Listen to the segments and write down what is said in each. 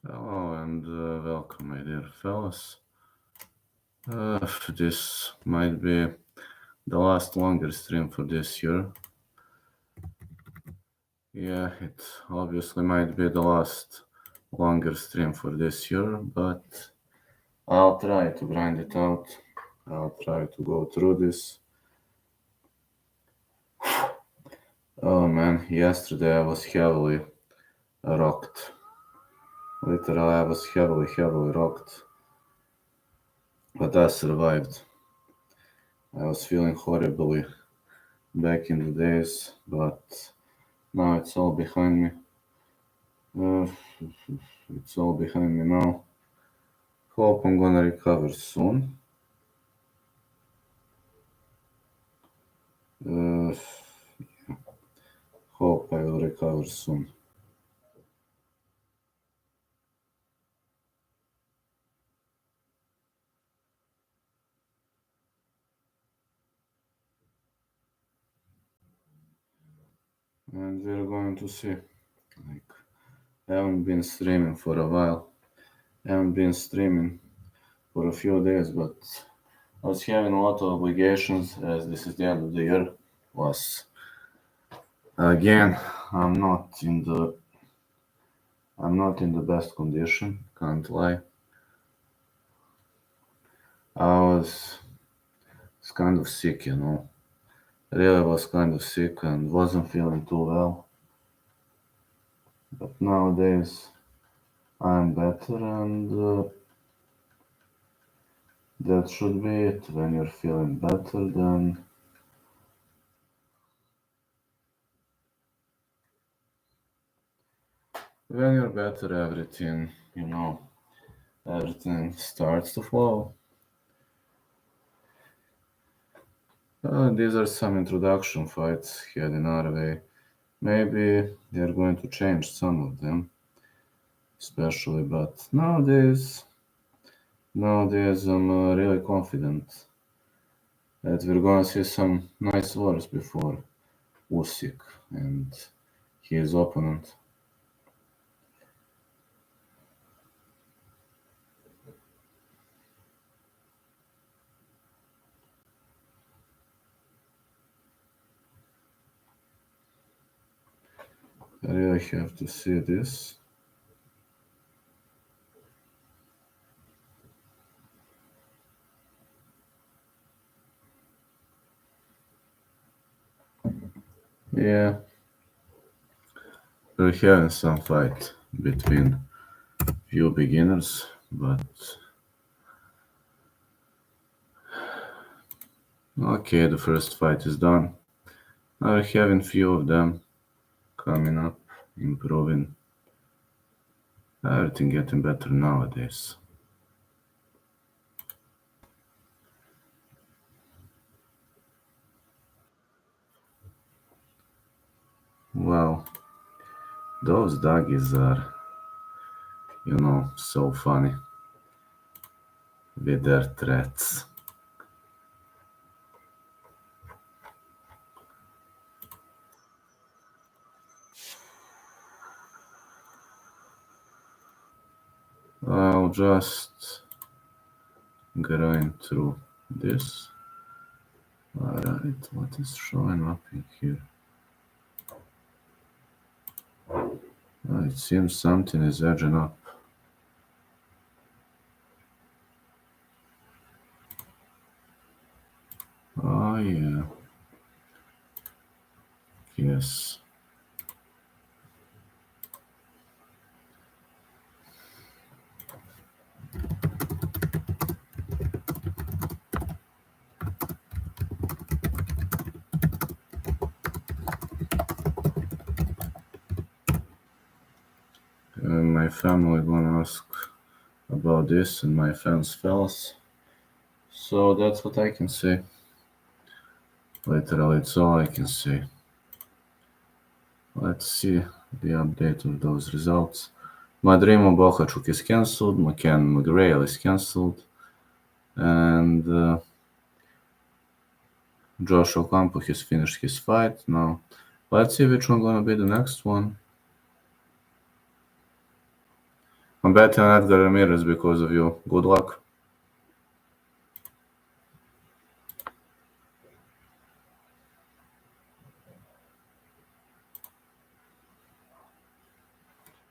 Hello and welcome, my dear fellas. This might be the last longer stream for this year. Yeah, it obviously might be the last longer stream for this year, but I'll try to grind it out. I'll try to go through this. Oh man, yesterday I was heavily rocked. Literally, I was heavily rocked. But I survived. I was feeling horribly back in the days, but now it's all behind me. Uh, it's all behind me now. Hope I'm gonna recover soon. Uh, Hope I will recover soon. And we're going to see. Like, I haven't been streaming for a while. I haven't been streaming for a few days, but I was having a lot of obligations as this is the end of the year. Plus, again, I'm not in the I'm not in the best condition, can't lie. I was kind of sick, you know. Really was kind of sick and wasn't feeling too well. But nowadays I'm better, and that should be it. When you're feeling better, then when you're better, everything, everything starts to flow. These are some introduction fights here in Norway. Maybe they're going to change some of them, especially. But nowadays I'm really confident that we're gonna see some nice wars before Usyk and his opponent. I really have to see this. Yeah, we're having some fight between few beginners, but okay, the first fight is done. Now we're having few of them coming up, improving, everything getting better nowadays. Wow, those doggies are, so funny with their threats. I'll just grind through this. Alright, what is showing up in here? It seems something is edging up. Oh yeah. Yes. My family gonna ask about this and my fans fellas. So that's what I can say. Literally, it's all I can say. Let's see the update of those results. Madrimo Bohachuk is cancelled, McCann McGrail is cancelled, and Josh Ocampo has finished his fight. Now, let's see which one gonna be the next one. I'm betting on Edgar Ramirez because of you. Good luck.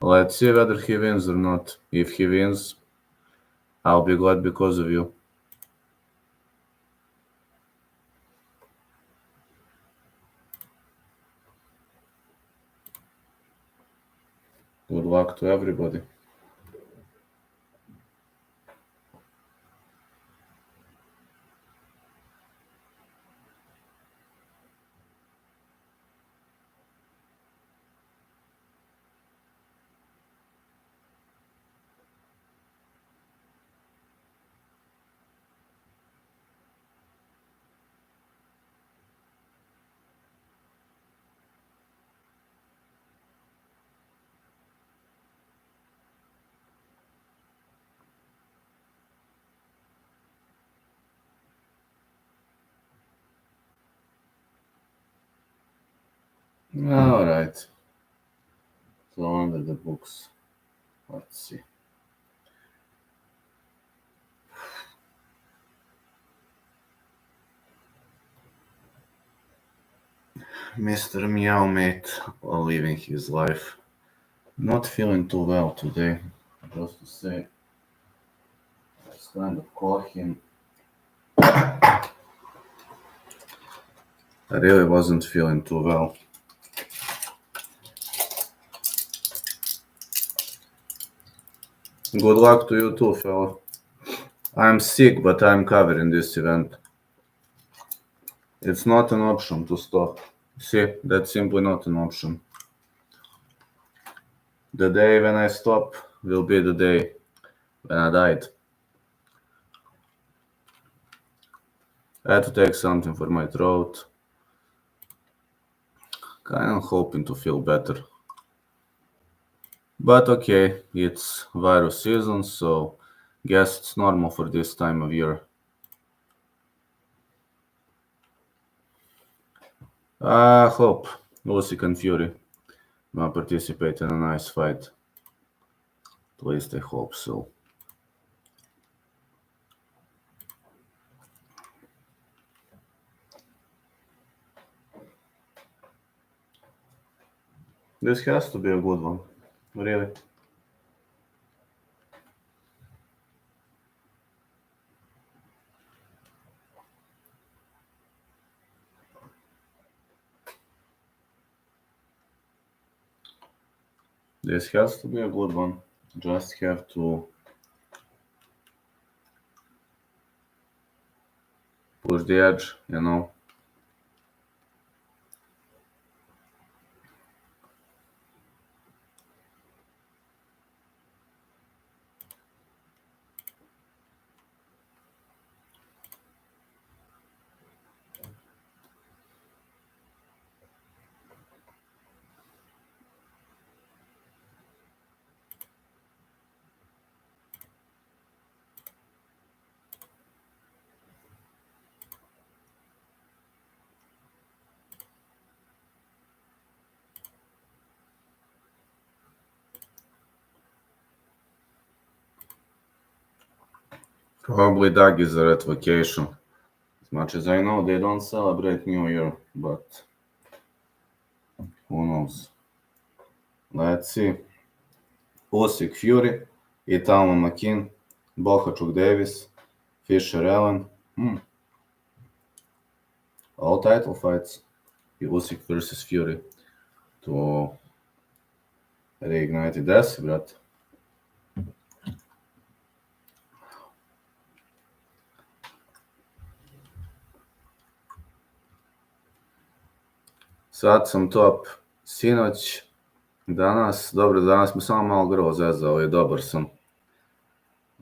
Let's see whether he wins or not. If he wins, I'll be glad because of you. Good luck to everybody. All right. So under the books. Let's see. Mr. Meow Mate living his life. Not feeling too well today. Just to say, it's kind of coughing. I really wasn't feeling too well. Good luck to you too, fella. I'm sick, but I'm covering this event. It's not an option to stop. See, that's simply not an option. The day when I stop will be the day when I died. I had to take something for my throat. Kinda hoping to feel better. But okay, it's virus season, so guess it's normal for this time of year. I hope Usyk and Fury will participate in a nice fight. At least I hope so. This has to be a good one. Really. This has to be a good one. Just have to push the edge, you know. Probably doggies are at vacation. As much as I know, they don't celebrate New Year, but who knows? Let's see. Usyk Fury, Italian McKean, Bohachuk Davis, Fisher Allen. All title fights. Usyk versus Fury. To reignite desi, brat. Sad sam top. Sinoć, danas me samo malo grlo zezao i dobar sam.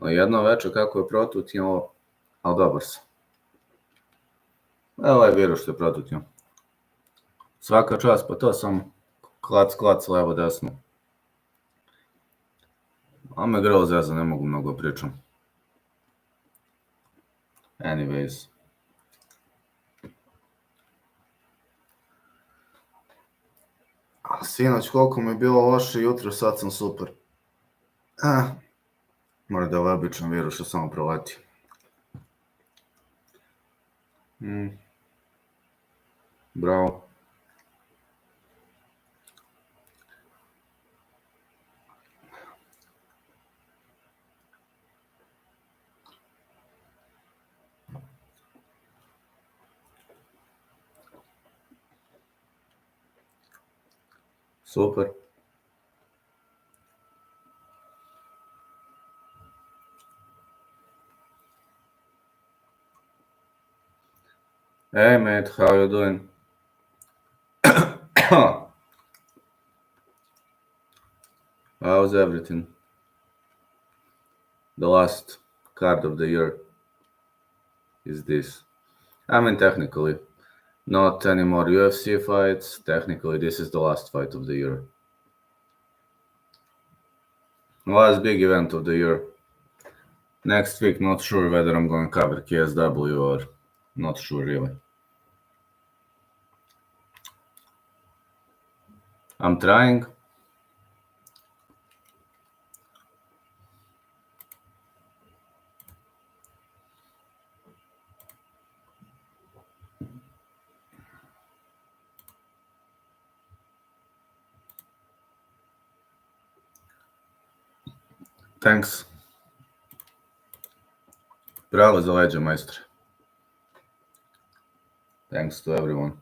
Jedno veče kako je protutnjalo, ali dobar sam. Evo je virus što je protutnjao. Svaka čast, pa to sam klac, levo, desno. A me grlo zezao, ne mogu mnogo pričam. Anyways. A sinoć koliko mi je bilo loše, jutro sad sam super. A, mora da je ovaj običan virus što samo proleti. Bravo. Super. Hey mate, how you doing? How's everything? The last card of the year is this. I mean, technically, not any more UFC fights. Technically, this is the last fight of the year. Last big event of the year. Next week, not sure whether I'm going to cover KSW or not sure really. I'm trying. Thanks. Bravo za leđa, majstor. Thanks to everyone.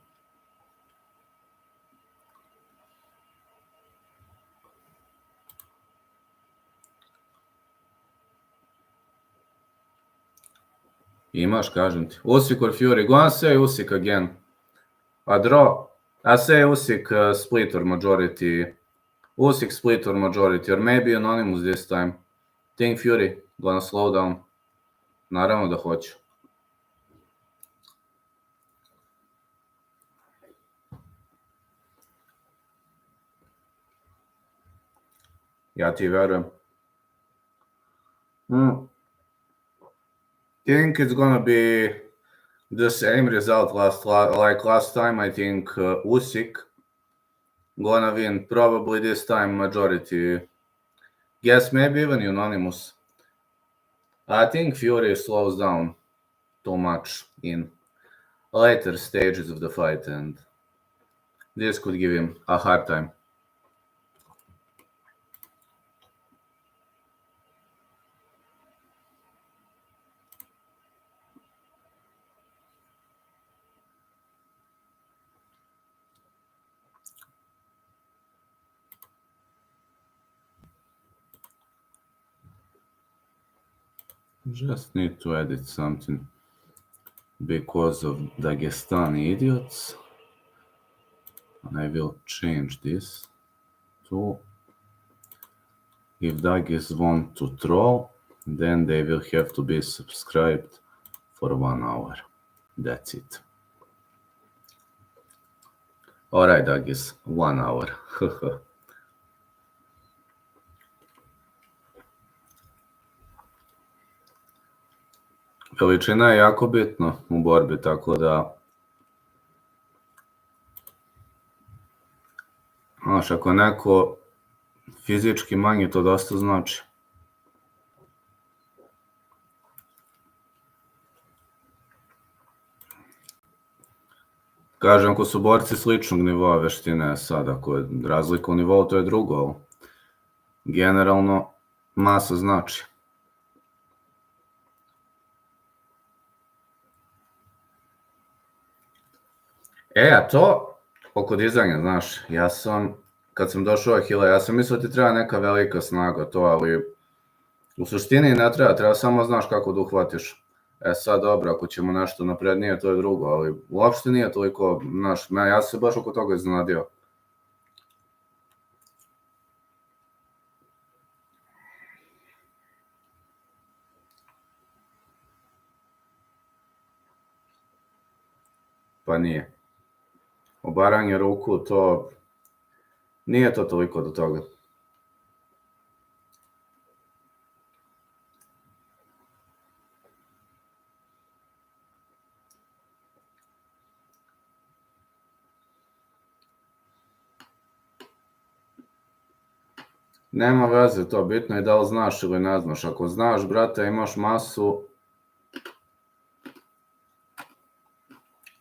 Imaš, kažem ti. Usyk or Fury. Go on say Usyk again. A draw. I say Usyk split or majority. Usyk split or majority. Or maybe anonymous this time. Think Fury. Gonna slow down. Naravno da hoću. Ja ti verujem. Think it's gonna be the same result like last time. I think Usyk gonna win probably this time majority. Guess maybe even unanimous. I think Fury slows down too much in later stages of the fight, and this could give him a hard time. Just need to edit something because of Dagestani idiots. I will change this to if Dagis want to troll, then they will have to be subscribed for 1 hour. That's it. Alright, Dagis, 1 hour. Veličina je jako bitna u borbi, tako da znaš, ako neko fizički manji, to dosta znači. Kažem, ako su borci sličnog nivoa veštine, sad ako je razlika u nivou, to je drugo, ali generalno masa znači. A to oko dizanja, znaš, ja sam, kad sam došao Ahila, ja sam mislio da ti treba neka velika snaga, to, ali u suštini ne treba samo znaš kako da uhvatiš. Sad dobro, ako ćemo nešto naprednije, to je drugo, ali uopšte nije toliko, znaš, ja sam se baš oko toga iznenadio. Pa nije. Obaranje ruku, to nije to toliko do toga. Nema veze to, bitno je da li znaš ili ne znaš. Ako znaš, brate, imaš masu,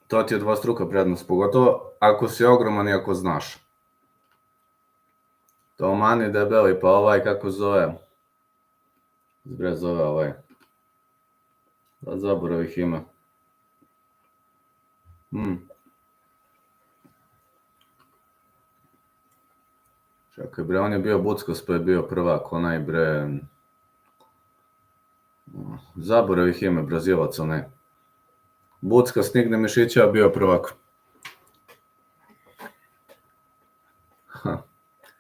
to ti je dvostruka prednost, pogotovo ako si ogroman i ako znaš. To mani debeli, pa ovaj kako zove. Zbre zove ovaj. Da zaboravih ime. Čekaj bre, on je bio buckos pa je bio prvak, onaj bre... Zaboravih ime, Brazilac onaj. Bucka stigne mišića, bio prvak.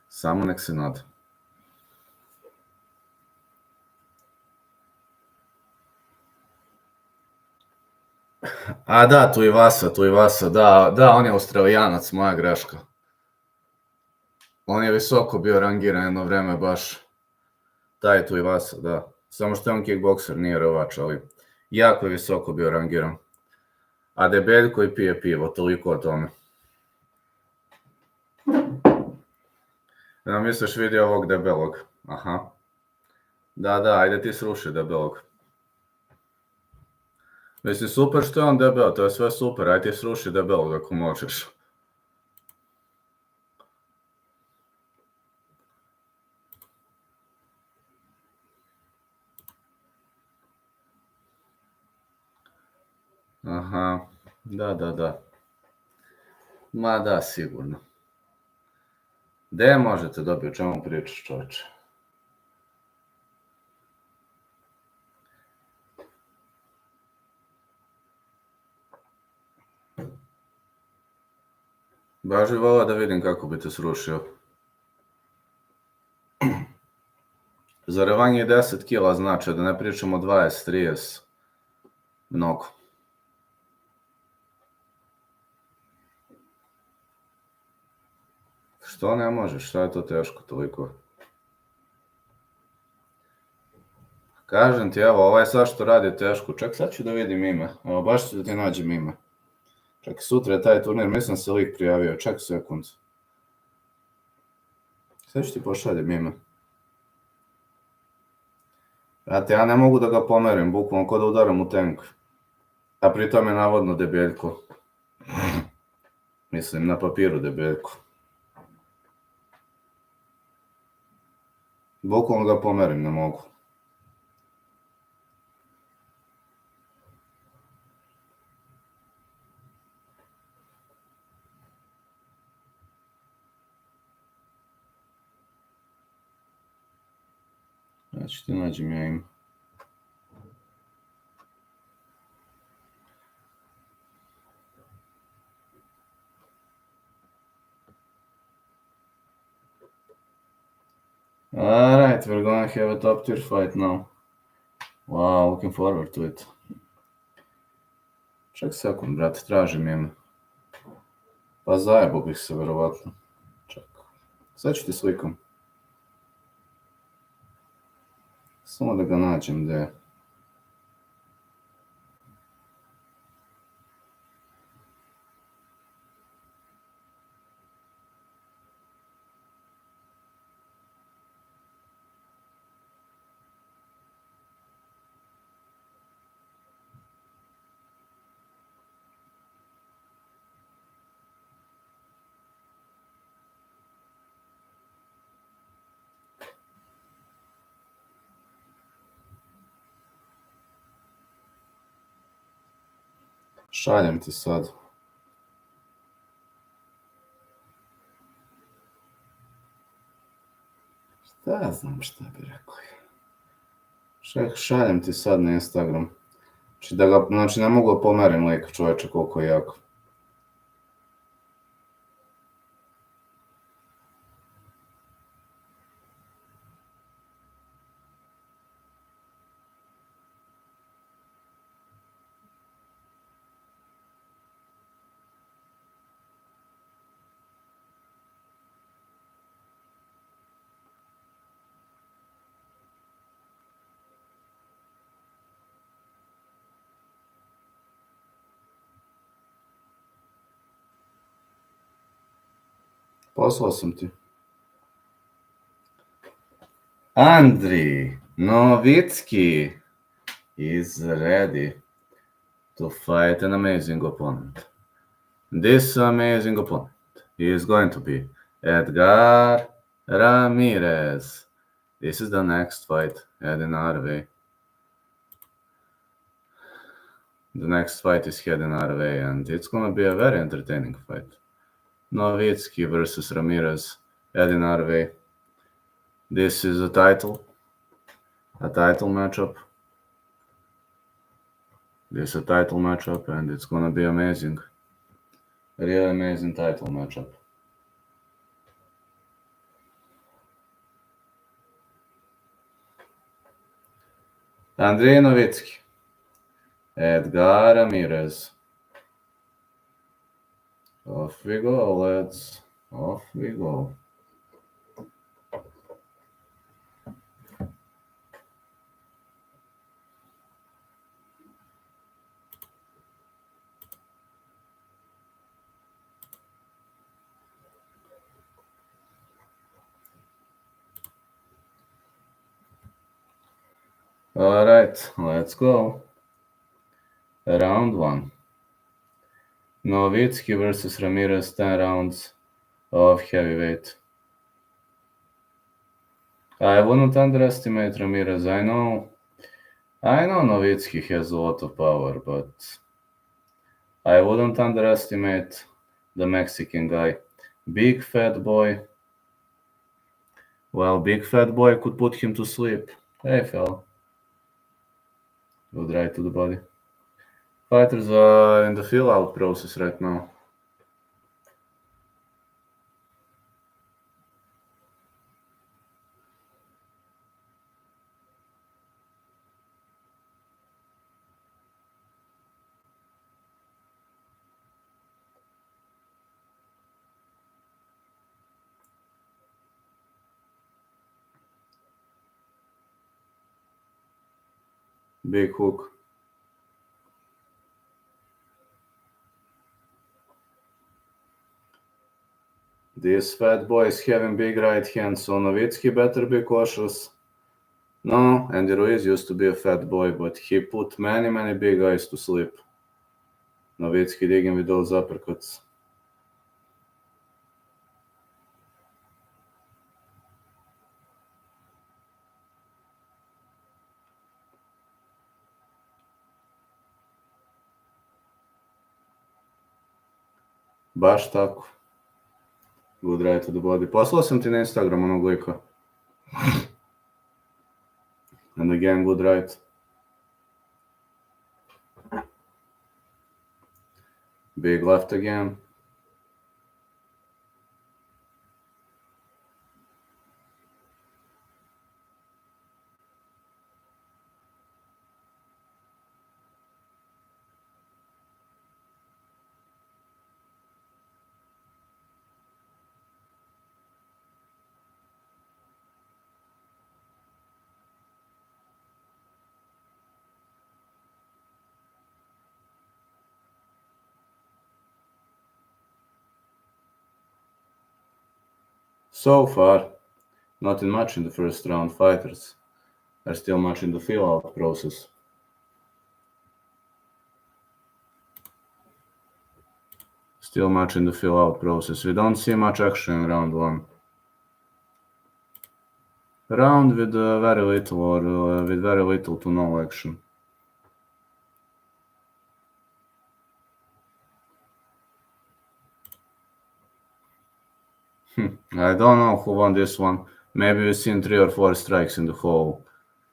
Samo nek se nada. A da, tu i Vasa, da, on je Australijanac, moja greška. On je visoko bio rangiran jedno vreme baš. Taj tu i Vasa, da. Samo što je on kickbokser, nije rvač, ali jako je visoko bio rangiran. A debeljko i pije pivo, toliko o tome. Ja misliš vidio ovog debelog? Aha. Da, ajde ti sruši debelog. Mislim, super što je on debel, to je sve super, ajde ti sruši debelog ako možeš. Aha, da. Ma da, sigurno. Gde možete dobiti, o čemu pričaš, čovječe? Baš bi volao da vidim kako bi te srušio. Zarevanje 10 kila znači, da ne pričamo 20, 30. Mnogo. Što ne možeš? Šta je to teško toliko? Kažem ti, evo, ovaj sad što radi teško. Čak sad ću da vidim ime. Evo, baš ću da ti nađem ime. Čak sutra je taj turnir, mislim se lik prijavio. Čak sekund. Sad ću ti pošaljem ime. Znate, ja ne mogu da ga pomerim, bukvalno ko da udaram u tank. A pritom je navodno debeljko. Mislim, na papiru debeljko. Bukvalno ga pomerim, ne mogu. Znači ti nađem ja ime. Alright, we're gonna have a top tier fight now. Wow, looking forward to it. Ček sekund, brate, tražim ime. Pa zajebo bih se, verovatno. Ček. Sad ću ti slikam. Samo da ga nađem gde je. Šaljem ti sad. Šta ja znam šta bi rekao. Šaljem ti sad na Instagram. Znači ne mogu pomerim lik, čovječe, koliko je jako. Poslao sam ti. Andriy Novitsky is ready to fight an amazing opponent. This amazing opponent is going to be Edgar Ramirez. This is the next fight heading our way. The next fight is heading our way, and it's going to be a very entertaining fight. Novitsky versus Ramirez heading our way. This is a title matchup. This is a title matchup, and it's going to be amazing. A really amazing title matchup. Andrei Novitsky, Edgar Ramirez. Off we go, lads. Off we go. Alright, let's go. Round 1. Novitsky versus Ramirez, 10 rounds of heavyweight. I wouldn't underestimate Ramirez. I know Novitsky has a lot of power, but I wouldn't underestimate the Mexican guy. Big fat boy. Well, big fat boy could put him to sleep. Hey, fella. Good right to the body. Fighters are in the fill-out process right now. Big hook. This fat boy is having big right hand, so Novitsky better be cautious. No, Andy Ruiz used to be a fat boy, but he put many big guys to sleep. Novitsky digging with those uppercuts. Baš tako. Good right to the body. Poslao sam ti na Instagram onog lika. And again, good right. Big left again. So far, nothing much in the first round. Fighters are still much in the fill-out process. Still much in the fill-out process. We don't see much action in round 1. Round with very little or with very little to no action. I don't know who won this one. Maybe we've seen 3 or 4 strikes in the whole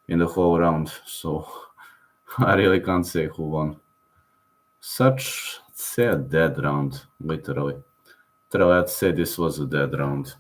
round, so I really can't say who won. Such a dead round, literally. I'd say this was a dead round.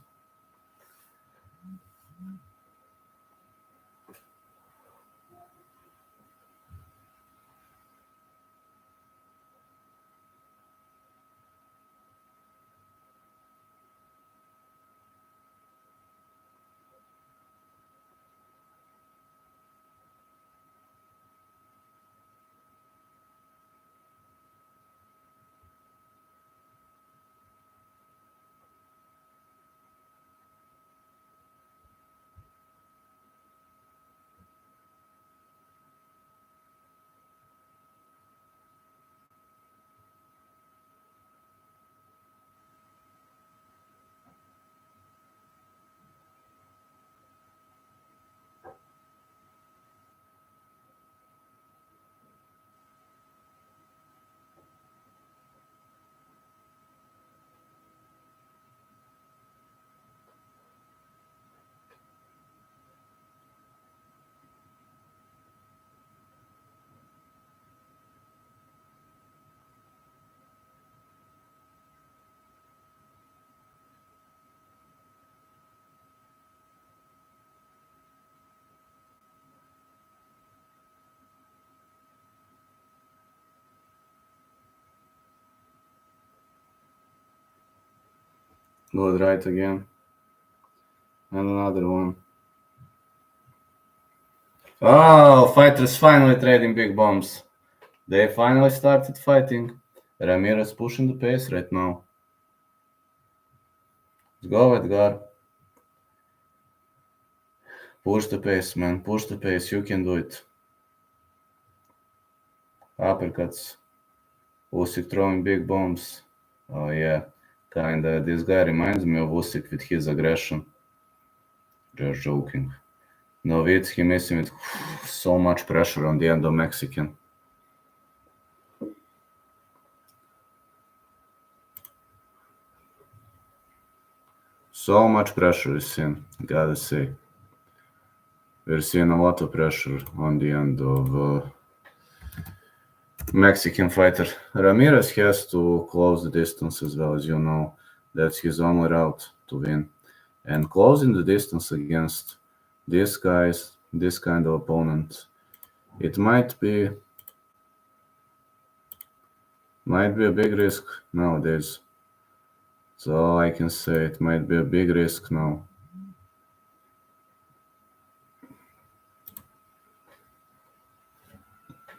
Good right again. And another one. Oh, fighters finally trading big bombs. They finally started fighting. Ramirez pushing the pace right now. Let's go, Edgar. Push the pace, man. Push the pace. You can do it. Uppercuts. Usyk throwing big bombs. Oh, yeah. Kinda. This guy reminds me of Usyk with his aggression. Just joking. Novitsky missing with so much pressure on the end of Mexican. So much pressure is seen, gotta say. We're seeing a lot of pressure on the end of Mexican fighter. Ramirez has to close the distance as well, as you know. That's his only route to win. And closing the distance against these guys, this kind of opponent, it might be a big risk nowadays. So all I can say, it might be a big risk now.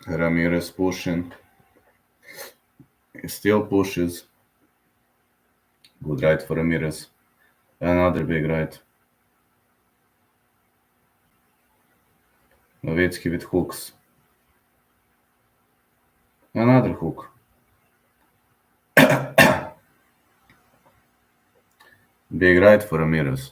Ramirez pushing. He still pushes. Good right for Ramirez. Another big right. Novitsky with hooks. Another hook. Big right for Ramirez.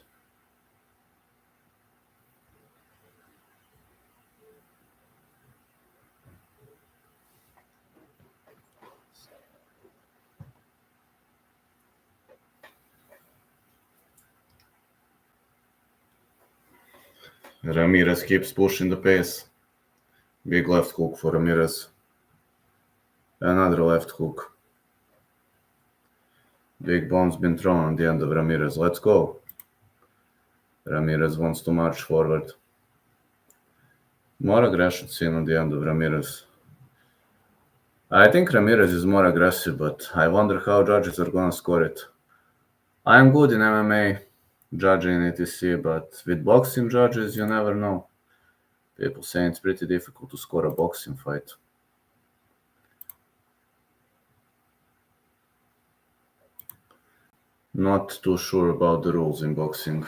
Ramirez keeps pushing the pace. Big left hook for Ramirez. Another left hook. Big bomb's been thrown on the end of Ramirez. Let's go. Ramirez wants to march forward. More aggression seen on the end of Ramirez. I think Ramirez is more aggressive, but I wonder how judges are gonna score it. I'm good in MMA, judging etc., but with boxing judges, you never know. People say it's pretty difficult to score a boxing fight. Not too sure about the rules in boxing.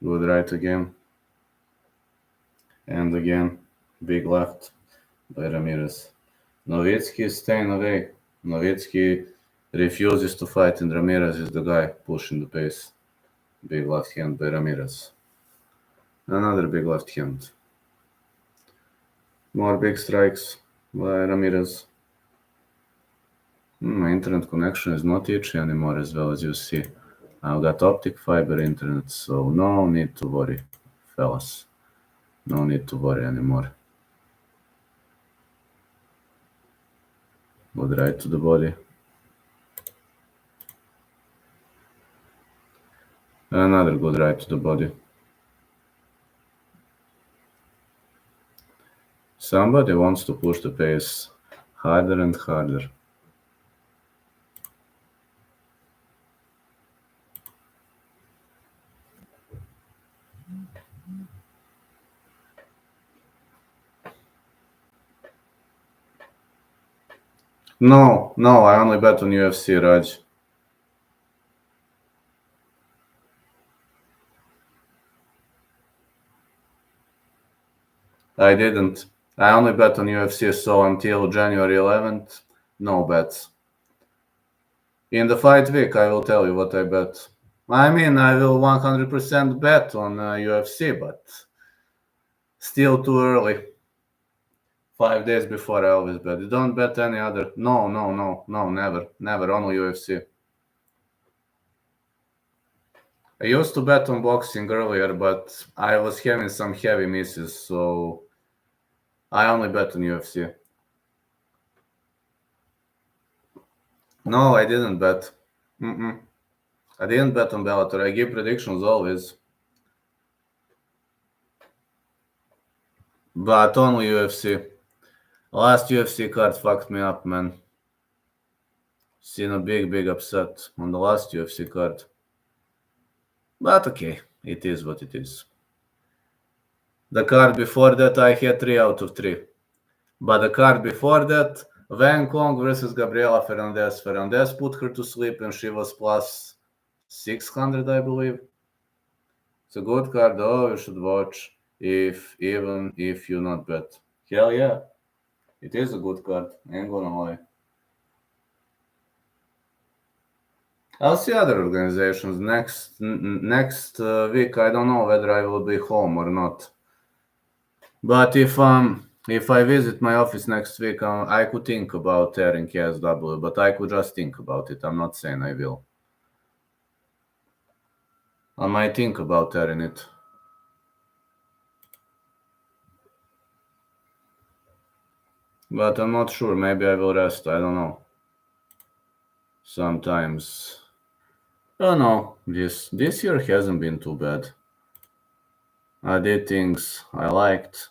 Good right again. And again, big left by Ramirez. Novitsky is staying away. Novitsky refuses to fight, and Ramirez is the guy pushing the pace. Big left hand by Ramirez. Another big left hand. More big strikes by Ramirez. My internet connection is not itchy anymore, as well as you see. I've got optic fiber internet, so no need to worry, fellas. No need to worry anymore. Good right to the body. Another good right to the body. Somebody wants to push the pace harder and harder. No, I only bet on UFC, Raj. I didn't. I only bet on UFC, so until January 11th, no bets. In the fight week, I will tell you what I bet. I mean, I will 100% bet on UFC, but still too early. 5 days before I always bet. You don't bet any other. No, no, no, no, never. Never. Only UFC. I used to bet on boxing earlier, but I was having some heavy misses, so I only bet on UFC. No, I didn't bet. Mm-mm. I didn't bet on Bellator. I give predictions always, but only UFC. Last UFC card fucked me up, man. Seen a big upset on the last UFC card. But okay, it is what it is. The card before that, I had 3 out of 3. But the card before that, Van Kong versus Gabriela Fernandez. Fernandez put her to sleep and she was plus 600, I believe. It's a good card, though. You should watch even if you not bet. Hell yeah. It is a good card. Ain't gonna lie. I'll see other organizations next week. I don't know whether I will be home or not. But if I visit my office next week, I could think about tearing KSW, but I could just think about it. I'm not saying I will. I might think about tearing it. But I'm not sure. Maybe I will rest. I don't know. Sometimes. Oh no, this year hasn't been too bad. I did things I liked.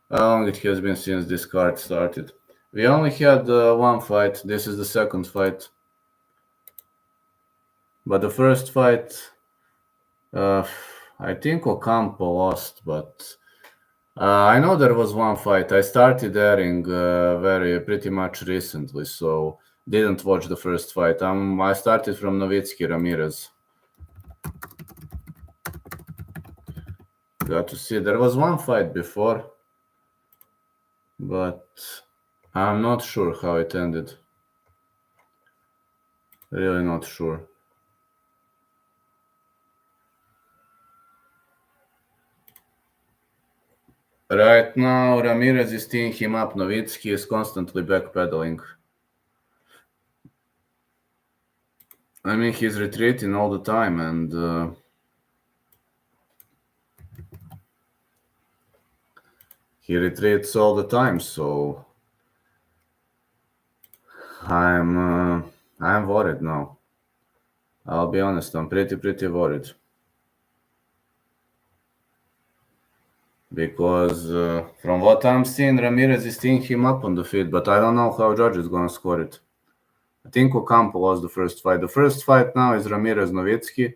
How long it has been since this card started? We only had one fight. This is the second fight. But the first fight, I think Ocampo lost, but I know there was one fight. I started airing pretty much recently, so didn't watch the first fight. I started from Nowitzki Ramirez. Got to see. There was one fight before, but I'm not sure how it ended. Really not sure. Right now, Ramirez is teeing him up. Nowitzki is constantly backpedaling. I mean, he's retreating all the time, and he retreats all the time. So I'm worried now. I'll be honest. I'm pretty worried because from what I'm seeing, Ramirez is teeing him up on the feet, but I don't know how George is gonna score it. I think Ocampo lost the first fight. The first fight now is Ramirez Nowitzki,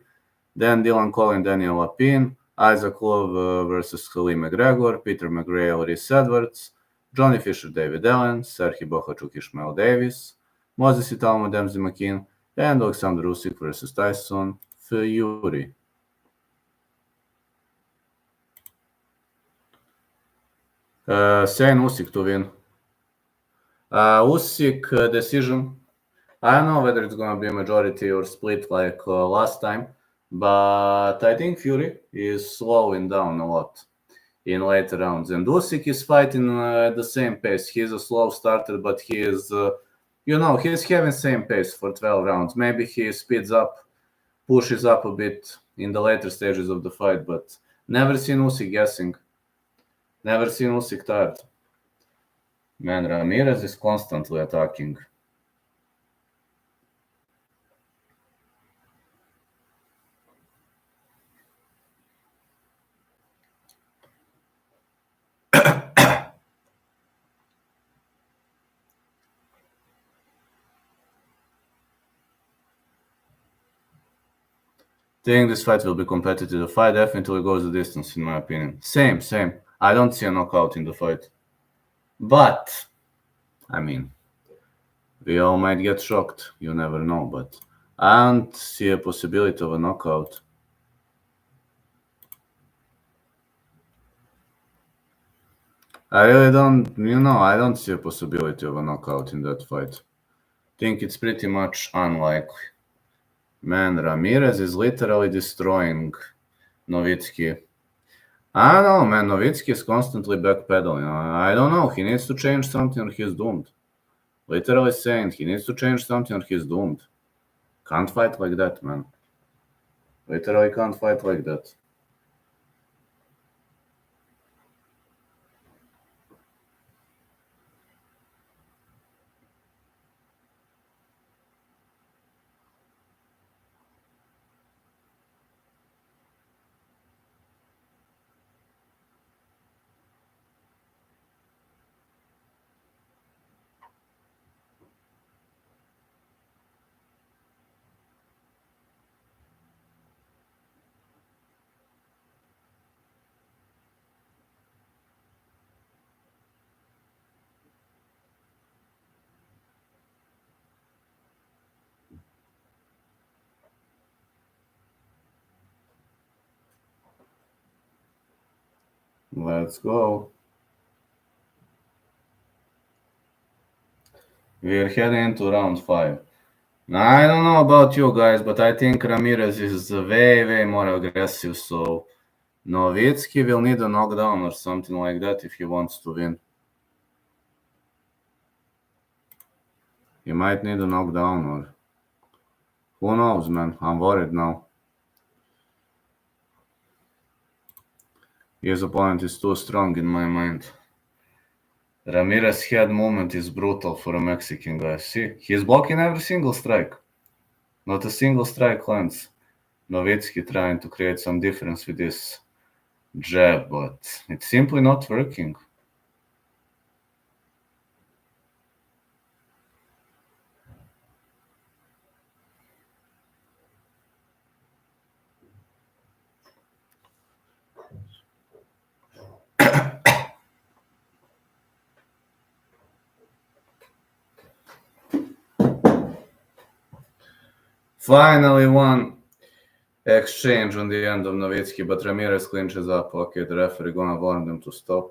then Dylan Collin, Daniel Lapine, Isaac Love versus Khalil McGregor, Peter McGrail, Rhys Edwards, Johnny Fisher, David Allen, Serhii Bohachuk, Ishmael Davis, Moses Italmo, Dempsey McKean, and Oleksandr Usyk versus Tyson Fury. Saying Usyk to win. Usyk decision. I don't know whether it's going to be a majority or split like last time, but I think Fury is slowing down a lot in later rounds. And Usyk is fighting at the same pace. He's a slow starter, but he is, he's having same pace for 12 rounds. Maybe he speeds up, pushes up a bit in the later stages of the fight, but never seen Usyk guessing. Never seen Usyk tired. Man, Ramirez is constantly attacking. Think this fight will be competitive. The fight definitely goes the distance, in my opinion. Same. I don't see a knockout in the fight. But, I mean, we all might get shocked. You never know. But I don't see a possibility of a knockout. I really I don't see a possibility of a knockout in that fight. Think it's pretty much unlikely. Man, Ramirez is literally destroying Nowitzki. I don't know, man. Nowitzki is constantly backpedaling. I don't know. He needs to change something or he's doomed. Literally saying he needs to change something or he's doomed. Can't fight like that, man. Literally can't fight like that. Let's go. We're heading into round 5. Now, I don't know about you guys, but I think Ramirez is way, way more aggressive, so Nowitzki will need a knockdown or something like that if he wants to win. He might need a knockdown or... Who knows, man? I'm worried now. His opponent is too strong in my mind. Ramirez's head movement is brutal for a Mexican guy. See, he's blocking every single strike. Not a single strike lands. Nowitzki trying to create some difference with this jab, but it's simply not working. Finally, one exchange on the end of Nowitzki, but Ramirez clinches up. Okay, the referee gonna warn them to stop.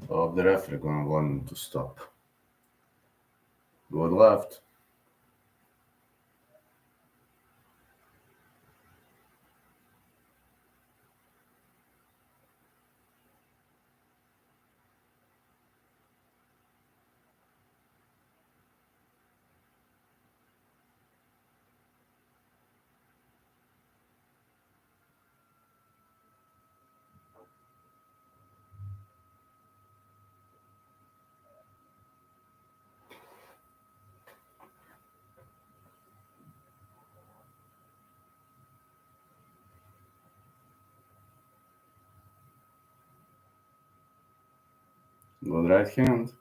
Oh, the referee gonna warn them to stop. Good left. Good right hand.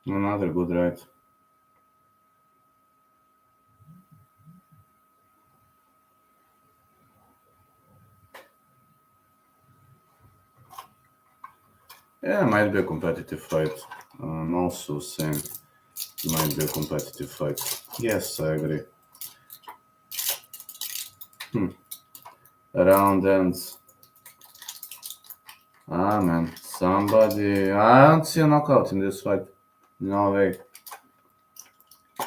Another good right. Yeah, might be a competitive fight. I'm also saying it might be a competitive fight. Yes, I agree. Round ends. Ah, man. Somebody... I don't see a knockout in this fight. No way.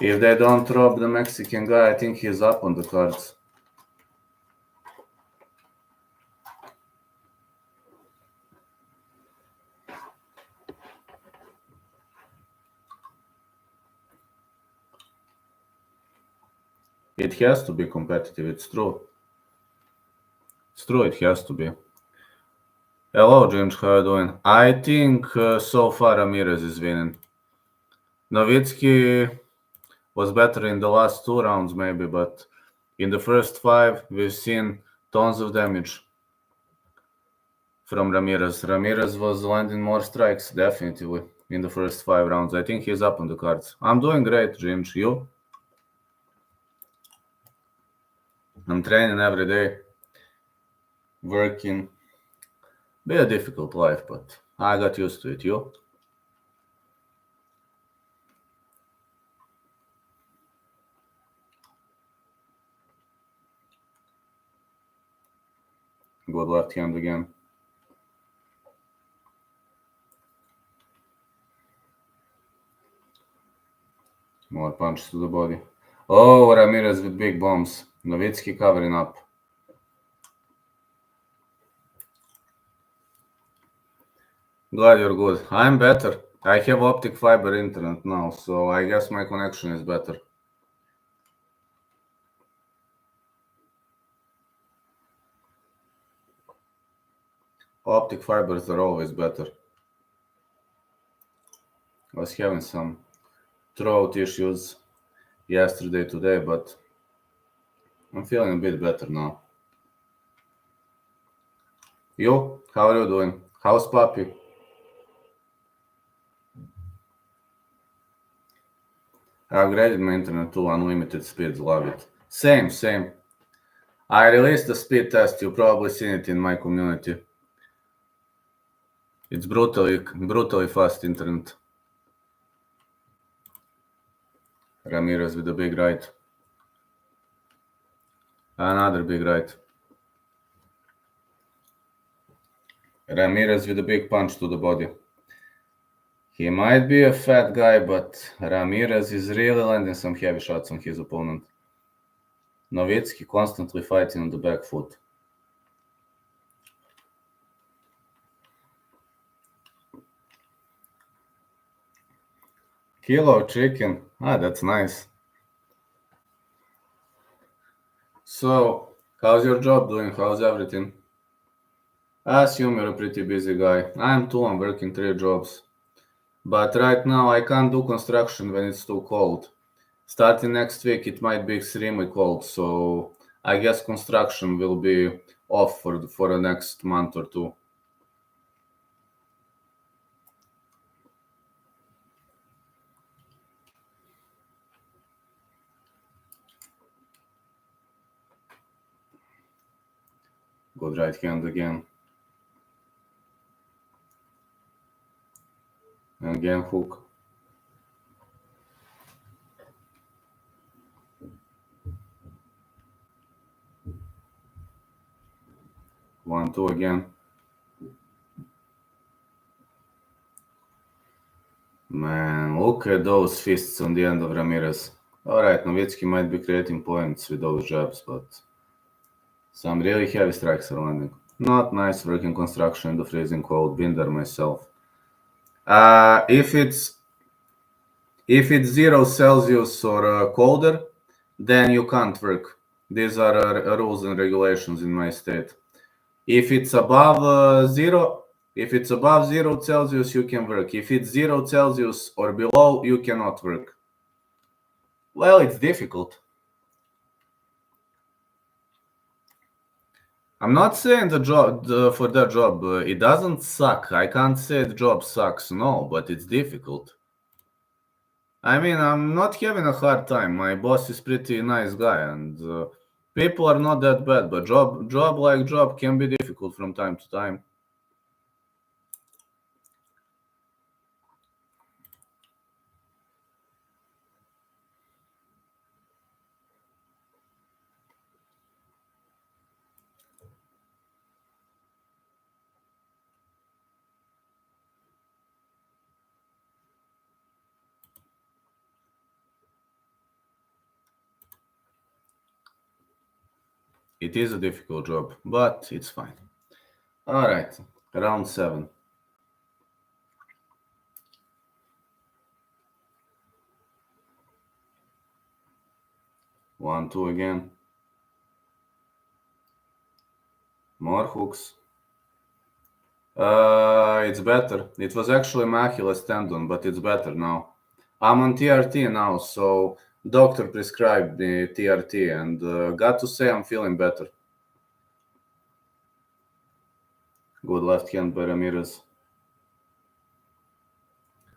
If they don't drop the Mexican guy, I think he's up on the cards. It has to be competitive, it's true. It's true, it has to be. Hello, James, how you doing? I think so far Ramirez is winning. Nowitzki was better in the last 2 rounds maybe, but in the first 5 we've seen tons of damage. from Ramirez. Ramirez was landing more strikes, definitely, in the first 5 rounds. I think he's up on the cards. I'm doing great, James. You? I'm training every day, working. Be a difficult life, but I got used to it. You? Good left hand again. More punches to the body. Oh, Ramirez with big bombs. Nowitzki covering up. Glad you're good. I'm better. I have optic fiber internet now, so I guess my connection is better. Optic fibers are always better. I was having some throat issues yesterday, today, but I'm feeling a bit better now. You? How are you doing? How's Papi? I upgraded my internet to unlimited speeds, love it. Same. I released the speed test, you've probably seen it in my community. It's brutally fast internet. Ramirez with a big right. Another big right. Ramirez with a big punch to the body. He might be a fat guy, but Ramirez is really landing some heavy shots on his opponent. Nowitzki constantly fighting on the back foot. Kilo chicken. That's nice. So, how's your job doing? How's everything? I assume you're a pretty busy guy. I'm too, I'm working 3 jobs. But right now I can't do construction when it's too cold. Starting next week it might be extremely cold, so I guess construction will be off for the next month or 2. Good right hand again. Again hook. One, two again. Man, look at those fists on the end of Ramirez. Alright, Nowitzki might be creating points with those jabs, but some really heavy strikes are landing. Not nice working construction in the freezing cold. Been there myself. If it's 0 Celsius or colder, then you can't work. These are rules and regulations in my state. If it's above 0 Celsius, you can work. If it's 0 Celsius or below, you cannot work. Well, it's difficult. I'm not saying the job for that job. It doesn't suck. I can't say the job sucks, no, but it's difficult. I mean, I'm not having a hard time. My boss is pretty nice guy, and people are not that bad. But job can be difficult from time to time. It is a difficult job, but it's fine. All right, round 7. One, two again. More hooks. It's better. It was actually my Achilles tendon, but it's better now. I'm on TRT now, so doctor prescribed me TRT, and got to say I'm feeling better. Good left hand by Ramirez.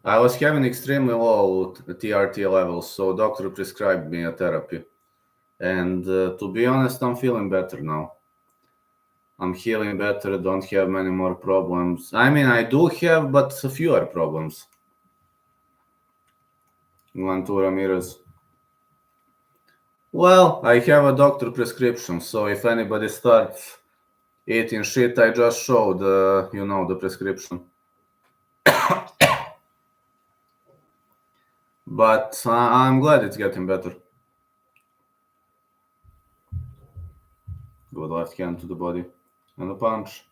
I was having extremely low TRT levels, so doctor prescribed me a therapy. And to be honest, I'm feeling better now. I'm healing better, don't have many more problems. I mean, I do have, but fewer problems. 1-2 Ramirez. Well, I have a doctor prescription, so if anybody starts eating shit, I just show the prescription. But I'm glad it's getting better. Good left hand to the body and a punch.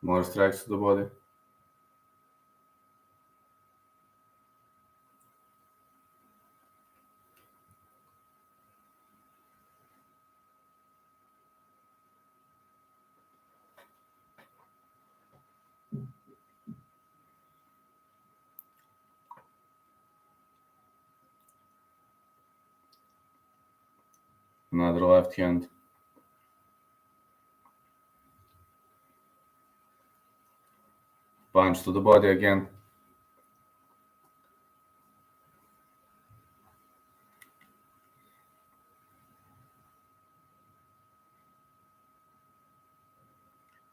More strikes to the body. Another left hand. Punch to the body again.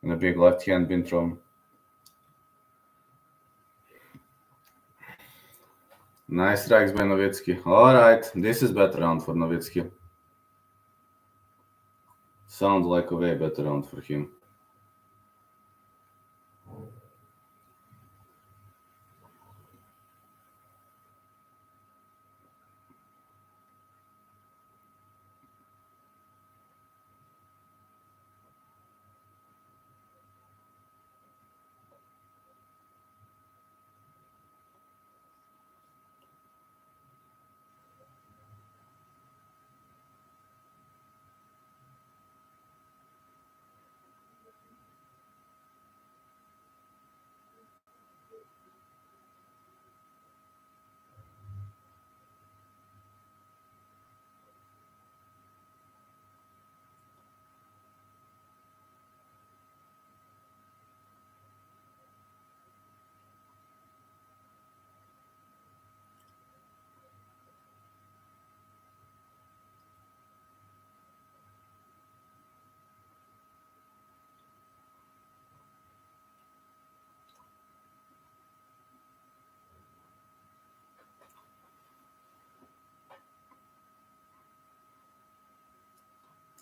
And a big left hand being thrown. Nice strikes by Nowitzki. Alright, this is better round for Nowitzki. Sounds like a way better round for him.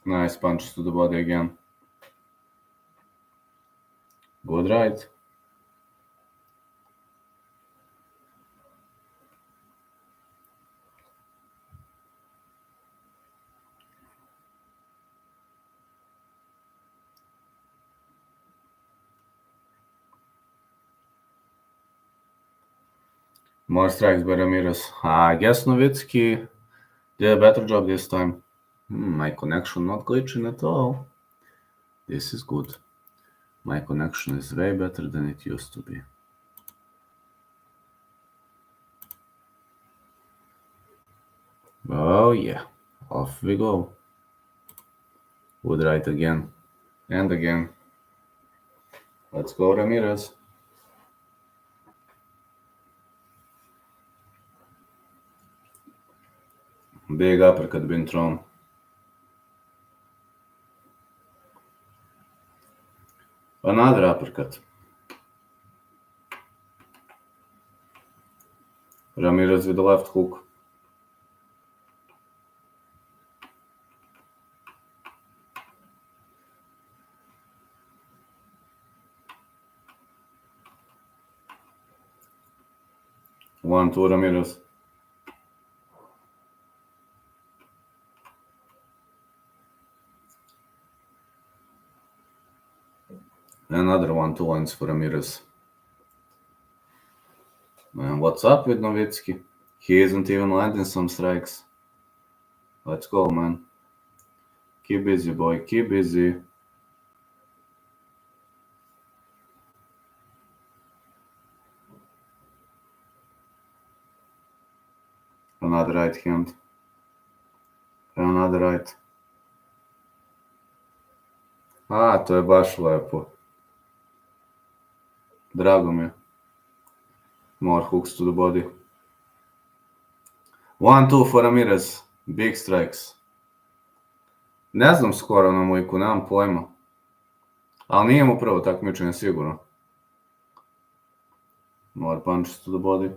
Nice punches to the body again. Good right. More strikes by Ramirez. I guess Nowitzki did a better job this time. My connection not glitching at all. This is good. My connection is way better than it used to be. Oh yeah, off we go. Good right again. And again. Let's go Ramirez. Big uppercut being thrown. Another uppercut. Ramirez with the left hook. One, two, Ramirez. Another 1-2 lines for Ramirez. Man, what's up with Nowitzki? He isn't even landing some strikes. Let's go, man. Keep busy, boy. Keep busy. Another right hand. Another right. To je baš lepo. Drago mi je. More hooks to the body. 1-2 for Ramirez. Big strikes. Ne znam skoro na mojku, nemam pojma. Ali nije mu prvo takmičenje sigurno. More punches to the body.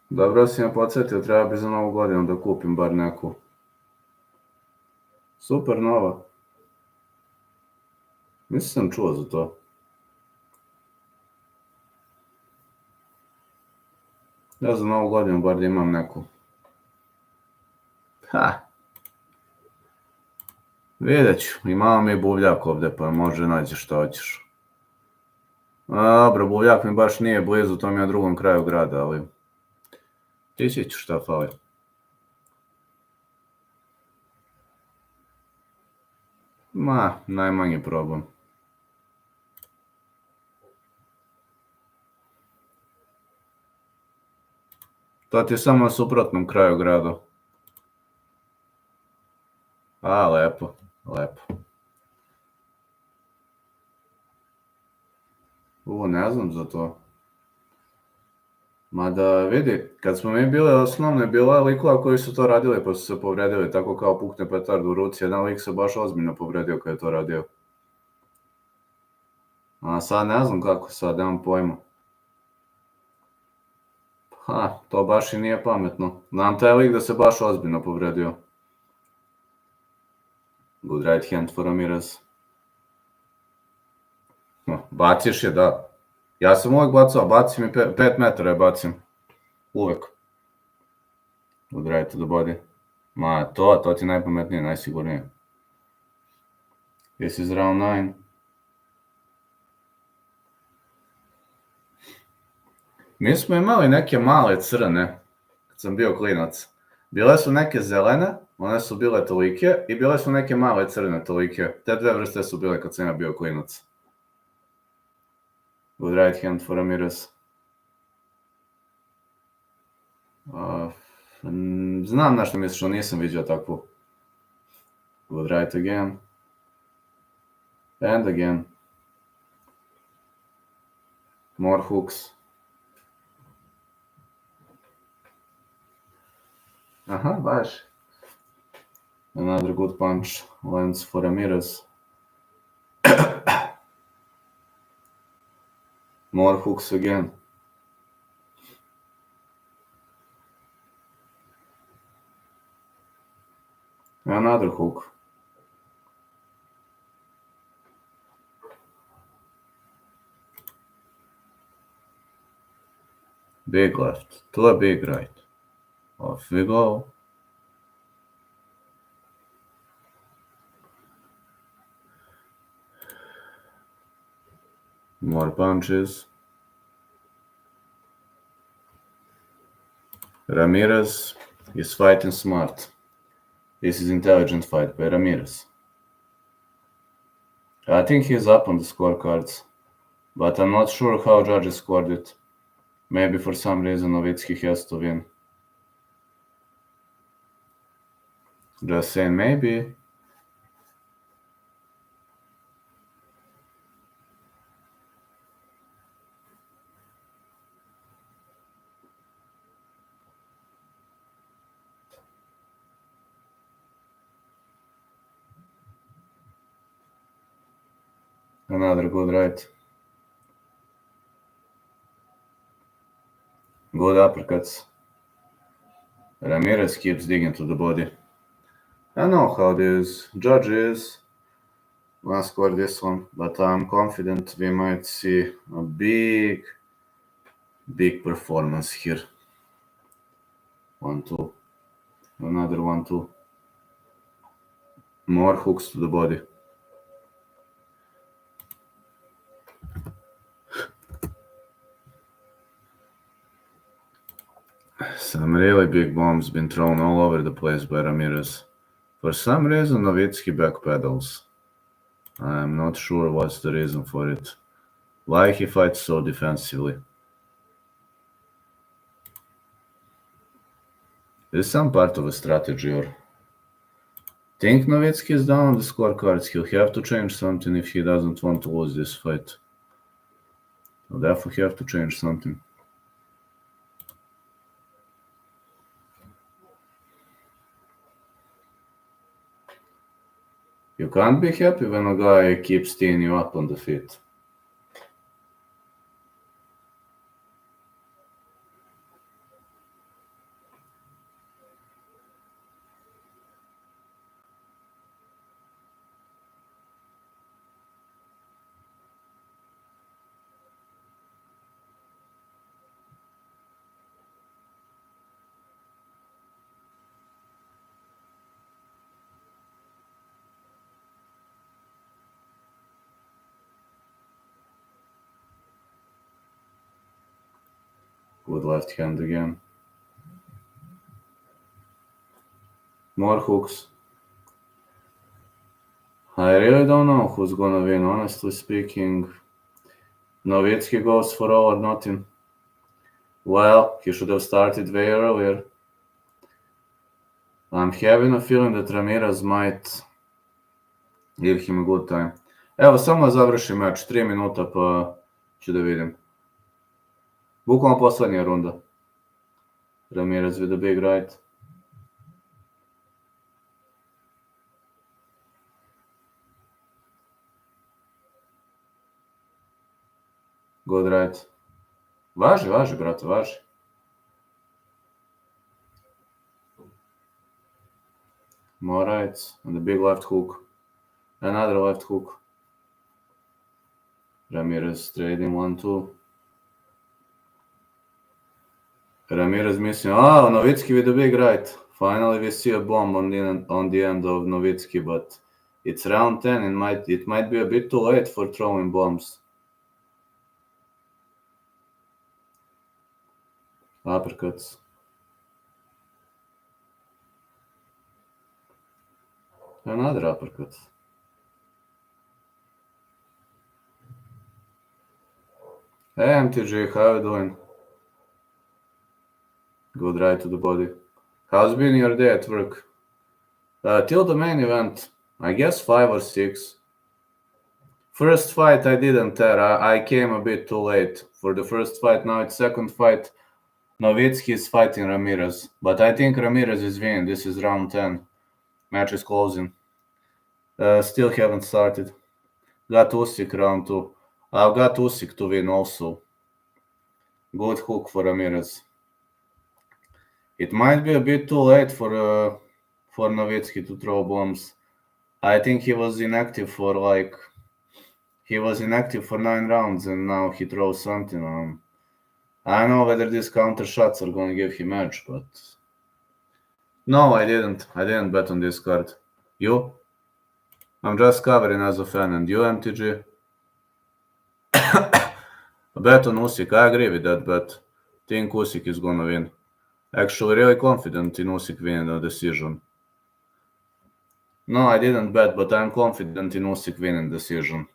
Dobro si me podsjetio, treba bi za novu godinu da kupim bar neku. Super nova. Nisam čuo za to. Ja za novu godinu bar da imam neku. Vidjet ću, imamo mi buvljak ovdje pa može naći što hoćeš. Dobro, buvljak mi baš nije blizu, to mi je na drugom kraju grada, ali tići ću šta fali. Najmanji problem. To ti je samo na suprotnom kraju grada. Lepo, lepo. Ne znam za to. Mada vidi, kad smo mi bili osnovne, bilo je likova koji su to radili pa su se povredili, tako kao pukne petard u ruci. Jedan lik se baš ozbiljno povredio kad je to radio. A sad ne znam kako sad, nemam pojma. To baš i nije pametno. Znam taj lik da se baš ozbiljno povredio. Good right hand for Ramirez. Baciš je, da. Ja sam uvijek bacao, bacim i 5 metara je bacim. Uvijek. Good right to the body. To ti najpametnije, najsigurnije. This is round 9. Mi smo imali neke male crne, kad sam bio klinac. Bile su neke zelene, one su bile tolike, i bile su neke male crne tolike. Te dve vrste su bile kad sam ja bio klinac. Good right hand for Ramirez. Znam na što misliš, ali nisam vidio takvu. Good right again. And again. More hooks. Baš. Another good punch lands for Ramirez. More hooks again. Another hook. Big left to a big right. Off we go. More punches. Ramirez is fighting smart. This is intelligent fight by Ramirez. I think he's up on the scorecards, but I'm not sure how judges scored it. Maybe for some reason Nowitzki has to win. Just saying maybe. Another good right. Good uppercuts. Ramirez keeps digging to the body. I know how these judges will score this one, but I'm confident we might see a big Big performance here. 1-2. Another 1-2. More hooks to the body. Some really big bombs been thrown all over the place by Ramirez. For some reason, Nowitzki backpedals. I'm not sure what's the reason for it. Why he fights so defensively? Is some part of a strategy or think Nowitzki is down on the scorecards. He'll have to change something if he doesn't want to lose this fight. He'll definitely have to change something. You can't be happy when a guy keeps teeing you up on the feet. Good left hand again. More hooks. I really don't know who's gonna win, honestly speaking. Nowitzki goes for all or nothing. Well, he should have started way earlier. I'm having a feeling that Ramirez might give him a good time. Evo, samo završi meč, 3 minuta pa ću da vidim. Bukvalno poslednja runda. Ramirez with a big right. Good right. Važi, brate, važi. More rights and a big left hook. Another left hook. Ramirez trading 1-2. Ramirez missing. Oh, Nowitzki with a big right. Finally, we see a bomb on the end of Nowitzki, but it's round 10. It might be a bit too late for throwing bombs. Uppercuts. Another uppercut. Hey, MTG, how you doing? Good right to the body. How's been your day at work? Till the main event, I guess 5 or 6. First fight I didn't tear. I came a bit too late for the first fight. Now it's second fight. Nowitzki is fighting Ramirez, but I think Ramirez is winning. This is round 10. Match is closing. Still haven't started. Got Usyk round 2. I've got Usyk to win also. Good hook for Ramirez. It might be a bit too late for Nowitzki to throw bombs. I think he was inactive for 9 rounds and now he throws something. I don't know whether these counter shots are going to give him edge, but no, I didn't. I didn't bet on this card. You? I'm just covering as a fan, and you, MTG? A bet on Usyk. I agree with that bet. Think Usyk is gonna win. Actually, really confident in Usyk winning the decision. No, I didn't bet, but I'm confident in Usyk winning decision.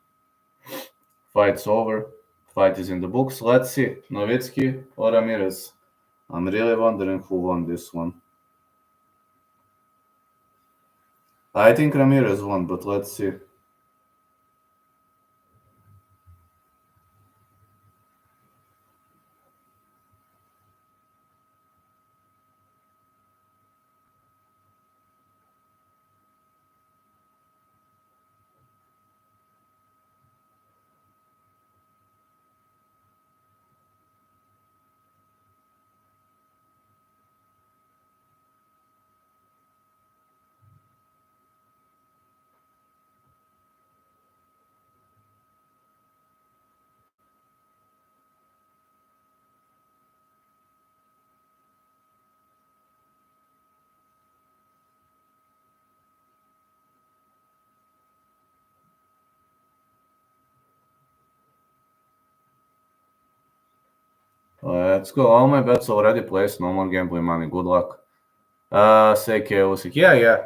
Fight's over. Fight is in the books. Let's see. Nowitzki or Ramirez? I'm really wondering who won this one. I think Ramirez won, but let's see. Let's go. All my bets already placed. No more gambling money. Good luck. CK Usyk.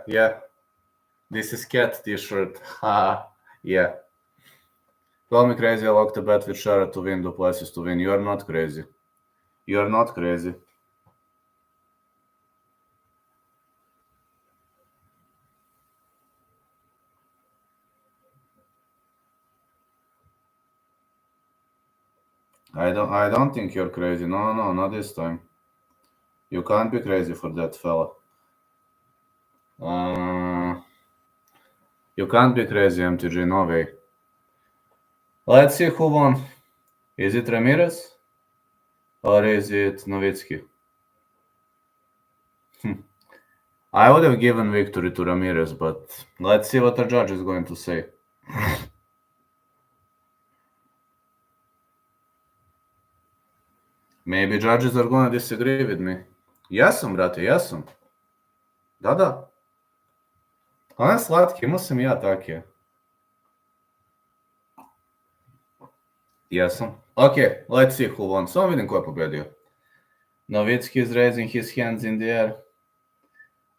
Yeah. This is cat t-shirt. Ha. Yeah. Call me crazy. I locked a bet with Shara to win. Duplessis to win. You are not crazy. You are not crazy. I don't think you're crazy. No, not this time. You can't be crazy for that fella. Uh, you can't be crazy, MTG. No way. Let's see who won. Is it Ramirez or is it Nowitzki? I would have given victory to Ramirez, but let's see what the judge is going to say. Maybe judges are going to disagree with me. Jesam, brate, jesam. Da. One slatki, imao sam i ja take. Jesam. Okay, let's see who won. Samo vidim ko je pobedio. Nowitzki is raising his hands in the air.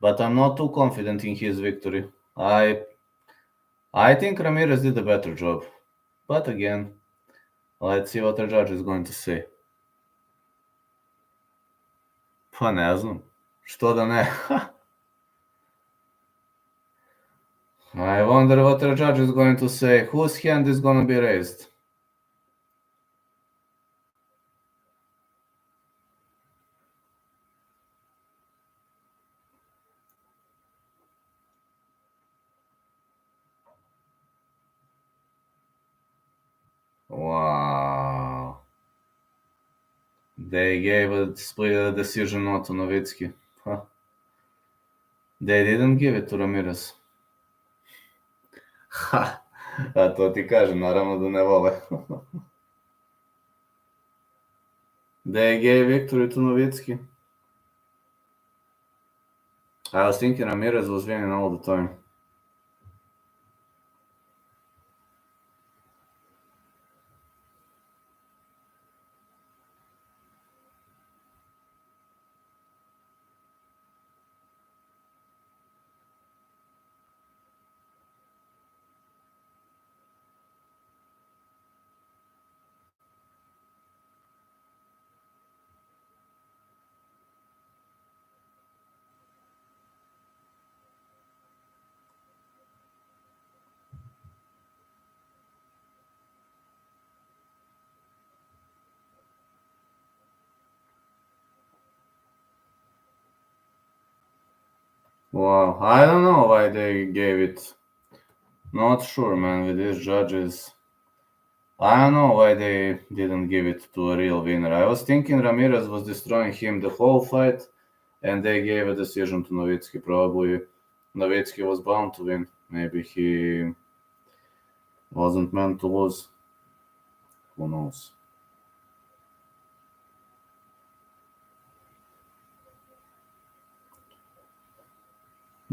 But I'm not too confident in his victory. I think Ramirez did a better job. But again, let's see what the judge is going to say. Pa ne znam. Što da ne? I wonder what the judge is going to say. Whose hand is going to be raised? Wow. They gave a split decision not to Nowitzki. Huh. They didn't give it to Ramirez. Ha. A to ti kažem, naravno da ne vole. They gave victory to Nowitzki. I was thinking Ramirez was winning all the time. Wow, I don't know why they gave it. Not sure, man, with these judges. I don't know why they didn't give it to a real winner. I was thinking Ramirez was destroying him the whole fight, and they gave a decision to Nowitzki. Probably Nowitzki was bound to win. Maybe he wasn't meant to lose. Who knows?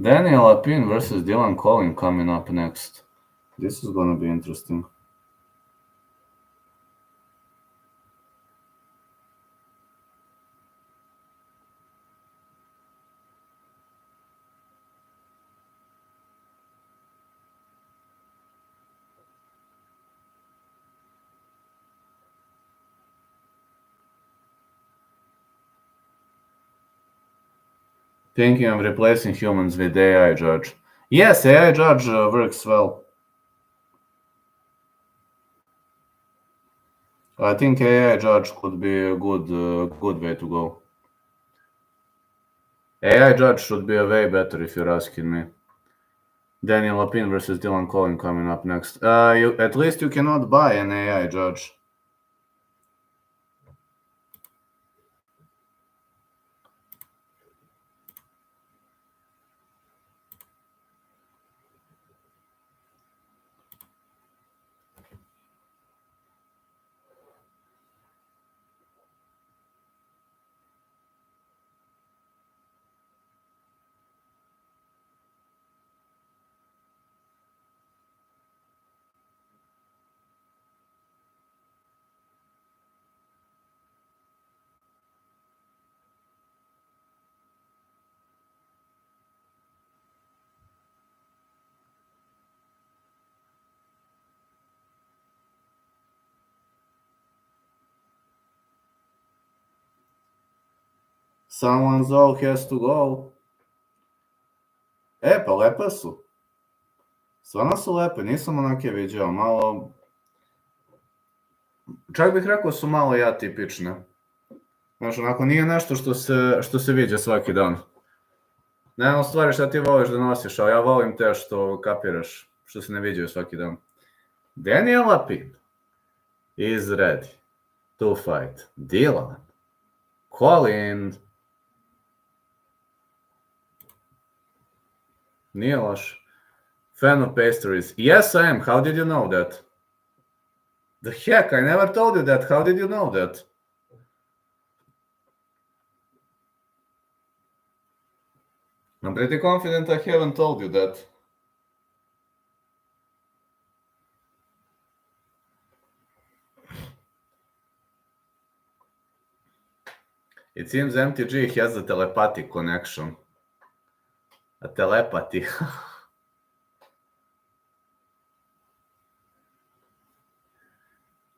Daniel Lapin versus Dylan Collin coming up next. This is gonna be interesting. Thinking of replacing humans with AI judge. Yes, AI judge works well. I think AI judge could be a good way to go. AI judge should be a way better if you're asking me. Daniel Lapin versus Dylan Collin coming up next. At least you cannot buy an AI judge. Someone's all has to go. Pa lepe su. Stvarno su lepe, nisam onake viđao, malo... Čak bih rekao su malo atipične. Znaš, onako nije nešto što se viđa svaki dan. Nema stvari šta ti voliš da nosiš, ali ja volim te što kapiraš, što se ne viđaju svaki dan. Daniel Lapid is ready to fight Dylan Colin. Nije loš. Fan of pastries. Yes, I am. How did you know that? The heck, I never told you that. How did you know that? I'm pretty confident I haven't told you that. It seems MTG has a telepathic connection. A telepathy.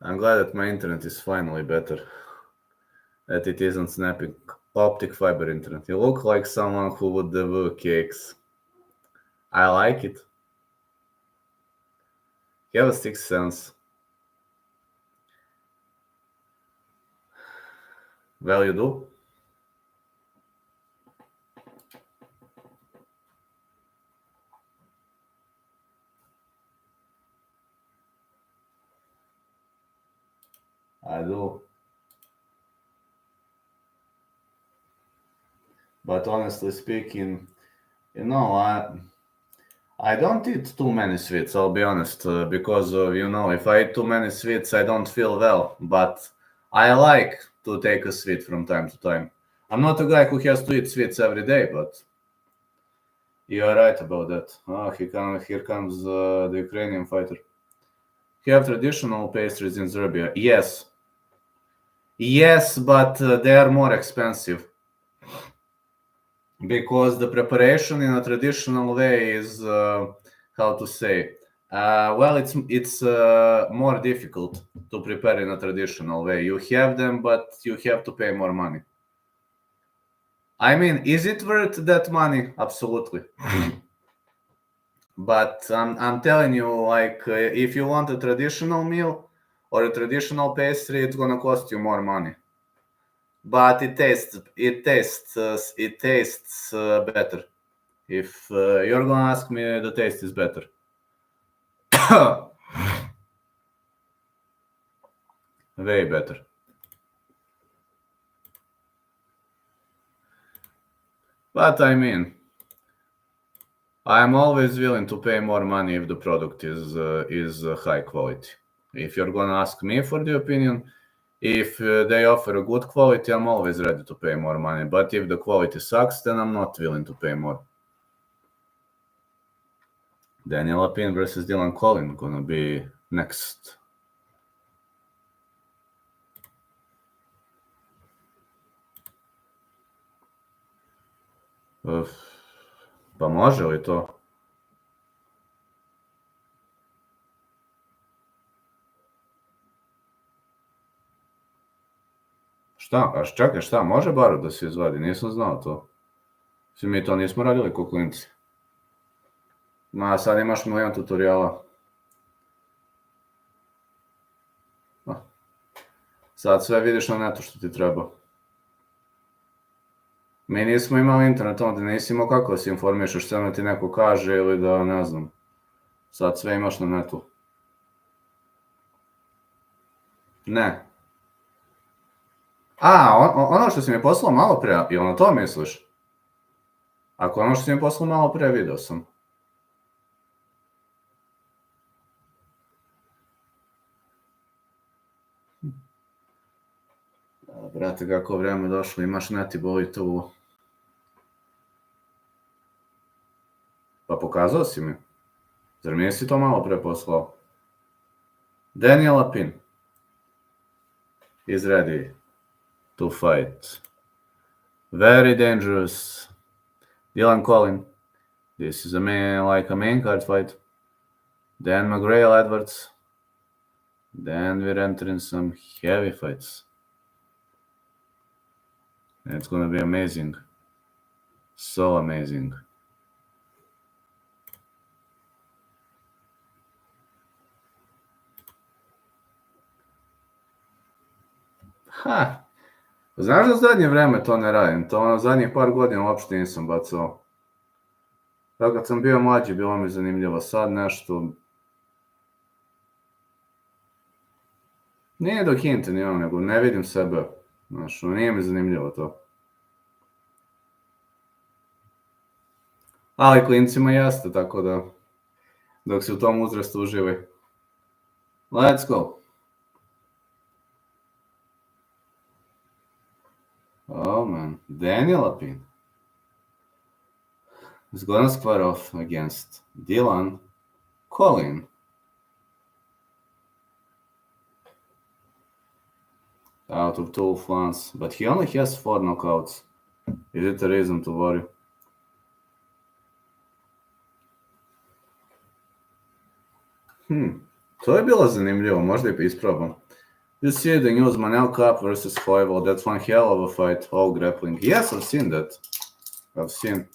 I'm glad that my internet is finally better. That it isn't snapping. Optic fiber internet. You look like someone who would do cakes. I like it. You have a sixth sense. Well, you do. I do. But honestly speaking, I don't eat too many sweets, I'll be honest, because if I eat too many sweets, I don't feel well. But I like to take a sweet from time to time. I'm not a guy who has to eat sweets every day, but you're right about that. Oh, here comes the Ukrainian fighter. You have traditional pastries in Serbia? Yes. Yes, but they are more expensive. Because the preparation in a traditional way is, it's more difficult to prepare in a traditional way. You have them, but you have to pay more money. I mean, is it worth that money? Absolutely. But I'm telling you, if you want a traditional meal or a traditional pastry, it's gonna cost you more money. But it tastes better. If you're gonna ask me, the taste is better. Way better. But I mean, I'm always willing to pay more money if the product is high quality. If you're gonna ask me for the opinion, if they offer a good quality, I'm always ready to pay more money. But if the quality sucks, then I'm not willing to pay more. Daniel Lapin versus Dylan Colin gonna be next. Pa može li to? Čekaj, šta, može barut da se izvadi? Nisam znao to. Svi mi to nismo radili ko klinci. Ma, sad imaš milion tutoriala. Sad sve vidiš na netu što ti treba. Mi nismo imali internet, onda nisi imao kako se informišeš, sve ti neko kaže ili da, ne znam. Sad sve imaš na netu. Ne. Ono što si mi poslao malo pre, jel na to misliš? Ako ono što si mi poslao malo pre, video sam. Brate, kako vreme došlo, imaš net i boli to. Pa pokazao si mi. Zar mi nisi to malo pre poslao? Daniel Lapin is ready to fight. Very dangerous. Dylan Colin. This is a main card fight. Dan McGrail Edwards. Then we're entering some heavy fights. It's gonna be amazing. So amazing. Ha! Znaš da zadnje vreme to ne radim, to zadnjih par godina uopšte nisam bacao. Tako kad sam bio mlađi, bilo mi zanimljivo, sad nešto... Nije do hinte ni ono, nego ne vidim sebe, znaš, nije mi zanimljivo to. Ali klincima jeste, tako da, dok si u tom uzrastu uživaj. Let's go! Oh man, Daniel Lapin is gonna square off against Dylan Collin. Out of 2 flanks, but he only has 4 knockouts. Is it a reason to worry? To je bilo zanimljivo, možda i isprobam. You see the news Manel Cup versus Foivel, that's one hell of a fight, all grappling. Yes, I've seen that. I've seen.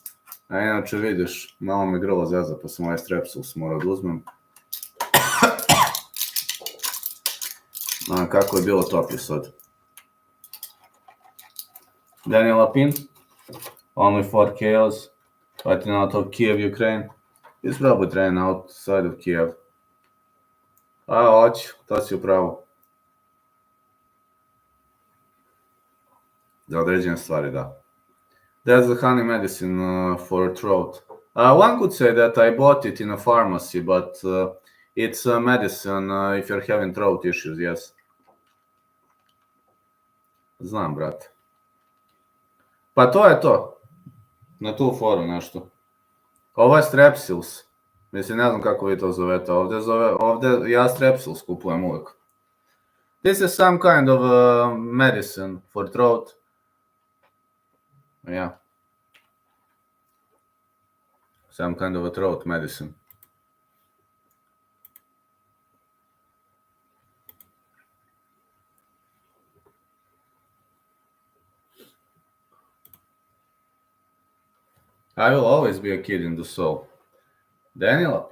A inače vidiš, malo me grlo zeza, pa sam ovaj strepsils morao da uzmem. Kako je bilo top je sad. Daniel Lapin, only 4 KOs, fighting out of Kiev, Ukraine. He's probably training outside of Kiev. Hoću, to si upravo. Za određene stvari, da. That's the honey medicine for throat. One could say that I bought it in a pharmacy, but it's a medicine if you're having throat issues, yes. Znam, brate. Pa to je to. Na tu foru nešto. Ovo je strepsils. Mislim, ne znam kako vi to zovete. Ovde ja strepsils kupujem uvek. This is some kind of medicine for throat. Yeah. Some kind of a throat medicine. I will always be a kid in the soul. Daniel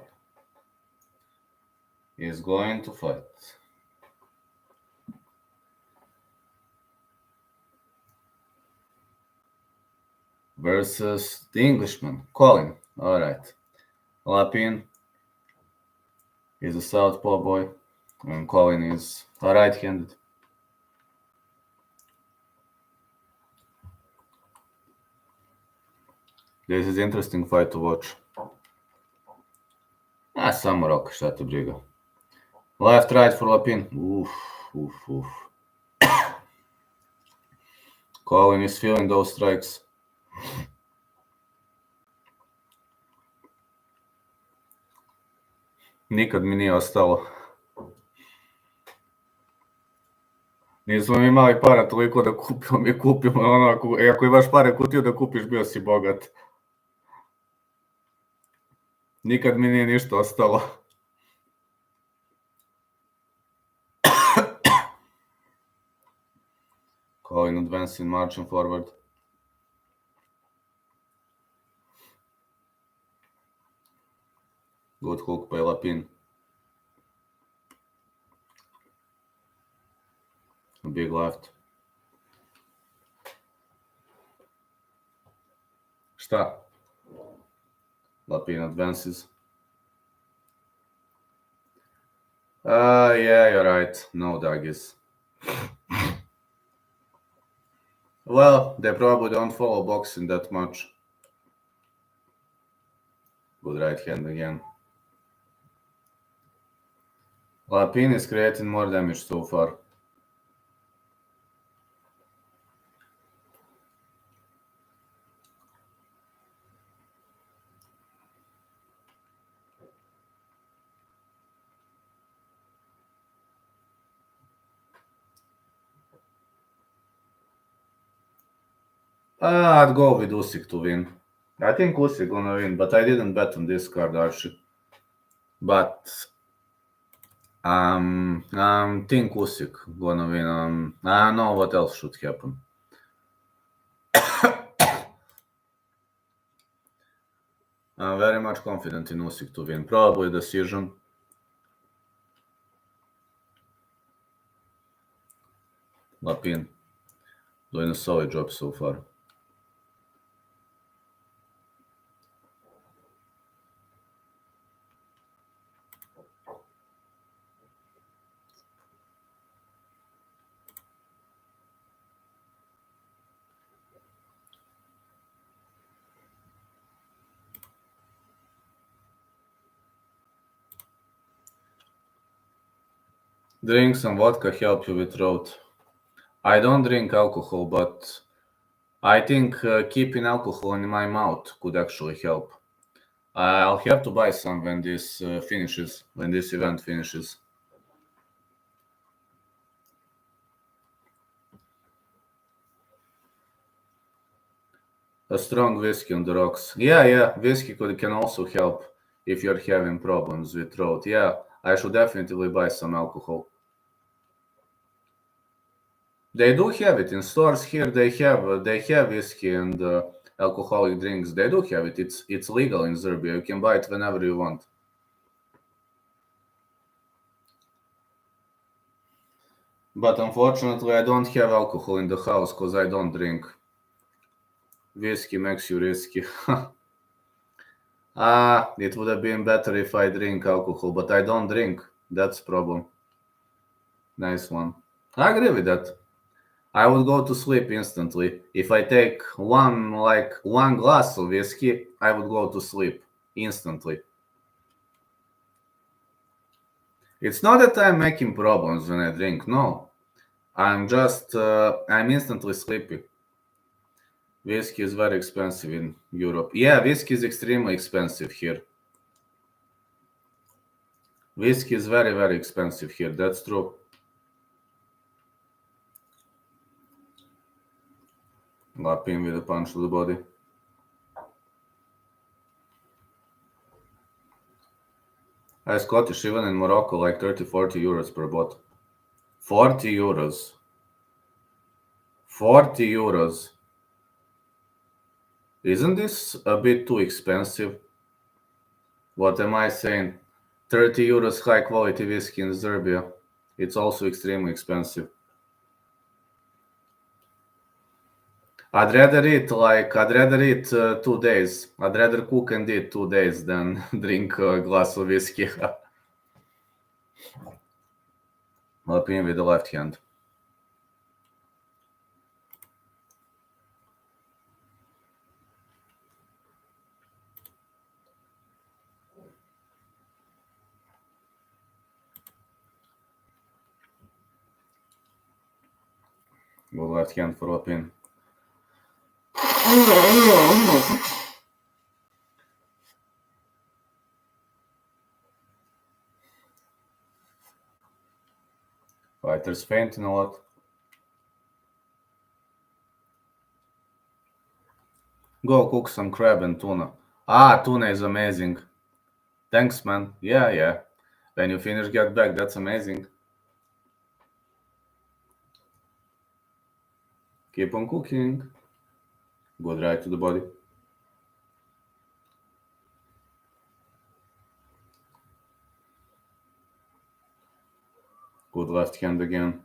is going to fight versus the Englishman, Colin. Alright. Lapin is a southpaw boy, and Colin is a right-handed. This is interesting fight to watch. Samo roka, šta te briga. Left, right for Lapin. Oof. Colin is feeling those strikes. Nikad mi nije ostalo. Nismo mi imali para toliko da kupimo ono, ako imaš pare kutiju da kupiš, bio si bogat. Nikad mi nije ništa ostalo. Colin advancing, marching forward. Good hook by Lapin. A big left. Šta? Lapin advances. Yeah, you're right. No doggies. Well, they probably don't follow boxing that much. Good right hand again. Lapin is creating more damage so far. I'd go with Usyk to win. I think Usyk gonna win, but I didn't bet on this card actually. But think Usyk gonna win. I don't know what else should happen. I'm very much confident in Usyk to win. Probably decision. Lapin doing a solid job so far. Drinks and vodka help you with throat. I don't drink alcohol, but I think keeping alcohol in my mouth could actually help. I'll have to buy some when this finishes, when this event finishes. A strong whiskey on the rocks. Yeah, whiskey can also help if you're having problems with throat. Yeah, I should definitely buy some alcohol. They do have it in stores here. They have whiskey and alcoholic drinks. They do have it. It's legal in Serbia. You can buy it whenever you want. But unfortunately, I don't have alcohol in the house because I don't drink. Whiskey makes you risky. It would have been better if I drink alcohol, but I don't drink. That's problem. Nice one. I agree with that. I would go to sleep instantly. If I take one glass of whiskey, I would go to sleep instantly. It's not that I'm making problems when I drink. No, I'm instantly sleepy. Whiskey is very expensive in Europe. Yeah, whiskey is extremely expensive here. Whiskey is very, very expensive here. That's true. Lapin with a punch to the body. Scottish even in Morocco like 30-40 euros per bottle. 40 euros. 40 euros. Isn't this a bit too expensive? What am I saying? 30 euros high quality whiskey in Serbia. It's also extremely expensive. I'd rather eat 2 days. I'd rather cook and eat 2 days than drink a glass of whiskey. Lapin with the left hand. Good left hand for Lapin. Fighters fainting a lot. Go cook some crab and tuna. Tuna is amazing. Thanks, man. Yeah. When you finish, get back. That's amazing. Keep on cooking. Good right to the body. Good left hand again.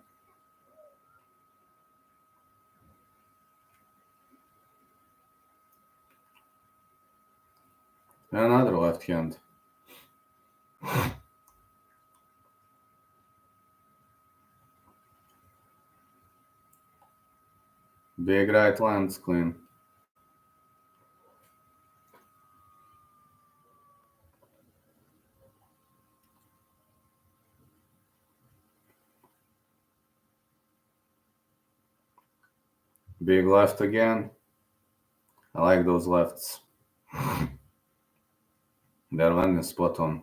Another left hand. Big right lands clean. Big left again. I like those lefts. They're landing spot on.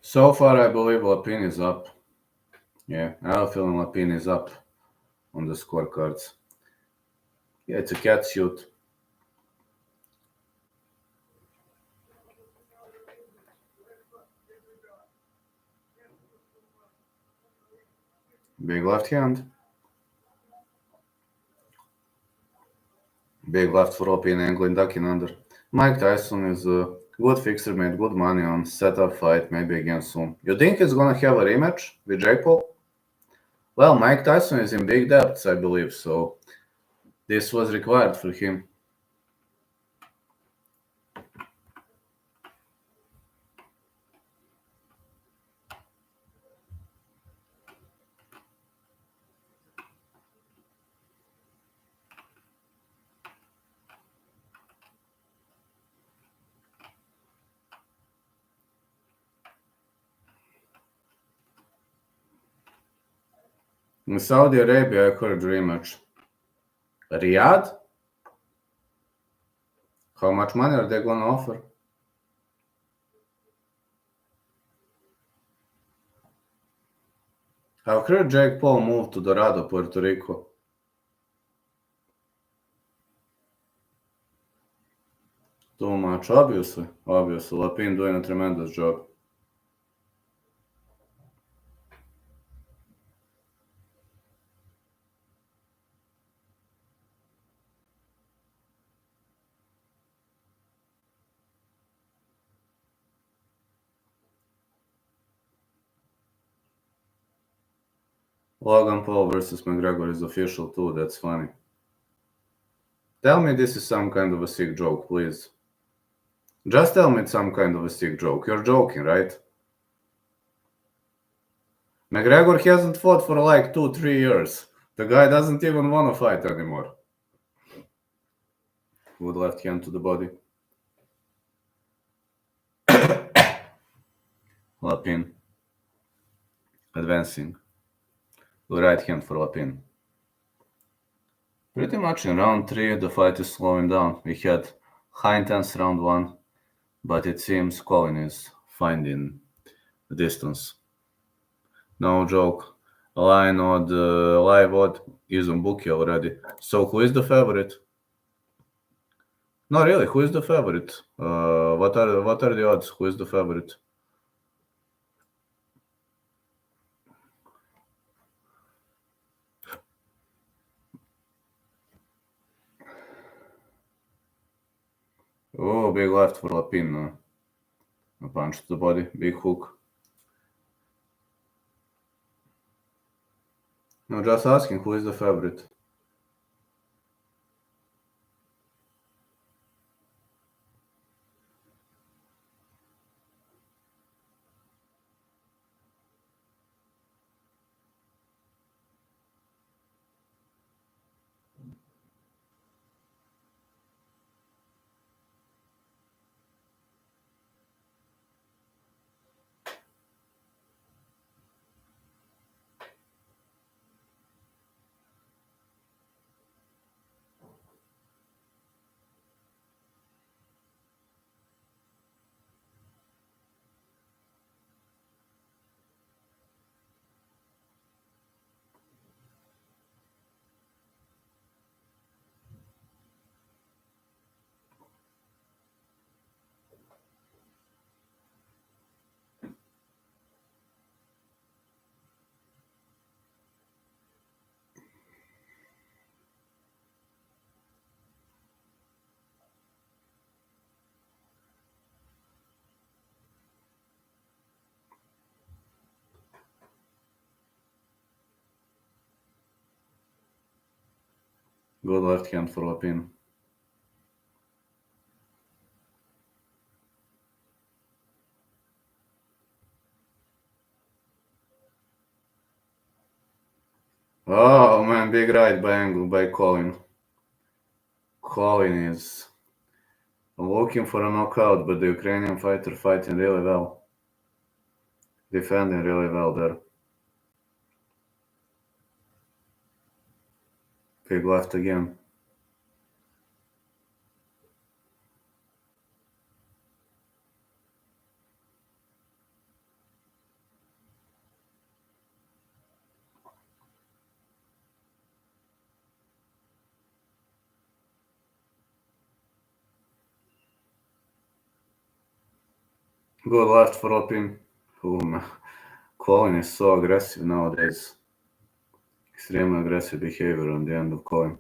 So far, I believe Lapin is up. Yeah, I have a feeling Lapin is up on the scorecards. Yeah, it's a cat shoot. Big left hand. Big left for Lapin, angling, ducking under. Mike Tyson is a good fixer, made good money on setup fight, maybe again soon. You think he's gonna have a rematch with Jake Paul? Well, Mike Tyson is in big depths, I believe, so this was required for him. In Saudi Arabia, I heard rematch. Riyadh? How much money are they gonna offer? I've heard Jake Paul moved to Dorado, Puerto Rico. Too much, obviously. Obviously, Lapin doing a tremendous job. Logan Paul versus McGregor is official too, that's funny. Tell me this is some kind of a sick joke, please. Just tell me it's some kind of a sick joke. You're joking, right? McGregor hasn't fought for like 2-3 years. The guy doesn't even want to fight anymore. Good left hand to the body. Lapin. Advancing. Good right hand for Lapin. Pretty much in round 3, the fight is slowing down. We had high intense round 1, but it seems Colin is finding the distance. No joke. Line odd, live odd is on bookie already. So who is the favorite? No, really, who is the favorite? What are the odds? Who is the favorite? Oh, big left for Lapin. A punch to the body, big hook. No, just asking who is the favorite. Good left hand for Lapin. Oh man, big right by angle by Colin. Colin is looking for a knockout, but the Ukrainian fighter fighting really well. Defending really well there. Big left again. Good left for Opin. Whom Colin is so aggressive nowadays. Extremely aggressive behavior on the end of Colin.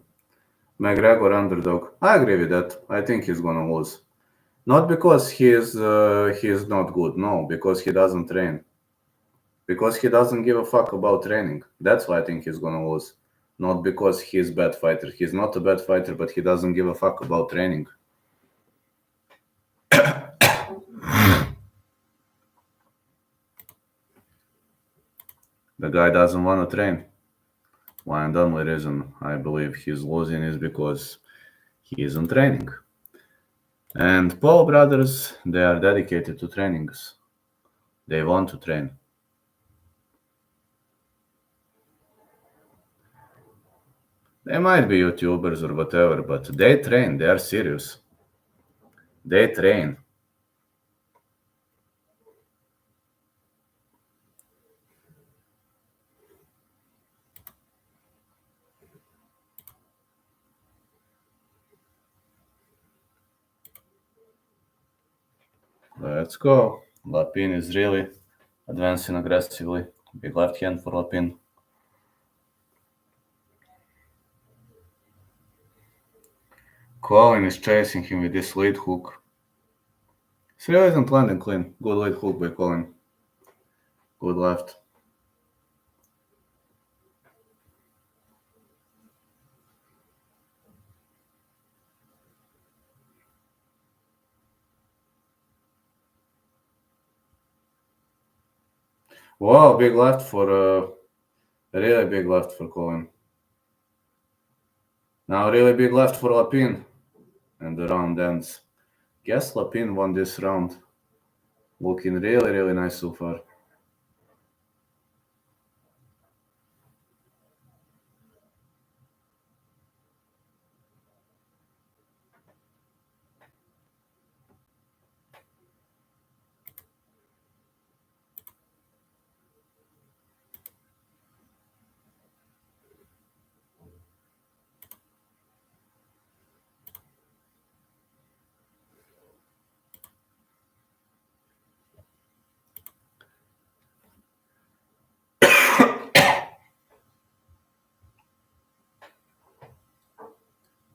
McGregor underdog. I agree with that. I think he's gonna lose. Not because he is not good. No, because he doesn't train. Because he doesn't give a fuck about training. That's why I think he's gonna lose. Not because he's a bad fighter. He's not a bad fighter, but he doesn't give a fuck about training. The guy doesn't want to train. One and only reason I believe he's losing is because he isn't training. And Paul brothers, they are dedicated to trainings. They want to train. They might be YouTubers or whatever, but they train. They are serious. They train. Let's go. Lapin is really advancing aggressively. Big left hand for Lapin. Colin is chasing him with this lead hook. Still isn't landing clean. Good lead hook by Colin. Good left. Wow, big left for really big left for Colin. Now really big left for Lapin. And the round ends. Guess Lapin won this round. Looking really, really nice so far.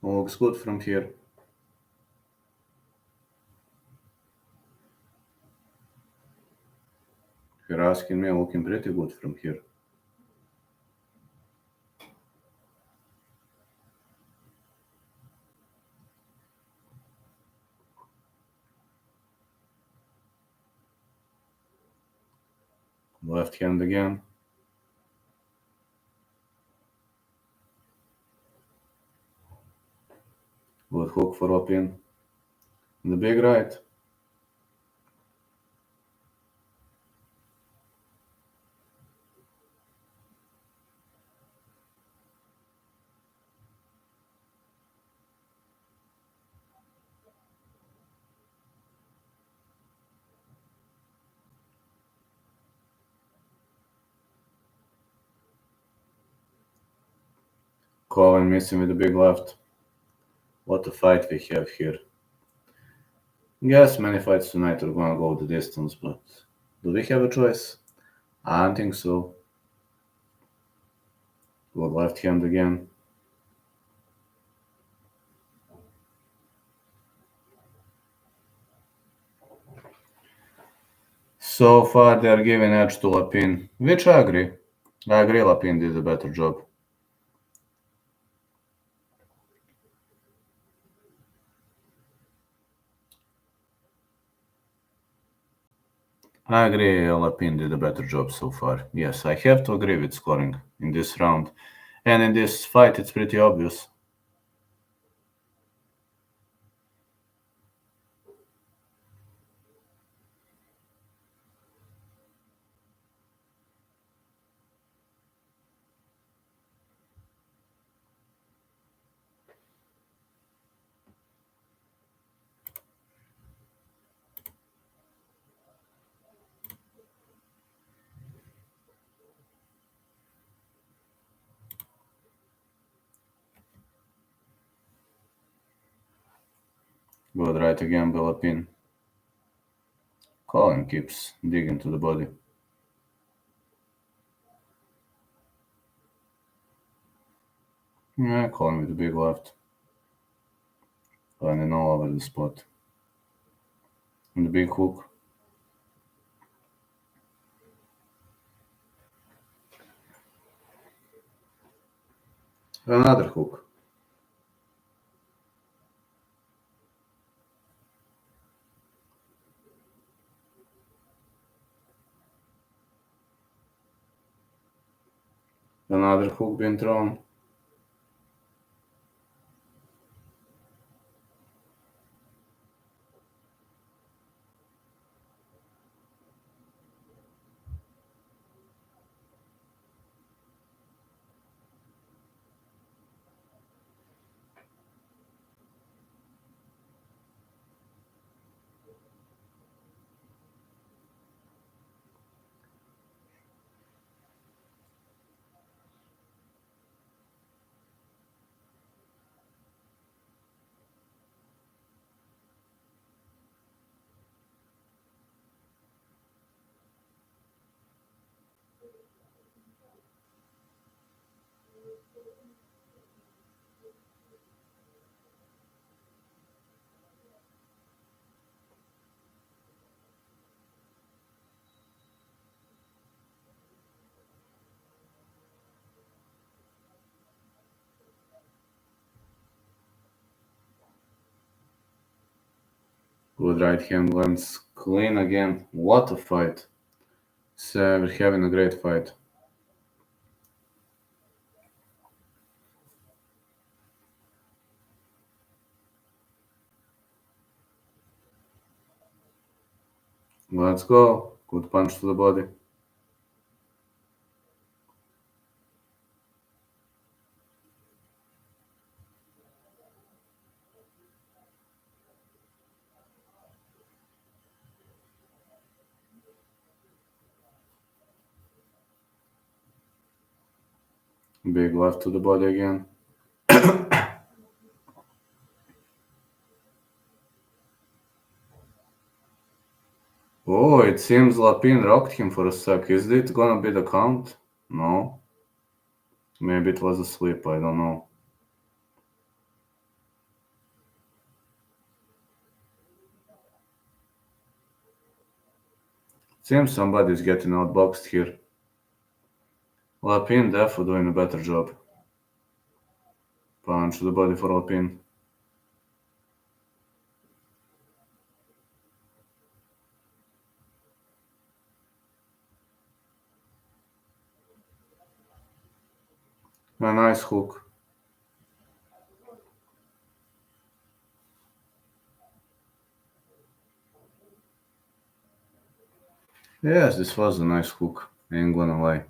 Looks good from here. If you're asking me, looking pretty good from here. Left hand again. Good hook for Opin. The big right. Colin missing with the big left. What a fight we have here. Yes, many fights tonight are gonna go the distance, but do we have a choice? I don't think so. Good left hand again. So far they are giving edge to Lapin, which I agree. I agree Lapin did a better job. I agree Lapin did a better job so far. Yes, I have to agree with scoring in this round. And in this fight it's pretty obvious. Good right again by Lapin. Colin keeps digging to the body. Yeah, Colin with the big left. Landing all over the spot. And the big hook. Another hook. Another hook being thrown. Good right hand lands clean again. What a fight. So we're having a great fight. Let's go. Good punch to the body. Big left to the body again. Oh, it seems Lapin rocked him for a sec. Is it gonna be the count? No. Maybe it was a slip, I don't know. Seems somebody's getting outboxed here. Lapin defo doing a better job. Punch to the body for Lapin. A nice hook. Yes, this was a nice hook. I ain't gonna lie.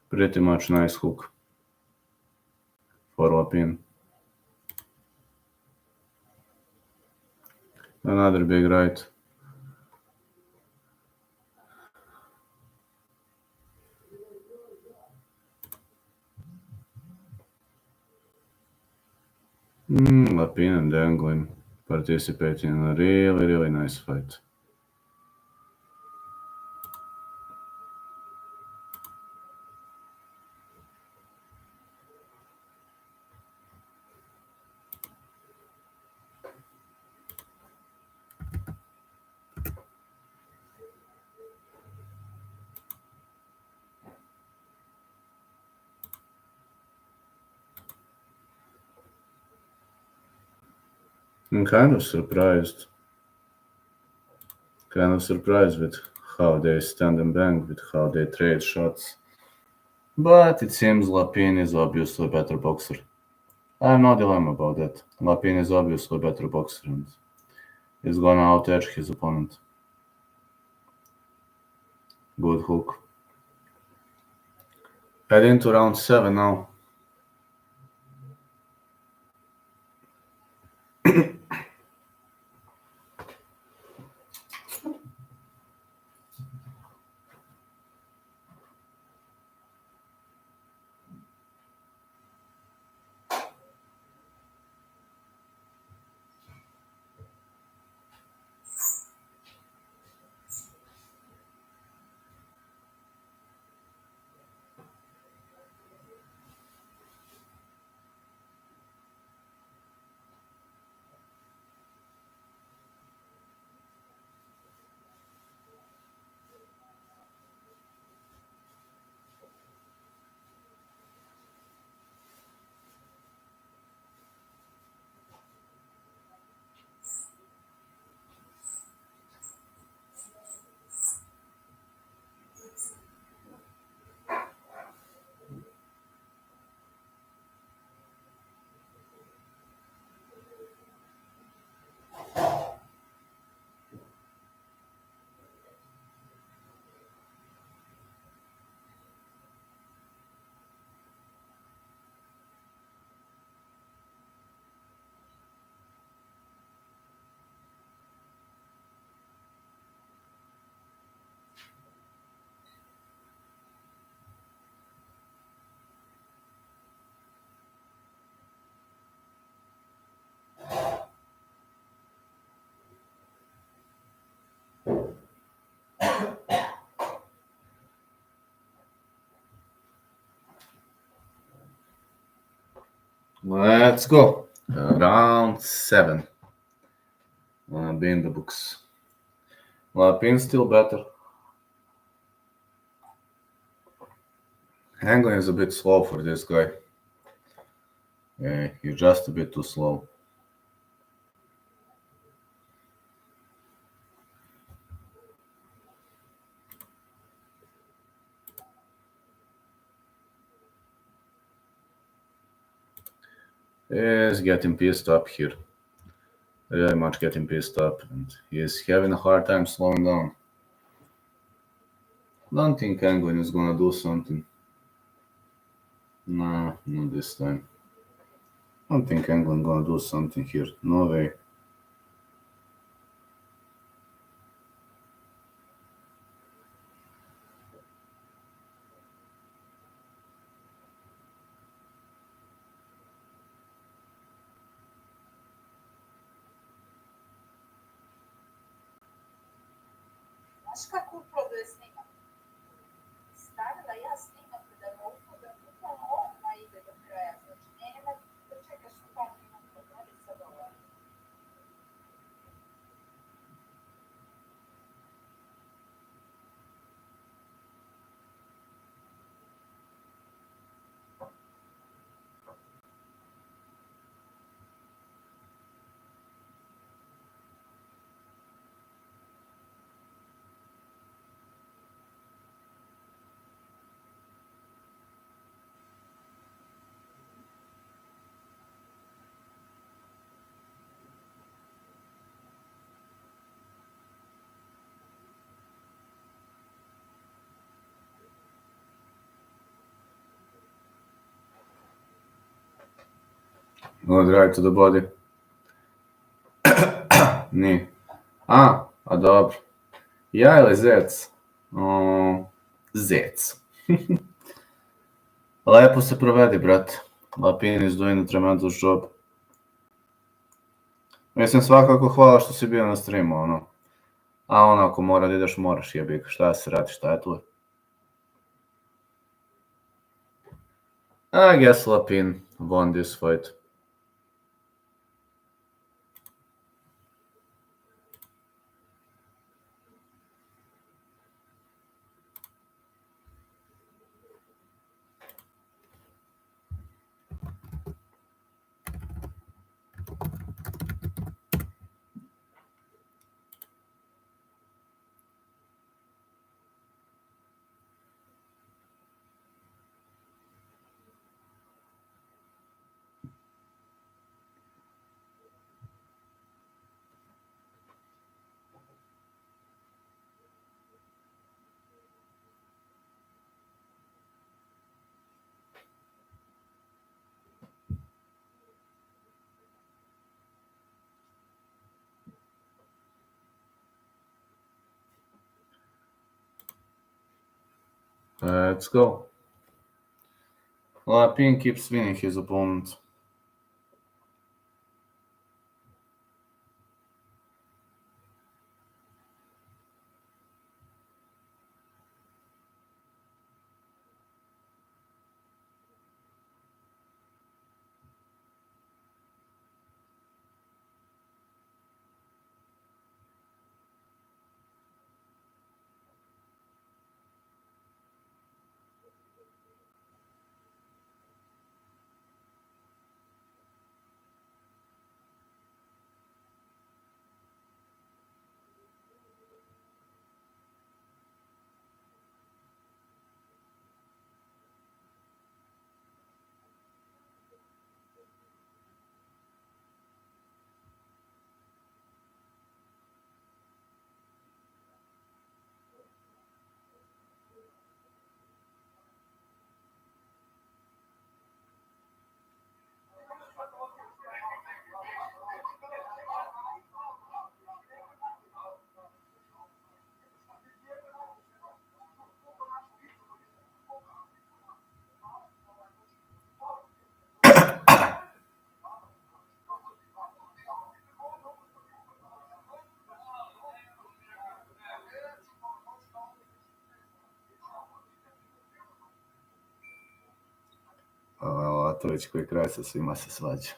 Pretty much nice hook for Lapin. Another big right. Lapin and Danglin participating in a really, really nice fight. I'm kind of surprised. Kind of surprised with how they stand and bang, with how they trade shots. But it seems Lapin is obviously a better boxer. I have no dilemma about that. Lapin is obviously a better boxer and is gonna out-edge his opponent. Good hook. Heading to round 7 now. Let's go. Round 7. Be in the books. Pin still better. Angling is a bit slow for this guy. Yeah, you're just a bit too slow. He's getting pissed up here. Really much getting pissed up. And he's having a hard time slowing down. Don't think Angling is gonna do something. Nah, not this time. Don't think England gonna do something here. No way. Znaš kako uploaduje snimak? Stavila ja snimak da ga uploadam, bukvalno odmah ide do kraja. Znači, nema da čekaš par minuta, da li sad ovo. Good right to the body. Nije. A dobro. Ja ili zec? Zec. Lepo se provedi, brate. Lapin is doing a tremendous job. Mislim, svakako hvala što si bio na streamu, ono. A ono, ako mora da ideš, moraš jebik. Šta se radi, šta je tu? I guess Lapin won this fight. Let's go. Lapin keeps winning his opponent. Latović koji kraj sa svima se svađa.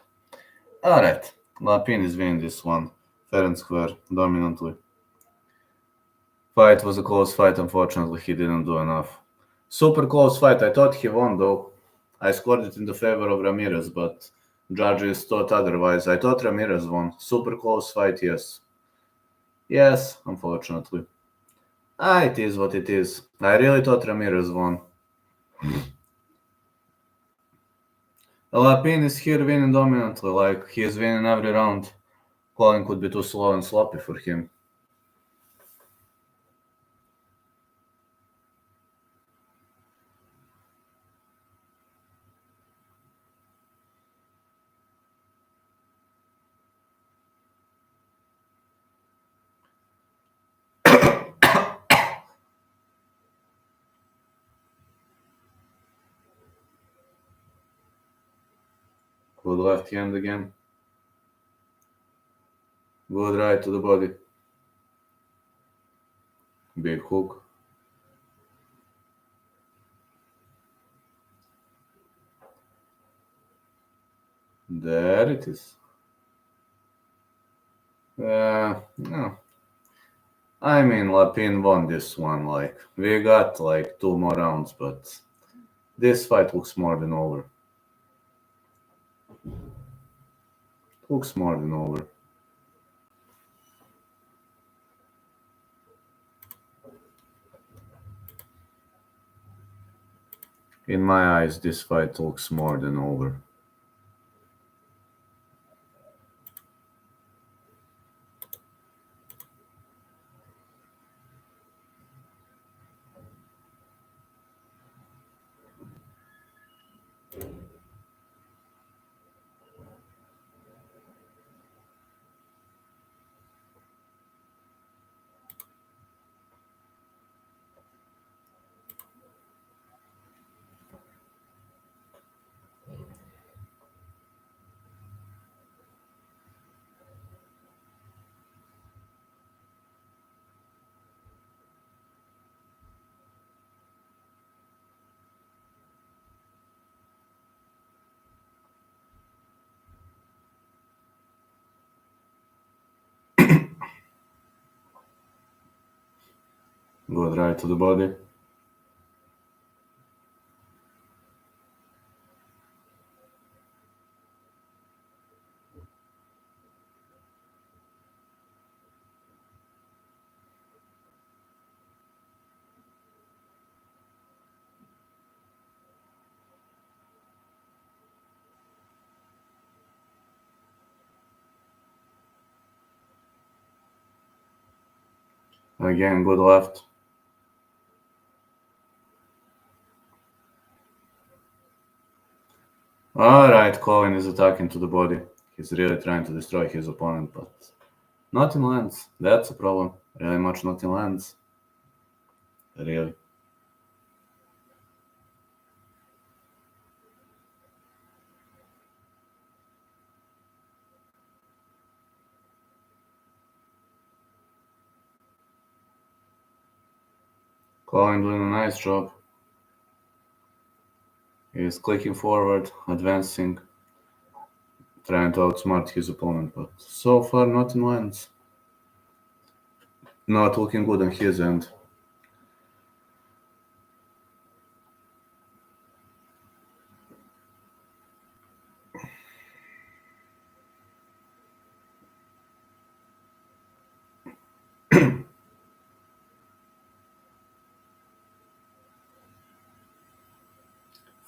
Alright, Lapin is winning this one. Fair and square, dominantly. Fight was a close fight, unfortunately he didn't do enough. Super close fight, I thought he won though. I scored it in the favor of Ramirez, but judges thought otherwise. I thought Ramirez won. Super close fight, yes. Yes, unfortunately. It is what it is. I really thought Ramirez won. Lapin is here winning dominantly, like he is winning every round. Colin could be too slow and sloppy for him. Good left hand again. Good right to the body. Big hook. There it is. No. I mean, Lapin won this one. Like, we got like 2 more rounds, but this fight looks more than over. Looks more than over. In my eyes, this fight looks more than over. Good right to the body. Again, good left. Alright, Colin is attacking to the body. He's really trying to destroy his opponent, but nothing lands. That's a problem. Really much nothing lands. Really. Colin doing a nice job. He's clicking forward, advancing, trying to outsmart his opponent, but so far nothing lands. Not looking good on his end.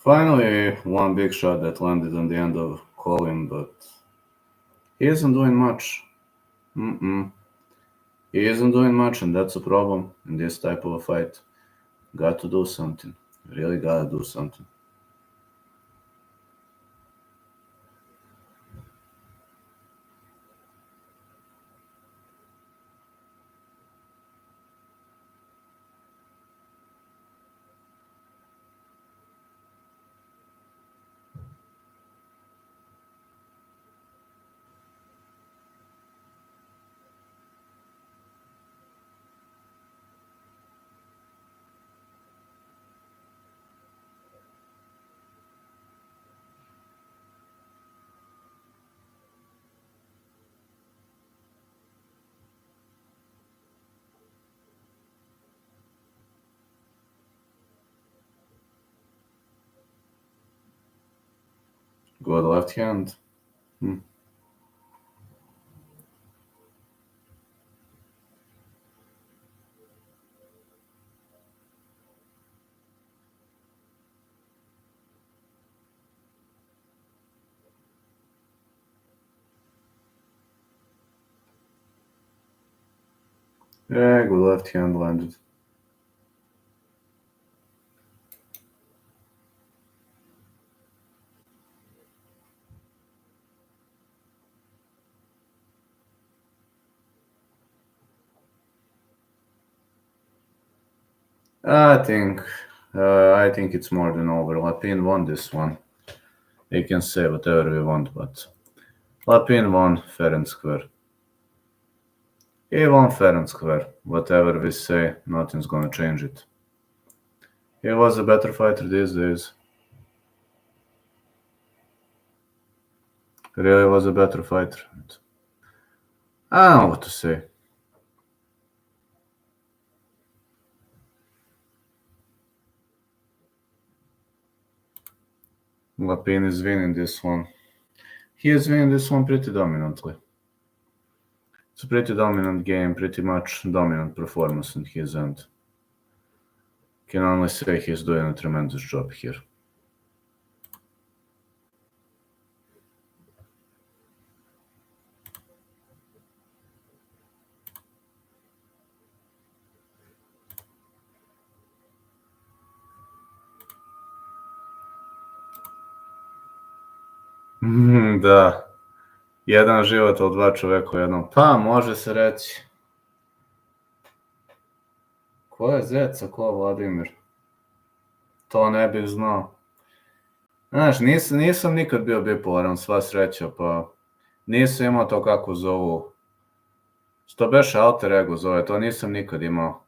Finally, one big shot that landed on the end of Colin, but he isn't doing much. He isn't doing much, and that's a problem in this type of a fight. Got to do something. Really gotta do something. Good left hand. Yeah, good left hand landed. I think it's more than over. Lapin won this one. We can say whatever we want, but Lapin won fair and square. He won fair and square. Whatever we say, nothing's gonna change it. He was a better fighter these days. Really was a better fighter. I don't know what to say. Lapin is winning this one. He is winning this one pretty dominantly. It's a pretty dominant game, pretty much dominant performance in his end. Can only say he's doing a tremendous job here. Da. Jedan život od dva čoveka u jednom. Pa, može se reći. Ko je Zec, a ko je Vladimir? To ne bih znao. Znaš, nisam nikad bio bipolaran, sva sreća, pa nisam imao to kako zovu. Što beše alter ego zove, to nisam nikad imao.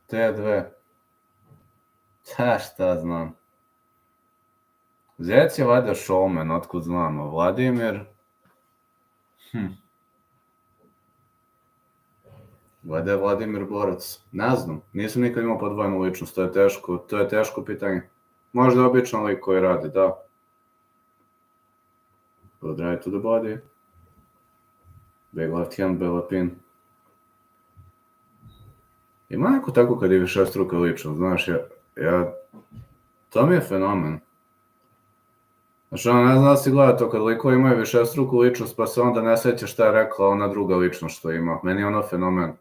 Te dve. Šta znam. Zec je valjda showman, otkud znamo. Vladimir... Valjda je Vladimir borac. Ne znam, nisam nikad imao podvojnu ličnost, to je teško pitanje. Možda je običan lik koji radi, da. Good right to the body. Big left hand, big pin. Ima neko tako kad je višestruka ličnost, znaš, to mi je fenomen. Znači, ne znam da si gleda to kad likovi imaju višestruku ličnost pa se onda ne seća šta je rekla ona druga ličnost što ima. Meni je ono fenomen.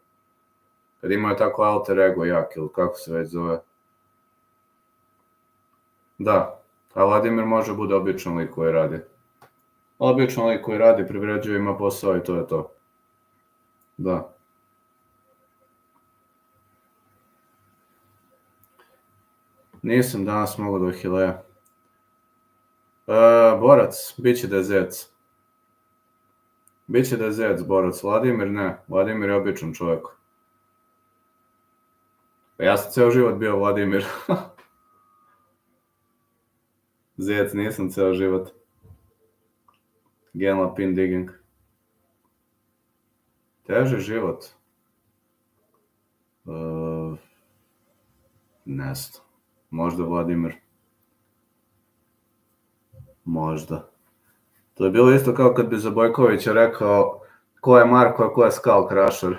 Kad imaju tako alter ego jak ili kako se već zove. Da, a Vladimir može bude običan lik koji radi. Običan lik koji radi, privređuje, ima posao i to je to. Da. Nisam danas mogao do Hileja. Borac, bit će da je Zec. Biće da je Zec borac, Vladimir ne. Vladimir je običan čovjek. Ja sam ceo život bio Vladimir. Zec nisam ceo život. Genla pin digging. Teži život. Ne znam. Možda Vladimir. Možda. To je bilo isto kao kad bi za Bojkovića rekao ko je Marko, a ko je Skull Crusher.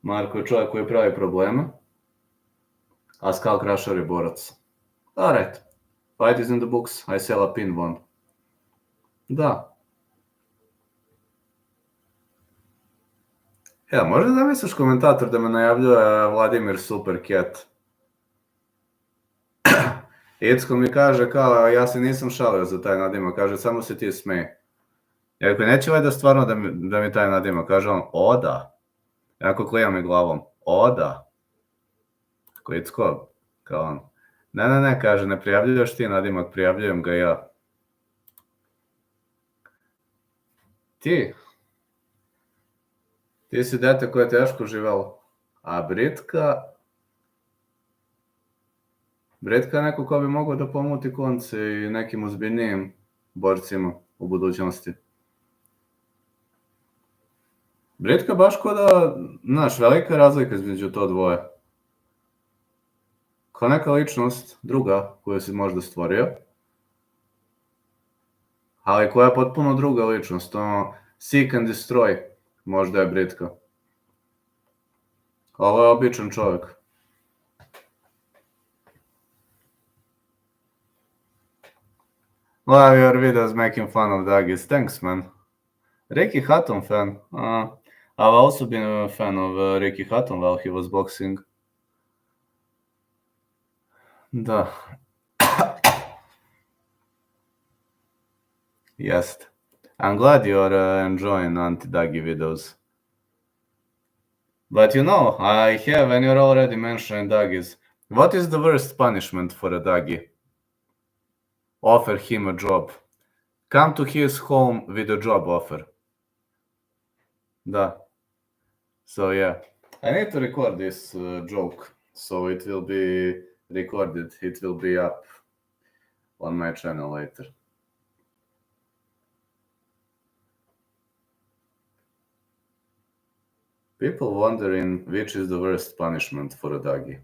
Marko je čovjek koji pravi probleme, a Skull Crusher je borac. Alright. Fight is in the books. I sell a pin one. Da. Ja, možda da misliš komentator da me najavljuje Vladimir Supercat. Icko mi kaže kao, ja se nisam šalio za taj nadimak, kaže, samo se ti smeji. Ja rekao, neće valjda stvarno da mi taj nadimak, kaže on, o da. Jako klija mi glavom, o da. Ko Icko, kao on. Ne, kaže, ne prijavljuješ ti nadimak, prijavljujem ga ja. Ti si dete koje je teško živelo, a Britka je neko ko bi mogao da pomuti konce i nekim ozbiljnijim borcima u budućnosti. Britka baš ko da, znaš, velika razlika između to dvoje. Ko neka ličnost druga koju si možda stvorio, ali koja je potpuno druga ličnost, ono, seek and destroy, možda je britka. Ovo je običan čovjek. Love your videos making fun of doggies. Thanks, man. Ricky Hatton fan. I've also been a fan of Ricky Hatton while he was boxing. Da. Yes. I'm glad you're enjoying anti-doggy videos. But you know, I have, when you're already mentioning doggies, what is the worst punishment for a doggy? Offer him a job. Come to his home with a job offer. Da. So yeah, I need to record this joke, so it will be recorded. It will be up on my channel later. People wondering which is the worst punishment for a doggy.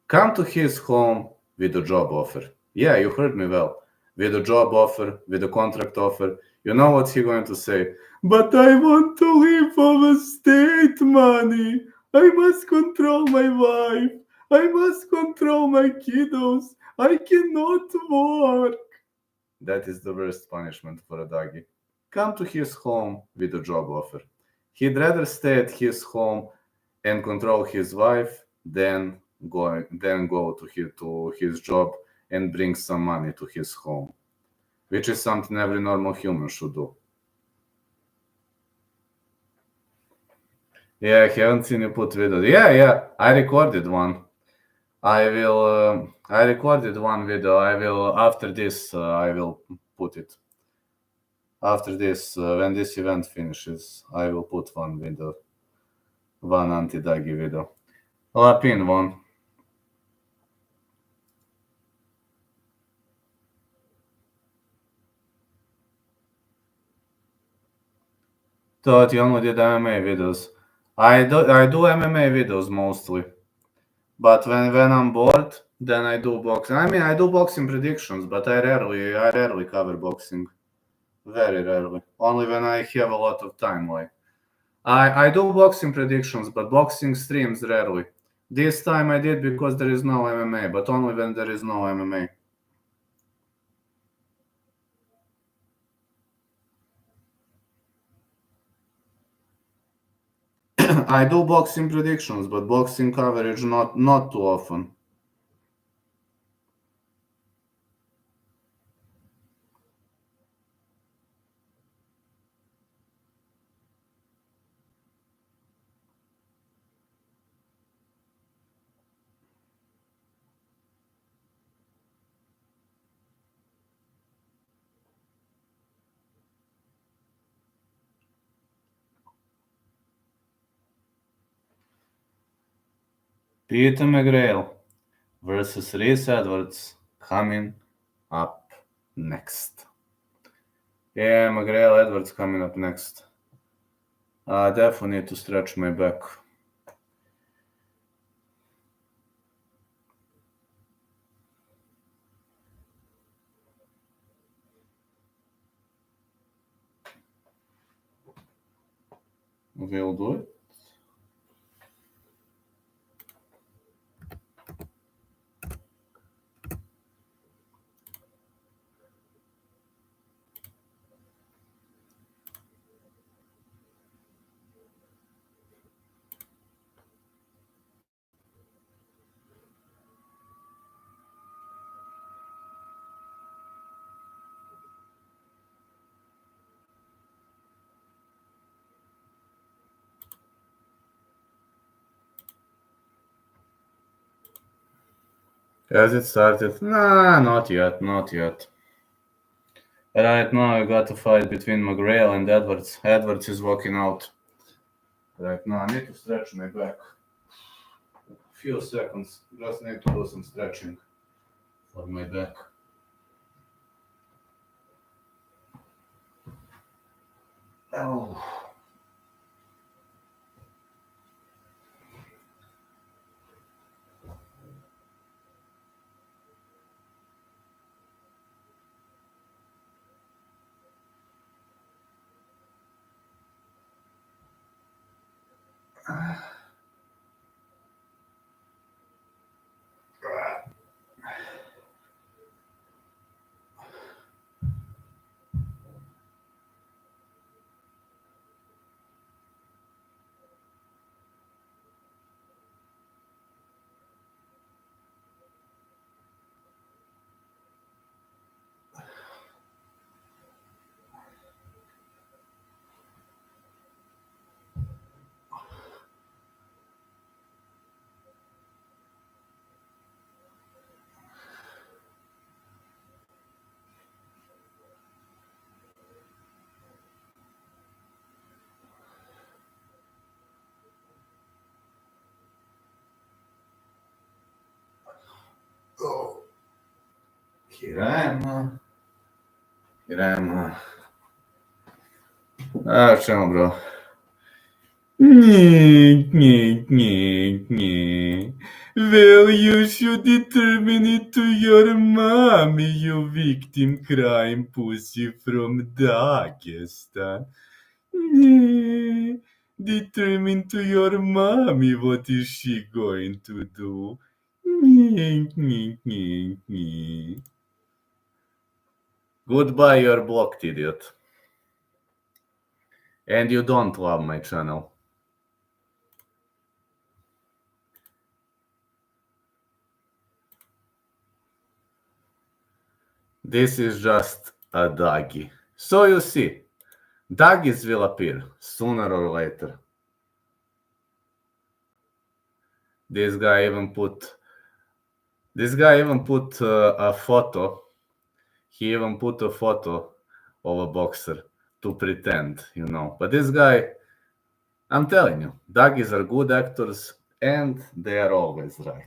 Come to his home with a job offer. Yeah, you heard me well. With a job offer, with a contract offer. You know what he's going to say? But I want to live on state money. I must control my wife. I must control my kiddos. I cannot work. That is the worst punishment for a doggy. Come to his home with a job offer. He'd rather stay at his home and control his wife than go to his job and bring some money to his home, which is something every normal human should do. Yeah, I haven't seen you put video. Yeah, I recorded one. I recorded one video. After this, I will put it. After this, when this event finishes, I will put one video. One anti-doggy video. I'll pin one. Thought you only did MMA videos. I do MMA videos mostly. But when I'm bored, then I do boxing. I mean, I do boxing predictions, but I rarely cover boxing. Very rarely. Only when I have a lot of time. Like I do boxing predictions, but boxing streams rarely. This time I did because there is no MMA, but only when there is no MMA. I do boxing predictions, but boxing coverage not too often. Peter McGrail versus Reese Edwards coming up next. Yeah, McGrail Edwards coming up next. I definitely need to stretch my back. We'll do it. Has it started? Nah, not yet. Right now I got a fight between McGrail and Edwards. Edwards is walking out. Right now I need to stretch my back. Few seconds. Just need to do some stretching for my back. Oh. Grandma. Čemu, bro? Well, you should determine it to your mommy, you victim crime pussy from Dagestan. Determine to your mommy what is she going to do. Goodbye, you're blocked, idiot. And you don't love my channel. This is just a doggy. So you see, doggies will appear sooner or later. This guy even put a photo. He even put a photo of a boxer to pretend, But this guy, I'm telling you, doggies are good actors and they are always right.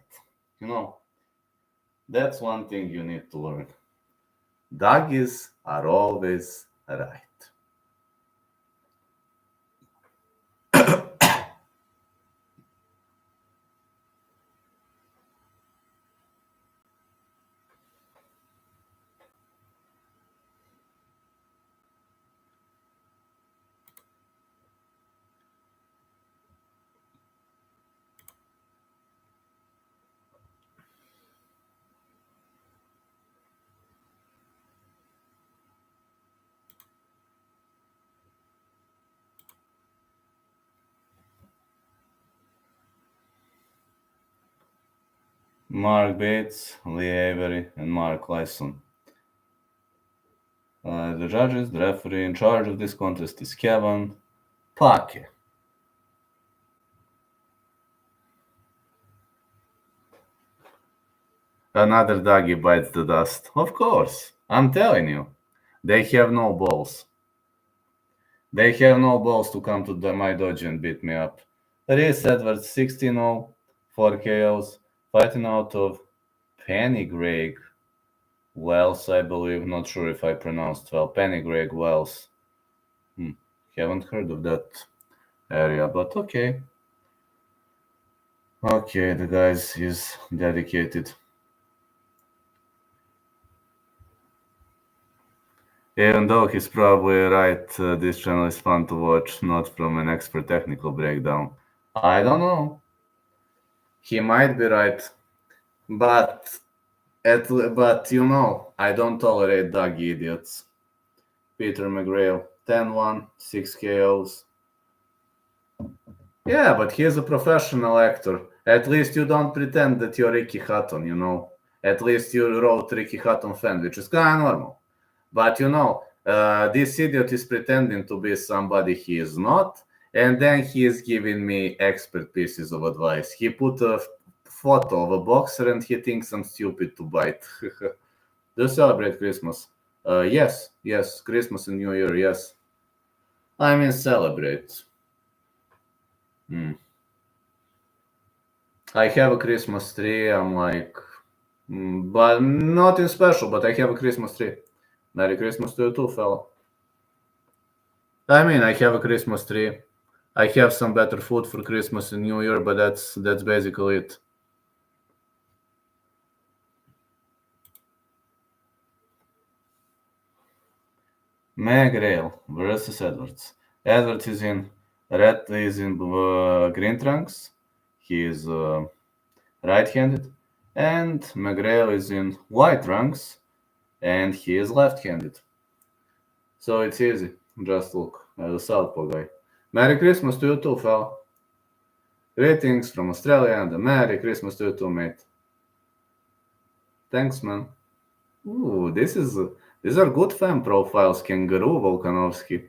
That's one thing you need to learn. Doggies are always right. Mark Bates, Lee Avery, and Mark Tyson. The judges, the referee in charge of this contest is Kevin Pake. Another doggy bites the dust. Of course, I'm telling you. They have no balls. They have no balls to come to my dojo and beat me up. Reese Edwards, 16-0, 4 KOs, fighting out of Pennygreg Wells, I believe. Not sure if I pronounced well. Pennygreg Wells. Haven't heard of that area, but okay. Okay, the guy is dedicated. Even though he's probably right, this channel is fun to watch, not from an expert technical breakdown. I don't know. He might be right, but I don't tolerate doggy idiots. Peter McGrail, 10-1, 6 KOs. Yeah, but he's a professional actor. At least you don't pretend that you're Ricky Hatton, At least you wrote Ricky Hatton fan, which is kind of normal. But this idiot is pretending to be somebody he is not, and then he is giving me expert pieces of advice. He put a photo of a boxer and he thinks I'm stupid to bite. Do you celebrate Christmas? Yes, Christmas and New Year, yes. I mean, celebrate. I have a Christmas tree, I'm like, but nothing special, but I have a Christmas tree. Merry Christmas to you too, fella. I mean, I have a Christmas tree. I have some better food for Christmas and New Year, but that's basically it. McGrail versus Edwards. Edwards is in green trunks. He is right-handed, and McGrail is in white trunks, and he is left-handed. So it's easy. Just look at the southpaw guy. Merry Christmas to you too, fella. Greetings from Australia and a Merry Christmas to you too, mate. Thanks, man. Ooh, these are good fan profiles, Kangaroo Volkanovski.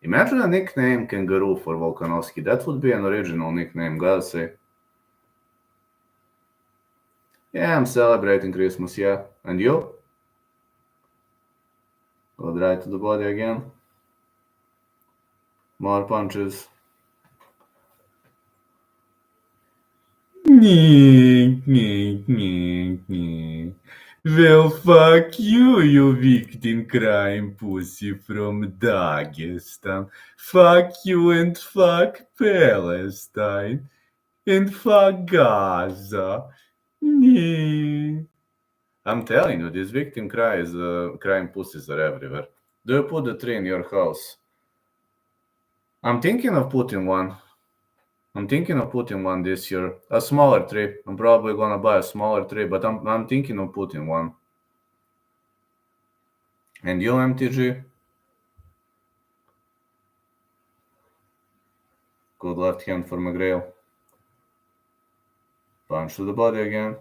Imagine a nickname Kangaroo for Volkanovski. That would be an original nickname, gotta say. Yeah, I'm celebrating Christmas, yeah. And you? Go right to the body again. More punches. Well, fuck you, you victim crime pussy from Dagestan. Fuck you and fuck Palestine. And fuck Gaza. Nee. I'm telling you, these victim crime pussies are everywhere. Do you put the tree in your house? I'm thinking of putting one. I'm thinking of putting one this year. A smaller tree. I'm probably gonna buy a smaller tree, but I'm thinking of putting one. And you, MTG? Good left hand for McGrail. Punch to the body again.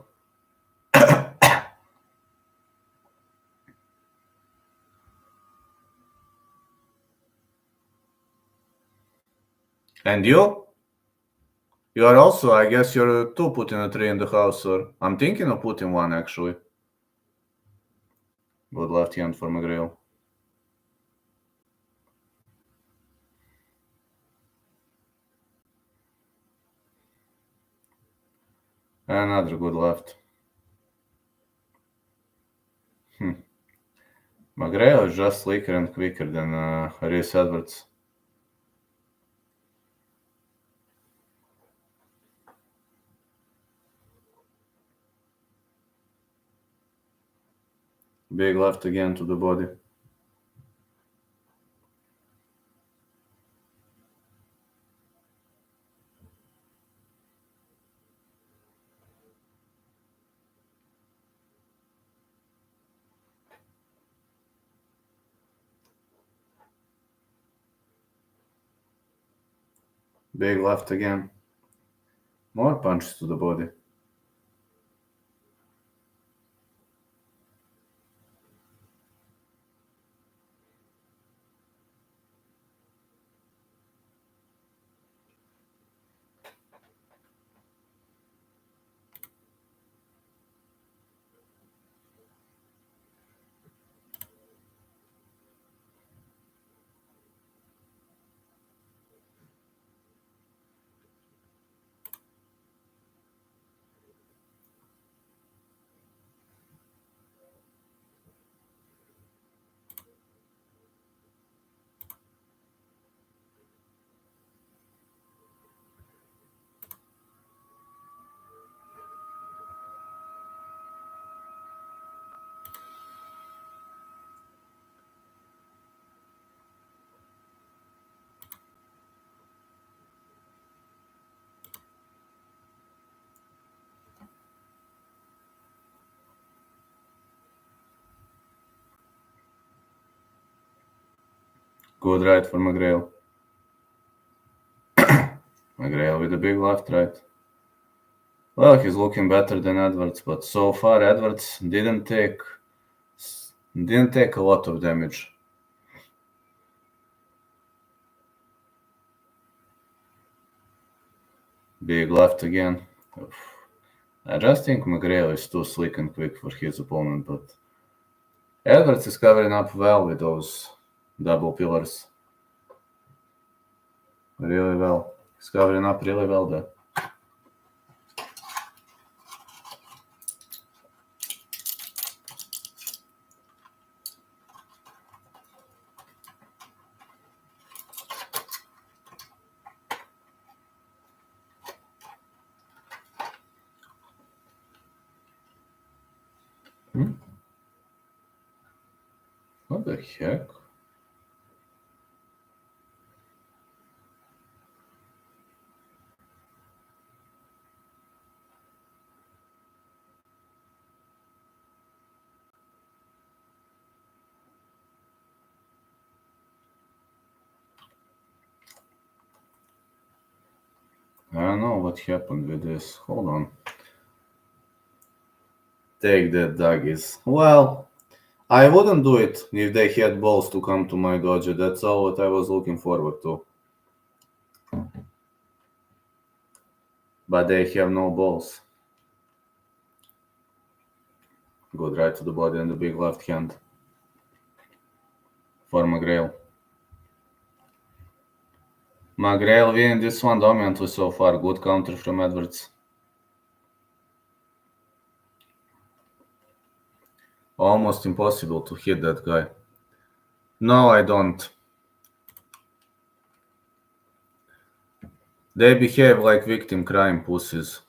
And you? You are also, I guess you're too putting a tree in the house, sir. I'm thinking of putting one, actually. Good left hand for McGrail. Another good left. McGrail is just slicker and quicker than Reese Edwards. Big left again to the body. Big left again. More punches to the body. Good right for McGrail. McGrail with a big left right. Well, he's looking better than Edwards, but so far Edwards didn't take a lot of damage. Big left again. I just think McGrail is too slick and quick for his opponent, but Edwards is covering up well with those double pillars. Really well. He's covering up really well there. What the heck? I don't know what happened with this. Hold on. Take that, doggies. Well, I wouldn't do it if they had balls to come to my dojo. That's all what I was looking forward to. But they have no balls. Good right to the body and the big left hand for McGrail. McGrail winning this one dominantly so far. Good counter from Edwards. Almost impossible to hit that guy. No, I don't. They behave like victim crime pussies.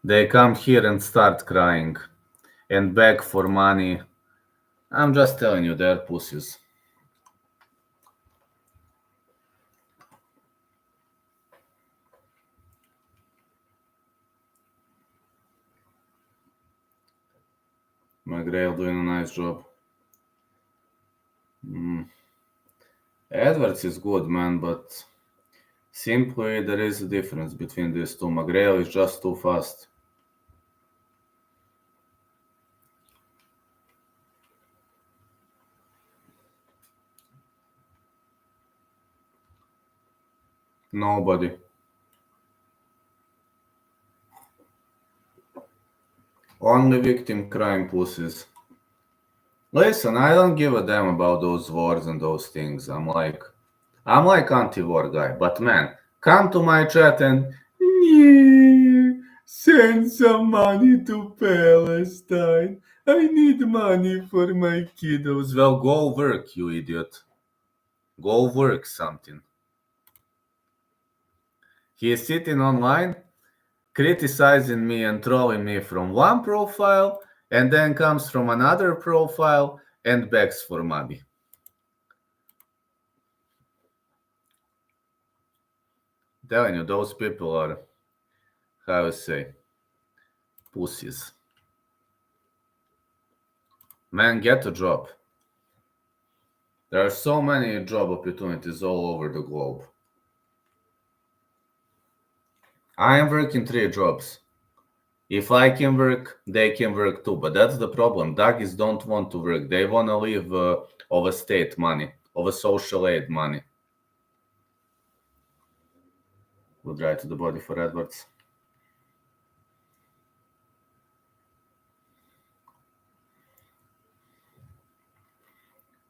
They come here and start crying and beg for money. I'm just telling you, they're pussies. McGrail doing a nice job. Edwards is good, man, but simply there is a difference between these two. McGrail is just too fast. Nobody. Only victim crime pussies. Listen, I don't give a damn about those wars and those things. I'm like anti-war guy. But man, come to my chat and "Yeah, send some money to Palestine. I need money for my kiddos." Well, go work, you idiot. Go work something. He is sitting online, criticizing me and trolling me from one profile, and then comes from another profile and begs for money. Telling you, those people are, how to say, pussies. Man, get a job. There are so many job opportunities all over the globe. I am working 3 jobs. If I can work, they can work too. But that's the problem. Doggies don't want to work. They want to live of a state money, of a social aid money. Good right to the body for Edwards.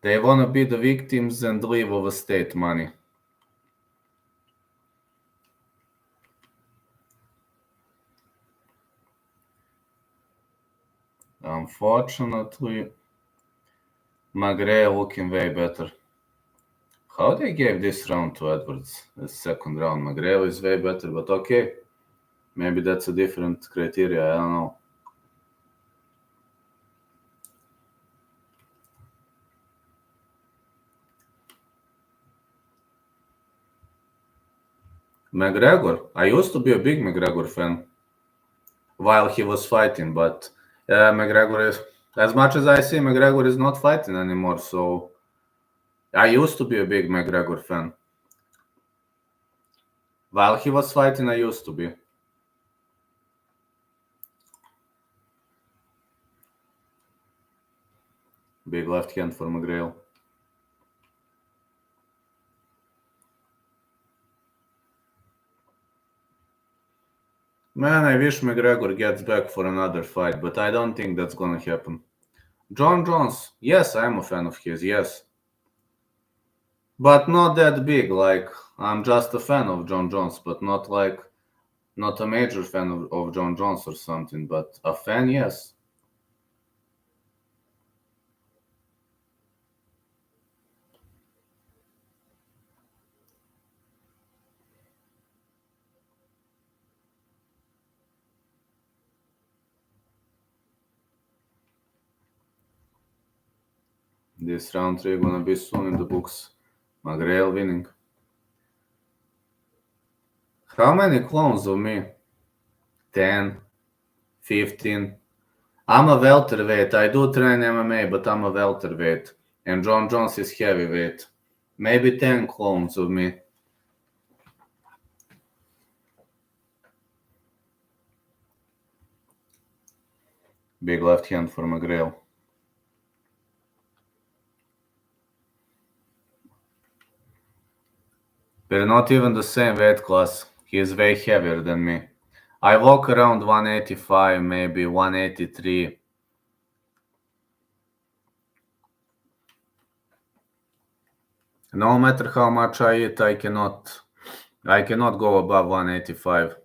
They want to be the victims and live of a state money. Unfortunately, McGrail looking way better. How they gave this round to Edwards? The second round, McGrail is way better, but okay. Maybe that's a different criteria, I don't know. McGregor, I used to be a big McGregor fan while he was fighting, but McGregor is, as much as I see, McGregor is not fighting anymore, so I used to be a big McGregor fan. While he was fighting, I used to be. Big left hand for McGrail. Man, I wish McGregor gets back for another fight, but I don't think that's gonna happen. John Jones, yes, I'm a fan of his, yes. But not that big, like, I'm just a fan of John Jones, but not a major fan of John Jones or something, but a fan, yes. This round 3 gonna be soon in the books. McGrail winning. How many clones of me? 10, 15. I'm a welterweight. I do train MMA, but I'm a welterweight. And John Jones is heavyweight. Maybe 10 clones of me. Big left hand for McGrail. We're not even the same weight class. He is way heavier than me. I walk around 185, maybe 183. No matter how much I eat, I cannot go above 185.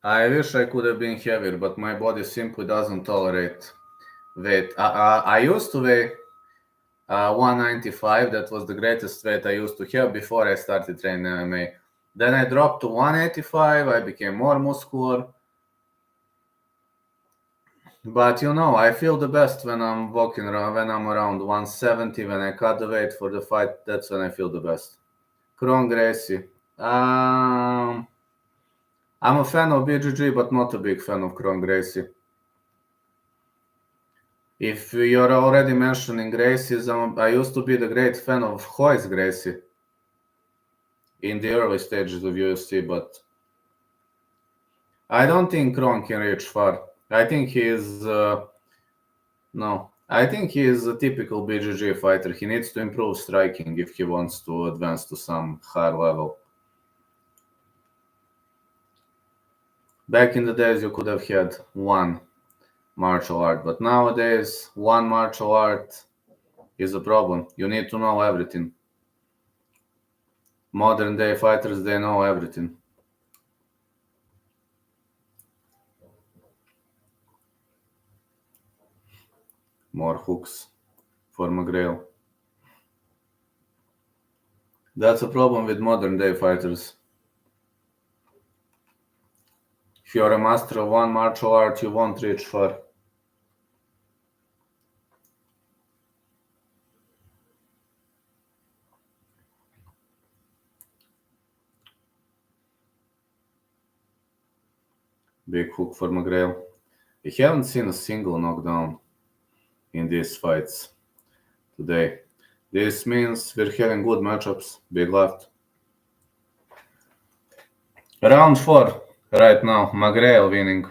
I wish I could have been heavier, but my body simply doesn't tolerate weight. I used to weigh 195. That was the greatest weight I used to have before I started training MMA. Then I dropped to 185. I became more muscular. But I feel the best when I'm walking around, when I'm around 170. When I cut the weight for the fight, that's when I feel the best. Kron Gracie. I'm a fan of BJJ, but not a big fan of Kron Gracie. If you're already mentioning Gracies, I used to be the great fan of Royce Gracie in the early stages of UFC, but I don't think Kron can reach far. I think he is I think he is a typical BJJ fighter. He needs to improve striking if he wants to advance to some higher level. Back in the days, you could have had one martial art, but nowadays, one martial art is a problem. You need to know everything. Modern day fighters, they know everything. More hooks for McGrail. That's a problem with modern day fighters. If you're a master of one martial art, you won't reach far. Big hook for McGrail. We haven't seen a single knockdown in these fights today. This means we're having good matchups. Big left. Round 4 right now. McGrail winning.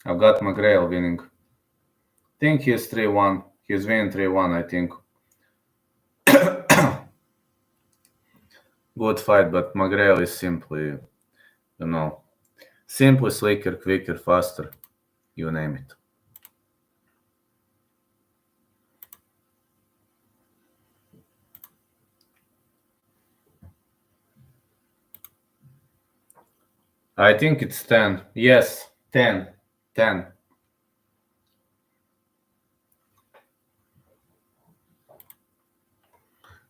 I've got McGrail winning. I think he's 3-1. He's winning 3-1, I think. Good fight, but McGrail is simply, simply slicker, quicker, faster. You name it. I think it's 10. Yes, 10. 10.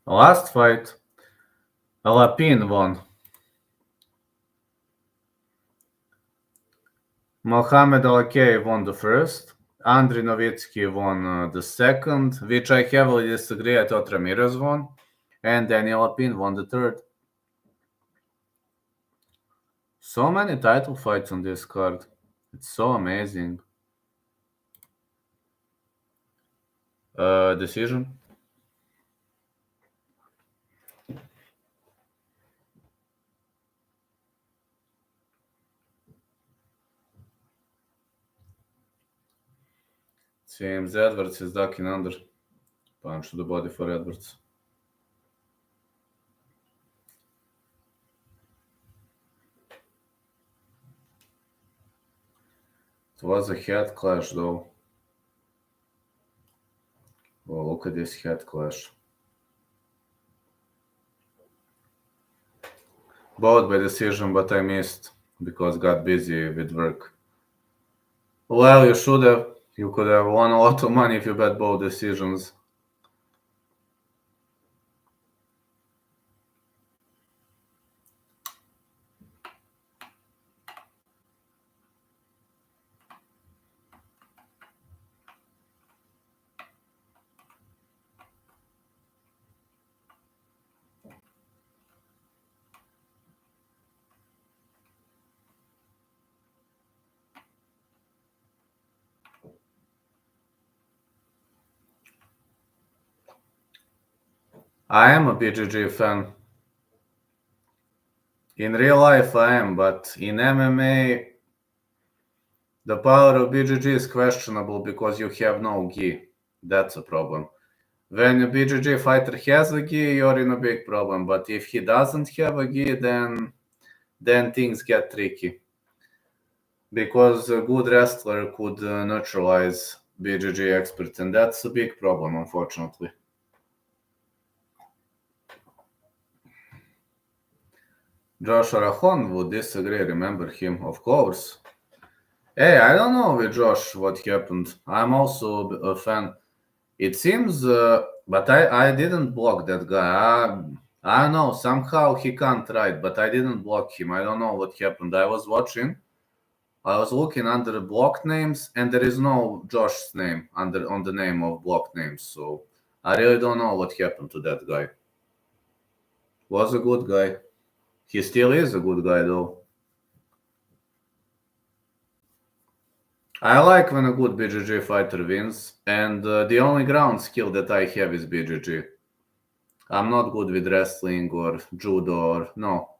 Last fight, Lapin won. Mohamed Alakay won the first. Andriy Novitsky won the second, which I heavily disagree. I thought Ramirez won. And Daniel Lapin won the third. So many title fights on this card. It's so amazing. Decision. James Edwards is ducking under. Punch to the body for Edwards. It was a head clash though. Oh, look at this head clash. Both by decision, but I missed because got busy with work. Well, you could have won a lot of money if you bet both decisions. I am a BJJ fan. In real life, I am, but in MMA, the power of BJJ is questionable because you have no gi. That's a problem. When a BJJ fighter has a gi, you're in a big problem. But if he doesn't have a gi, then things get tricky. Because a good wrestler could neutralize BJJ experts, and that's a big problem, unfortunately. Josh Arahon would disagree. Remember him, of course. Hey, I don't know with Josh what happened. I'm also a fan. It seems, but I didn't block that guy. I don't know. Somehow he can't write, but I didn't block him. I don't know what happened. I was watching. I was looking under the blocked names, and there is no Josh's name under on the name of blocked names. So I really don't know what happened to that guy. Was a good guy. He still is a good guy, though. I like when a good BJJ fighter wins, and the only ground skill that I have is BJJ. I'm not good with wrestling or judo or no.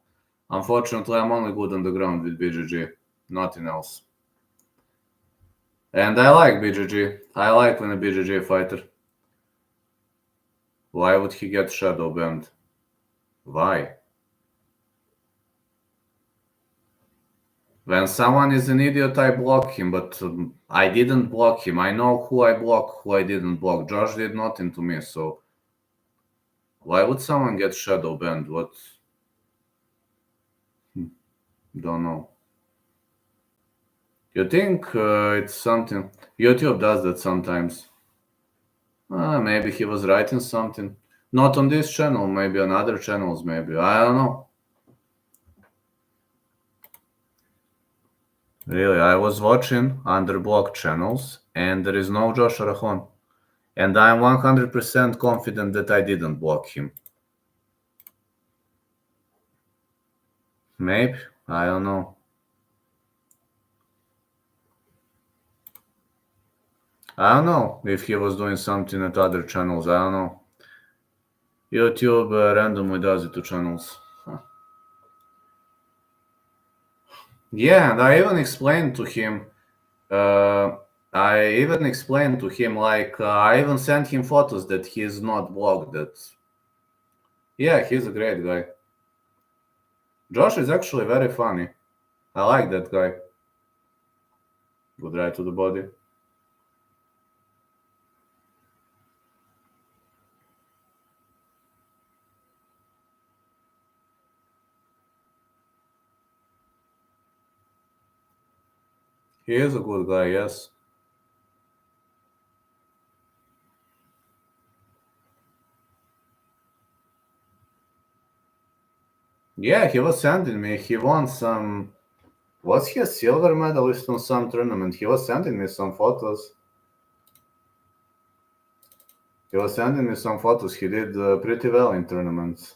Unfortunately, I'm only good on the ground with BJJ, nothing else. And I like BJJ. I like when a BJJ fighter. Why would he get shadow banned? Why? When someone is an idiot, I block him, but I didn't block him. I know who I block, who I didn't block. Josh did nothing to me, so why would someone get shadow banned? What? Don't know. You think it's something? YouTube does that sometimes. Maybe he was writing something. Not on this channel, maybe on other channels, maybe. I don't know. Really, I was watching underblocked channels and there is no Josh Arahon. And I'm 100% confident that I didn't block him. Maybe, I don't know. I don't know if he was doing something at other channels. I don't know. YouTube randomly does it to channels. Yeah, and I even explained to him. I even explained to him, like, I even sent him photos that he's not blocked. That, yeah, he's a great guy. Josh is actually very funny. I like that guy. Good right to the body. He is a good guy, yes. Yeah, he was sending me. He won some. Was he a silver medalist on some tournament? He was sending me some photos. He was sending me some photos. He did pretty well in tournaments.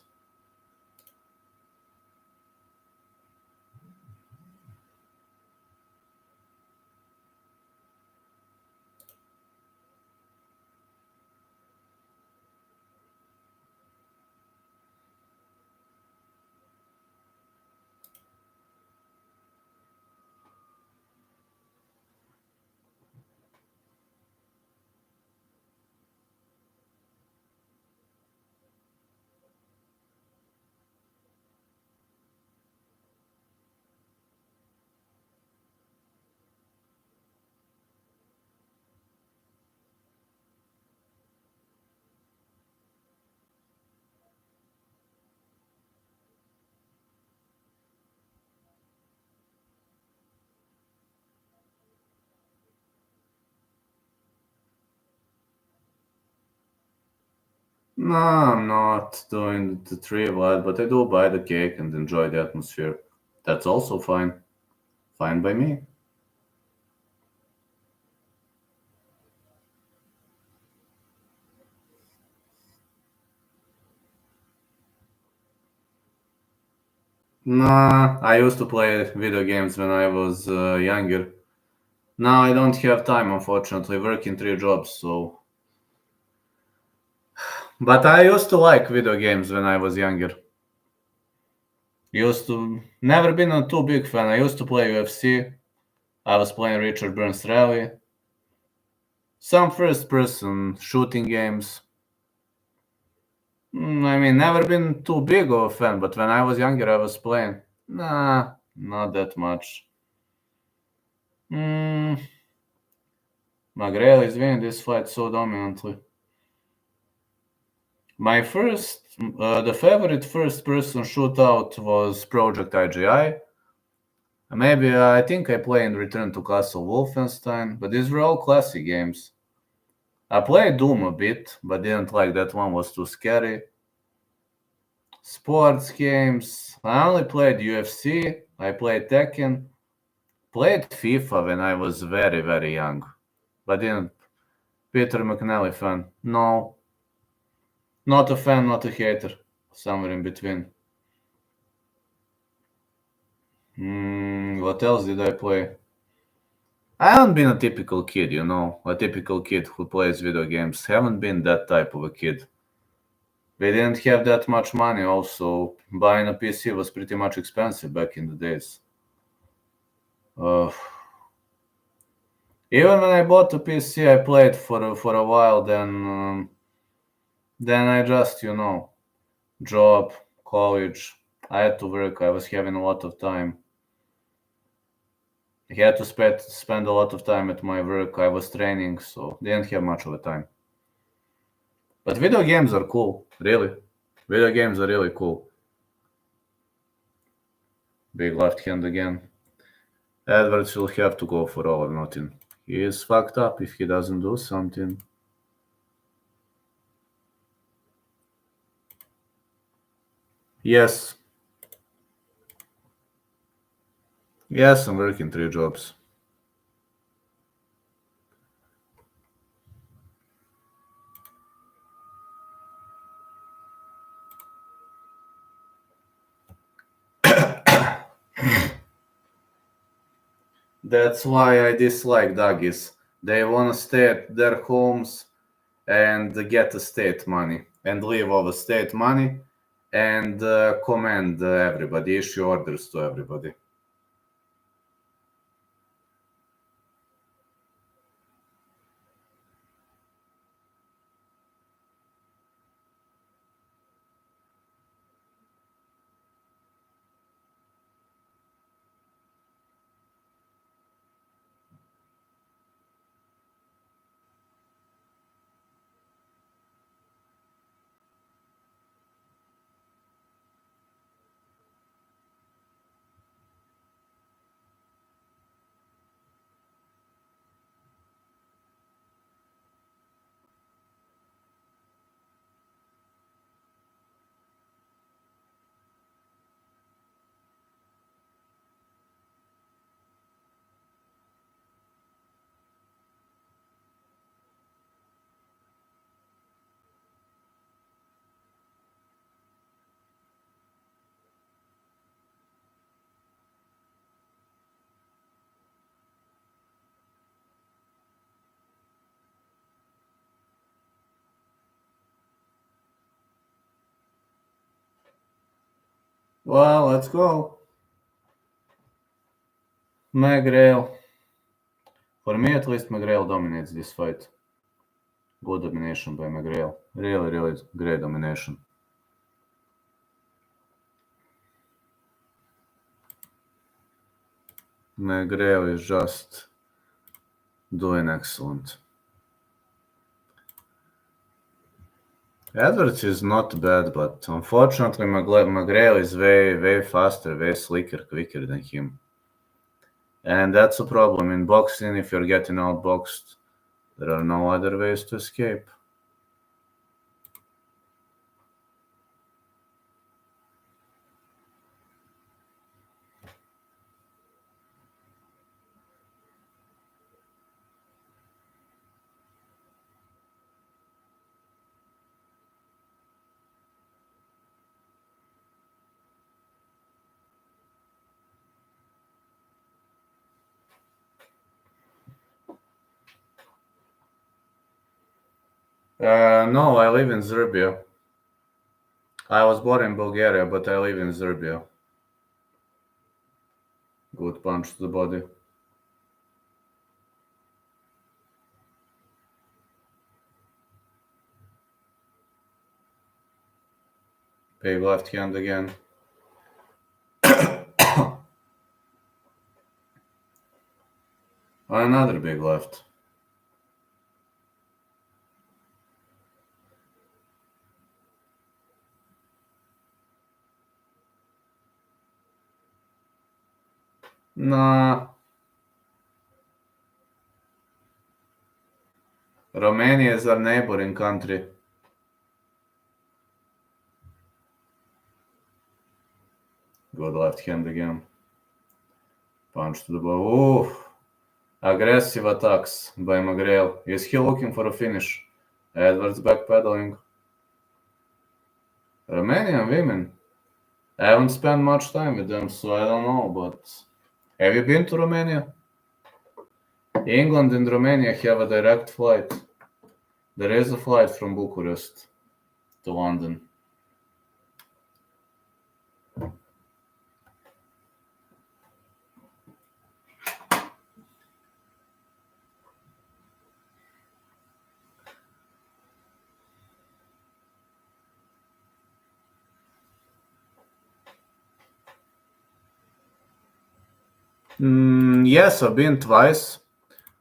No, I'm not doing the tree light, but I do buy the cake and enjoy the atmosphere. That's also fine. Fine by me. Nah, I used to play video games when I was younger. Now I don't have time, unfortunately, working three jobs, so. But I used to like video games when I was younger. Used to never been a too big fan. I used to play UFC. I was playing Richard Burns Rally. Some first person shooting games. I mean, never been too big of a fan, but when I was younger, I was playing. Nah, not that much. Mm, McGrail is winning this fight so dominantly. My the favorite first-person shootout was Project IGI. Maybe I think I played Return to Castle Wolfenstein, but these were all classic games. I played Doom a bit, but didn't like that one, was too scary. Sports games, I only played UFC, I played Tekken, played FIFA when I was very, very young, but didn't. Peter McNally fan. No, not a fan, not a hater. Somewhere in between. What else did I play? I haven't been a typical kid, a typical kid who plays video games. Haven't been that type of a kid. We didn't have that much money, also. Buying a PC was pretty much expensive back in the days. Uh, Even when I bought a PC, I played for a while. Then I just, job, college. I had to work. I was having a lot of time. I had to spend a lot of time at my work. I was training, so didn't have much of a time. But video games are cool, really. Video games are really cool. Big left hand again. Edwards will have to go for all or nothing. He is fucked up if he doesn't do something. Yes. Yes, I'm working 3 jobs. That's why I dislike doggies. They want to stay at their homes and get the state money and live off the state money and command everybody, issue orders to everybody. Well, let's go. McGrail. For me, at least, McGrail dominates this fight. Good domination by McGrail. Really, really great domination. McGrail is just doing excellent. Edwards is not bad, but unfortunately, McGrail is way, way faster, way slicker, quicker than him. And that's a problem in boxing. If you're getting outboxed, there are no other ways to escape. No, I live in Serbia. I was born in Bulgaria, but I live in Serbia. Good punch to the body. Big left hand again. Another big left. Nah. Romania is our neighboring country. Good left hand again. Punch to the ball. Oof. Aggressive attacks by McGrail. Is he looking for a finish? Edwards backpedaling. Romanian women. I haven't spent much time with them, so I don't know, but have you been to Romania? England and Romania have a direct flight. There is a flight from Bucharest to London. Yes, I've been twice.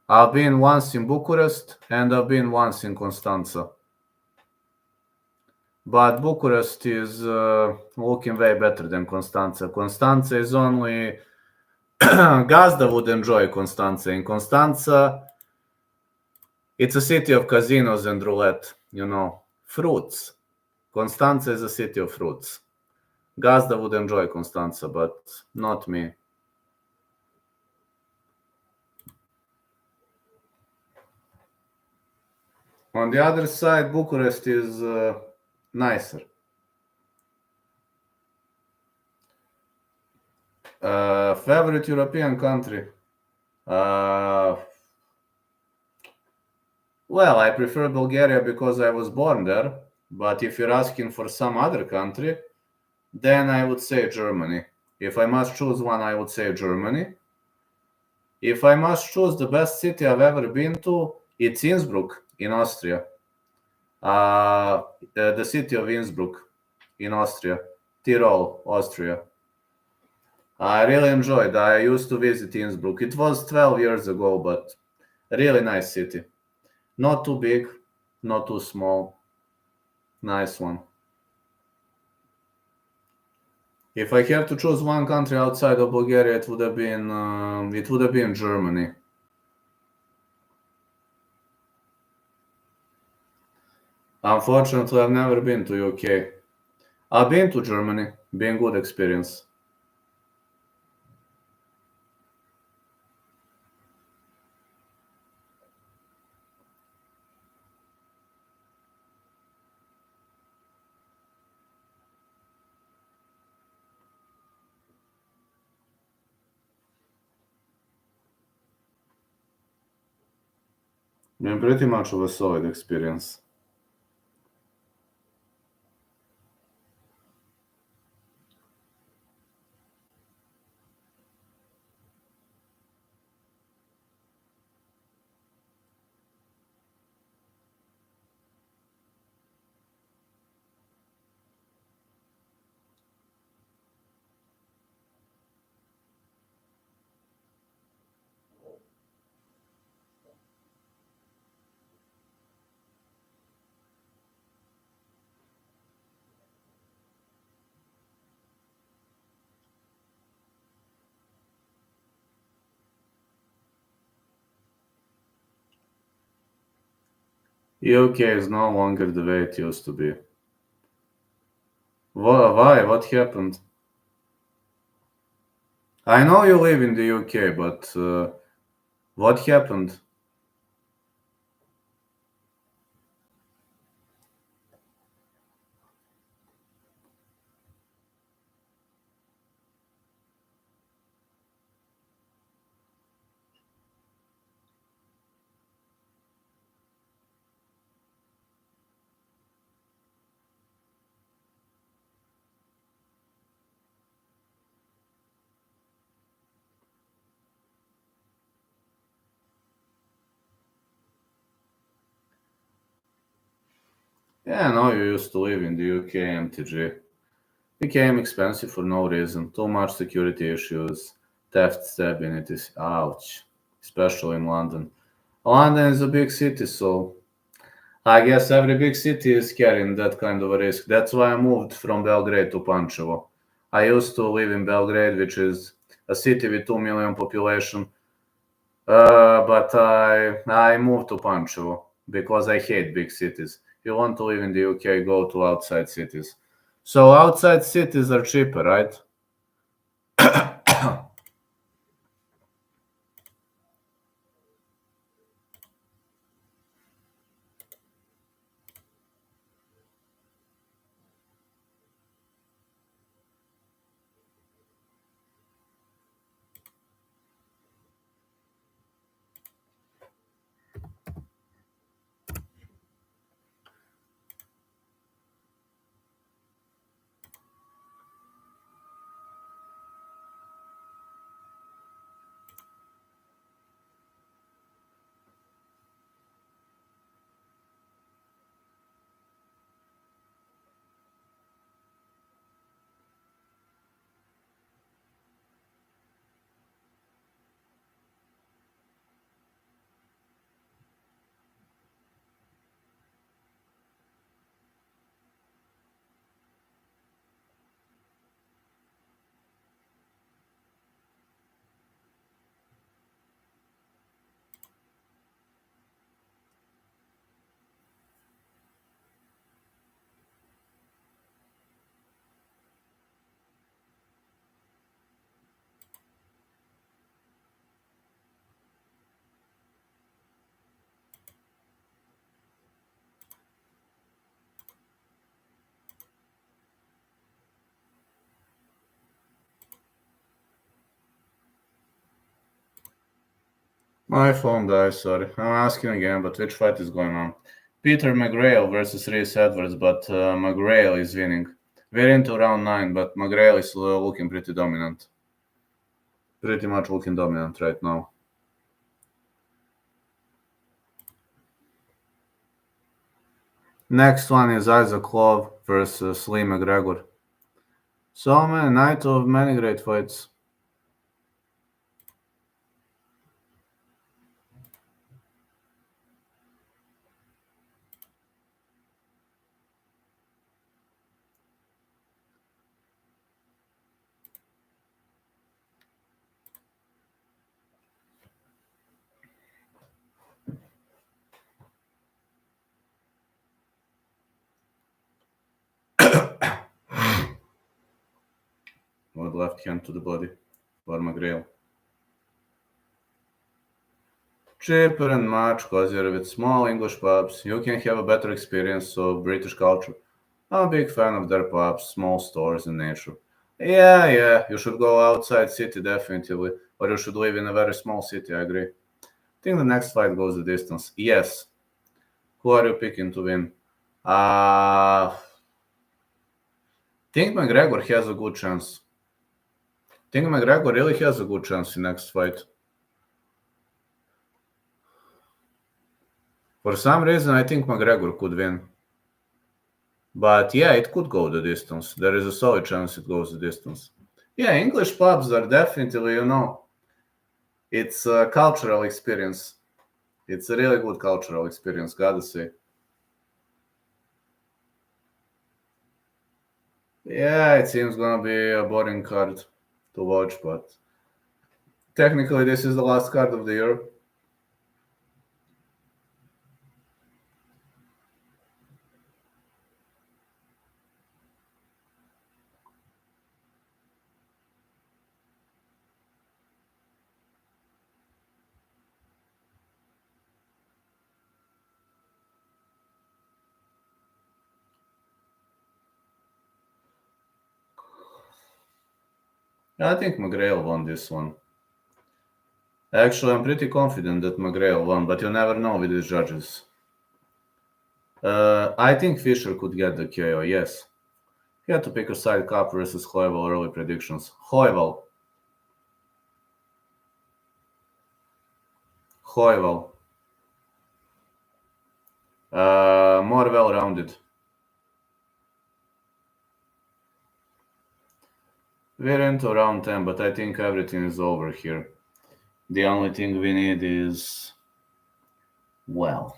I've been once in Bucharest and I've been once in Constanța. But Bucharest is looking way better than Constanța. Constanța is only... Gazda would enjoy Constanța. In Constanța, it's a city of casinos and roulette, fruits. Constanța is a city of fruits. Gazda would enjoy Constanța, but not me. On the other side, Bucharest is nicer. Favorite European country? Well, I prefer Bulgaria because I was born there. But if you're asking for some other country, then I would say Germany. If I must choose one, I would say Germany. If I must choose the best city I've ever been to, it's Innsbruck in Austria. The city of Innsbruck in Austria, Tyrol, Austria. I really enjoyed. I used to visit Innsbruck. It was 12 years ago, but a really nice city. Not too big, not too small. Nice one. If I have to choose one country outside of Bulgaria, it would have been Germany. Unfortunately, I've never been to UK. I've been to Germany. Been good experience. Been pretty much of a solid experience. UK is no longer the way it used to be. Why? What happened? I know you live in the UK, but what happened? Yeah, I know you used to live in the UK, MTG. Became expensive for no reason. Too much security issues, theft, stabbing, it is ouch. Especially in London. London is a big city, so I guess every big city is carrying that kind of a risk. That's why I moved from Belgrade to Pančevo. I used to live in Belgrade, which is a city with 2 million population. But I moved to Pančevo because I hate big cities. You want to live in the UK, go to outside cities. So outside cities are cheaper, right? My phone died, sorry. I'm asking again, but which fight is going on? Peter McGrail versus Reese Edwards, but McGrail is winning. We're into round 9, but McGrail is looking pretty dominant. Pretty much looking dominant right now. Next one is Isaac Love versus Lee McGregor. So, man, night of many great fights. With left hand to the body for McGrail. Cheaper and much cozier with small English pubs. You can have a better experience of British culture. I'm a big fan of their pubs, small stores, and nature. Yeah, you should go outside city definitely, or you should live in a very small city. I agree. Think the next fight goes the distance. Yes. Who are you picking to win? Think McGregor has a good chance. Think McGregor really has a good chance in next fight. For some reason, I think McGregor could win. But yeah, it could go the distance. There is a solid chance it goes the distance. Yeah, English pubs are definitely, it's a cultural experience. It's a really good cultural experience, gotta say. Yeah, it seems gonna be a boring card to watch, but technically this is the last card of the year. I think McGrail won this one. Actually, I'm pretty confident that McGrail won, but you never know with these judges. I think Fisher could get the KO, yes. He had to pick a side. Cup versus Hoival early predictions. Hoival. More well-rounded. We're into round 10, but I think everything is over here. The only thing we need is, well,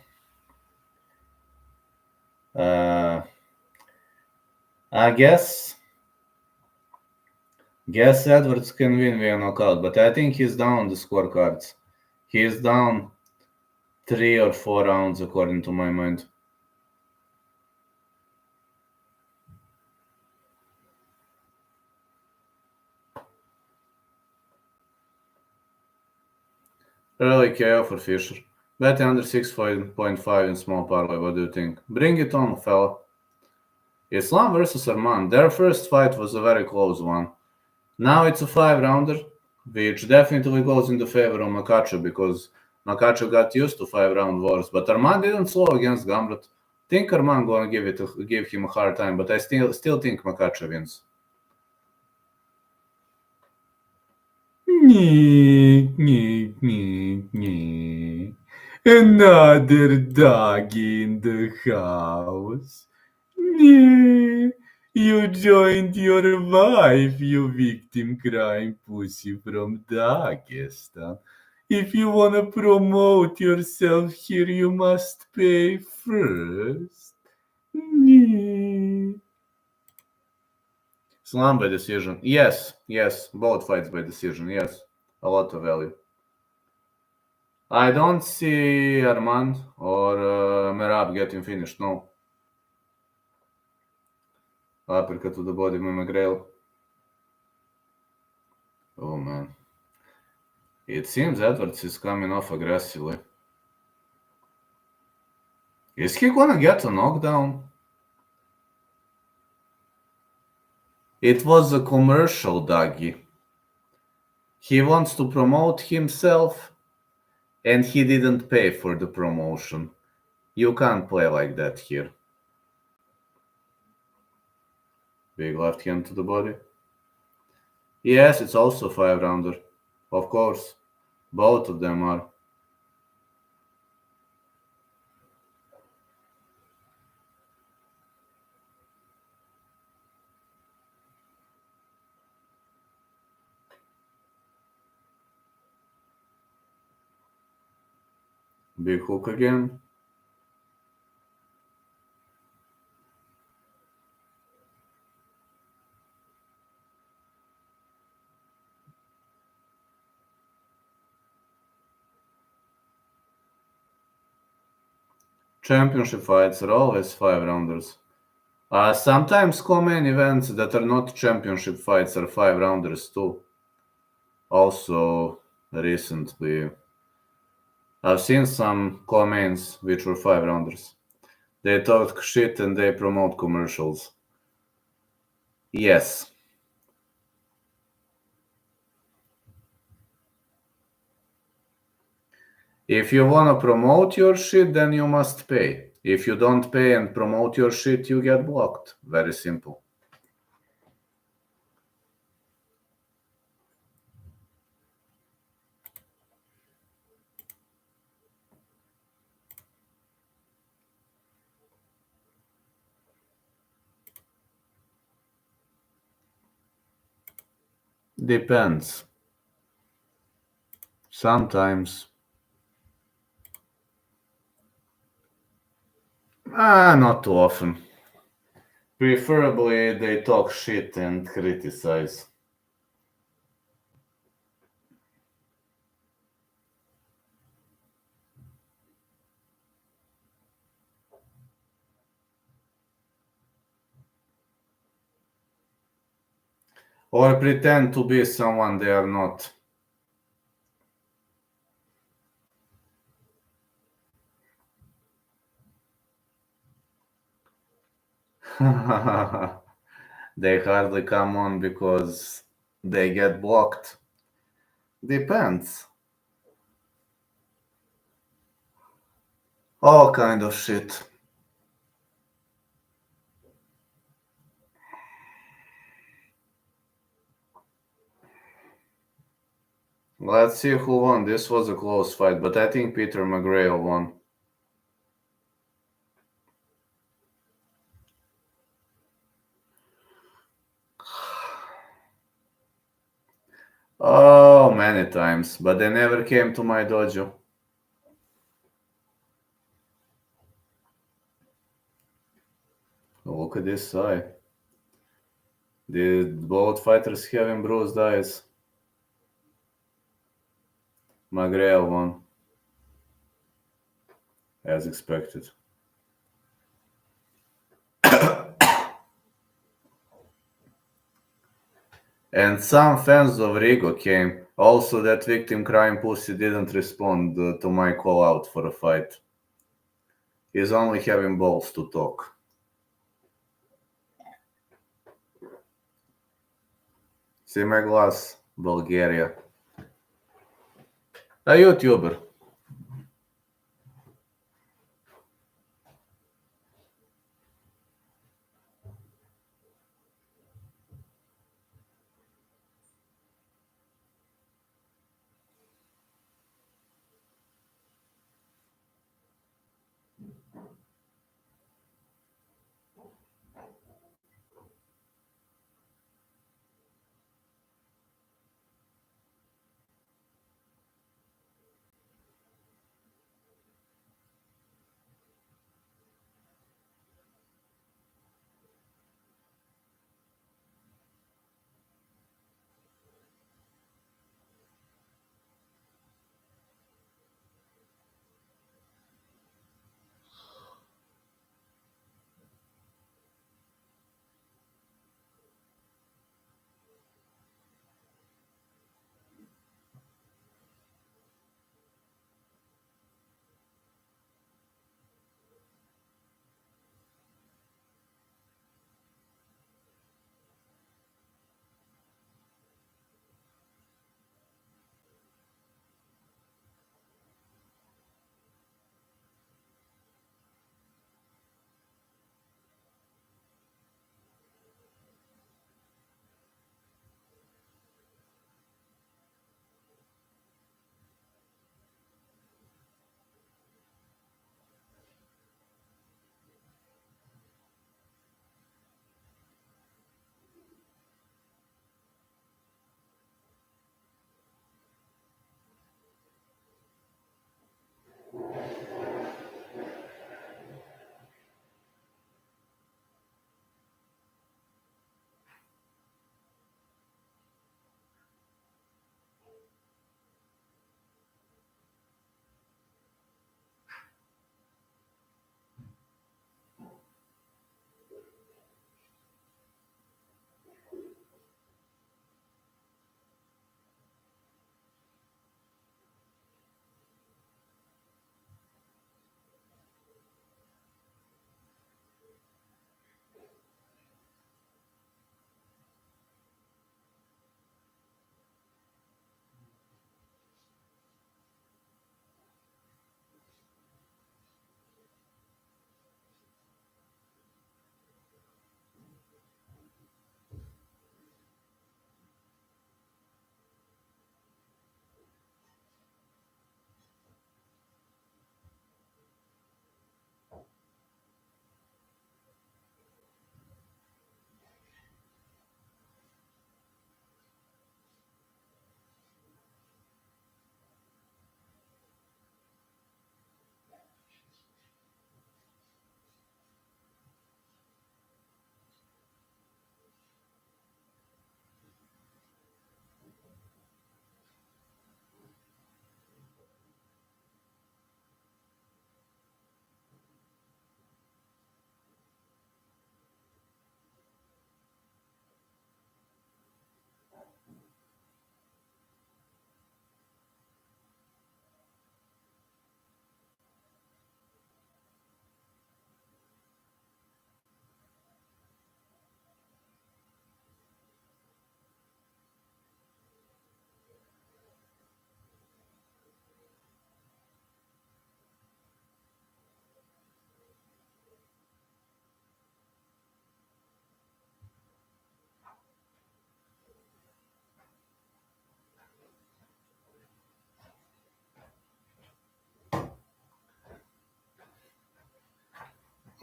I guess Guess Edwards can win via knockout, but I think he's down the scorecards. He is down 3 or 4 rounds according to my mind. Early KO for Fisher. Betting under 6.5 in small parlay. What do you think? Bring it on, fella. Islam versus Arman. Their first fight was a very close one. Now it's a 5-rounder, which definitely goes in the favor of Makachev because Makachev got used to 5-round wars. But Arman didn't slow against Gamrot. Think Arman gonna give him a hard time, but I still think Makachev wins. Another dog in the house. You joined your wife, you victim crime pussy from Dagestan. If you wanna promote yourself here, you must pay first. Slam by decision. Yes, both fights by decision, yes. A lot of value. I don't see Armand or Merab getting finished, no. Uppercut to the body by McGrail. Oh man. It seems Edwards is coming off aggressively. Is he gonna get a knockdown? It was a commercial, Doggy. He wants to promote himself, and he didn't pay for the promotion. You can't play like that here. Big left hand to the body. Yes, it's also a 5-rounder. Of course. Both of them are. Big hook again. Championship fights are always 5-rounders. Sometimes co-main events that are not championship fights are 5-rounders too. Also, recently, I've seen some co-mains which were 5-rounders. They talk shit and they promote commercials. Yes. If you wanna promote your shit, then you must pay. If you don't pay and promote your shit, you get blocked. Very simple. Depends. Sometimes. Not too often. Preferably they talk shit and criticize. Or pretend to be someone they are not. They hardly come on because they get blocked. Depends. All kind of shit. Let's see who won. This was a close fight, but I think Peter McGrail won. Oh, many times, but they never came to my dojo. Look at this eye. Did both fighters having bruised eyes? McGrail won, as expected. And some fans of Rigo came. Also, that victim crying pussy didn't respond to my call out for a fight. He's only having balls to talk. See my glass, Bulgaria. A YouTuber.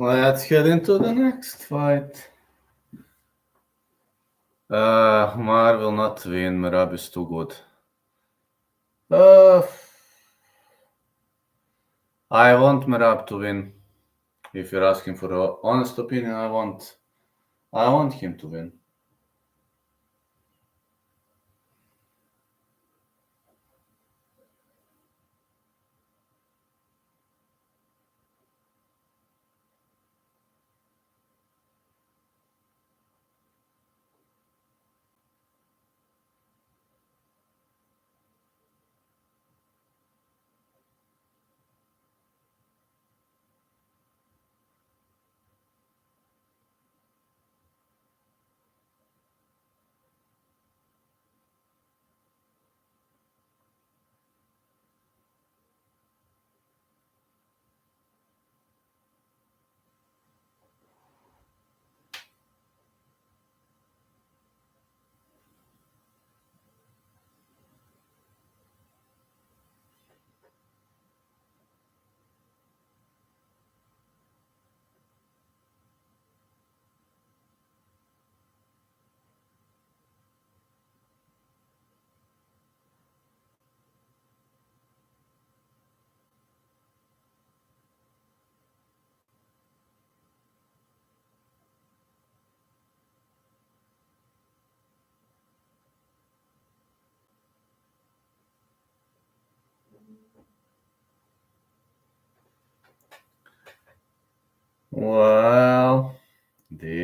Let's head into the next fight. Mar will not win. Merab is too good. I want Merab to win. If you're asking for an honest opinion, I want him to win.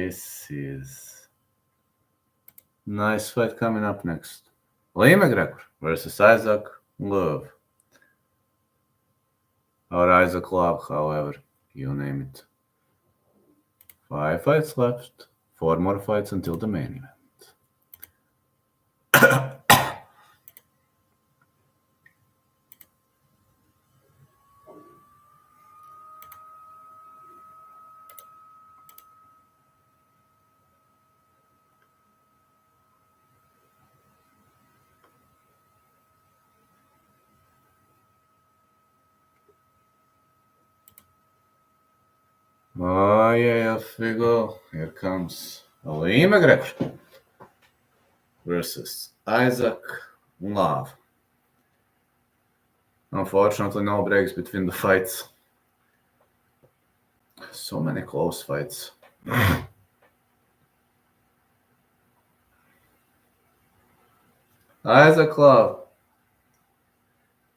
This is nice fight coming up next. Lee McGregor versus Isaac Love. Or Isaac Love, however you name it. 5 fights left. 4 more fights until the main event. Oh yeah, off we go. Here comes Lee McGregor versus Isaac Love. Unfortunately, no breaks between the fights. So many close fights. Isaac Love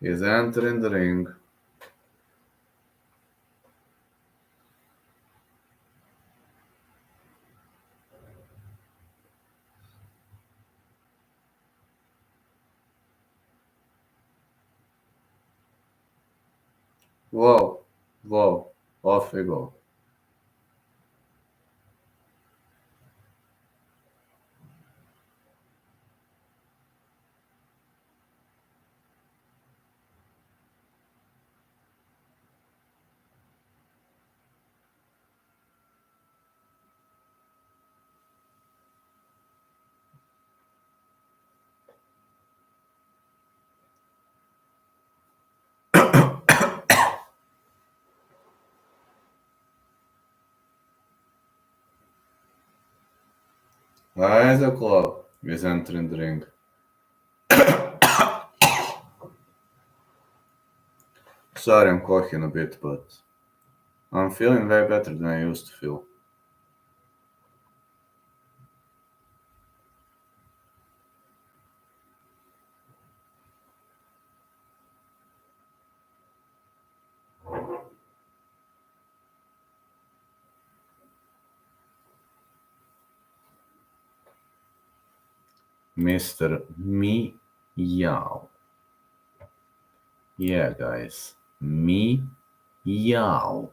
is entering the ring. Whoa, whoa, off we go. Isaac Love is entering the ring. Sorry, I'm coughing a bit, but I'm feeling way better than I used to feel. Mr. Meow. Yeah, guys. Meow.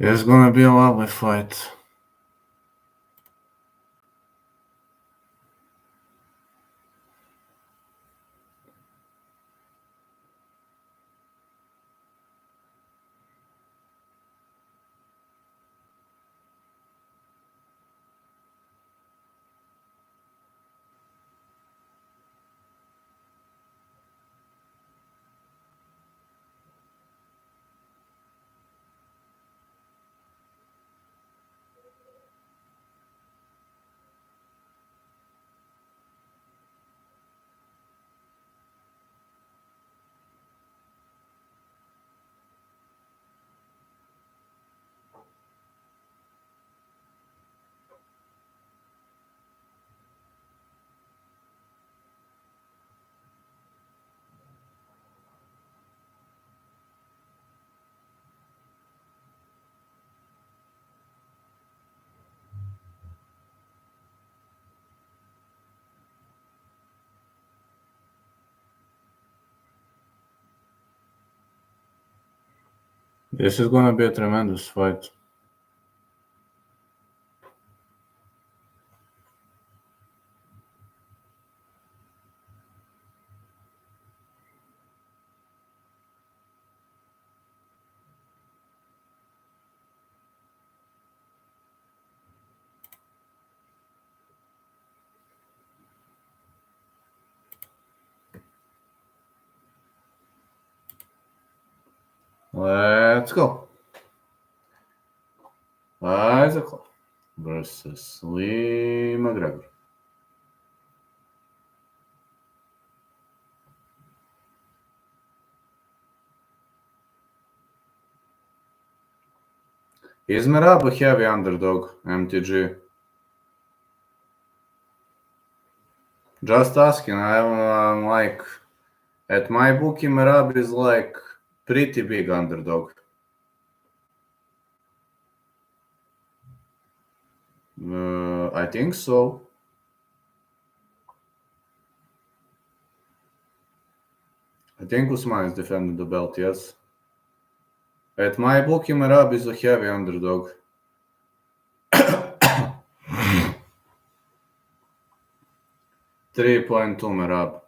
It's gonna be a lovely fight. This is gonna be a tremendous fight. Let's go. Isaac versus Lee McGregor. Is Merab a heavy underdog, MTG? Just asking. I'm like, at my bookie, Merab is like pretty big underdog. I think so. I think Usman is defending the belt, yes. At my bookie, Merab is a heavy underdog. 3.2 Merab.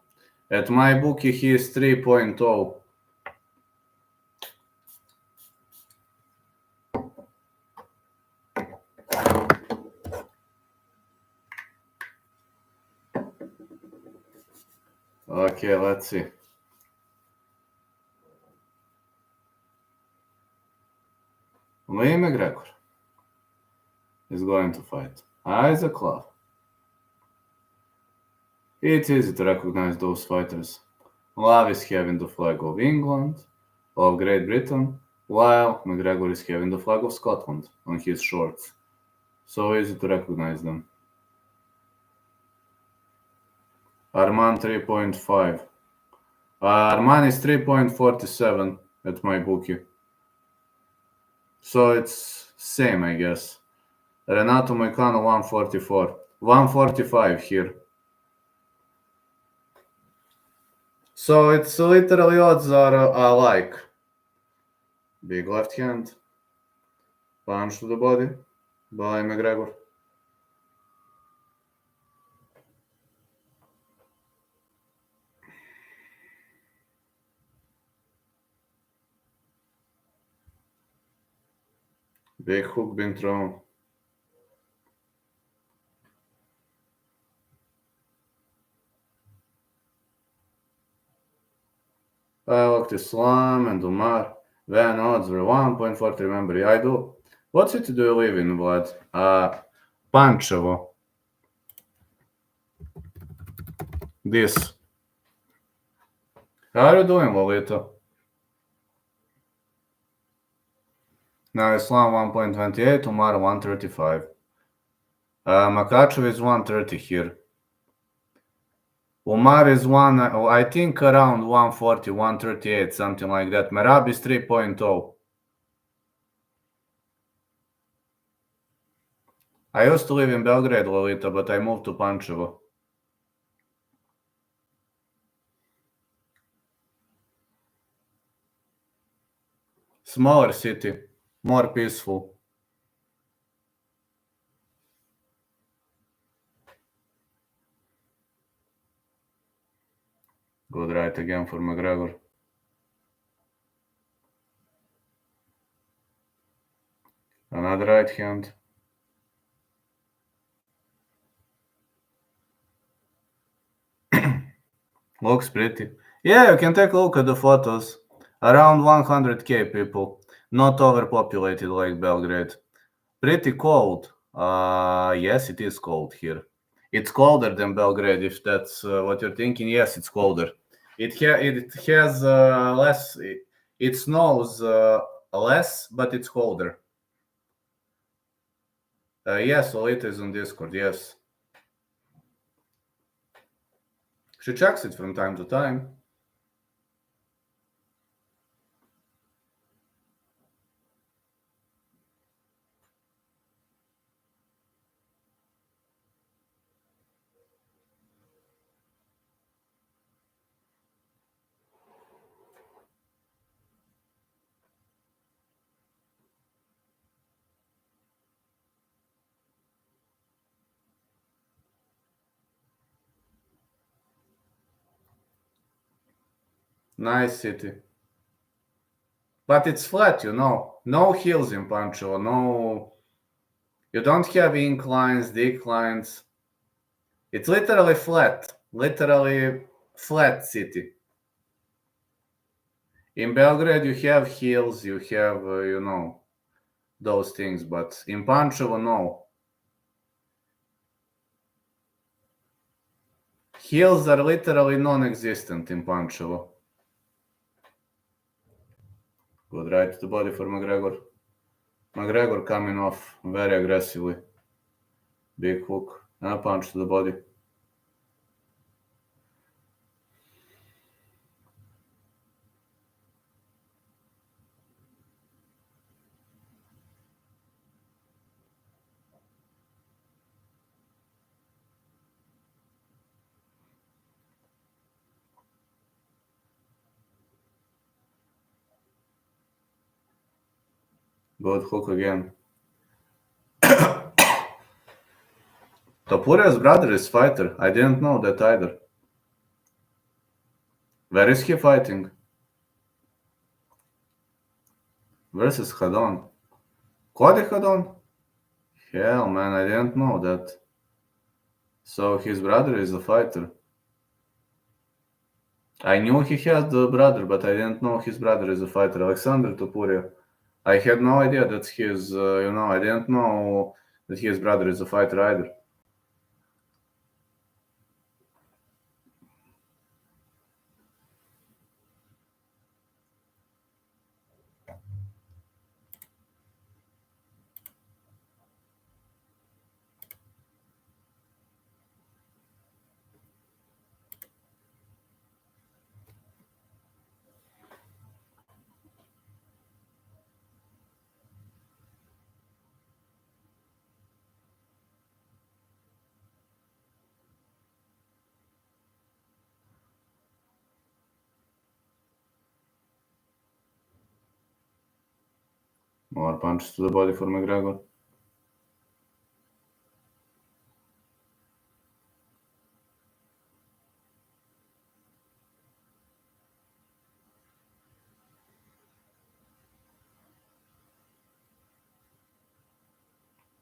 At my bookie, he is 3.0. Okay, let's see. Lee McGregor is going to fight Isaac Love. It's easy to recognize those fighters. Love is having the flag of England, of Great Britain, while McGregor is having the flag of Scotland on his shorts. So easy to recognize them. Arman 3.5. Arman is 3.47 at my bookie. So it's same, I guess. Renato Moicano 144. 145 here. So it's literally odds are alike. Big left hand. Punch to the body by McGregor. Big hook being thrown. I looked Islam and Umar. When odds were 1.40, remember, I do. What city do you live in, Vlad? Pančevo. This. How are you doing, Lolita? Now Islam 1.28, Umar 135. Makachev is 130 here. Umar is I think around 140, 138, something like that. Merab is 3.0. I used to live in Belgrade, Lolita, but I moved to Pančevo. Smaller city, more peaceful. Good right again for McGregor. Another right hand. Looks pretty. Yeah, you can take a look at the photos. Around 100k people. Not overpopulated like Belgrade. Pretty cold. Yes, it is cold here. It's colder than Belgrade, if that's what you're thinking. Yes, it's colder. It has less. It snows less, but it's colder. Yes, Olita is on Discord. Yes, she checks it from time to time. Nice city. But it's flat, No hills in Pancho. No, you don't have inclines, declines. It's literally flat. Literally flat city. In Belgrade, you have heels, you have, those things, but in Pančevo, no. Heels are literally non-existent in Pančevo. Good right to the body for McGregor. McGregor coming off very aggressively. Big hook and a punch to the body. Good hook again. Topuria's brother is fighter. I didn't know that either. Where is he fighting? Versus Hadon. Cody Hadon? Hell, man, I didn't know that. So his brother is a fighter. I knew he had a brother, but I didn't know his brother is a fighter. Oleksandr Topuria. I had no idea that his, I didn't know that his brother is a fighter either. More punches to the body for McGregor.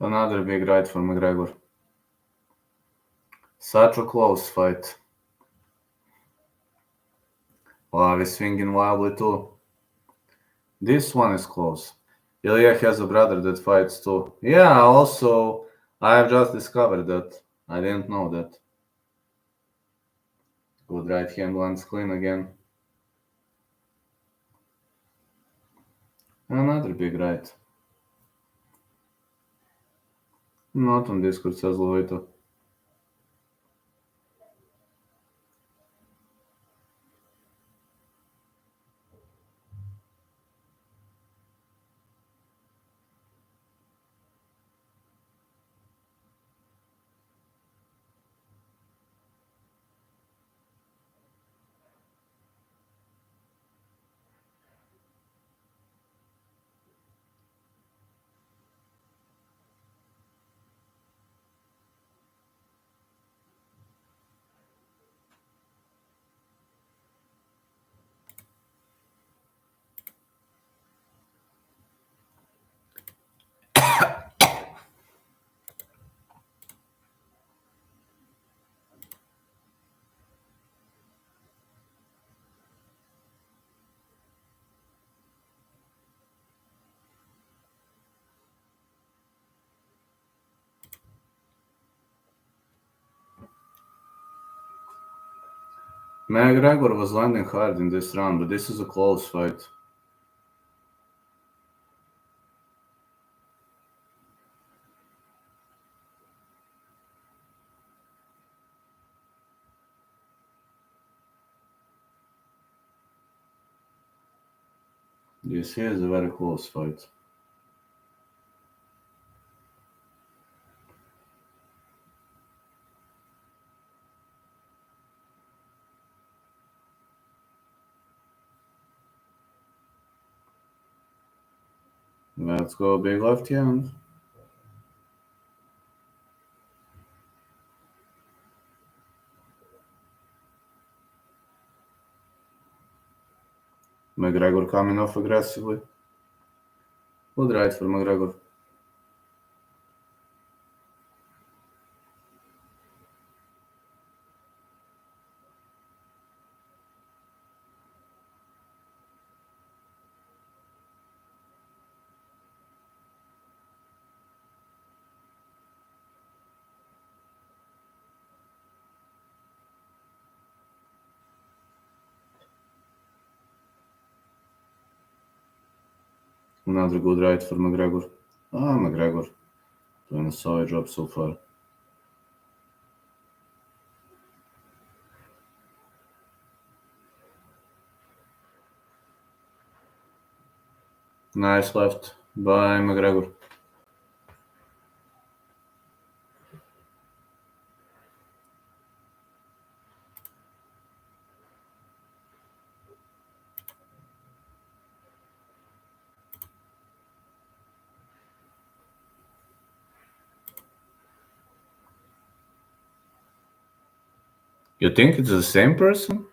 Another big right for McGregor. Such a close fight. Wow, he's swinging wildly too. This one is close. Ilya has a brother that fights too. Yeah, also, I have just discovered that. I didn't know that. Good right hand lands clean again. Another big right. Not on Discord, says Lovito. McGregor was landing hard in this round, but this is a close fight. This is a very close fight. Let's go big left hand. McGregor coming off aggressively. Good right for McGregor. Another good right for McGregor. McGregor doing a solid job so far. Nice left by McGregor. You think it's the same person?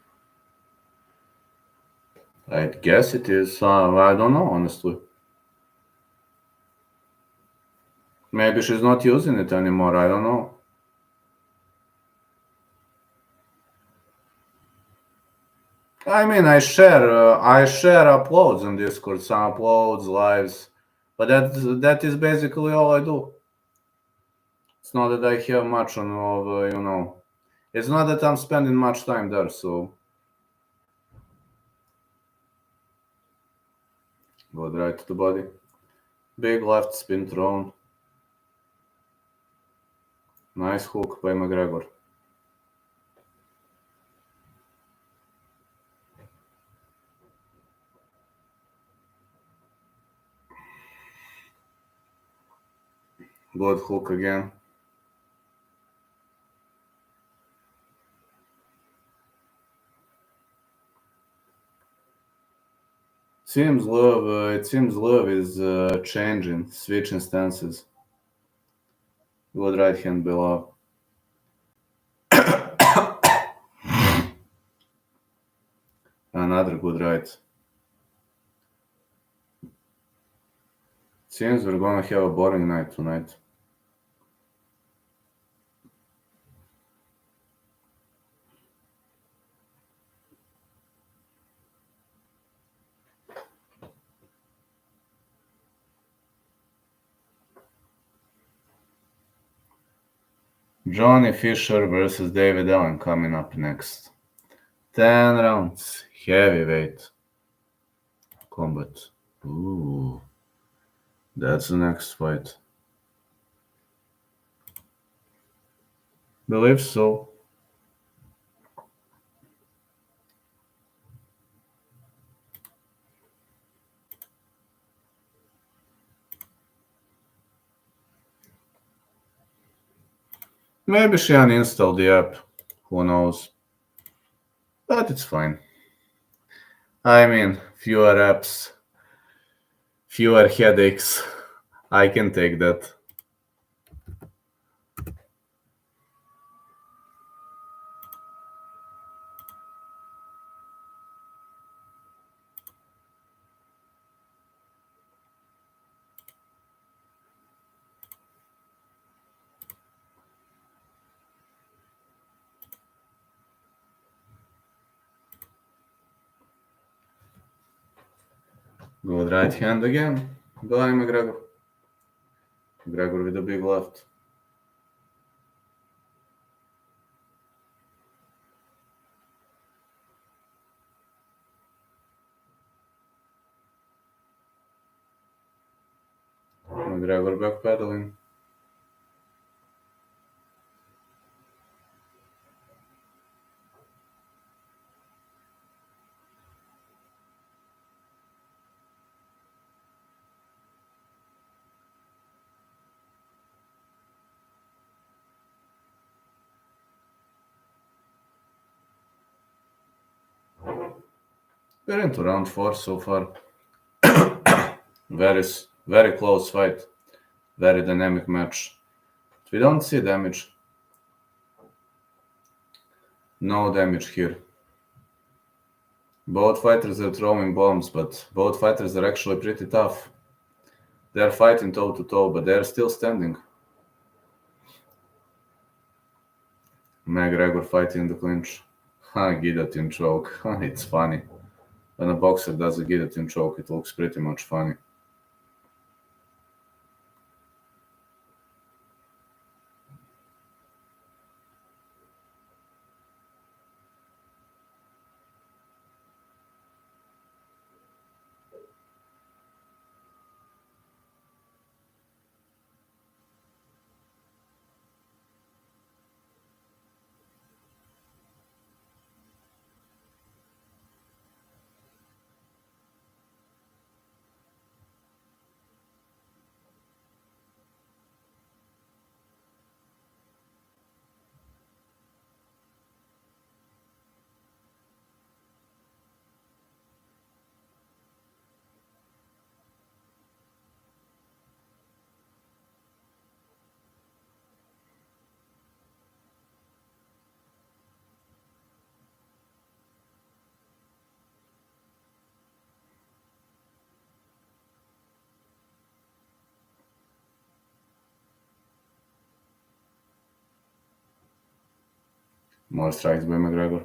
I guess it is. I don't know, honestly. Maybe she's not using it anymore. I don't know. I mean, I share uploads on Discord, some uploads, lives, but that is basically all I do. It's not that I have much on It's not that I'm spending much time there. So good right to the body, big left spin thrown, nice hook by McGregor. Good hook again. It seems love is changing, switching stances. Good right hand below. Another good right. Seems we're gonna have a boring night tonight. Johnny Fisher versus David Allen coming up next. 10 rounds, heavyweight combat. Ooh, that's the next fight. Believe so. Maybe she uninstalled the app. Who knows? But it's fine. I mean, fewer apps, fewer headaches. I can take that. Good right hand again. By McGregor. McGregor with a big left. McGregor backpedaling. We're into round 4 so far. Very, very close fight. Very dynamic match. We don't see damage. No damage here. Both fighters are throwing bombs, but both fighters are actually pretty tough. They're fighting toe to toe, but they're still standing. McGregor fighting in the clinch. Guillotine choke. It's funny. When a boxer does a guillotine choke, it looks pretty much funny. More strikes by McGregor.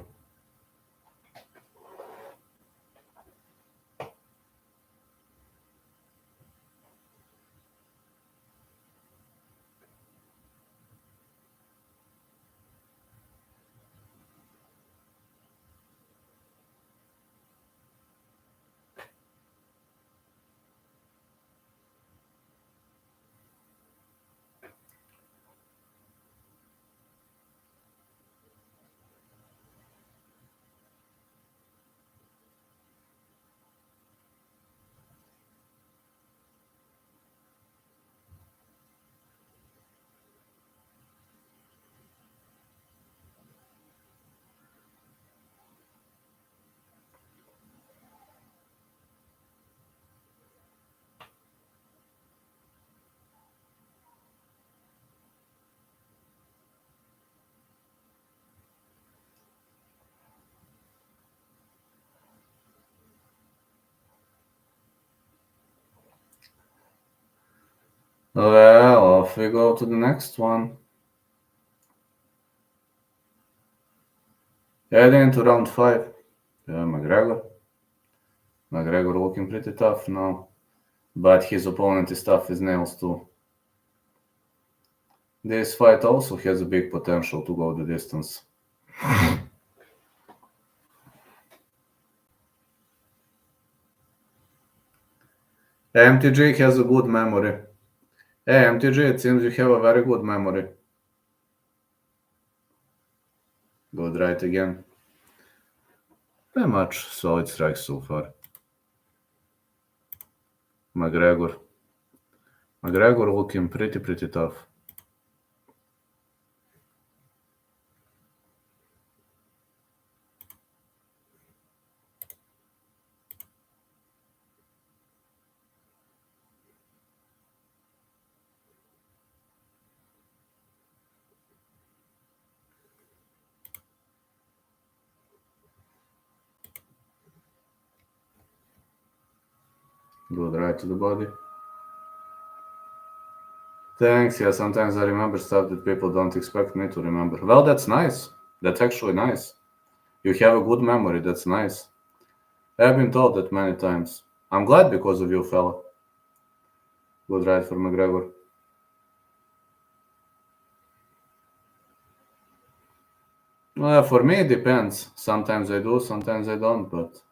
Well, off we go to the next one. Heading to round 5. McGregor. McGregor looking pretty tough now. But his opponent is tough as nails too. This fight also has a big potential to go the distance. MTG has a good memory. Hey, MTG, it seems you have a very good memory. Good right again. Pretty much solid strikes so far. McGregor. McGregor looking pretty tough. Good right to the body. Thanks, yeah, sometimes I remember stuff that people don't expect me to remember. Well, that's nice. That's actually nice. You have a good memory, that's nice. I've been told that many times. I'm glad because of you, fella. Good right for McGregor. Well, for me, it depends. Sometimes I do, sometimes I don't, but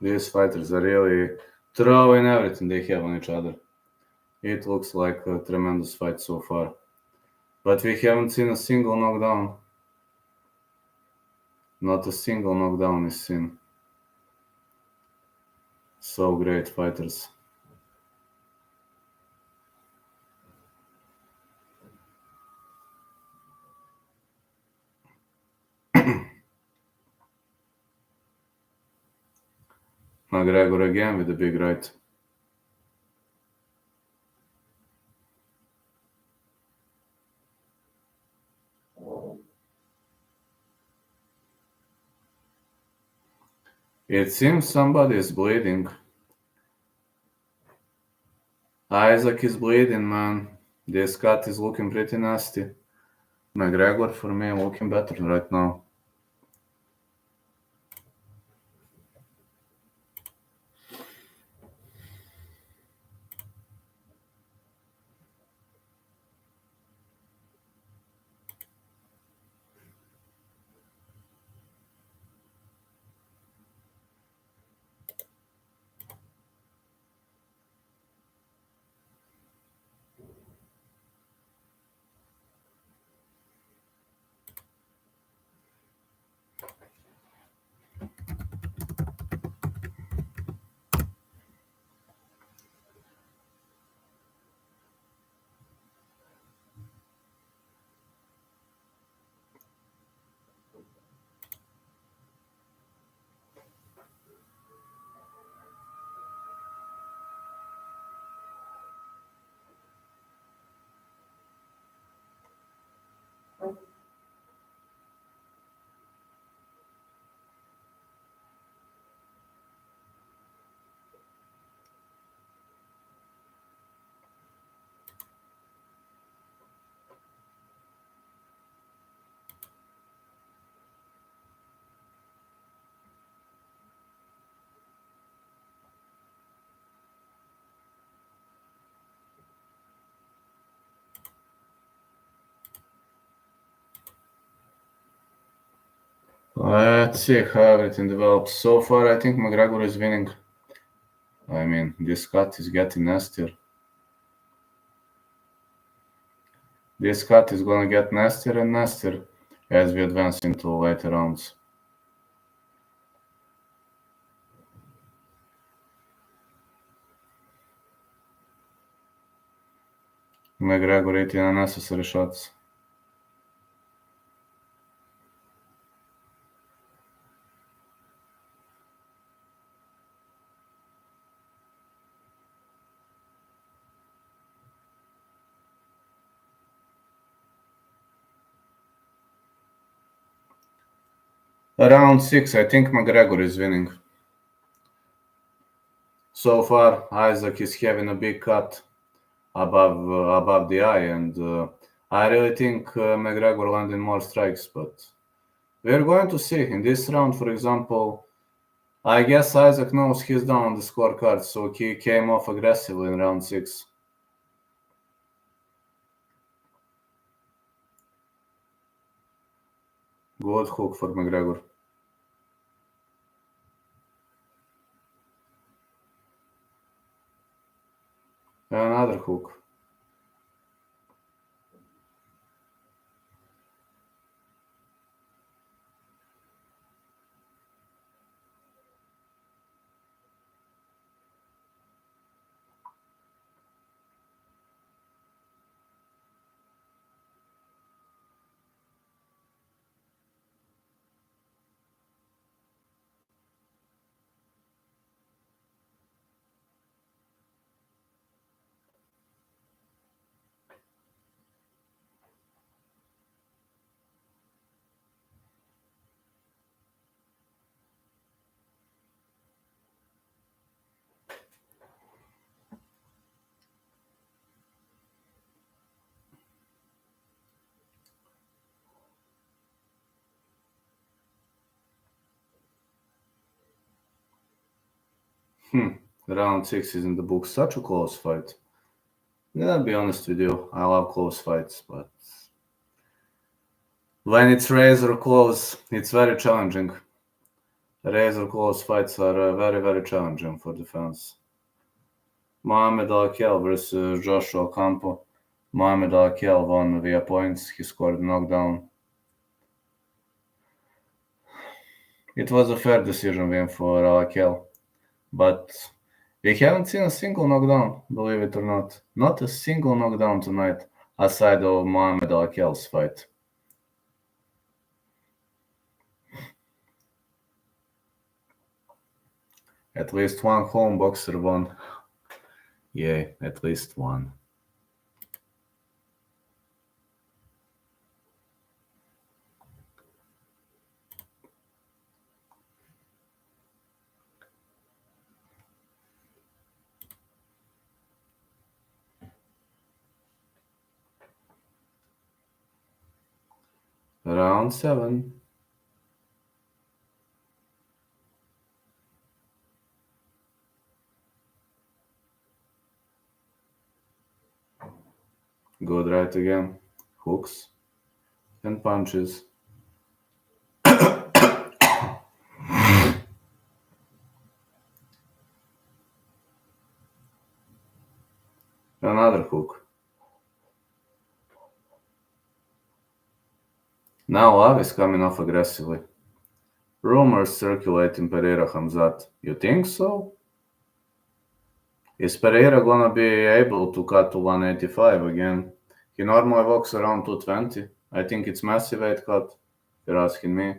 these fighters are really throwing everything they have on each other. It looks like a tremendous fight so far. But we haven't seen a single knockdown. Not a single knockdown is seen. So great fighters. McGregor again with the big right. It seems somebody is bleeding. Isaac is bleeding, man. This cut is looking pretty nasty. McGregor for me looking better right now. Let's see how everything develops. So far, I think McGregor is winning. I mean, this cut is getting nastier. This cut is gonna get nastier and nastier as we advance into later rounds. McGregor eating unnecessary shots. Round 6, I think McGregor is winning. So far, Isaac is having a big cut above the eye, and I really think McGregor landing more strikes, but we're going to see. In this round, for example, I guess Isaac knows he's down on the scorecard, so he came off aggressively in round 6. Good hook for McGregor. Another hook. Round 6 is in the book. Such a close fight. Yeah, I'll be honest with you. I love close fights, but when it's razor close, it's very challenging. Razor close fights are very, very challenging for the fans. Mohamed Al versus Joshua Campo. Mohamed Al won via points. He scored a knockdown. It was a fair decision win for Al, but we haven't seen a single knockdown, believe it or not. Not a single knockdown tonight, aside of Mohamed Al's fight. At least one home boxer won. Yay, at least one. Round 7. Good right again. Hooks and punches. Another hook. Now Love is coming off aggressively. Rumors circulating Pereira Hamzat. You think so? Is Pereira gonna be able to cut to 185 again? He normally walks around 220. I think it's massive weight cut, if you're asking me.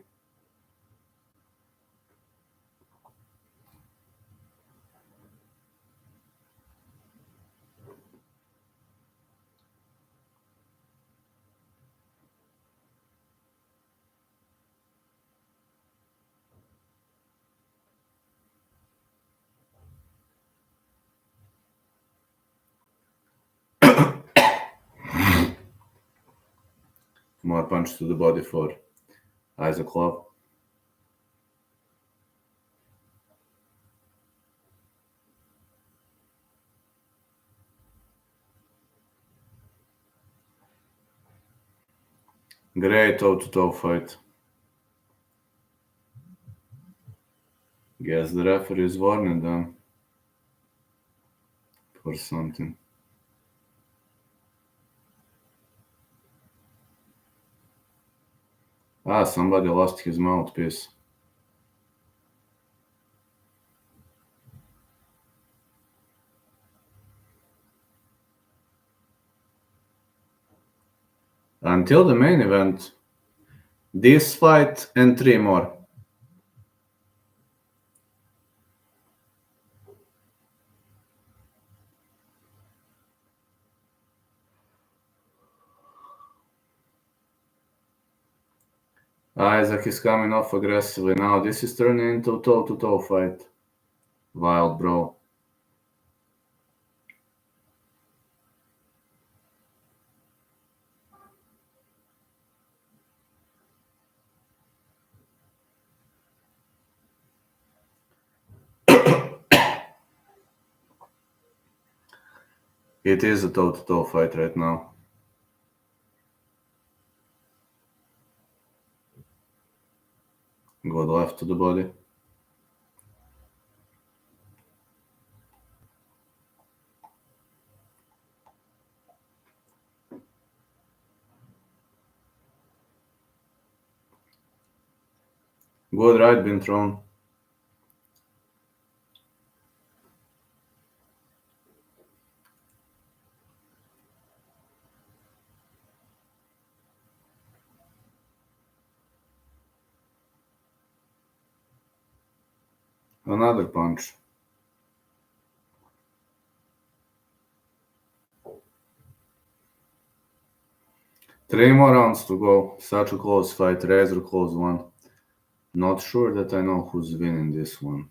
More punch to the body for Isaac Love. Great toe-to-toe fight. Guess the referee is warning them for something. Somebody lost his mouthpiece. Until the main event, this fight and 3 more. Isaac is coming off aggressively now. This is turning into a toe-to-toe fight. Wild, bro. It is a toe-to-toe fight right now. Good left to the body. Good right being thrown. Another punch. Three more rounds to go. Such a close fight. Razor close one. Not sure that I know who's winning this one.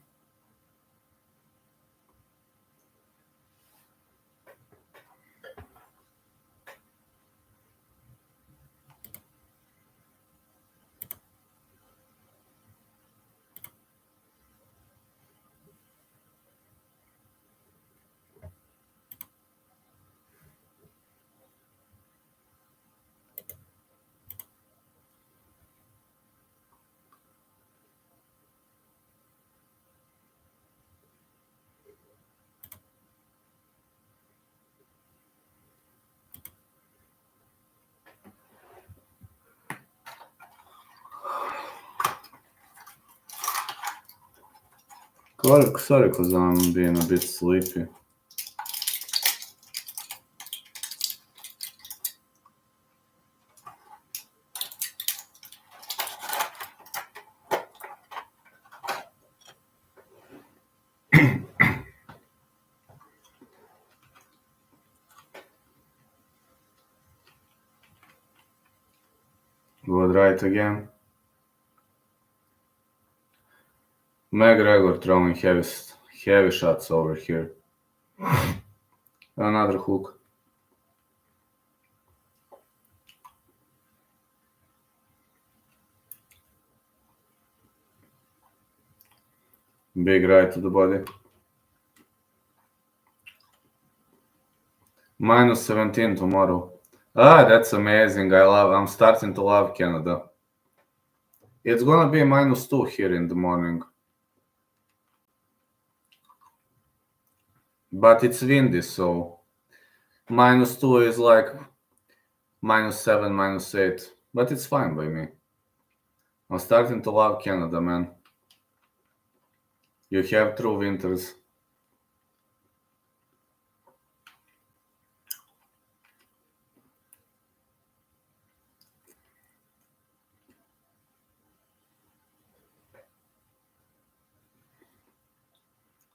Sorry, because I'm being a bit sleepy. Good right again. McGregor throwing heavy shots over here. Another hook. Big right to the body. Minus 17 tomorrow. That's amazing. I'm starting to love Canada. It's gonna be minus 2 here in the morning. But it's windy, so minus 2 is like minus 7, minus 8. But it's fine by me. I'm starting to love Canada, man. You have true winters.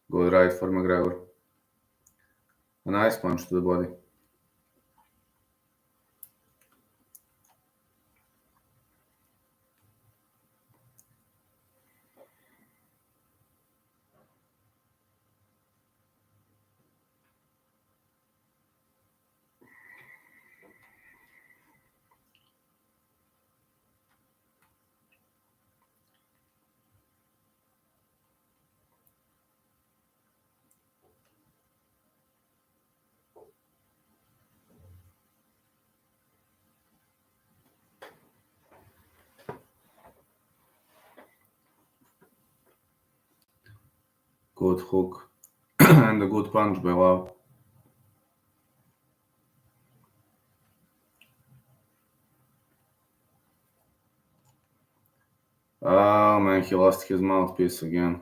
Good right for McGregor. A nice punch to the body. good hook and a good punch by Love. Oh man, he lost his mouthpiece again.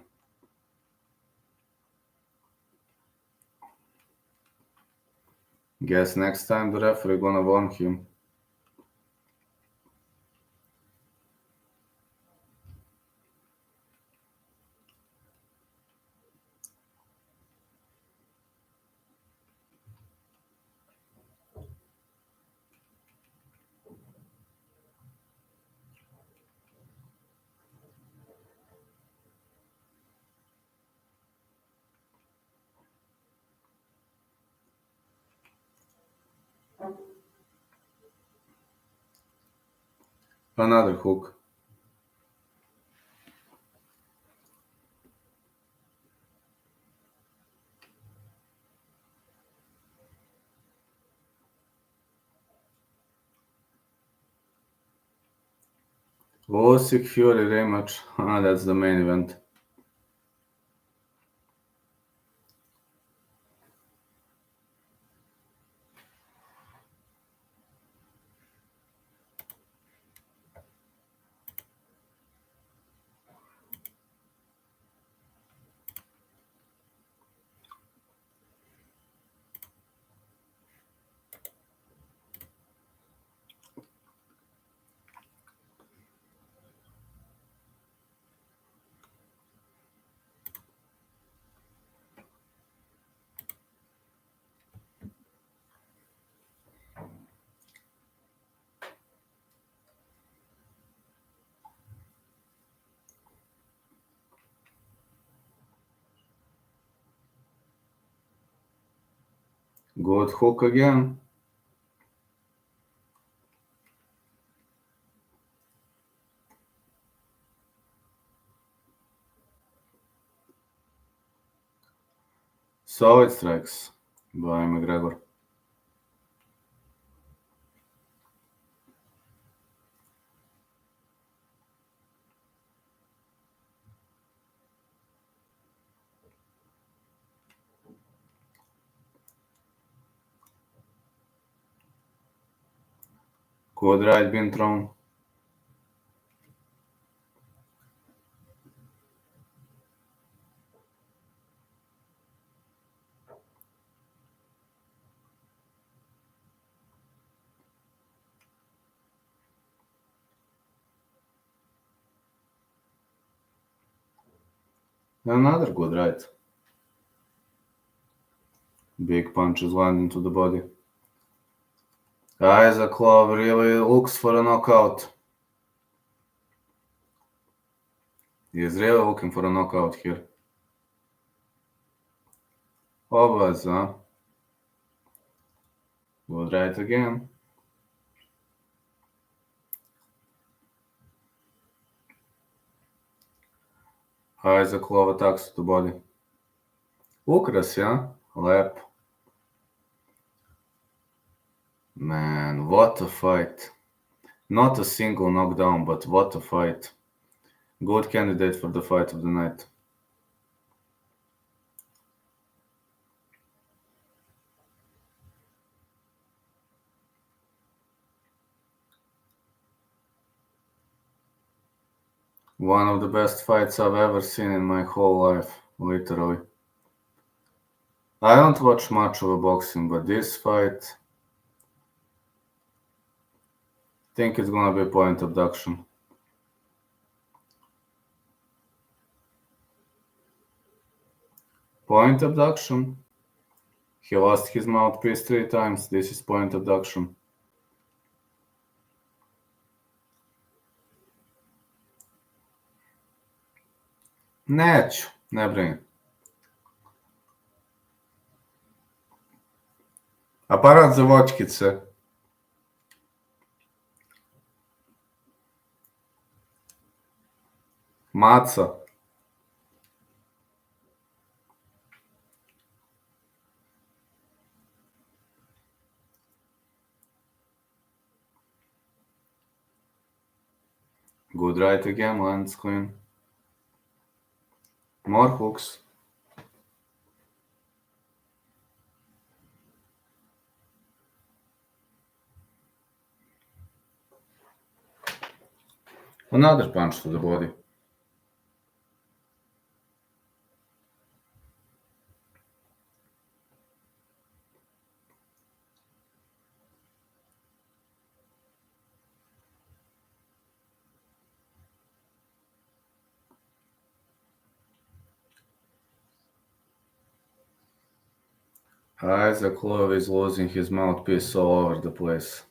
Guess next time the referee gonna warn him. Another hook. Usyk Fury rematch. That's the main event. Good hook again. Solid strikes by McGregor. Good right being thrown. Another good right. Big punches landing to the body. Isaac Love really looks for a knockout. He is really looking for a knockout here. Always, huh? Good right again. Isaac Love attacks to the body. Ukras, yeah? Lep. Man, what a fight. Not a single knockdown, but what a fight. Good candidate for the fight of the night. One of the best fights I've ever seen in my whole life, literally. I don't watch much of a boxing, but this fight, I think it's gonna be point abduction. Point abduction. He lost his mouthpiece 3 times. This is point abduction. Neću, ne brini. Aparat za voćkice. Maca. Good right again, lands clean. More hooks. Another punch to the body. Isaac Love is losing his mouthpiece all over the place.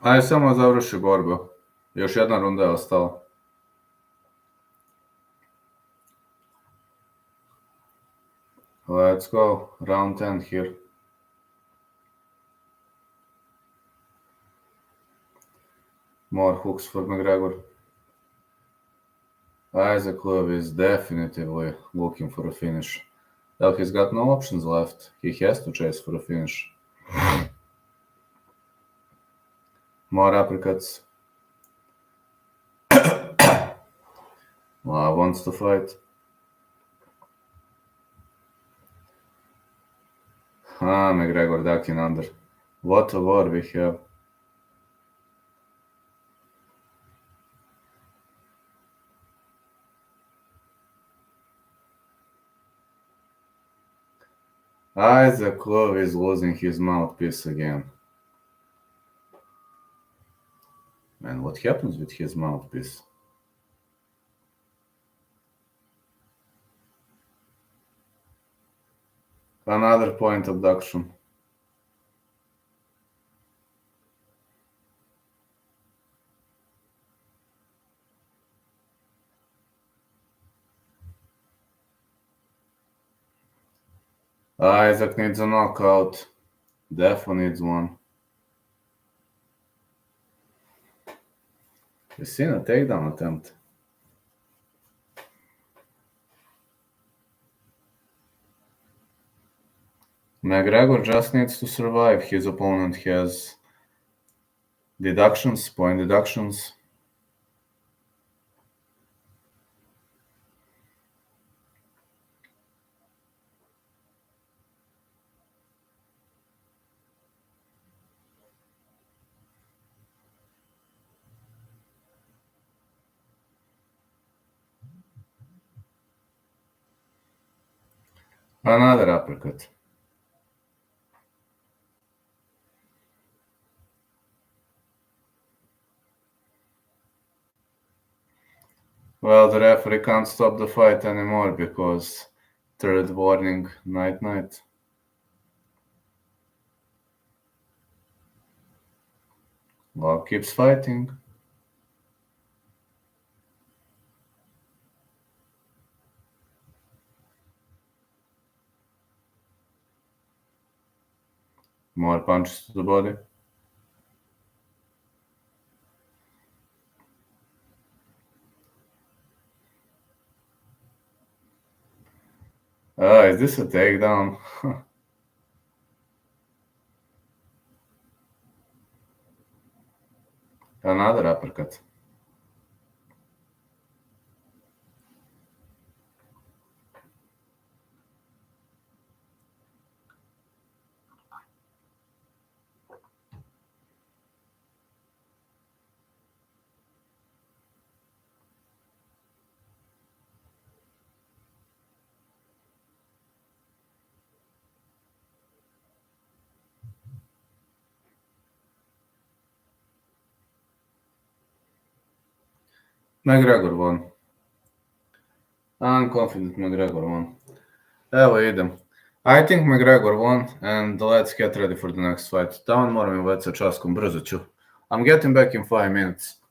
Aj samo završi borbu. Još jedna runda je ostala. Let's go. Round 10 here. More hooks for McGregor. Isaac Love is definitively looking for a finish. Well, he's got no options left. He has to chase for a finish. More uppercuts. Love wants to fight. McGregor ducking under. What a war we have. Isaac Love is losing his mouthpiece again. Man, what happens with his mouthpiece? Another point abduction. Isaac needs a knockout. Defo needs one. You seen a takedown attempt? McGregor just needs to survive. His opponent has deductions, point deductions. Another uppercut. Well, the referee can't stop the fight anymore because third warning, night. Love keeps fighting. More punches to the body. Is this a takedown? Another uppercut. McGregor won. I'm confident McGregor won. Evo idem. I think McGregor won, and let's get ready for the next fight. Tamo moram im već sa časkom, brzo ću. I'm getting back in 5 minutes.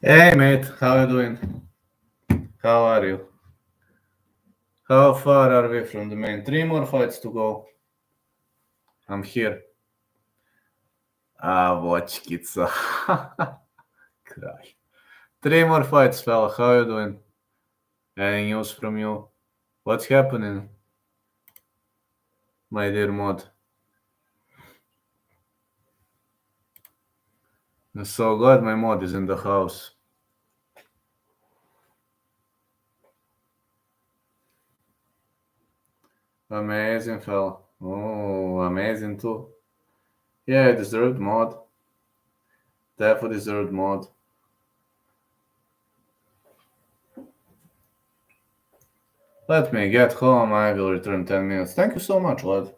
Hey mate, how you doing? How are you? How far are we from the main? Three more fights to go. I'm here. Ah, watch Kitsa. Cry. Three more fights, fella. How you doing? Any news from you? What's happening, my dear mod? So glad my mod is in the house. Amazing, fella. Oh, amazing too. Yeah, deserved mod. Definitely deserved mod. Let me get home. I will return 10 minutes. Thank you so much, lad.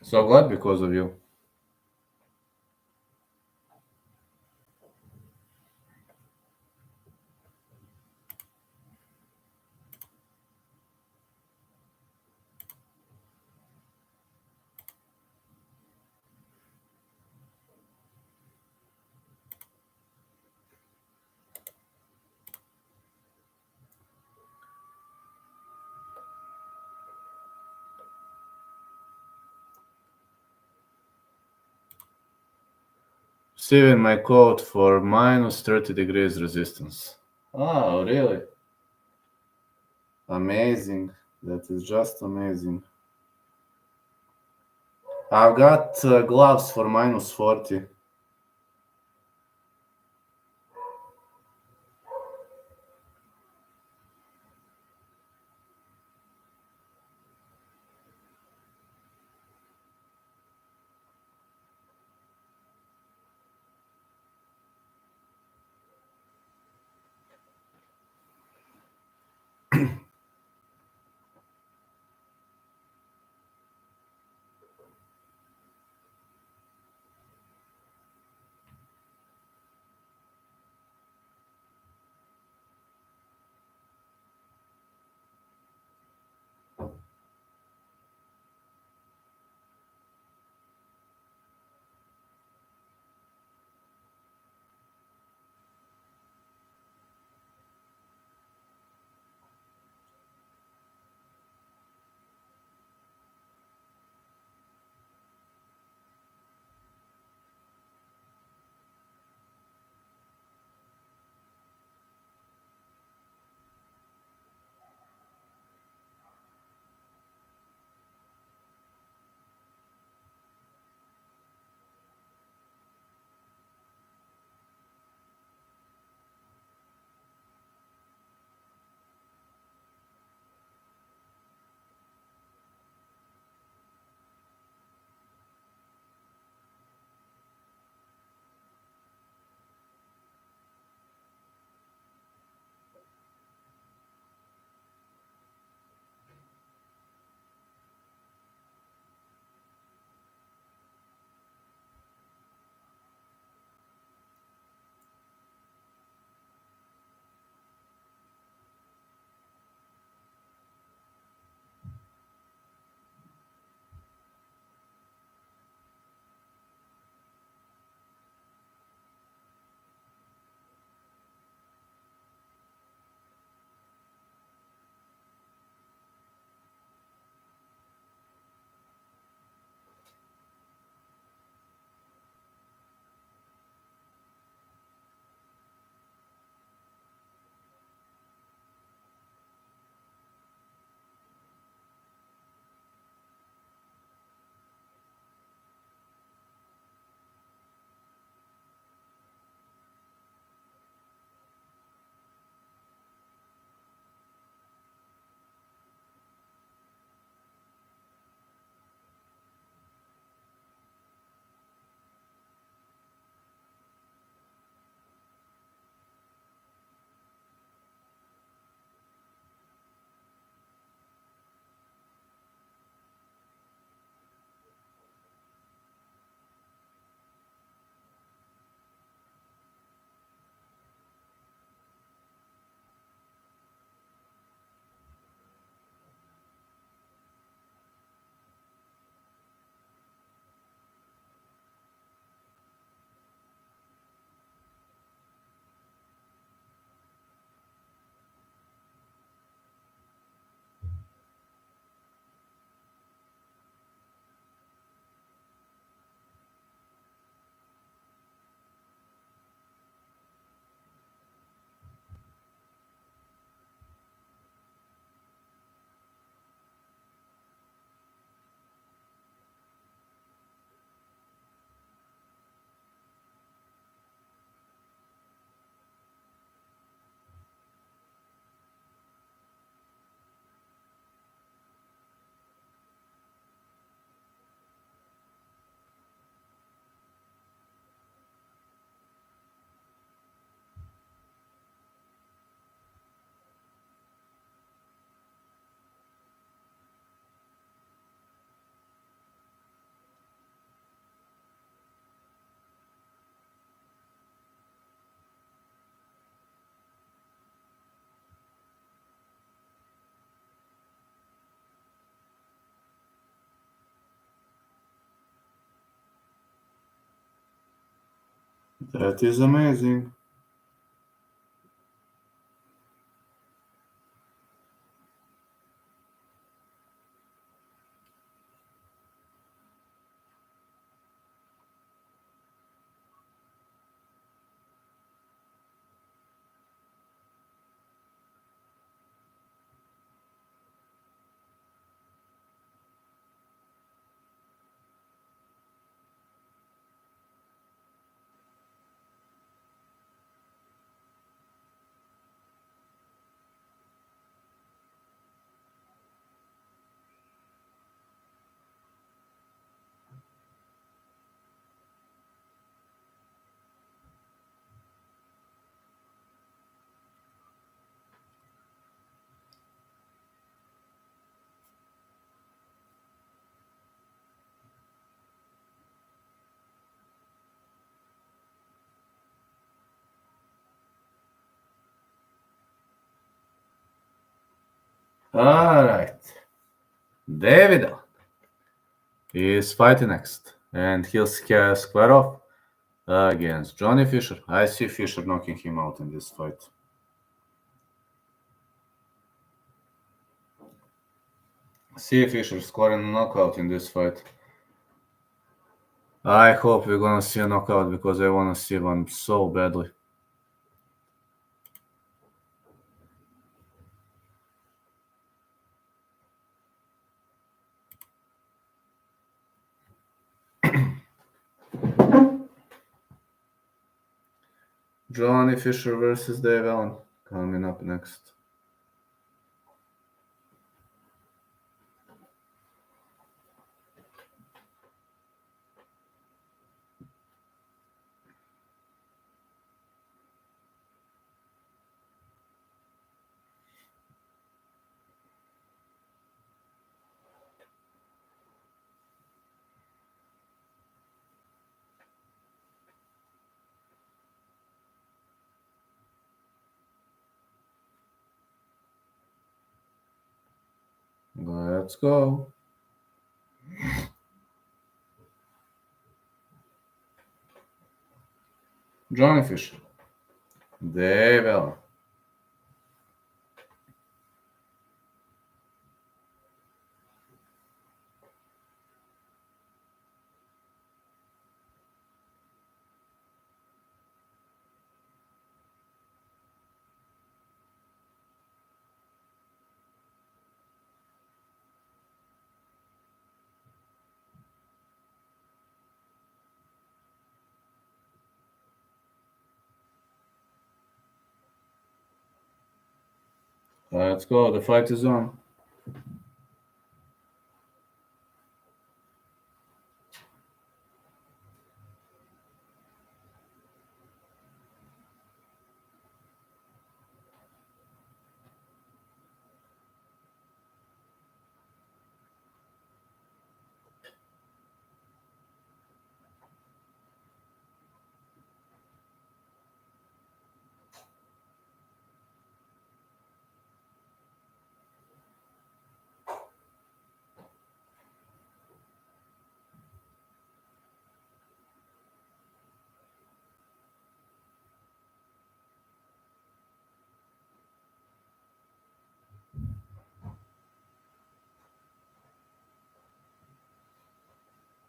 So glad because of you. Saving my code for minus 30 degrees resistance. Oh, really? Amazing. That is just amazing. I've got gloves for minus 40. That is amazing. All right. David is fighting next, and he'll square off against Johnny Fisher. I see Fisher knocking him out in this fight. See Fisher scoring a knockout in this fight. I hope we're gonna see a knockout because I wanna see one so badly. Johnny Fisher versus Dave Allen coming up next. Let's go. Johnny Fisher. Dave Allen. Let's go. The fight is on.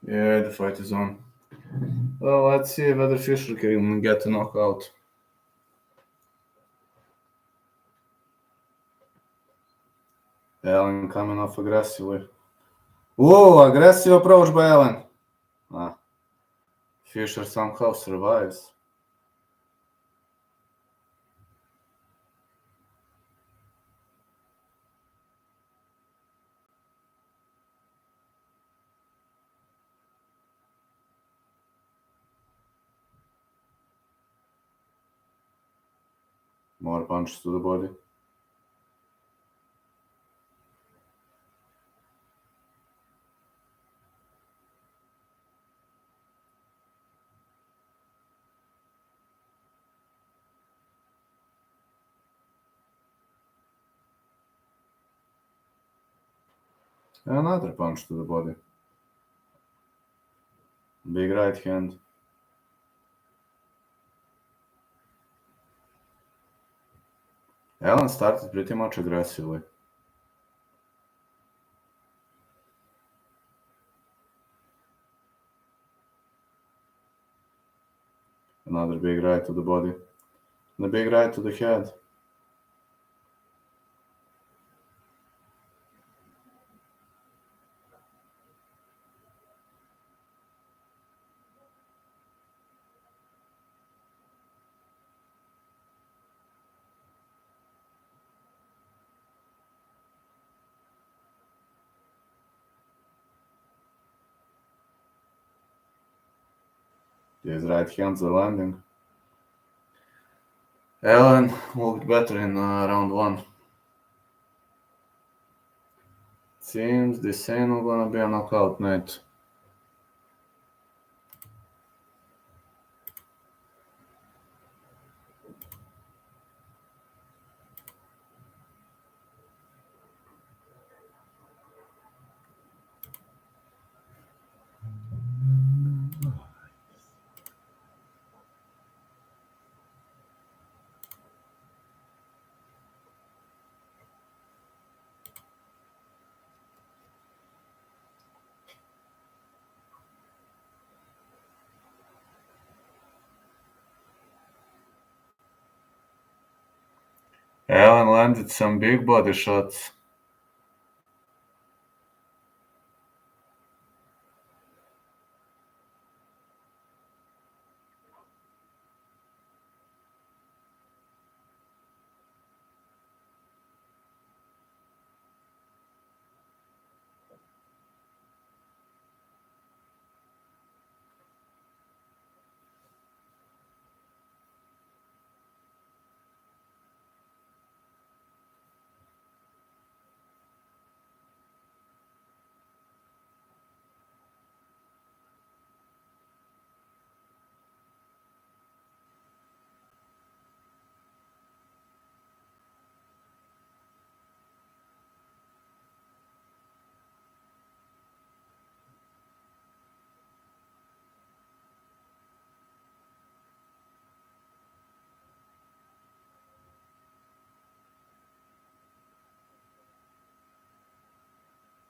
Yeah, the fight is on. Well, let's see whether Fisher can get a knockout. Allen coming off aggressively. Whoa, aggressive approach by Allen. Ah, Fisher somehow survives. More punches to the body. Another punch to the body. Big right hand. Allen started pretty much aggressively. Another big right to the body. And a big right to the head. These right hands are landing. Allen looked better in round one. Seems this ain't gonna be a knockout night. Allen landed some big body shots.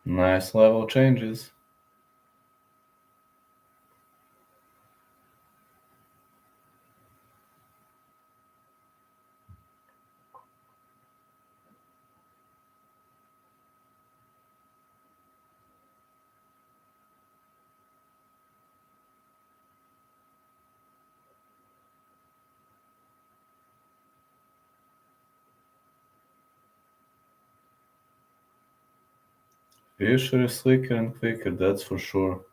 Nice level changes. Fisher is slicker and quicker, that's for sure.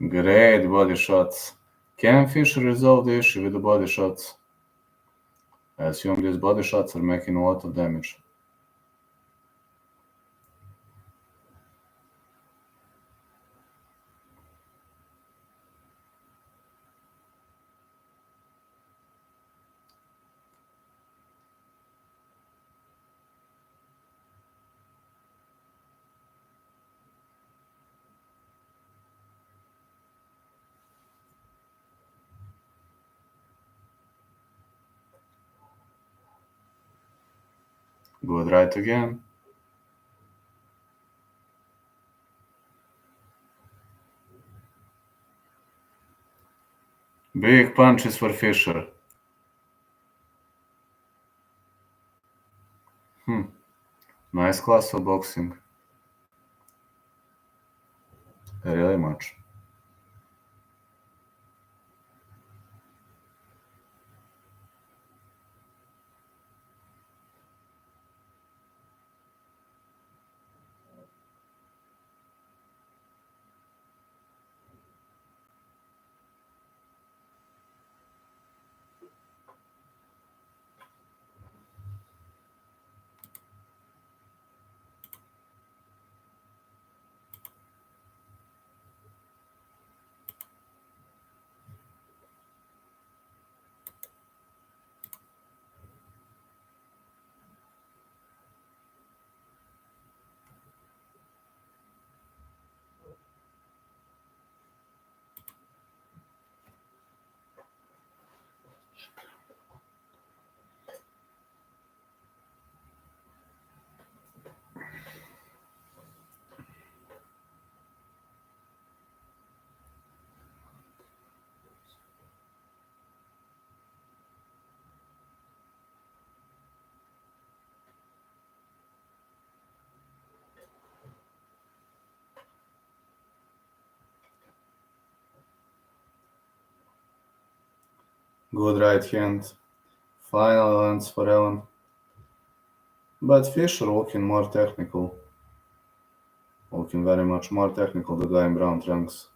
Great body shots. Can Fisher resolve the issue with the body shots? I assume these body shots are making a lot of damage. Good right again. Big punches for Fisher. Nice class of boxing. Really much. Good right hand. Finally lands for Allen. But Fisher looking more technical. Looking very much more technical, the guy in brown trunks.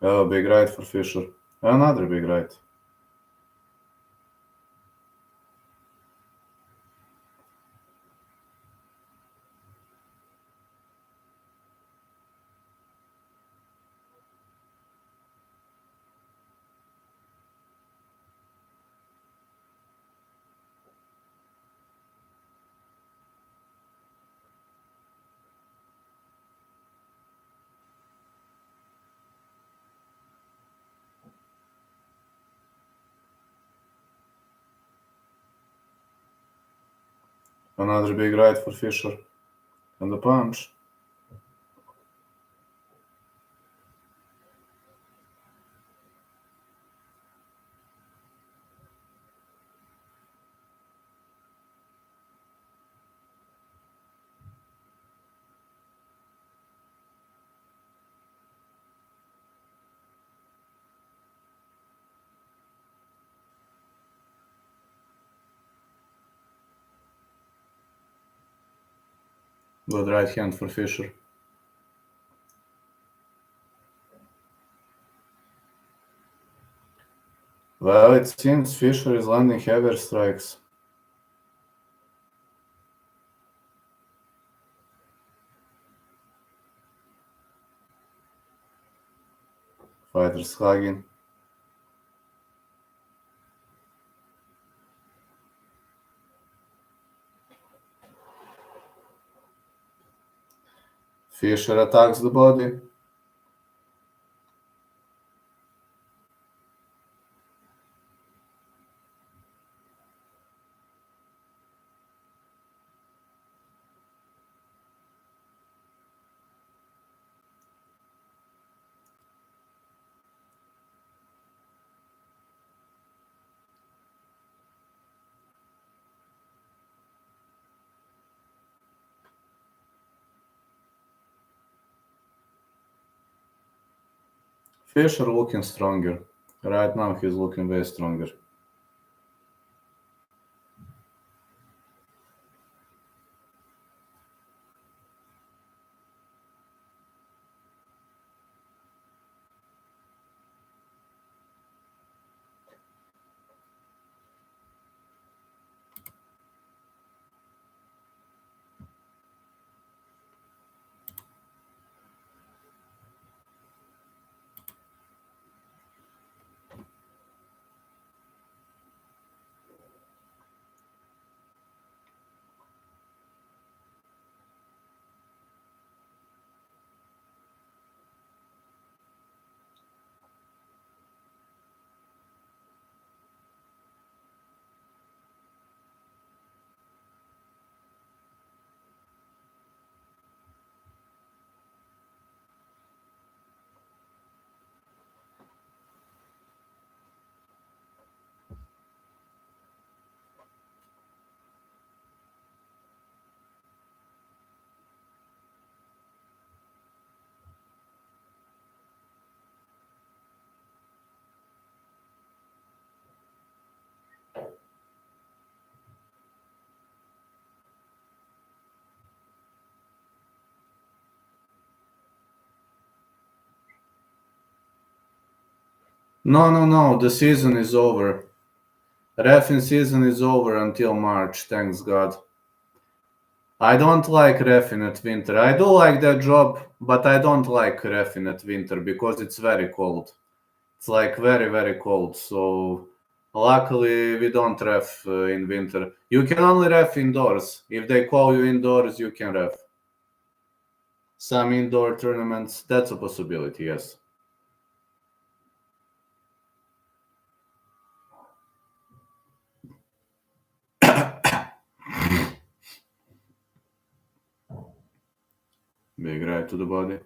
Oh, big right for Fisher. Another big right. Another big right for Fisher. And the punch. Good right hand for Fisher. Well, it seems Fisher is landing heavier strikes. Fighters hugging. Fisher attacks the body. Fisher looking stronger. Right now he's looking way stronger. No. The season is over. Reffing season is over until March, thanks God. I don't like reffing at winter. I do like that job, but I don't like reffing at winter because it's very cold. It's like very, very cold. So luckily we don't ref in winter. You can only ref indoors. If they call you indoors, you can ref. Some indoor tournaments, that's a possibility, yes. Big right to the body.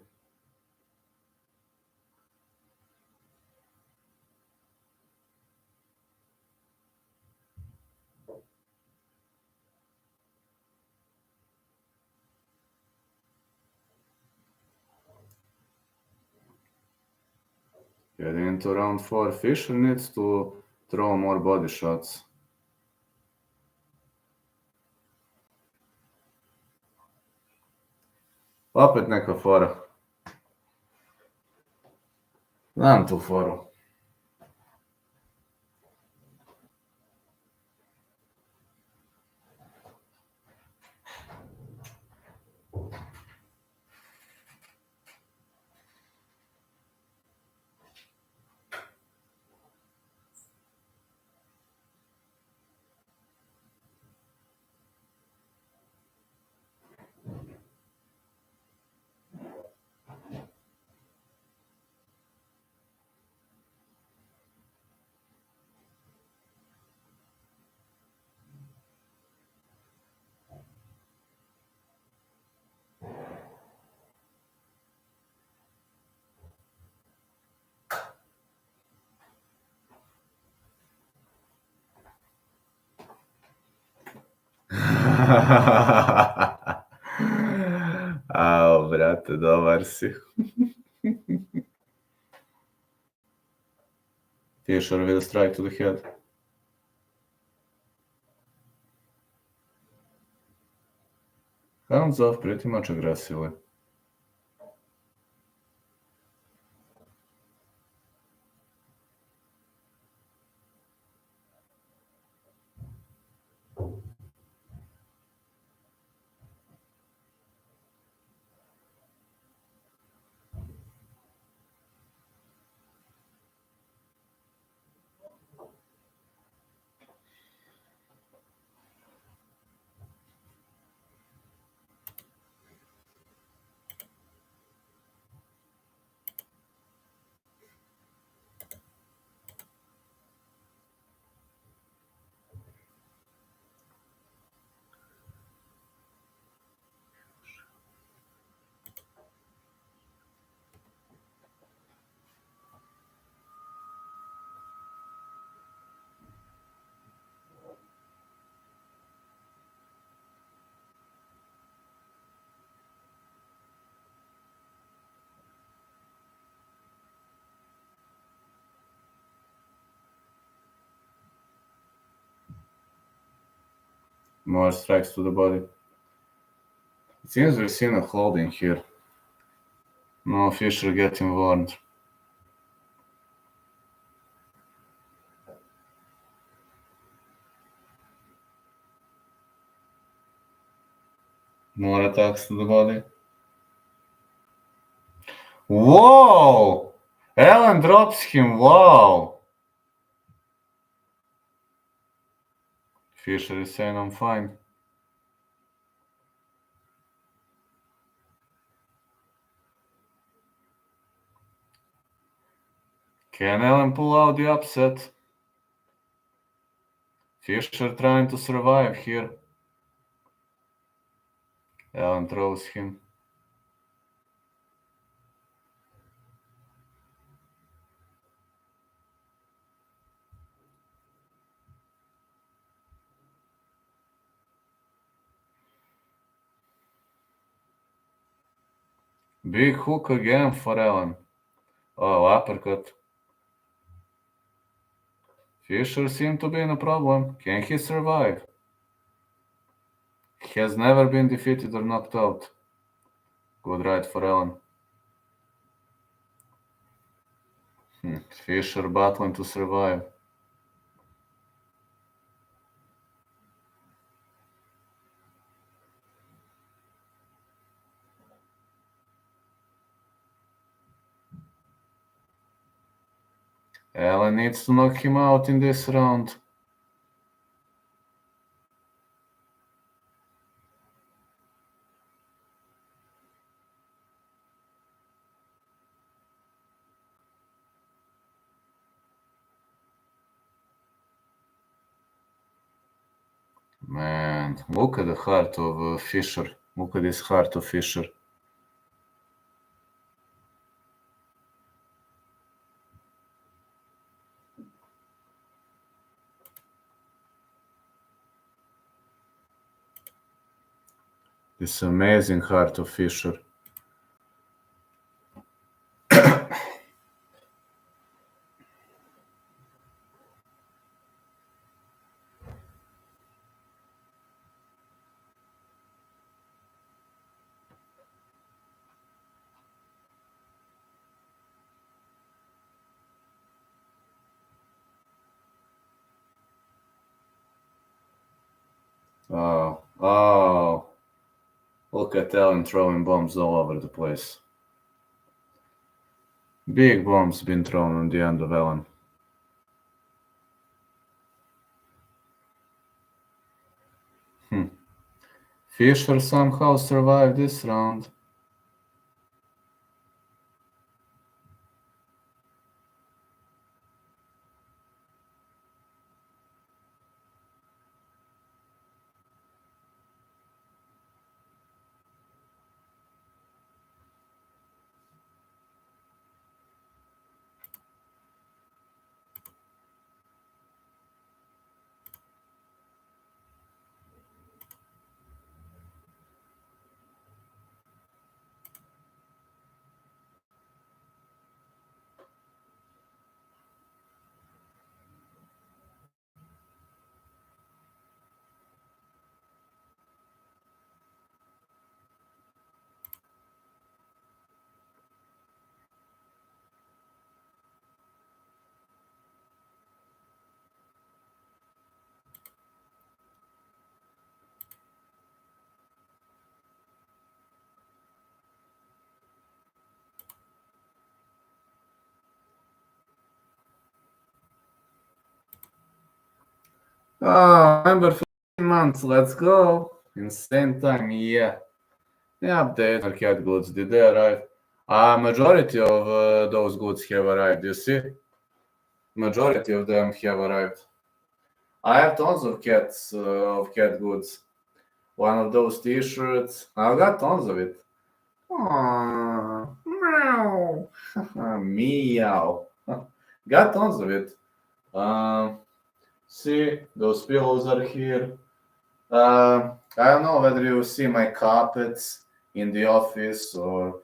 Heading into round 4, Fischer needs to throw more body shots. Opet neka fora. Znam tu foru. Ao, brate, dobar si. Fischer with a strike to the head. Hands off, pretty much aggressively. More strikes to the body. It seems we've seen a holding here. No, Fischer getting warned. More attacks to the body. Whoa! Allen drops him, wow! Fischer is saying I'm fine. Can Allen pull out the upset? Fischer trying to survive here. Allen throws him. Big hook again for Allen. Oh, uppercut. Fischer seemed to be in a problem. Can he survive? He has never been defeated or knocked out. Good right for Allen. Fischer battling to survive. Allen needs to knock him out in this round. Man, look at the heart of Fischer. Look at this heart of Fischer. This amazing heart of Fischer. Oh, oh, look at Ellen throwing bombs all over the place. Big bombs been thrown on the end of Ellen. Fisher somehow survived this round. Oh, remember 15 months, let's go. Insane time, yeah. The update on cat goods, did they arrive? Majority of those goods have arrived, you see? Majority of them have arrived. I have tons of cat goods. One of those t-shirts, I've got tons of it. Aww, meow, meow. Got tons of it. Um, See, those pillows are here. I don't know whether you see my carpets in the office or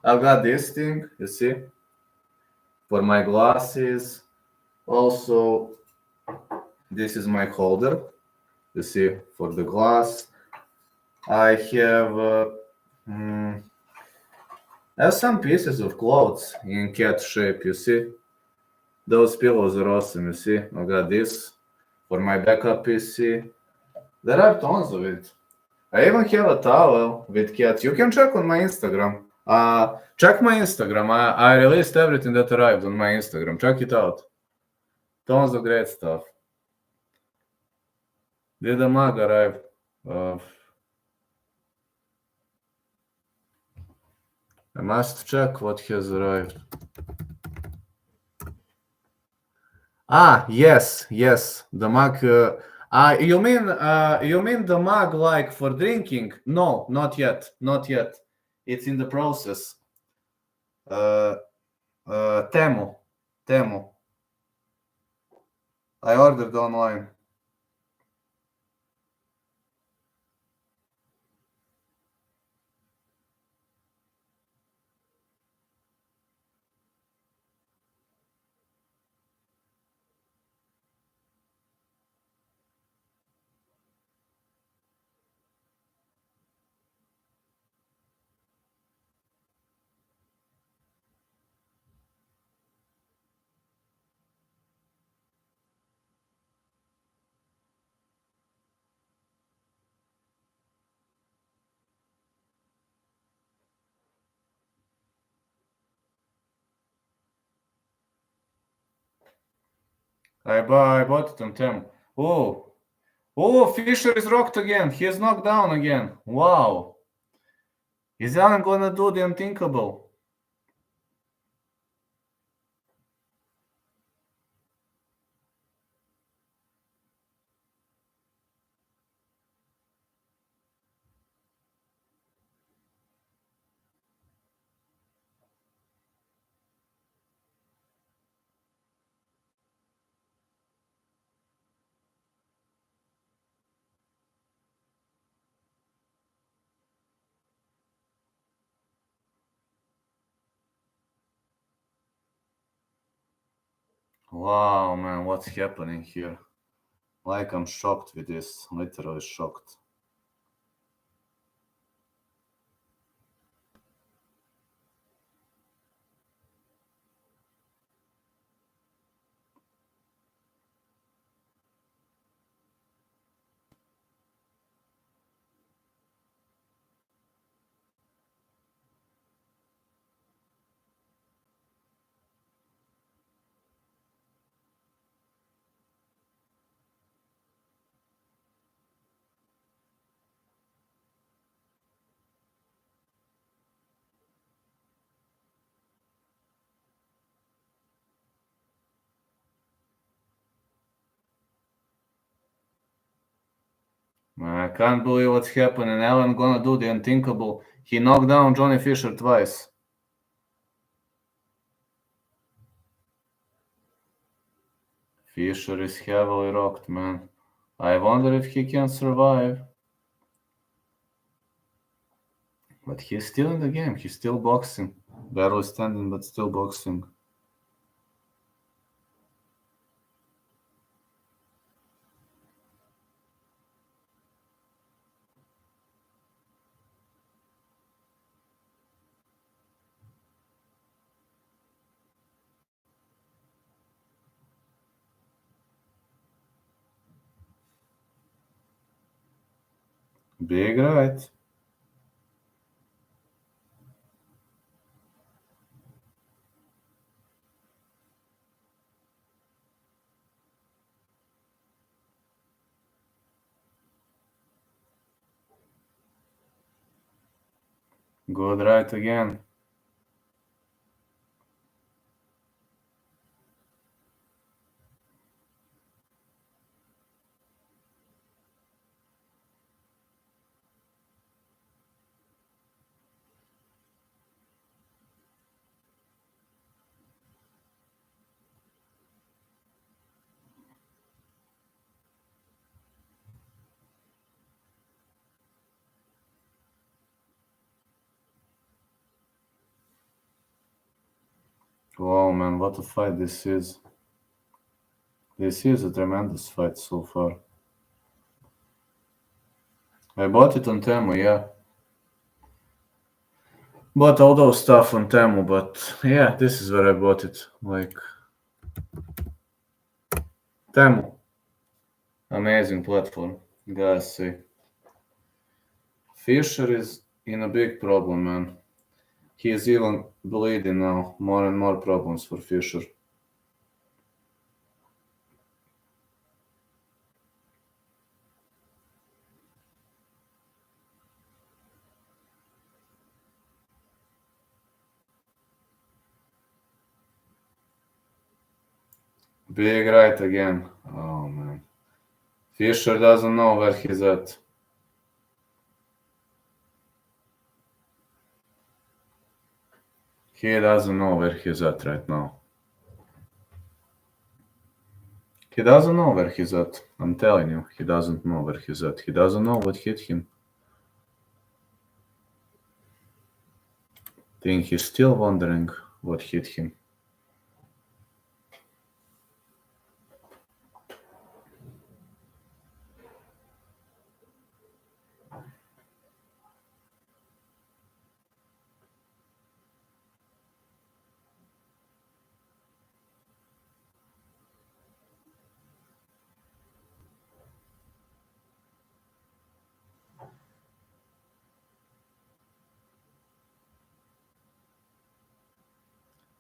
I've got this thing, you see, for my glasses. Also, this is my holder, you see, for the glass. I have, mm, I have some pieces of clothes in cat shape, you see. Those pillows are awesome, you see. I got this for my backup PC. There are tons of it. I even have a towel with cats. You can check on my Instagram. Check my Instagram. I released everything that arrived on my Instagram. Check it out. Tons of great stuff. Did the mug arrive? Uh, I must check what has arrived. Yes, yes. The mug. You mean the mug like for drinking? No, not yet. Not yet. It's in the process. Uh, Temu. Temu. I ordered online. I bought it on Temu. Oh, oh, Fisher is rocked again. He is knocked down again. Wow. Is Alan gonna do the unthinkable? Wow, man, what's happening here? Like, I'm shocked with this. Literally shocked. Man, I can't believe what's happening. Allen gonna do the unthinkable. He knocked down Johnny Fisher twice. Fisher is heavily rocked, man. I wonder if he can survive. But he's still in the game. He's still boxing. Barely standing, but still boxing. Big right. Good right again. Wow, man, what a fight this is. This is a tremendous fight so far. I bought it on Temu, yeah. Bought all those stuff on Temu, but yeah, this is where I bought it. Like, Temu. Amazing platform, gotta say. Fisher is in a big problem, man. He is even bleeding now. More and more problems for Fisher. Big right again. Oh, man. Fisher doesn't know where he's at. He doesn't know where he's at right now. He doesn't know where he's at. I'm telling you, he doesn't know where he's at. He doesn't know what hit him. Think he's still wondering what hit him.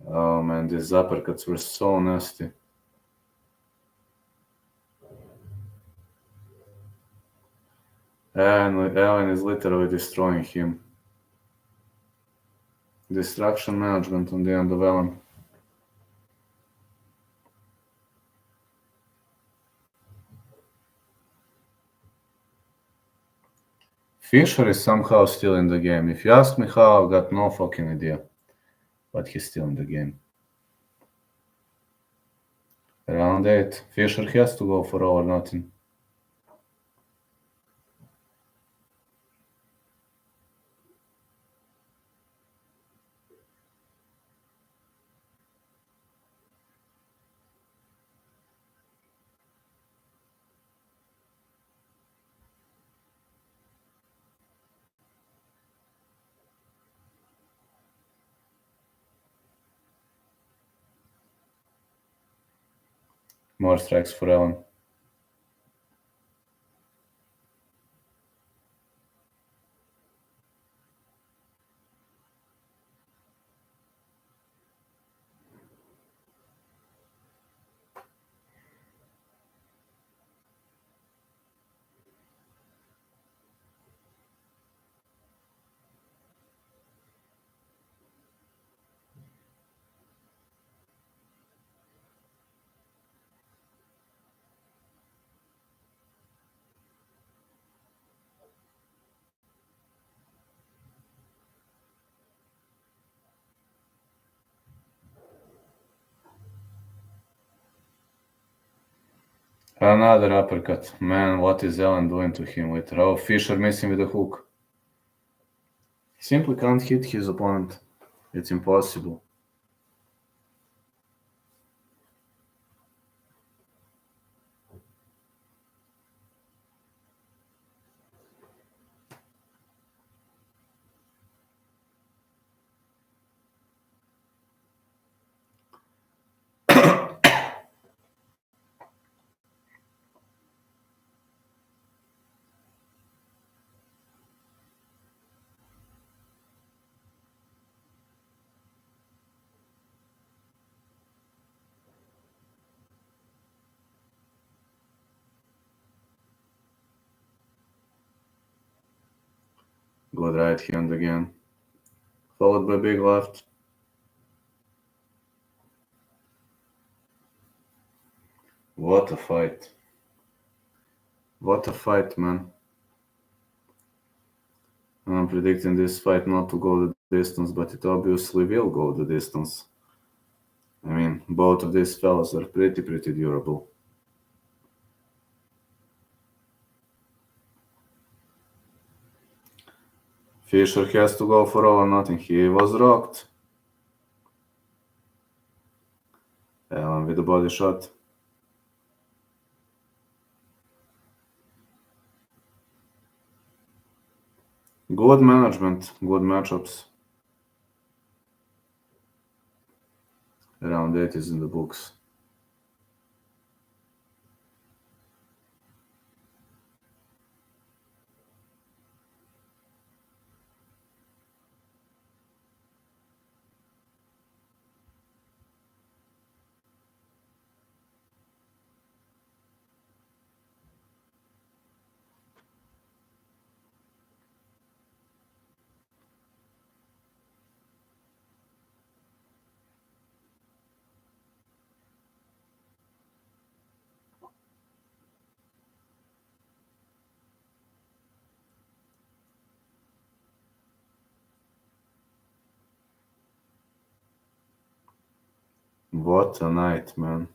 Oh man, these uppercuts were so nasty. And Allen is literally destroying him. Distraction management on the end of Allen. Fisher is somehow still in the game. If you ask me how, I've got no fucking idea. But he's still in the game. Round 8. Fisher has to go for all or nothing. More strikes for Allen. Another uppercut. Man, what is Allen doing to him with Raw Fisher missing with a hook? Simply can't hit his opponent. It's impossible. Good right hand again. Followed by big left. What a fight. What a fight, man. I'm predicting this fight not to go the distance, but it obviously will go the distance. I mean, both of these fellas are pretty durable. Fisher has to go for all or nothing. He was rocked. Allen with the body shot. Good management, good matchups. Round 8 is in the books. What a night, man.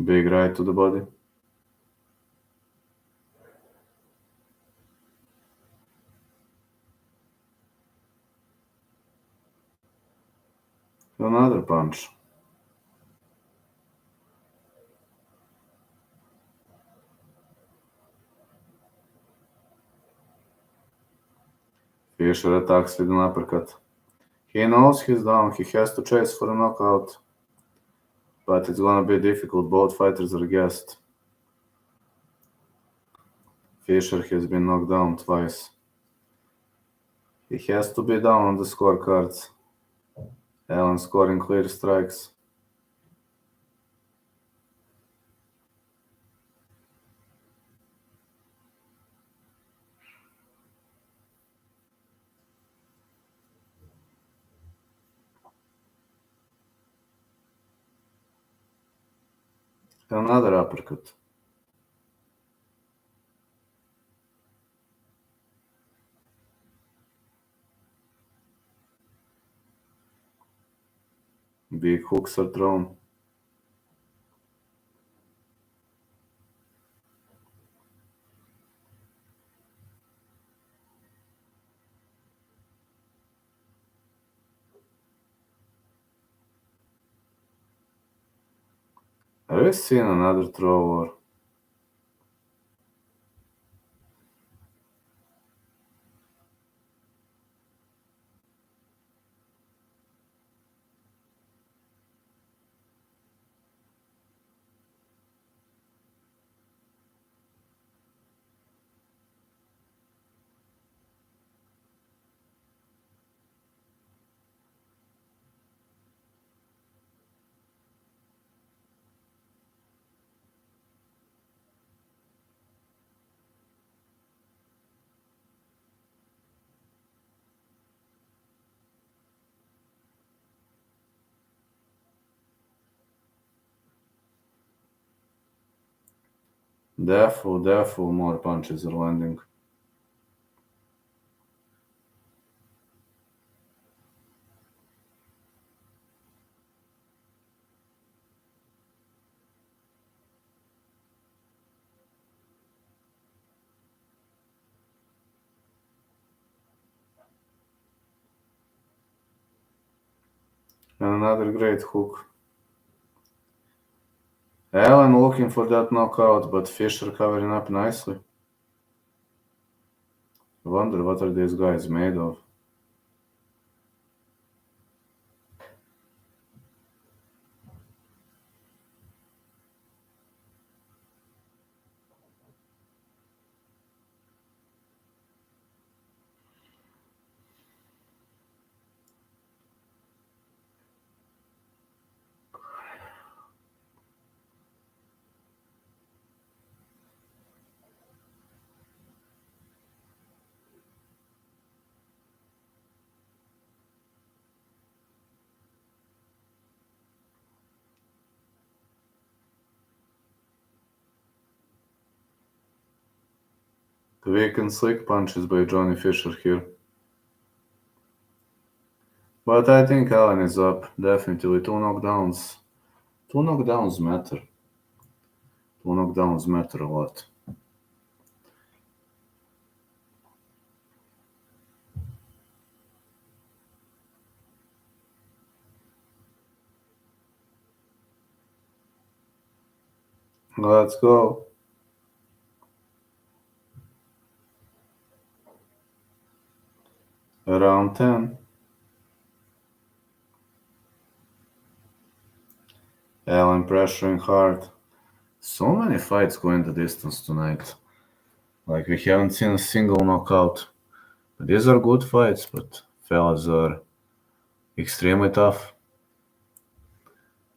Big right to the body. Another punch. Fisher attacks with an uppercut. He knows he's down. He has to chase for a knockout. But it's gonna be difficult. Both fighters are gassed. Fisher has been knocked down twice. He has to be down on the scorecards. Allen scoring clear strikes. Another uppercut. Big hooks are thrown. Have you seen another thrower? Defu, more punches are landing. And another great hook. Allen looking for that knockout, but Fisher covering up nicely. I wonder what are these guys made of. The weak and slick punches by Johnny Fisher here. But I think Allen is up, definitely. Two knockdowns. Two knockdowns matter. Two knockdowns matter a lot. Let's go. Round 10. Allen pressuring hard. So many fights going the distance tonight. Like we haven't seen a single knockout. These are good fights, but fellas are extremely tough.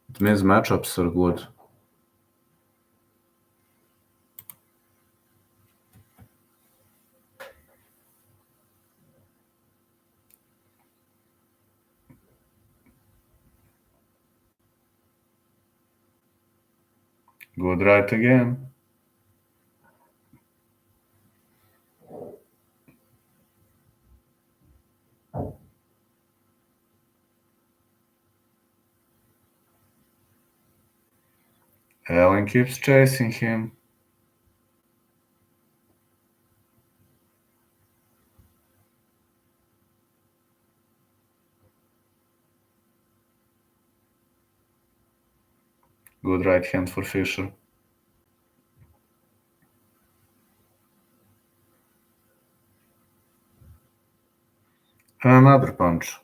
It means matchups are good. Good right again. Allen keeps chasing him. Good right hand for Fisher. Another punch.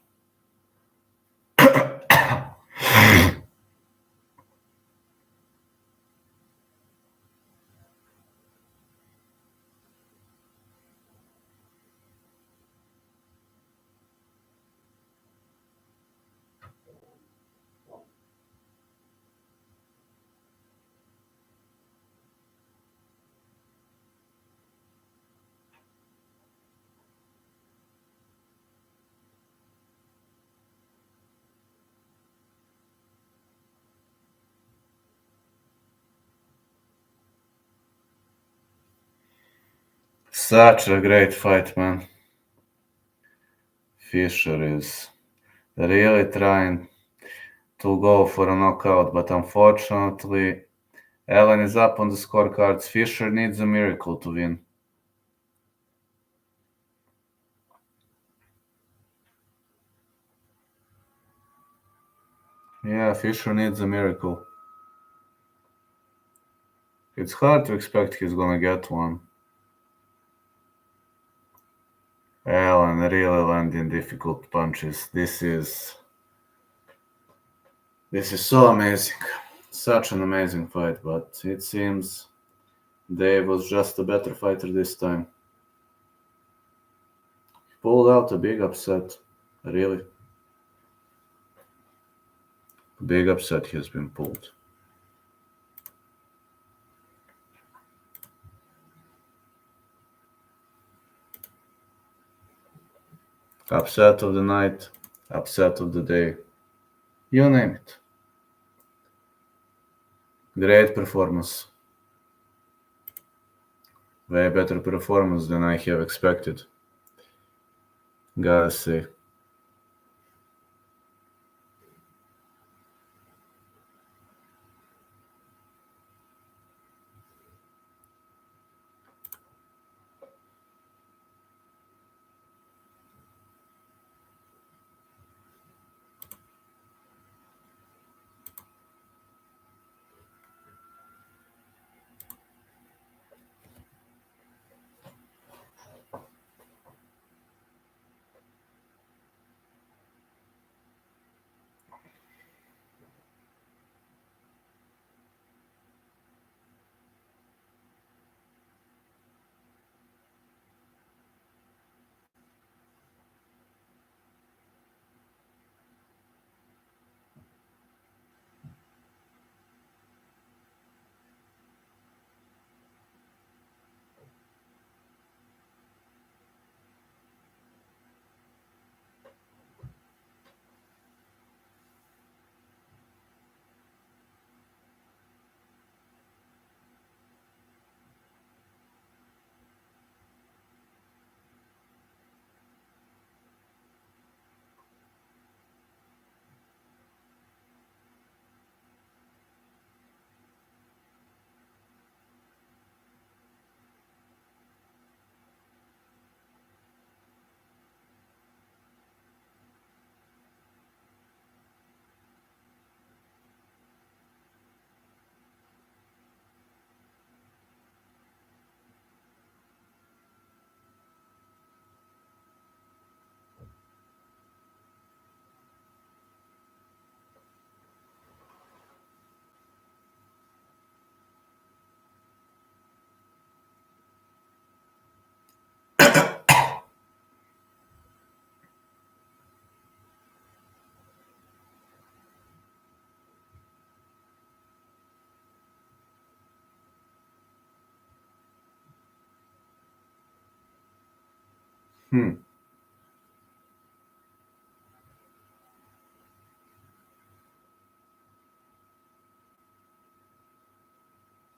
Such a great fight, man. Fisher is really trying to go for a knockout, but unfortunately, Allen is up on the scorecards. Fisher needs a miracle to win. Yeah, Fisher needs a miracle. It's hard to expect he's gonna get one. Allen really landing difficult punches. This is so amazing. Such an amazing fight, but it seems Dave was just a better fighter this time. He pulled out a big upset. Really. A big upset has been pulled. Upset of the night, upset of the day. You name it. Great performance. Way better performance than I have expected. Gotta say. Hmm.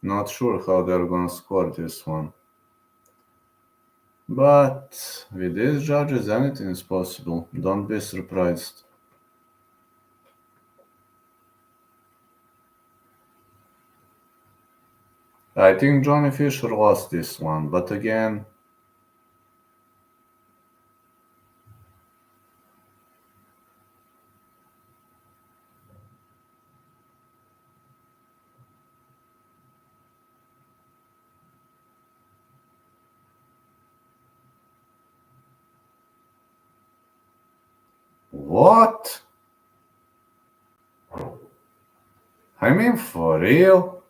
Not sure how they're gonna score this one. But with these judges, anything is possible. Don't be surprised. I think Johnny Fisher lost this one, but again, what? I mean, for real?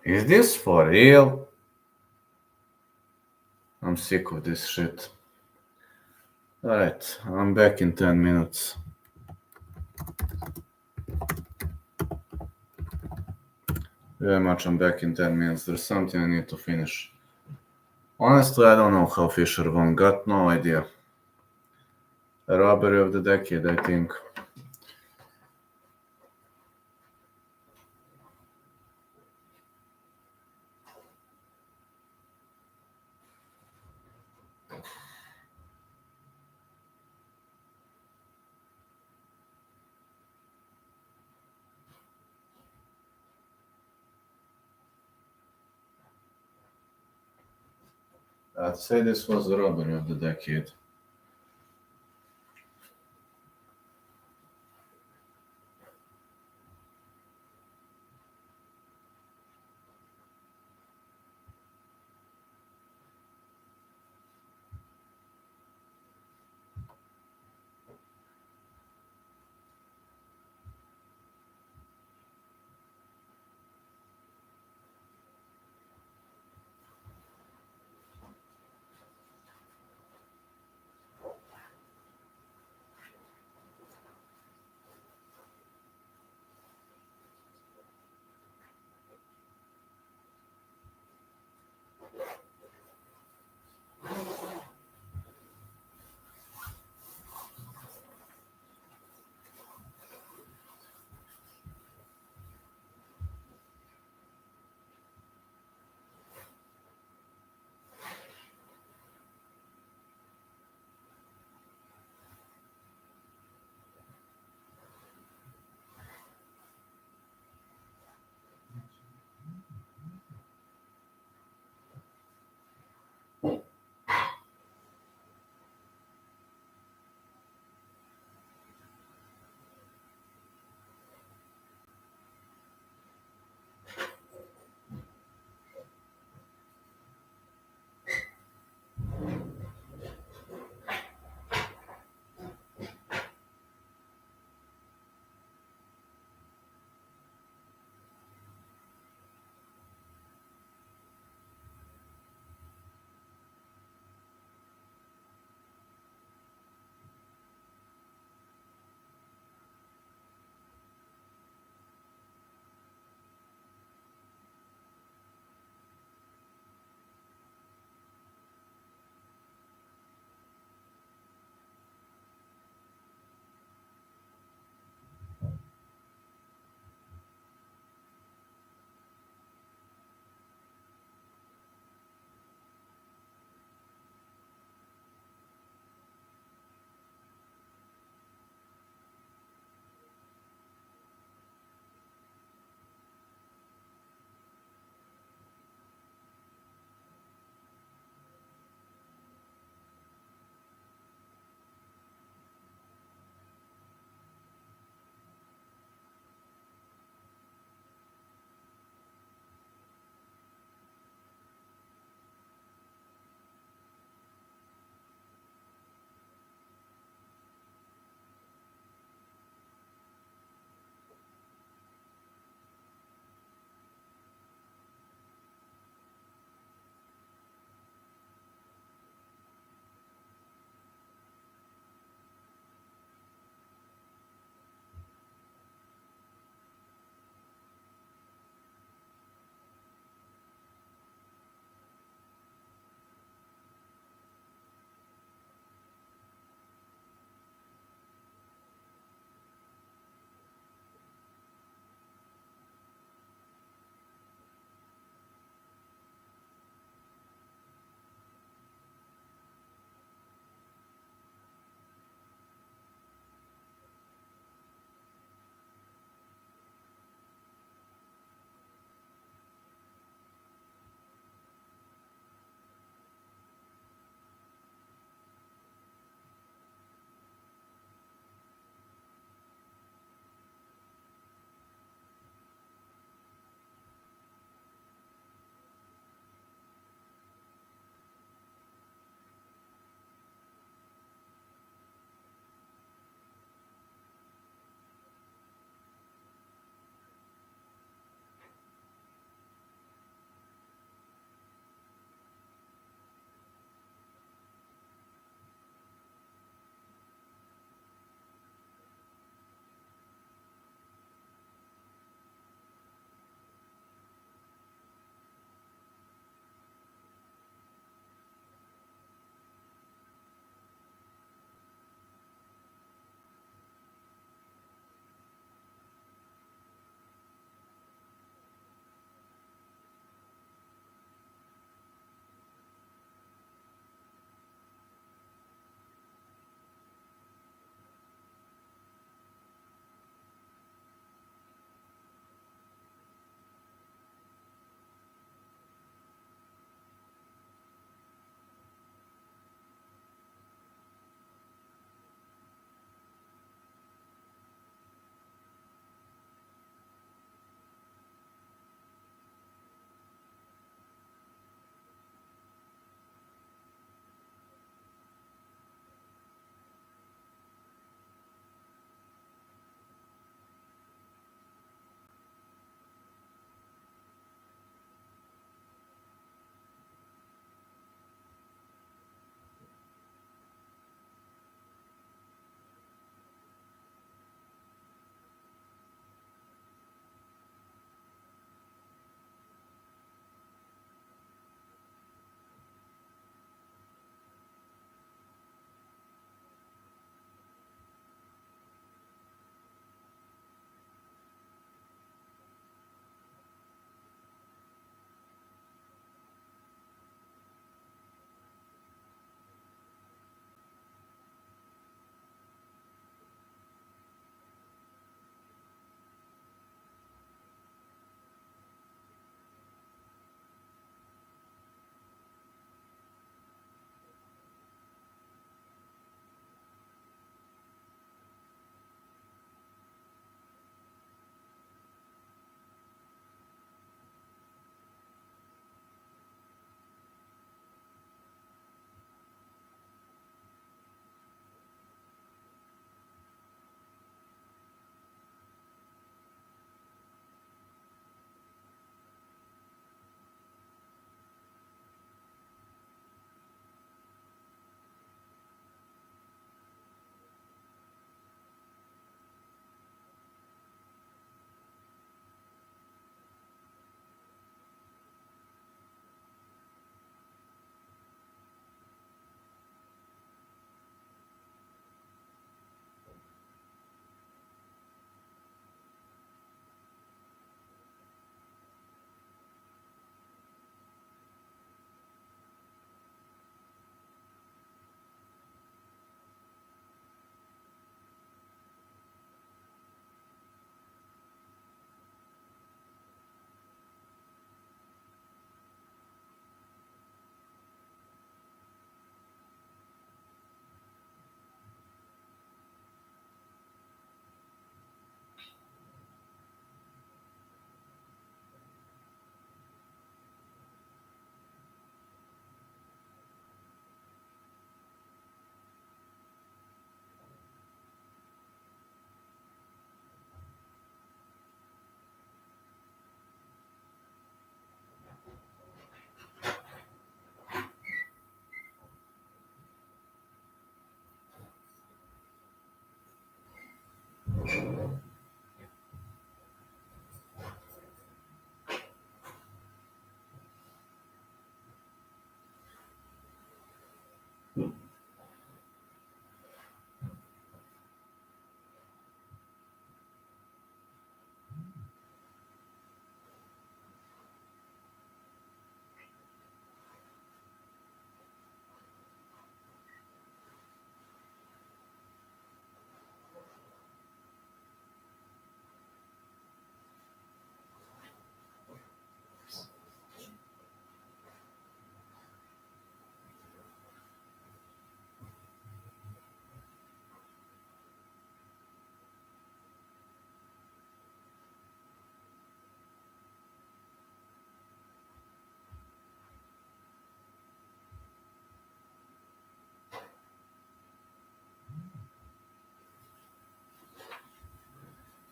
Is this for real? I'm sick of this shit. Alright, I'm back in 10 minutes. Very much, I'm back in 10 minutes. There's something I need to finish. Honestly, I don't know how Fisher won. Got no idea. A robbery of the decade, I think. I'd say this was the robbery of the decade.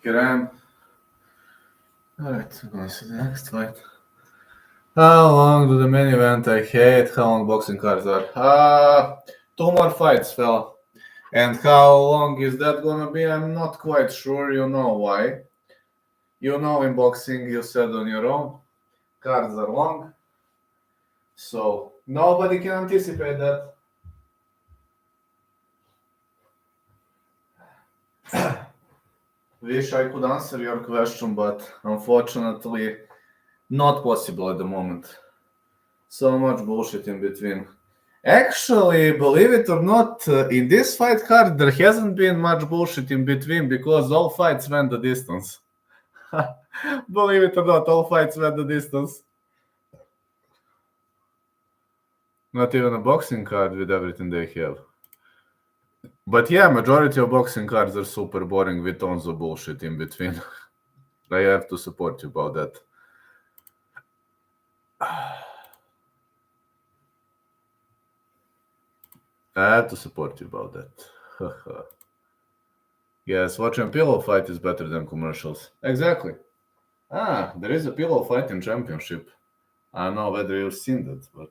Here I am. Alright, we're gonna see the next fight. How long do the main event? I hate how long boxing cards are. 2 more fights, fella. And how long is that gonna be? I'm not quite sure. You know why. You know, in boxing, you said on your own, cards are long. So nobody can anticipate that. Wish I could answer your question, but unfortunately, not possible at the moment. So much bullshit in between. Actually, believe it or not, in this fight card, there hasn't been much bullshit in between because all fights went the distance. Believe it or not, all fights went the distance. Not even a boxing card with everything they have. But yeah, majority of boxing cards are super boring with tons of bullshit in between. I have to support you about that. I have to support you about that. Yes, watching pillow fight is better than commercials. Exactly. There is a pillow fight in championship. I don't know whether you've seen that, but...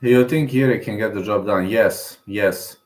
You think Yuri can get the job done? Yes, yes.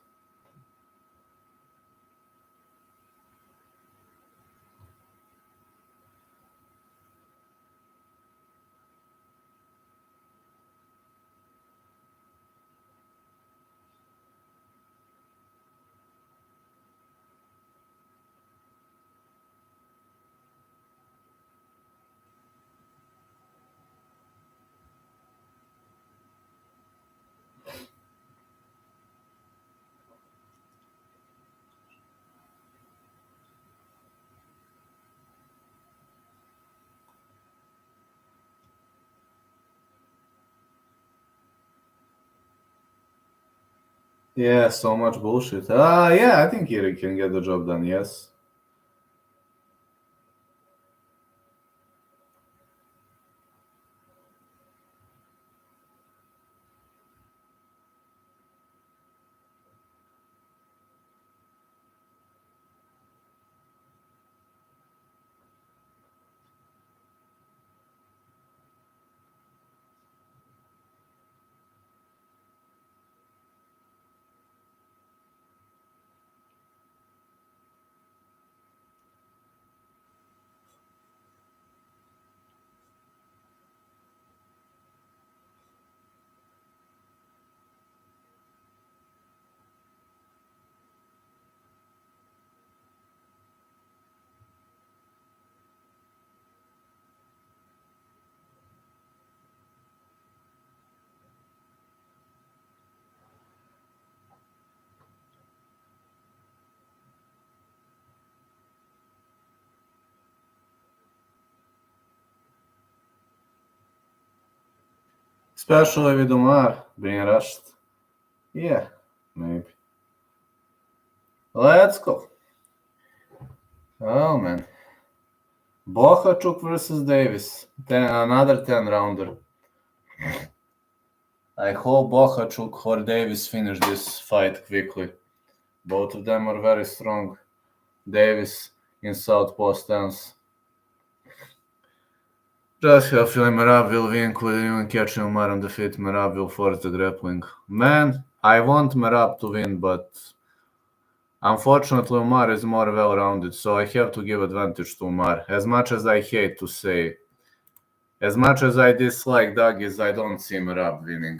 Yeah, so much bullshit. Yeah, I think Yuri can get the job done, yes. Especially with Umar being rushed. Yeah, maybe. Let's go. Oh, man. Bohachuk versus Davis. Another 10 rounder. I hope Bohachuk or Davis finish this fight quickly. Both of them are very strong. Davis in southpaw stance. Just have a feeling Merab will win, couldn't even catch Umar on defeat. Merab will force the grappling. Man, I want Merab to win, but unfortunately Umar is more well-rounded, so I have to give advantage to Umar. As much as I hate to say, as much as I dislike Duggies, I don't see Merab winning.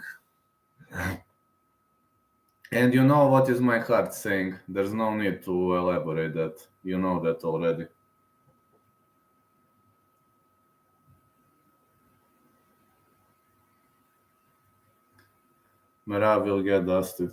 And you know what is my heart saying? There's no need to elaborate that. You know that already. Merab will get dusted.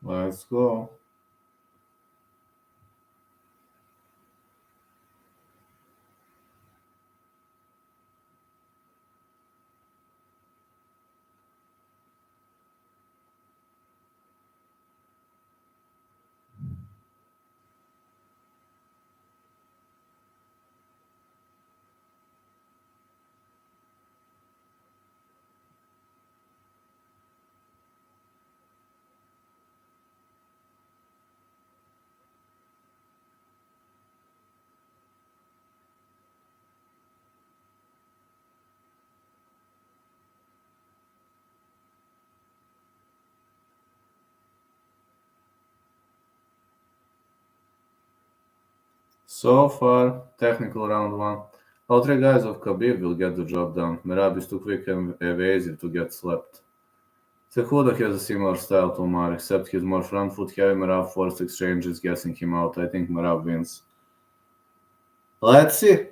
Let's go. So far, technical round one. All three guys of Khabib will get the job done. Merab is too quick and evasive to get slapped. Cejudo has a similar style to Umar, except he's more front foot heavy. Merab forced exchanges, guessing him out. I think Merab wins. Let's see.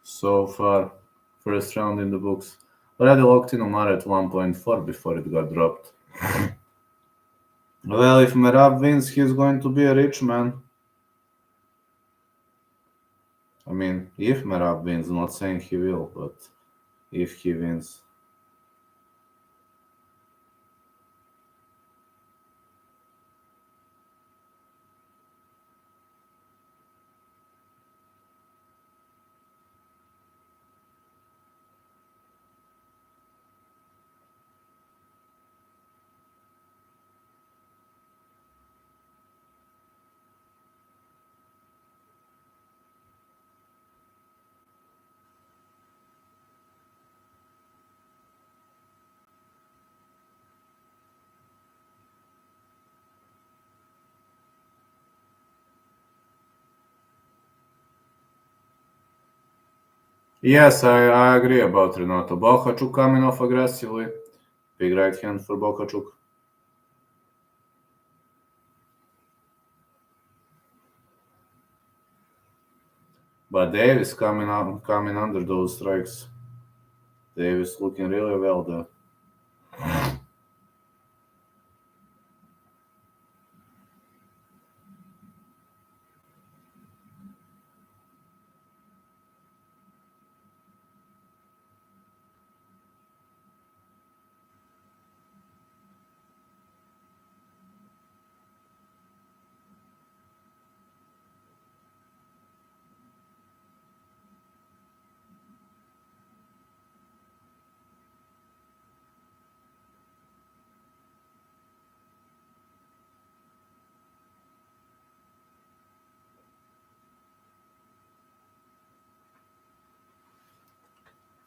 So far, first round in the books. Already locked in Umar at 1.4 before it got dropped. Well, if Merab wins, he's going to be a rich man. I mean, if Merab wins, not saying he will, but if he wins. Yes, I agree about Renato. Bohachuk coming off aggressively. Big right hand for Bohachuk. But Davis coming under those strikes. Davis looking really well there.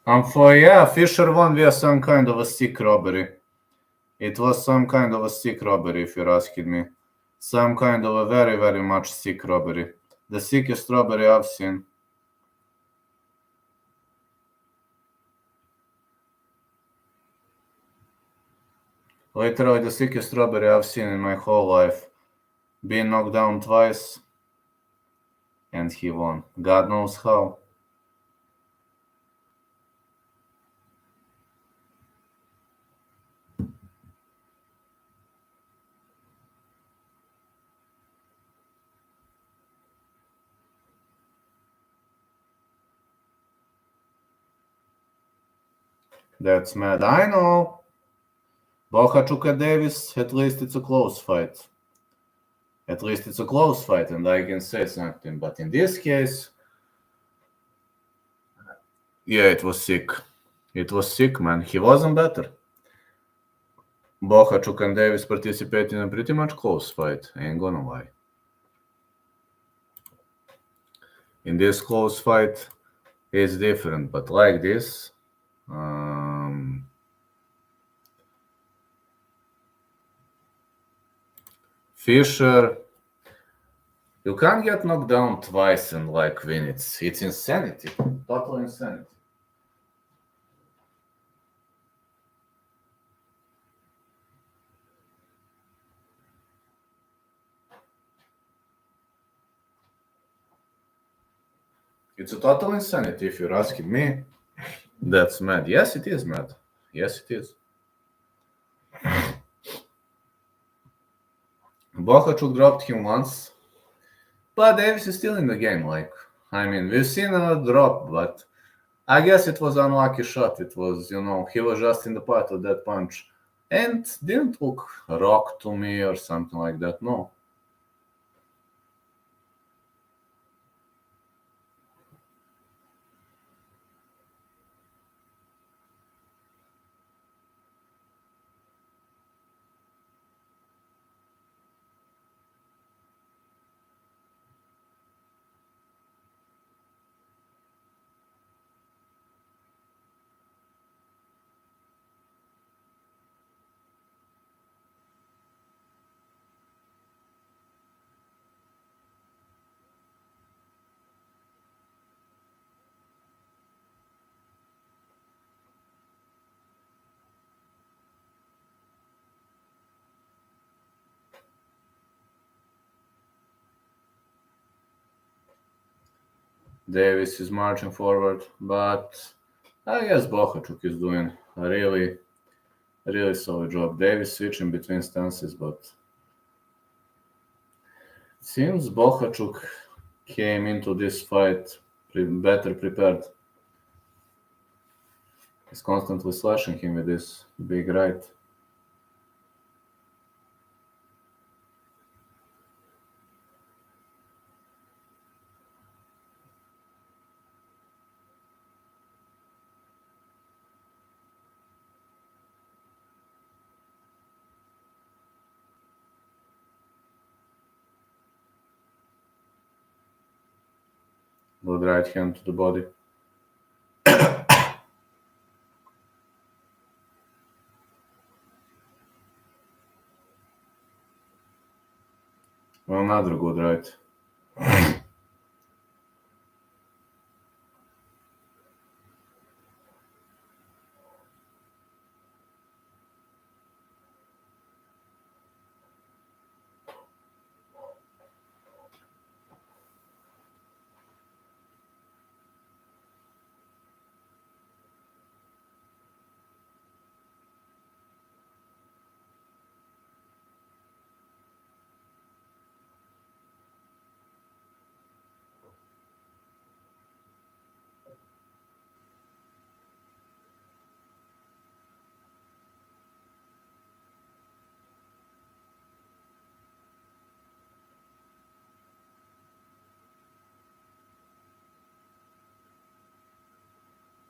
Fischer won via some kind of a sick robbery. It was some kind of a sick robbery, if you're asking me. Some kind of a very, very much sick robbery. The sickest robbery I've seen. Literally the sickest robbery I've seen in my whole life. Being knocked down twice, and he won. God knows how. That's mad. I know. Bohachuk Davis, at least it's a close fight. At least it's a close fight, and I can say something. But in this case, yeah, it was sick. It was sick, man. He wasn't better. Bohachuk and Davis participated in a pretty much close fight, I ain't gonna lie. In this close fight, it's different, but like this, Fischer, you can't get knocked down twice and like win. It's insanity, total insanity. It's a total insanity if you're asking me. That's mad. Yes, it is mad. Yes, it is. Bohachuk dropped him once, but Davis is still in the game. Like, I mean, we've seen a drop, but I guess it was an unlucky shot. It was, he was just in the path of that punch, and didn't look rock to me or something like that. No. Davis is marching forward, but I guess Bohachuk is doing a really, really solid job. Davis switching between stances, but it seems Bohachuk came into this fight better prepared. He's constantly slashing him with this big right. Good right hand to the body. Another good right.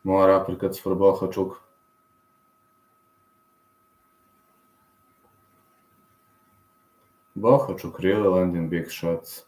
More uppercuts for Bohachuk. Bohachuk really landing big shots.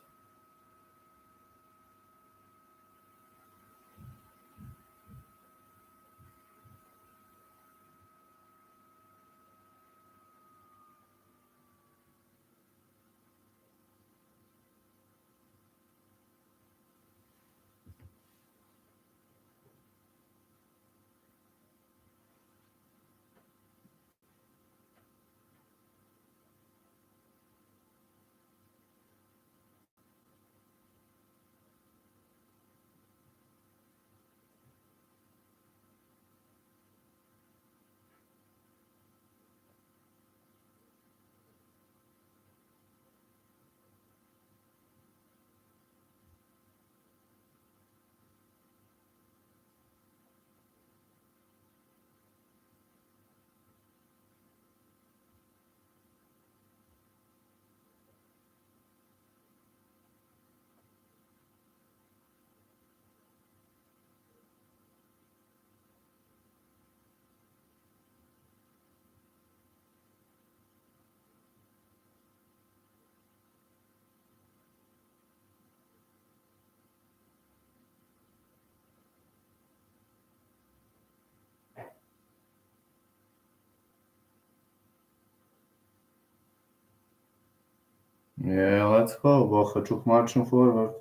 Yeah, let's go. Bohachuk marching forward.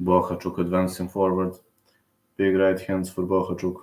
Bohachuk advancing forward. Big right hands for Bohachuk.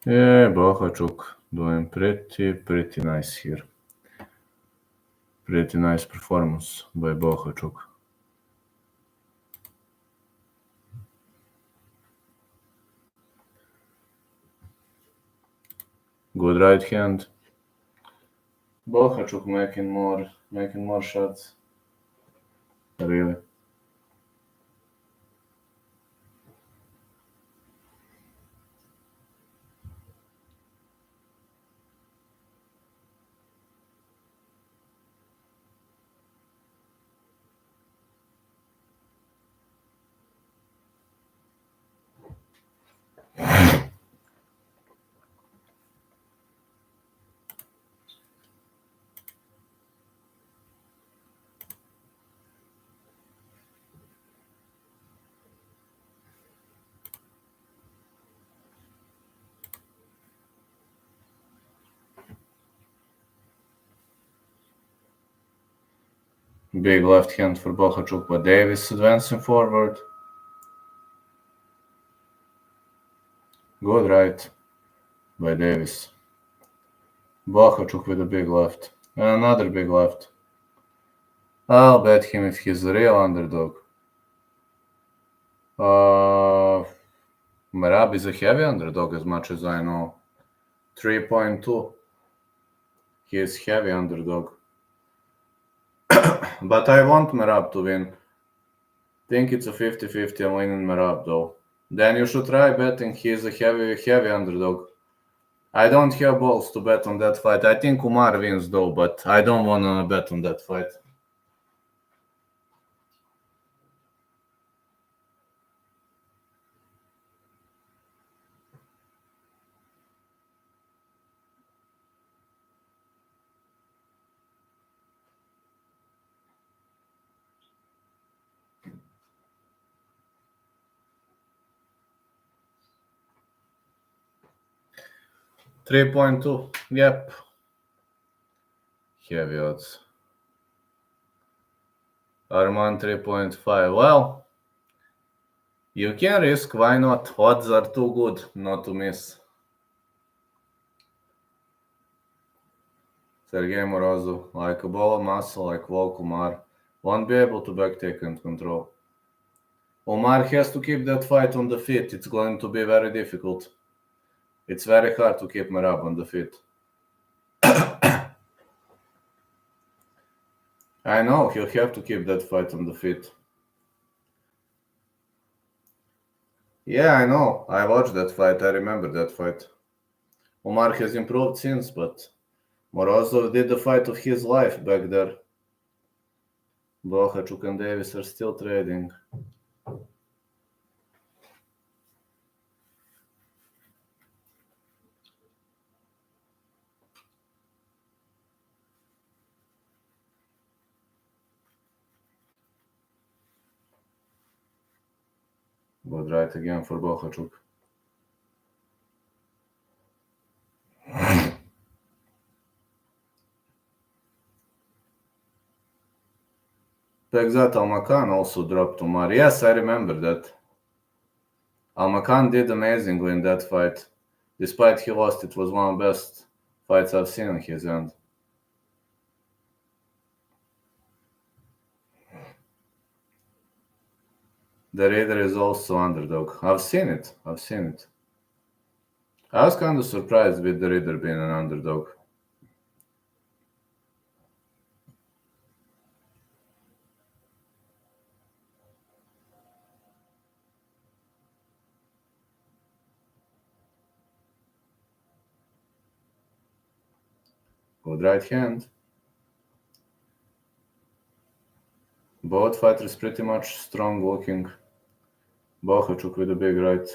Yeah, Bohachuk doing pretty nice here. Pretty nice performance by Bohachuk. Good right hand. Bohachuk making more shots. Really. Big left hand for Bohachuk, but Davis advancing forward. Good right by Davis. Bohachuk with a big left. And another big left. I'll bet him if he's a real underdog. Merab is a heavy underdog as much as I know. 3.2. He is heavy underdog. But I want Merab to win. Think it's a 50-50. I'm winning Merab though. Then you should try betting he is a heavy underdog. I don't have balls to bet on that fight. I think Umar wins though, but I don't want to bet on that fight. $3.2. Yep. Heavy odds. Arman 3.5. Well, you can risk. Why not? Odds are too good not to miss. Sergey Morozov, like a ball of muscle, like Volk won't be able to backtake and control. Omar has to keep that fight on the feet. It's going to be very difficult. It's very hard to keep Merab on the feet. I know, he'll have to keep that fight on the feet. Yeah, I know. I watched that fight. I remember that fight. Omar has improved since, but Morozov did the fight of his life back there. Bohachuk and Davis are still trading. Good right again for Bohachuk. Begzat Almakan also dropped Umar. Yes, I remember that. Almakan did amazingly in that fight. Despite he lost, it was one of the best fights I've seen on his end. The Raider is also underdog. I've seen it. I was kind of surprised with the Raider being an underdog. Good right hand. Both fighters pretty much strong looking. Bohachuk with a big right.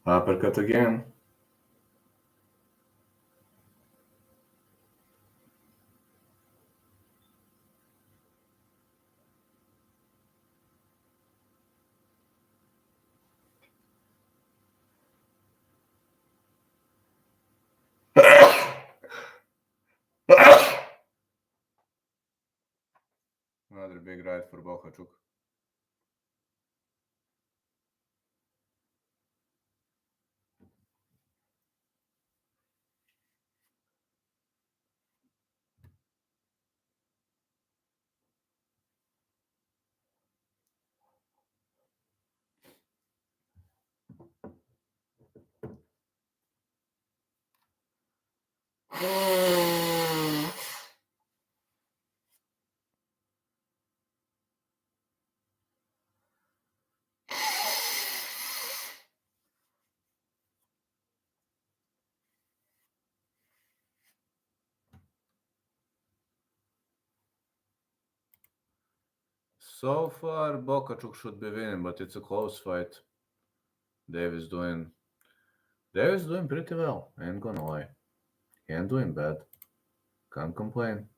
Uppercut again. Another big right for Bohachuk. So far, Bohachuk should be winning, but it's a close fight. Davis doing pretty well. Ain't gonna lie. He ain't doing bad. Can't complain.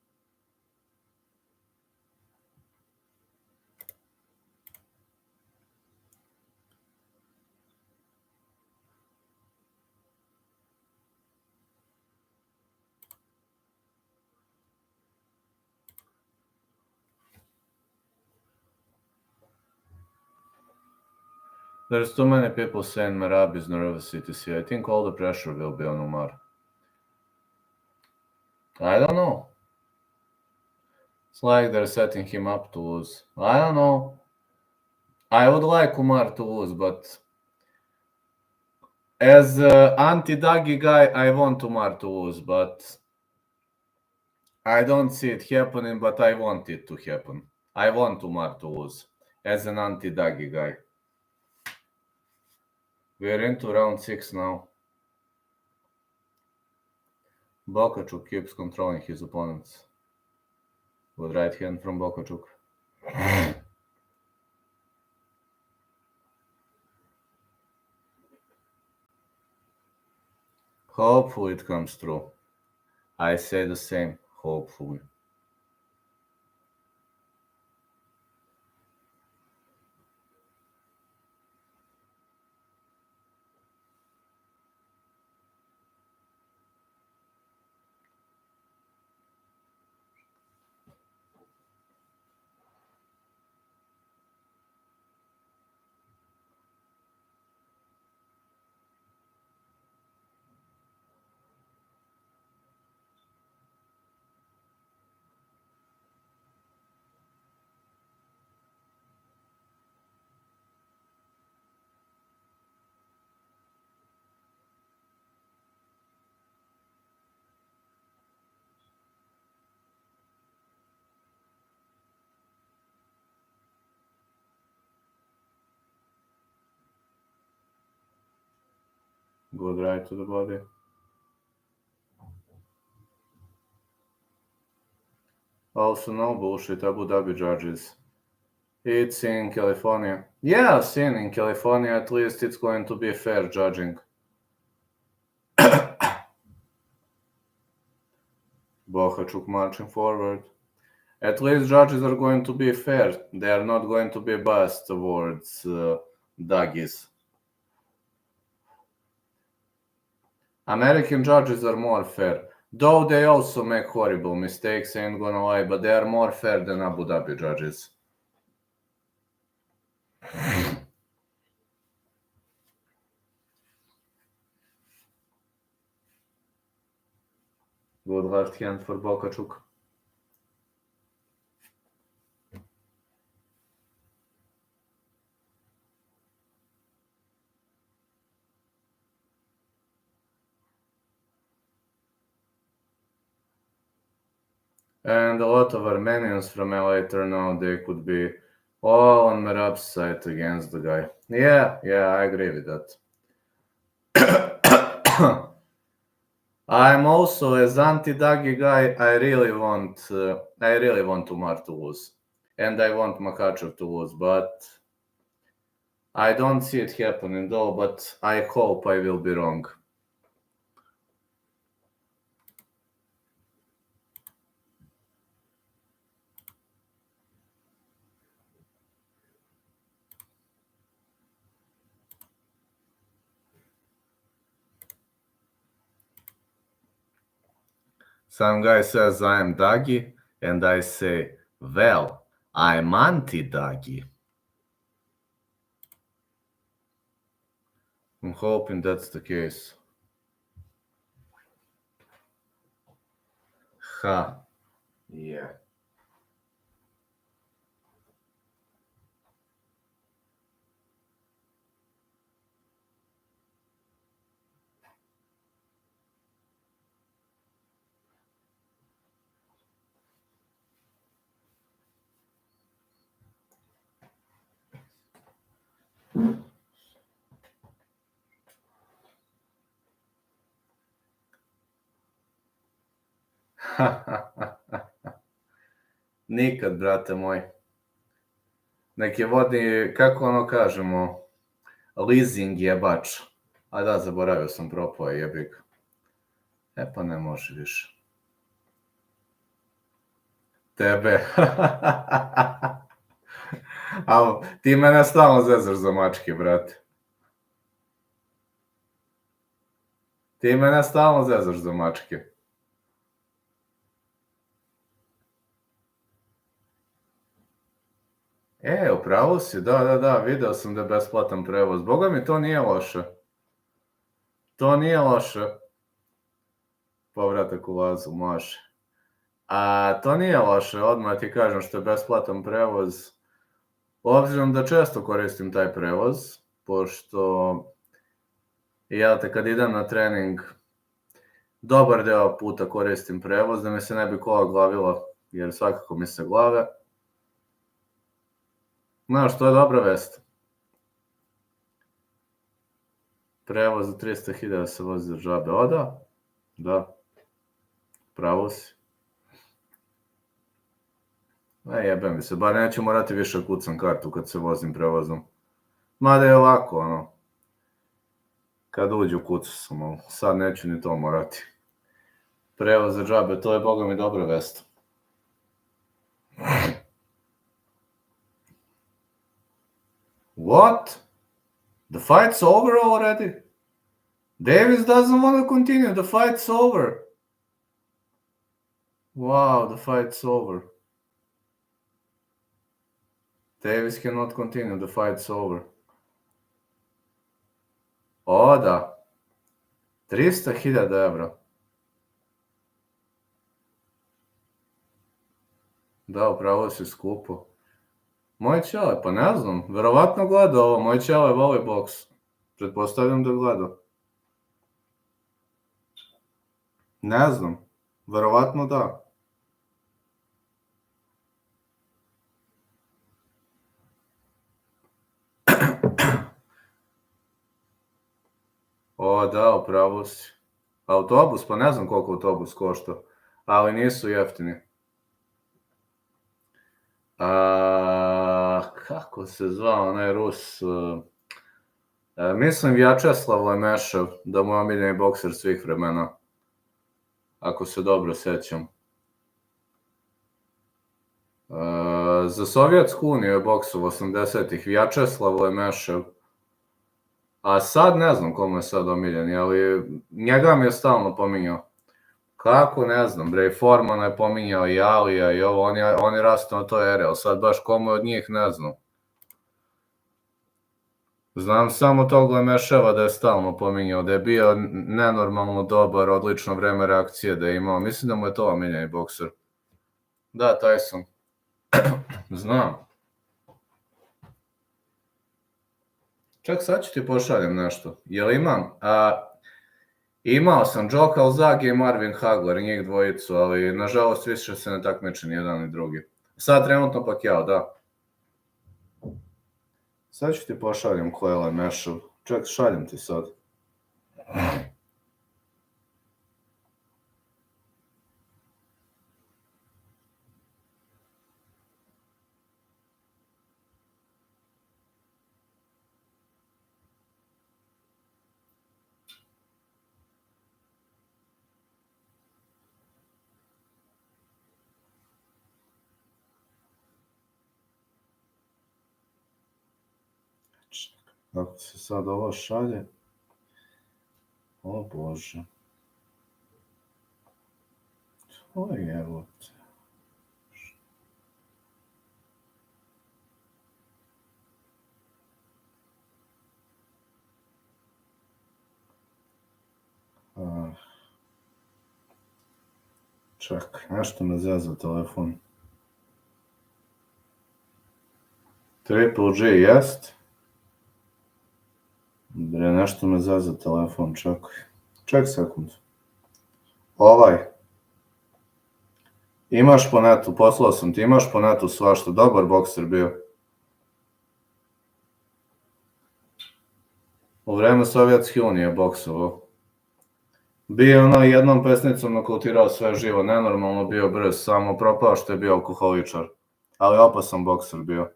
There's too many people saying Merab is nervous, etc. I think all the pressure will be on Umar. I don't know. It's like they're setting him up to lose. I don't know. I would like Umar to lose, but as anti-Dagi guy, I want Umar to lose, but I don't see it happening, but I want it to happen. I want Umar to lose as an anti-Dagi guy. We're into round 6 now. Bohachuk keeps controlling his opponents. With right hand from Bohachuk. Hopefully it comes through. I say the same, hopefully. Good right to the body. Also, no bullshit, Abu Dhabi judges. It's in California. Yeah, I've seen in California, at least it's going to be fair judging. Bohachuk marching forward. At least judges are going to be fair. They are not going to be biased towards Daggies. American judges are more fair. Though they also make horrible mistakes, ain't gonna lie, but they are more fair than Abu Dhabi judges. Good left hand for Bokachuk. And a lot of Armenians from LA turn out they could be all on Merab's side against the guy. Yeah, I agree with that. I'm also as anti-Dagi guy. I really want Umar to lose, and I want Makhachev to lose, but I don't see it happening though. But I hope I will be wrong. Some guy says I am Dagi, and I say, well, I'm anti-Dagi. I'm hoping that's the case. Ha. Yeah. Nikad, brate moj. Neki vodi, kako ono kažemo, leasing jebač. A da, zaboravio sam, propao je jebik. E pa ne može više. Tebe. Al, ti mene stalno zezaš za mačke, brate. Ti mene stalno zezaš za mačke. Upravo si, da, video sam da je besplatan prevoz. Boga mi, to nije loše. To nije loše. Povratak u vazu, može. A to nije loše, odmah ti kažem što je besplatan prevoz. Obzirom da često koristim taj prevoz, pošto kad idem na trening, dobar deo puta koristim prevoz, da mi se ne bi kola glavila, jer svakako mi se glave. Znaš, to je dobra vest. Prevoz za 300.000 se vozi za džabe. O da, pravo si. Jebem mi se, bar neću morati više kucam kartu kad se vozim prevozom. Mada je ovako, ono, kad uđu kucu sam, ali sad neću ni to morati. Prevoz za džabe, to je boga mi dobra vest. What? The fight's over already? Davis doesn't want to continue, the fight's over. Wow, the fight's over. Davis cannot continue, the fight's over. O da, 300.000 evra. Da, upravo si skupo. Moj čale, pa ne znam, verovatno gleda ovo, moj čale voli boks. Pretpostavljam da gleda. Ne znam, verovatno da. O da, upravo si. Autobus, pa ne znam koliko autobus košta, ali nisu jeftini. Kako se zvao onaj Rus? Mislim Vjačeslav Lemešev, da mu je omiljeni bokser svih vremena. Ako se dobro sećam. Za Sovjetsku uniju je boksu 80-ih, Vjačeslav Lemešev. A sad ne znam komu je sad omiljeni, ali njega mi je stalno pominjao. Kako, ne znam, bre, Formana je pominjao i Alija i ovo, on je rastao na toj eri, ali sad baš komu od njih ne znam. Znam samo tog Lemeševa da je stalno pominjao, da je bio nenormalno dobar, odlično vreme reakcije da je imao. Mislim da mu je to omiljeni bokser. Da, Tyson. Znam. Čak sad ću ti pošaljem nešto. Jel imam? Imao sam Joe Calzaghe i Marvin Hagler, njih dvojicu, ali nažalost više se ne takmiče ni jedan ni drugi. Sad trenutno Pacquiao, da. Sad ću ti pošaljem ko je Lemešev. Čak, šaljem ti sad. Kako se sad ovo šalje? O Bože. To je jevote. Čekaj, nešto me zezao telefon. Triple G, jest? Bre, nešto me zezao telefon, čekaj. Ček sekund. Ovaj. Imaš po netu, poslao sam ti, imaš po netu svašta, dobar bokser bio. U vreme Sovjetske unije boksovao. Bio ono jednom pesnicom nokautirao sve živo, nenormalno bio brz, samo propao što je bio alkoholičar. Ali opasan bokser bio.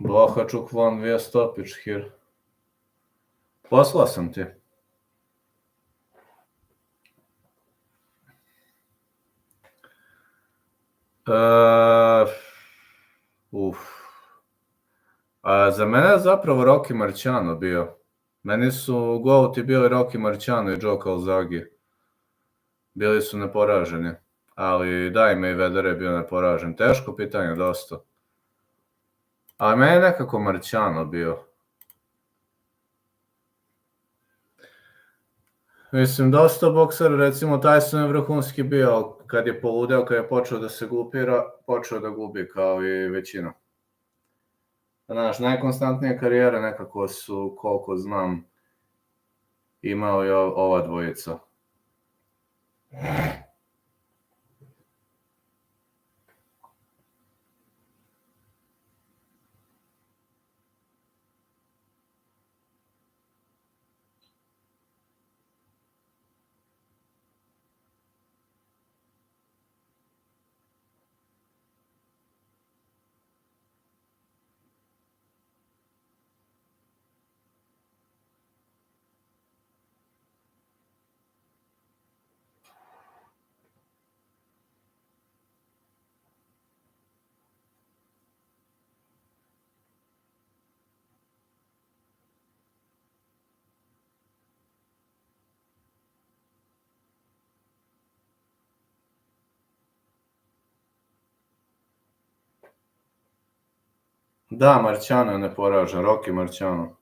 Bohačuk von Vjestopić here. Poslao sam ti. Za mene je zapravo Rocky Marciano bio. Meni su GOAT-i bili Rocky Marciano i Joe Calzaghe. Bili su neporaženi. Ali da, i Mayweather je bio neporažen. Teško pitanje, dosta. Ali meni je nekako Marciano bio. Mislim, dosta boksera, recimo Tyson je vrhunski bio, kad je poludeo, kad je počeo da se glupira, počeo da gubi kao i većina. Znaš, najkonstantnije karijere nekako su, koliko znam, imao i ova dvojica. Da, Marciano je neporažen, Rocky Marciano.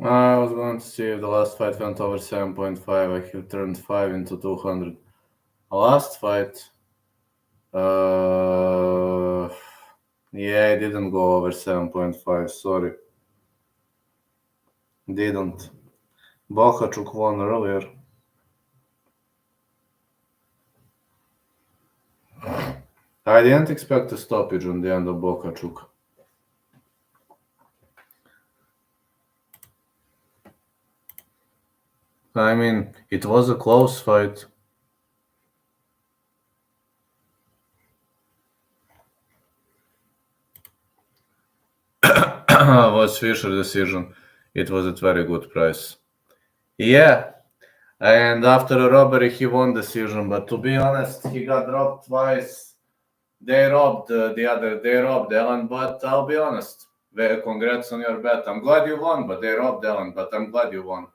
I was going to see if the last fight went over 7.5. I have turned 5 into 200. Last fight, yeah, I didn't go over 7.5. Sorry, didn't. Bohachuk won earlier. I didn't expect a stoppage on the end of Bohachuk. I mean, it was a close fight. Was Fisher decision. It was at very good price. Yeah, and after a robbery he won decision. But to be honest, he got dropped twice. They robbed They robbed Ellen. But I'll be honest. Congrats on your bet. I'm glad you won, but they robbed Ellen. But I'm glad you won.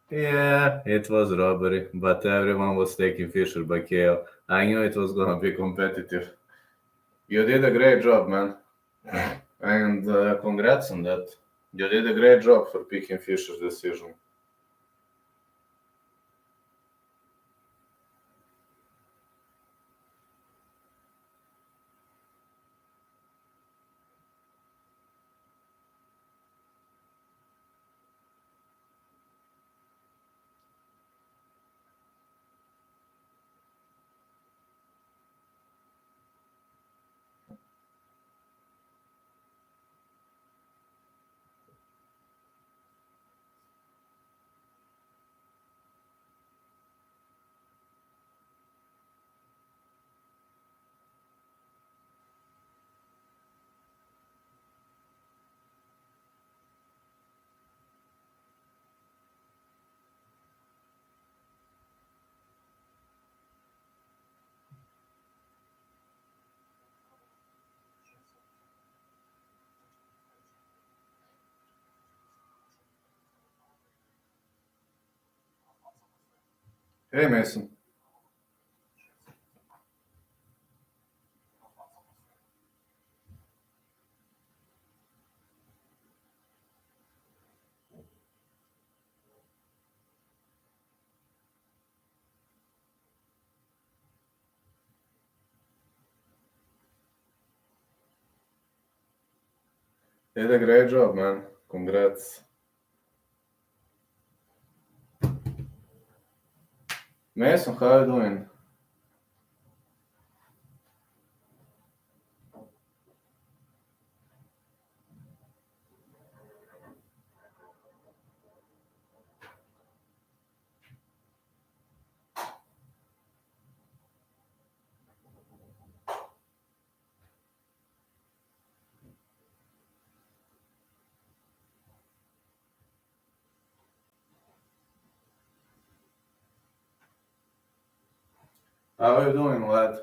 Yeah, it was robbery, but everyone was taking Fisher by KO. I knew it was gonna be competitive. You did a great job, man, and congrats on that. You did a great job for picking Fisher's decision. Hey, Mason. Did a great job, man. Congrats. Mason, how you doing? How are you doing, lad?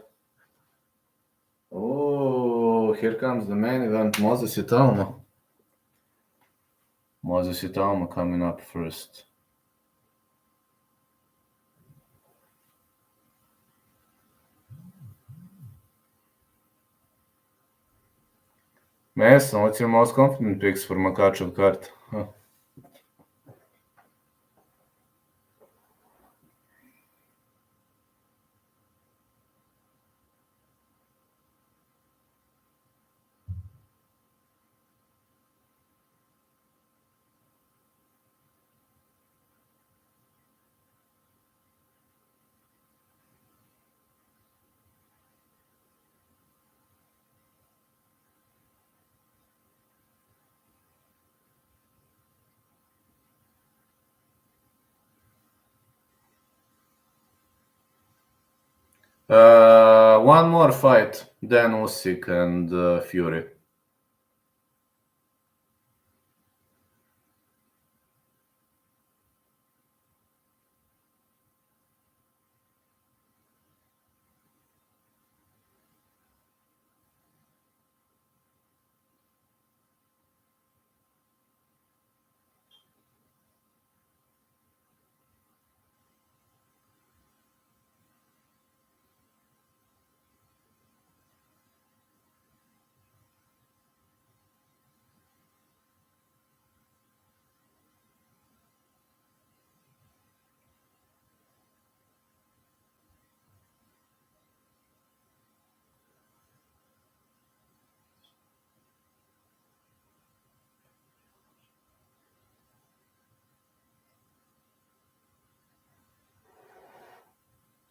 Oh, here comes the main event. Moses Italma. Moses Italma coming up first. Mason, what's your most confident picks for Makachev card? Huh. One more fight, then Usyk and Fury.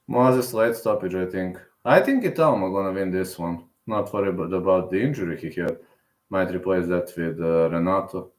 Moses late stoppage, I think. I think Italma gonna win this one. Not worried about the injury he had. Might replace that with Renato.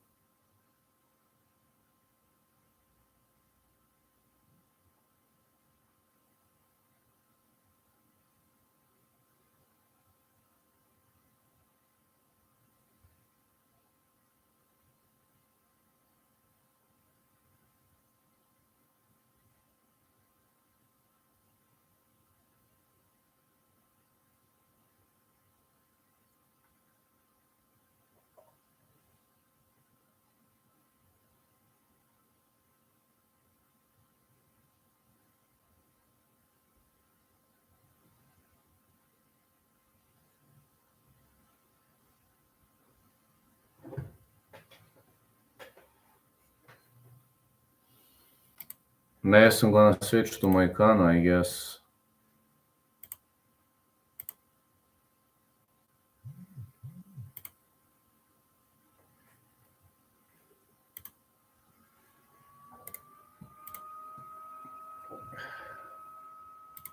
Mason gonna switch to Moicano, I guess.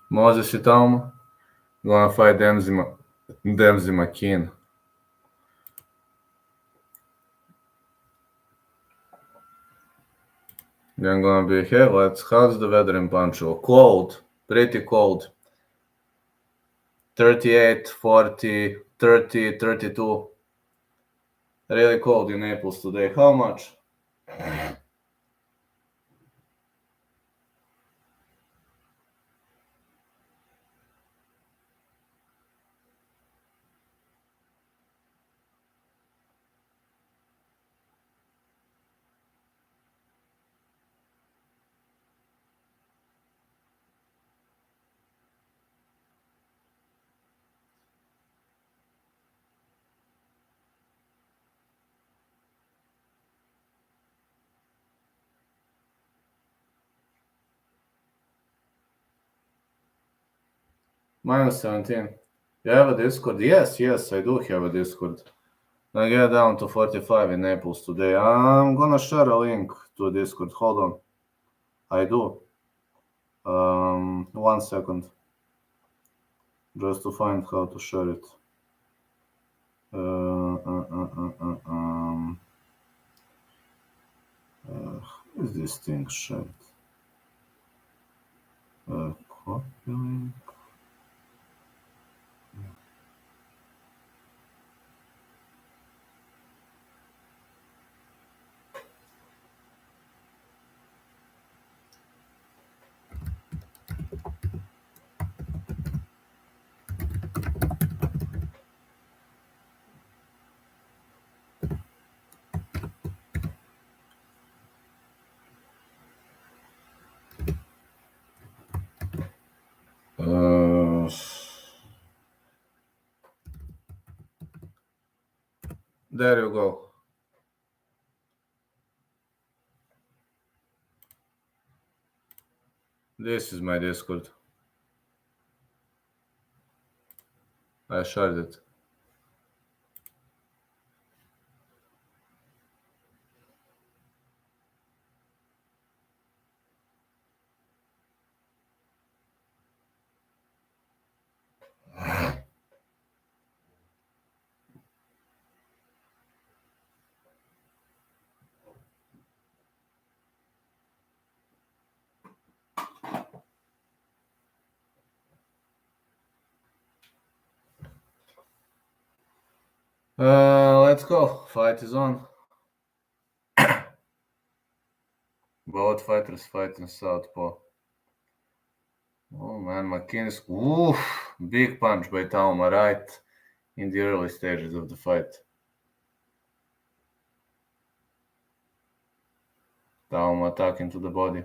Moses Italma gonna fight Dempsey McKean. Then gonna be here. How's the weather in Pancho? Cold, pretty cold. 38, 40, 30, 32. Really cold in Naples today. How much? Minus 17. You have a Discord? Yes, I do have a Discord. I get down to 45 in Naples today. I'm gonna share a link to Discord. Hold on. I do. 1 second. Just to find how to share it. Is this thing shared? Copy link. There you go. This is my Discord. I shared it. Let's go. Fight is on. Both fighters fight in southpaw. Oh man, McKinney's. Oof! Big punch by Tauma right in the early stages of the fight. Tauma attacking to the body.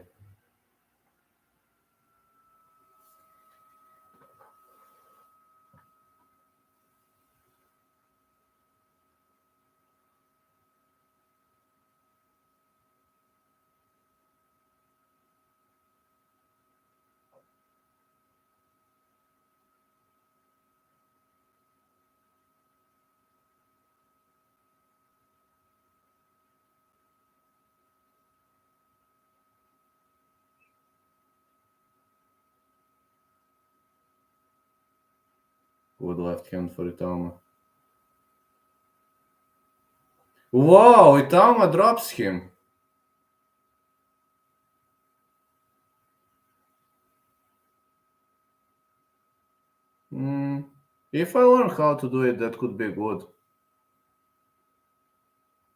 Good left hand for Itama. Wow, Itama drops him. If I learn how to do it, that could be good.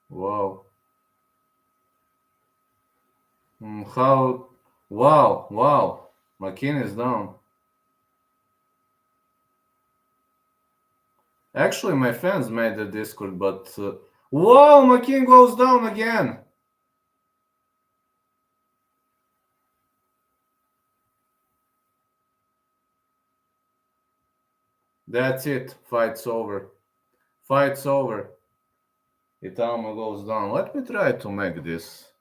Wow. How? Wow. McKinney is down. Actually, my fans made the Discord, but wow, McKinney goes down again. That's it. Fight's over. Fight's over. Itama goes down. Let me try to make this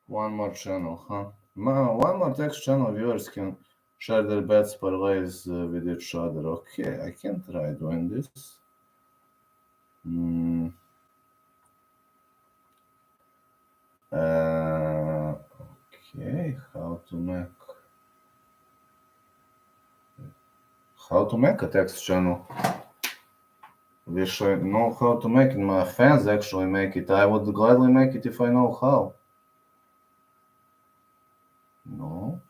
one more channel, huh? One more text channel viewers can share their bets parlays with each other. Okay, I can try doing this. Okay, how to make a text channel? Wish I know how to make it. My fans actually make it. I would gladly make it if I know how. No.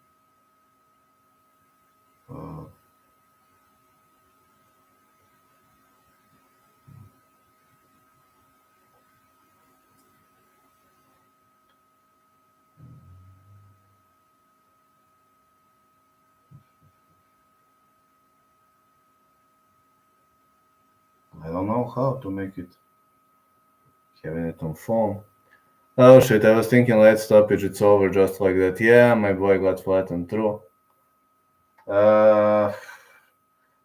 I don't know how to make it. Having it on phone. Oh shit, I was thinking late stoppage, it's over just like that. Yeah, my boy got flattened through.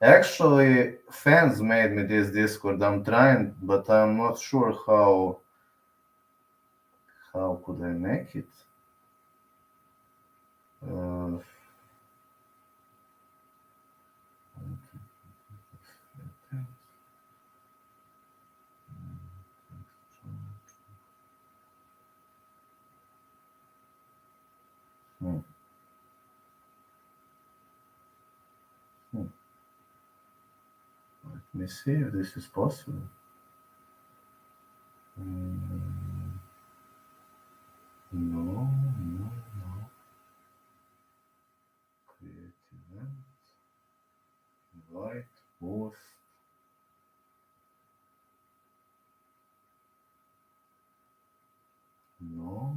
Actually, fans made me this Discord. I'm trying, but I'm not sure how could I make it. Let me see if this is possible. No. Create event. Invite. Post. No.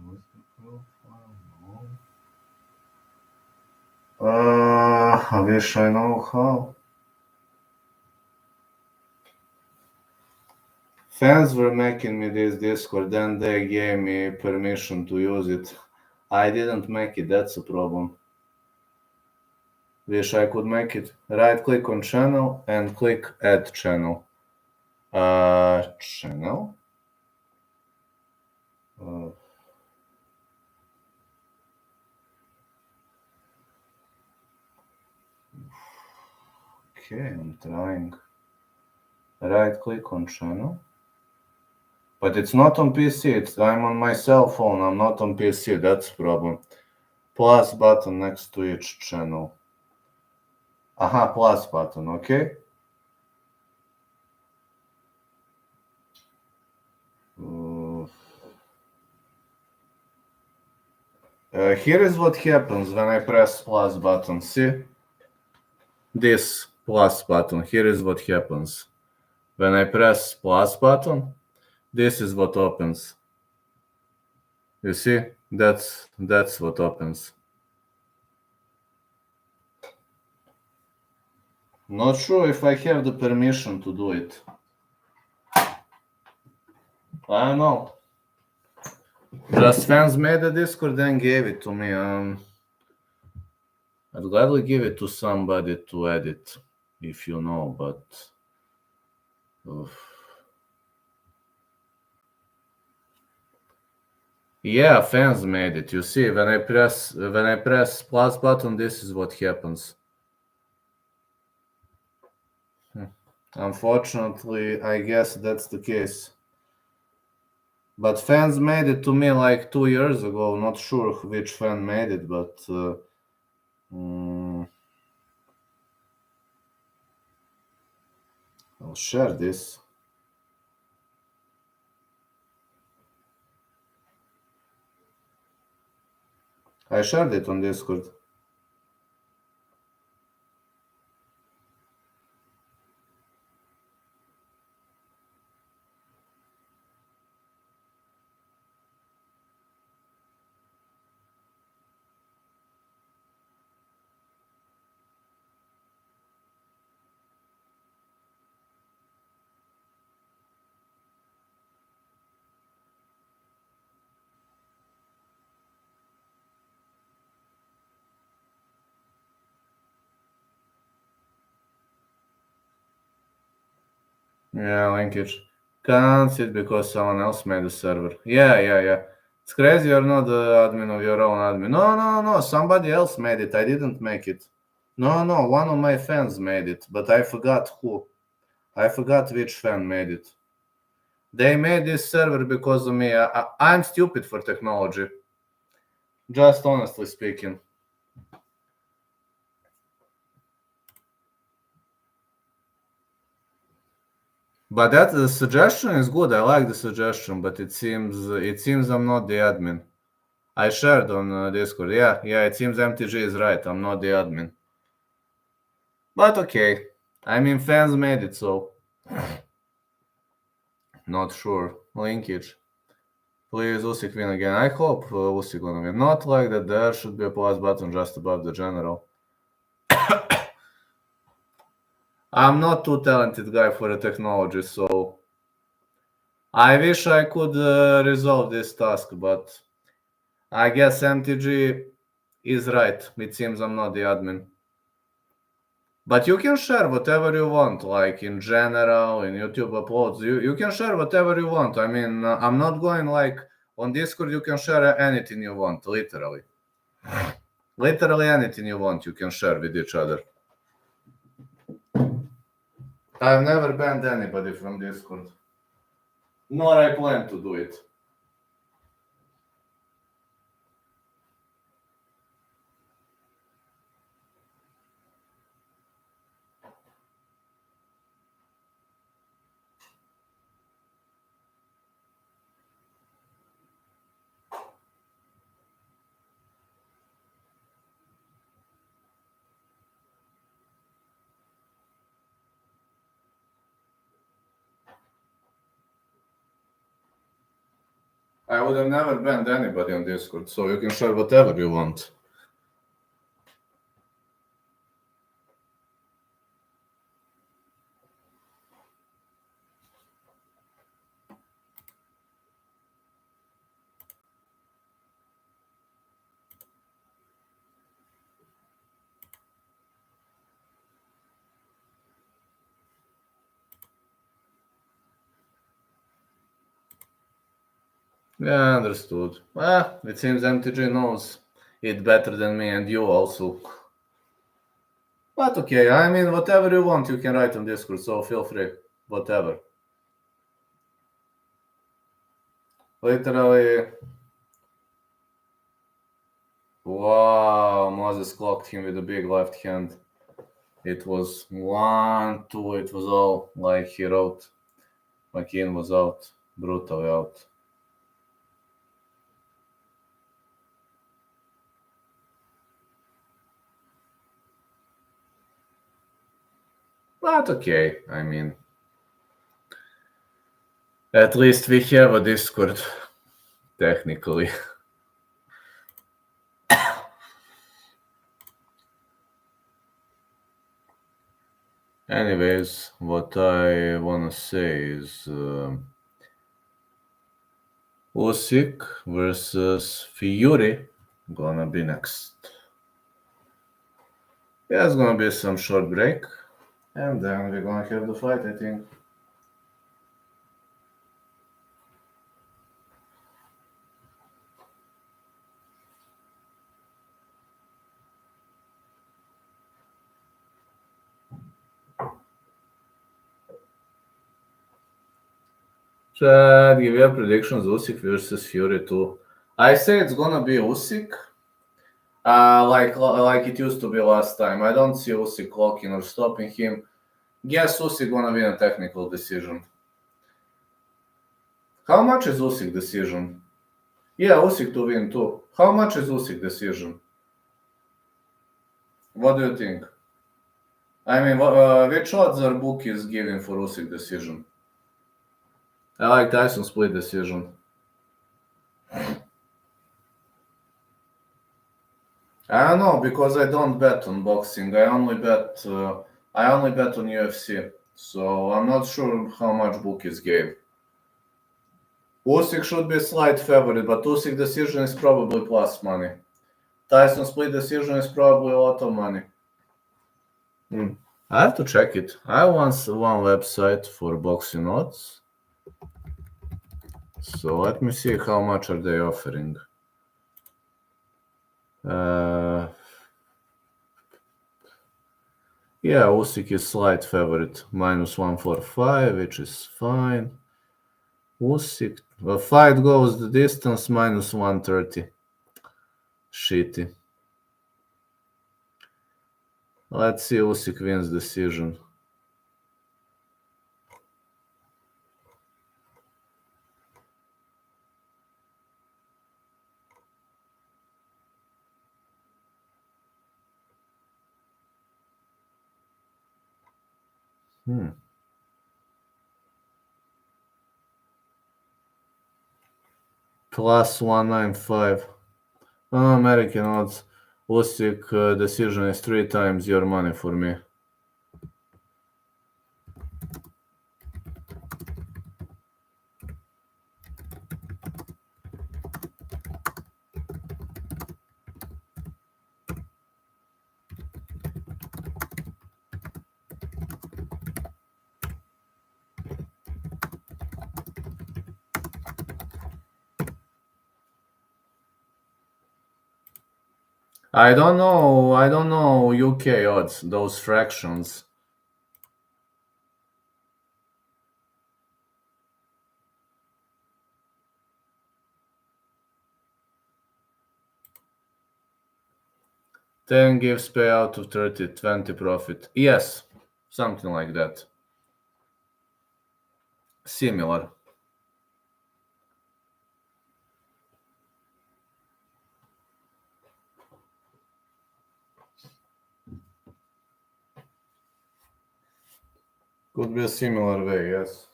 Use the profile. No. I wish I know how. Fans were making me this Discord, then they gave me permission to use it. I didn't make it, that's a problem. Wish I could make it. Right click on channel and click add channel. Channel? Okay, I'm trying. Right click on channel. But it's not on PC. I'm on my cell phone. I'm not on PC. That's the problem. Plus button next to each channel. Aha, plus button. Okay. Here is what happens when I press plus button. See? This plus button. Here is what happens. When I press plus button, this is what opens. You see? That's what opens. Not sure if I have the permission to do it. I don't know. Just fans made a Discord, then gave it to me. I'd gladly give it to somebody to edit, if you know, but yeah, fans made it. You see, when I press plus button, this is what happens. Unfortunately, I guess that's the case. But fans made it to me like 2 years ago. Not sure which fan made it, but I'll share this. I shared it on Discord. Yeah, linkage. Can't see it because someone else made the server. Yeah. It's crazy you're not the admin of your own admin. No. Somebody else made it. I didn't make it. No. One of my fans made it, but I forgot who. I forgot which fan made it. They made this server because of me. I'm stupid for technology. Just honestly speaking. But that the suggestion is good. I like the suggestion, but it seems I'm not the admin. I shared on Discord. Yeah. It seems MTG is right. I'm not the admin. But okay. I mean, fans made it, so not sure. Linkage. Please, Usyk win again. I hope Usyk gonna win. Not like that. There should be a plus button just above the general. I'm not too talented guy for the technology, so I wish I could resolve this task, but I guess MTG is right. It seems I'm not the admin. But you can share whatever you want, like in general, in YouTube uploads. You can share whatever you want. I mean, I'm not going like on Discord, you can share anything you want, literally. Literally anything you want, you can share with each other. I've never banned anybody from Discord. Nor I plan to do it. I would have never banned anybody on Discord, so you can share whatever you want. Yeah, understood. Well, it seems MTG knows it better than me and you also. But okay, I mean, whatever you want, you can write on Discord, so feel free. Whatever. Literally, wow, Moses clocked him with a big left hand. It was 1-2, it was all like he wrote. McKean was out, brutally out. But okay, I mean, at least we have a Discord, technically. Anyways, what I wanna say is Usyk versus Fury gonna be next. Yeah, it's gonna be some short break, and then we're gonna have the fight, I think. Chad, give your predictions Usyk versus Fury too. I say it's gonna be Usyk, like it used to be last time. I don't see Usyk locking or stopping him. Guess Usyk gonna win a technical decision. How much is Usyk decision? Yeah, Usyk to win too. How much is Usyk decision? What do you think? I mean, which odds are bookies giving for Usyk decision? I like Tyson split decision. I don't know because I don't bet on boxing. I only bet on UFC. So I'm not sure how much bookies gave. Usyk should be a slight favorite, but Usyk decision is probably plus money. Tyson split decision is probably a lot of money. Hmm. I have to check it. I want one website for boxing odds. So let me see how much are they offering. Uh, yeah, Usyk is slight favorite, -145, which is fine. Usyk, the fight goes the distance, -130. Shitty. Let's see Usyk wins decision. Hmm. +195. Oh, American odds. Usyk decision is 3 times your money for me. I don't know UK odds, those fractions. Ten gives payout of 30, 20 profit. Yes, something like that. Similar. Could be a similar way, yes.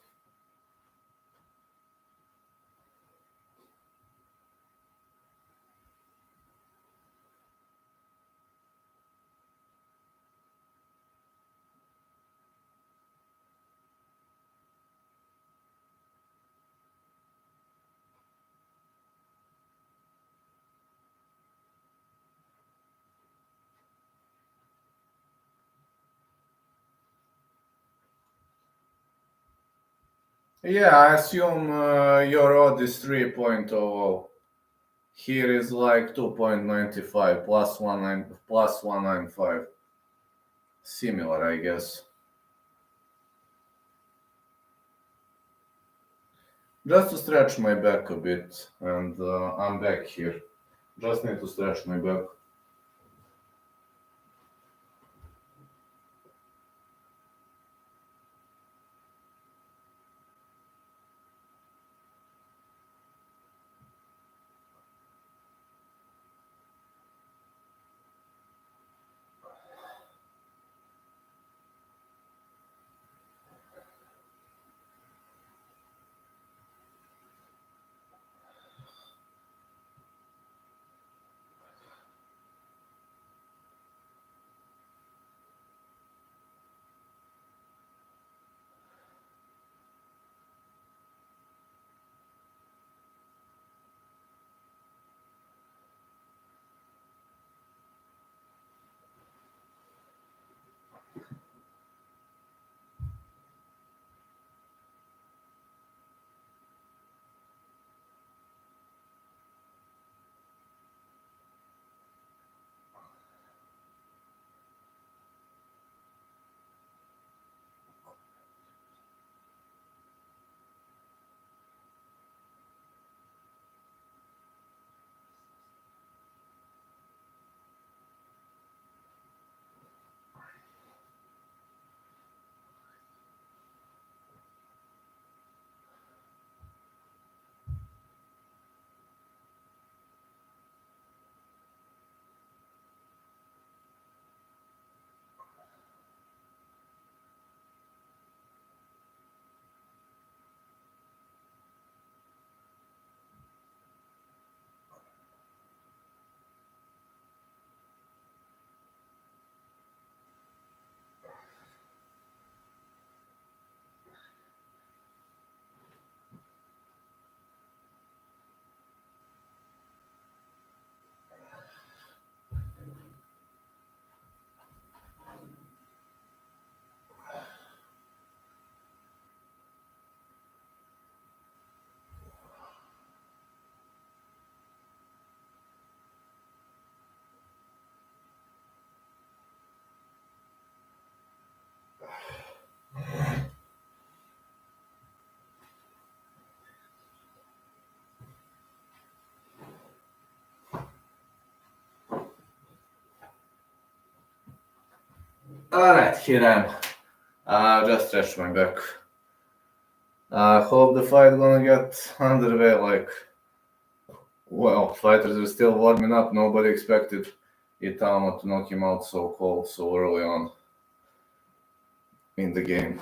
Yeah, I assume your odd is 3.00. Here is like 2.95 plus 195. Similar, I guess. Just to stretch my back a bit, and I'm back here. Just need to stretch my back. Alright, here I am. Just stretch my back. I hope the fight gonna get underway like, well, fighters are still warming up. Nobody expected Itama to knock him out so cold so early on in the game.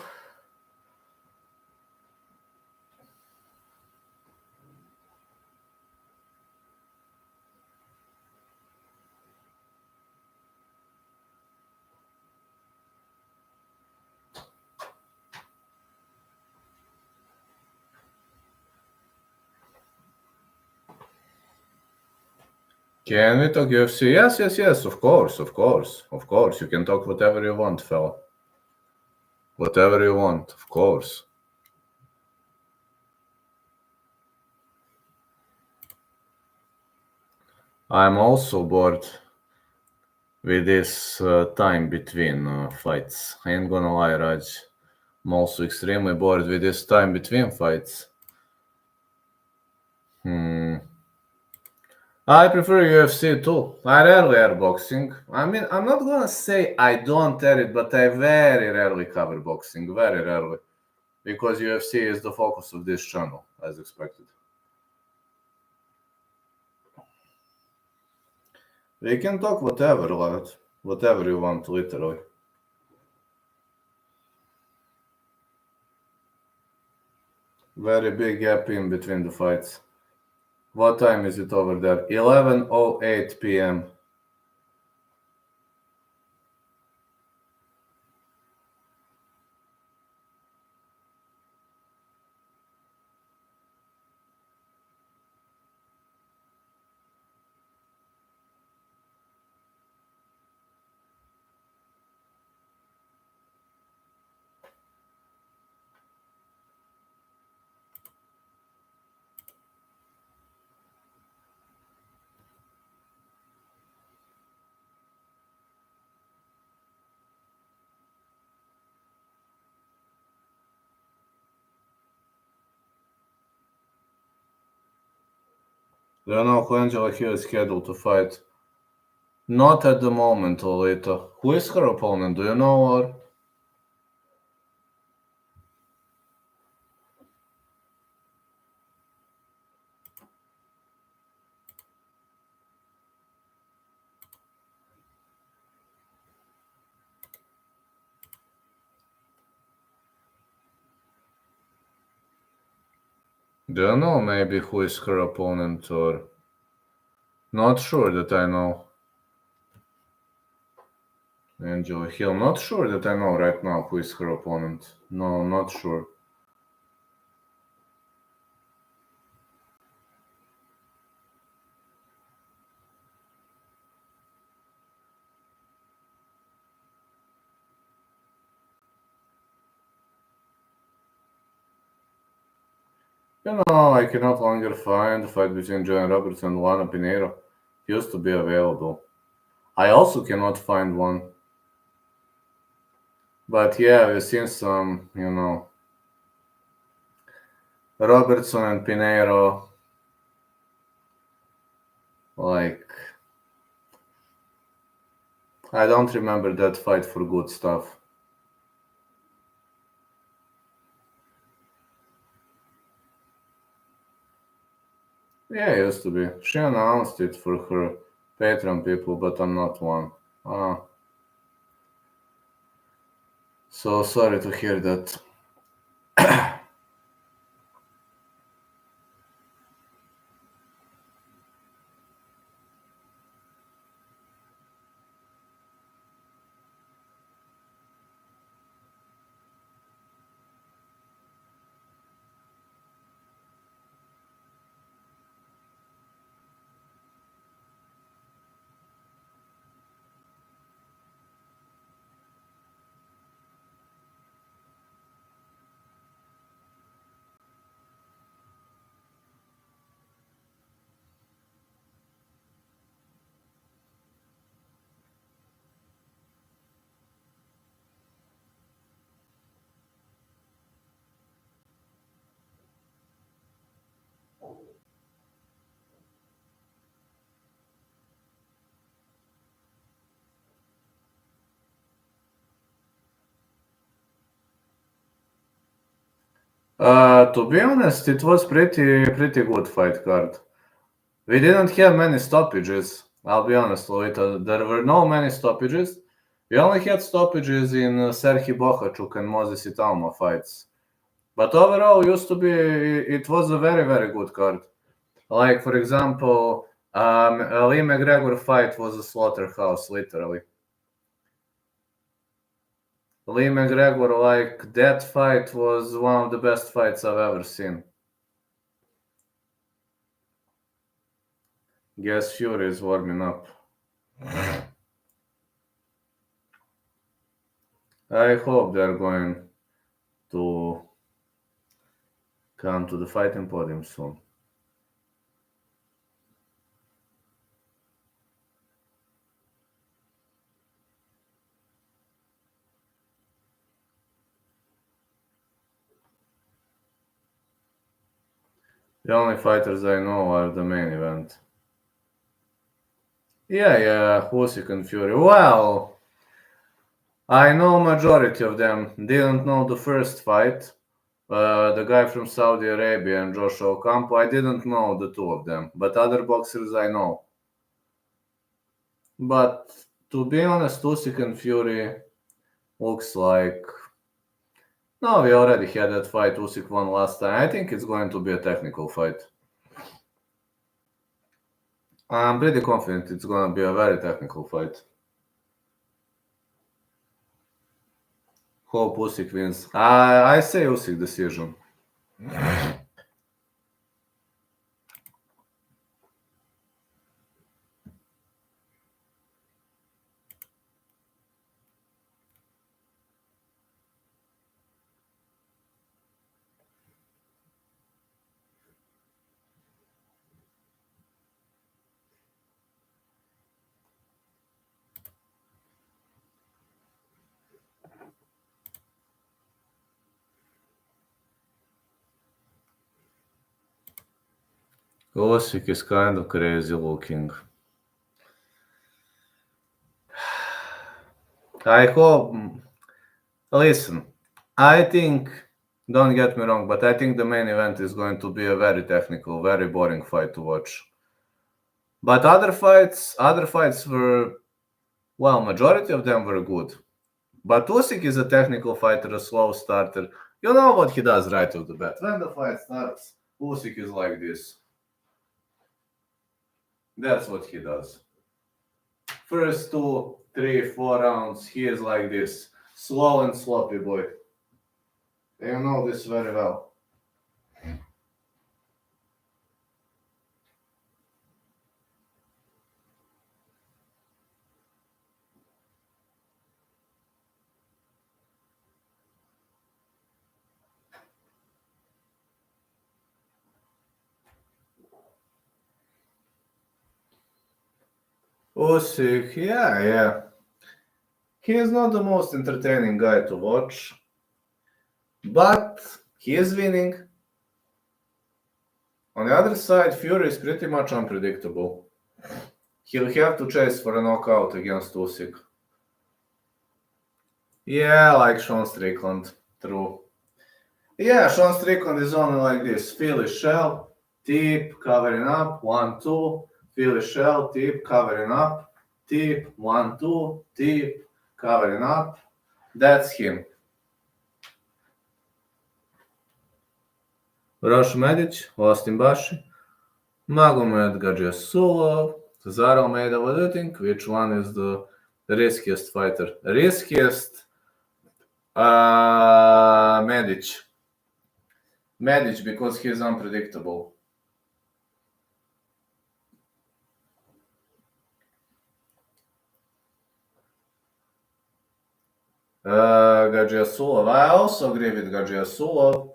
Can we talk UFC? Yes, yes, yes, of course, of course, of course. You can talk whatever you want, fella. Whatever you want, of course. I'm also bored with this time between fights. I ain't gonna lie, Raj. I'm also extremely bored with this time between fights. Hmm. I prefer UFC too. I rarely air boxing. I mean, I'm not gonna say I don't air it, but I very rarely cover boxing. Very rarely. Because UFC is the focus of this channel, as expected. We can talk whatever, lad. Whatever you want, literally. Very big gap in between the fights. What time is it over there? 11:08 p.m. Do you know who Angela Hill is scheduled to fight? Not at the moment, Olita. Who is her opponent? Do you know or? Do you know maybe who is her opponent or? Not sure that I know. Angela Hill. Not sure that I know right now who is her opponent. No, not sure. You know, I cannot longer find the fight between Joanne Roberts and Luana Pinheiro. Used to be available. I also cannot find one. But yeah, we've seen some, Robertson and Pinheiro, like, I don't remember that fight for good stuff. Yeah, it used to be. She announced it for her Patreon people, but I'm not one. Ah, so sorry to hear that. To be honest, it was pretty good fight card. We didn't have many stoppages. I'll be honest, Lolita. There were no many stoppages. We only had stoppages in Serhii Bohachuk and Moses Italma fights. But overall, used to be it was a very good card. Like for example, Lee McGregor fight was a slaughterhouse, literally. Lee McGregor, like that fight was one of the best fights I've ever seen. Guess Fury is warming up. I hope they're going to come to the fighting podium soon. The only fighters I know are the main event. Yeah, Usyk and Fury. Well, I know majority of them. Didn't know the first fight. The guy from Saudi Arabia and Joshua Ocampo. I didn't know the two of them, but other boxers I know. But to be honest, Usyk and Fury looks like. No, we already had that fight. Usyk won last time. I think it's going to be a technical fight. I'm pretty confident it's going to be a very technical fight. Hope Usyk wins. I say Usyk decision. Usyk is kind of crazy looking. I hope. Listen, I think. Don't get me wrong, but I think the main event is going to be a very technical, very boring fight to watch. But other fights were, well, majority of them were good. But Usyk is a technical fighter, a slow starter. You know what he does right off the bat. When the fight starts, Usyk is like this. That's what he does. First 2, 3, 4 rounds, he is like this. Slow and sloppy boy. You know this very well. Usyk, yeah. He is not the most entertaining guy to watch, but he is winning. On the other side, Fury is pretty much unpredictable. He'll have to chase for a knockout against Usyk. Yeah, like Sean Strickland. True. Yeah, Sean Strickland is only like this. Philly shell, tip, covering up, 1, 2. Philly shell, tip, covering up, tip, 1, 2, tip, covering up. That's him. Rosh Medic, Austin Bashi, Magomed Gadjiasulov, Cesar Almeida. What do you think? Which one is the riskiest fighter? Riskiest? Medic. Medic, because he's unpredictable. Gadjiasulov. I also agree with Gadjiasulov.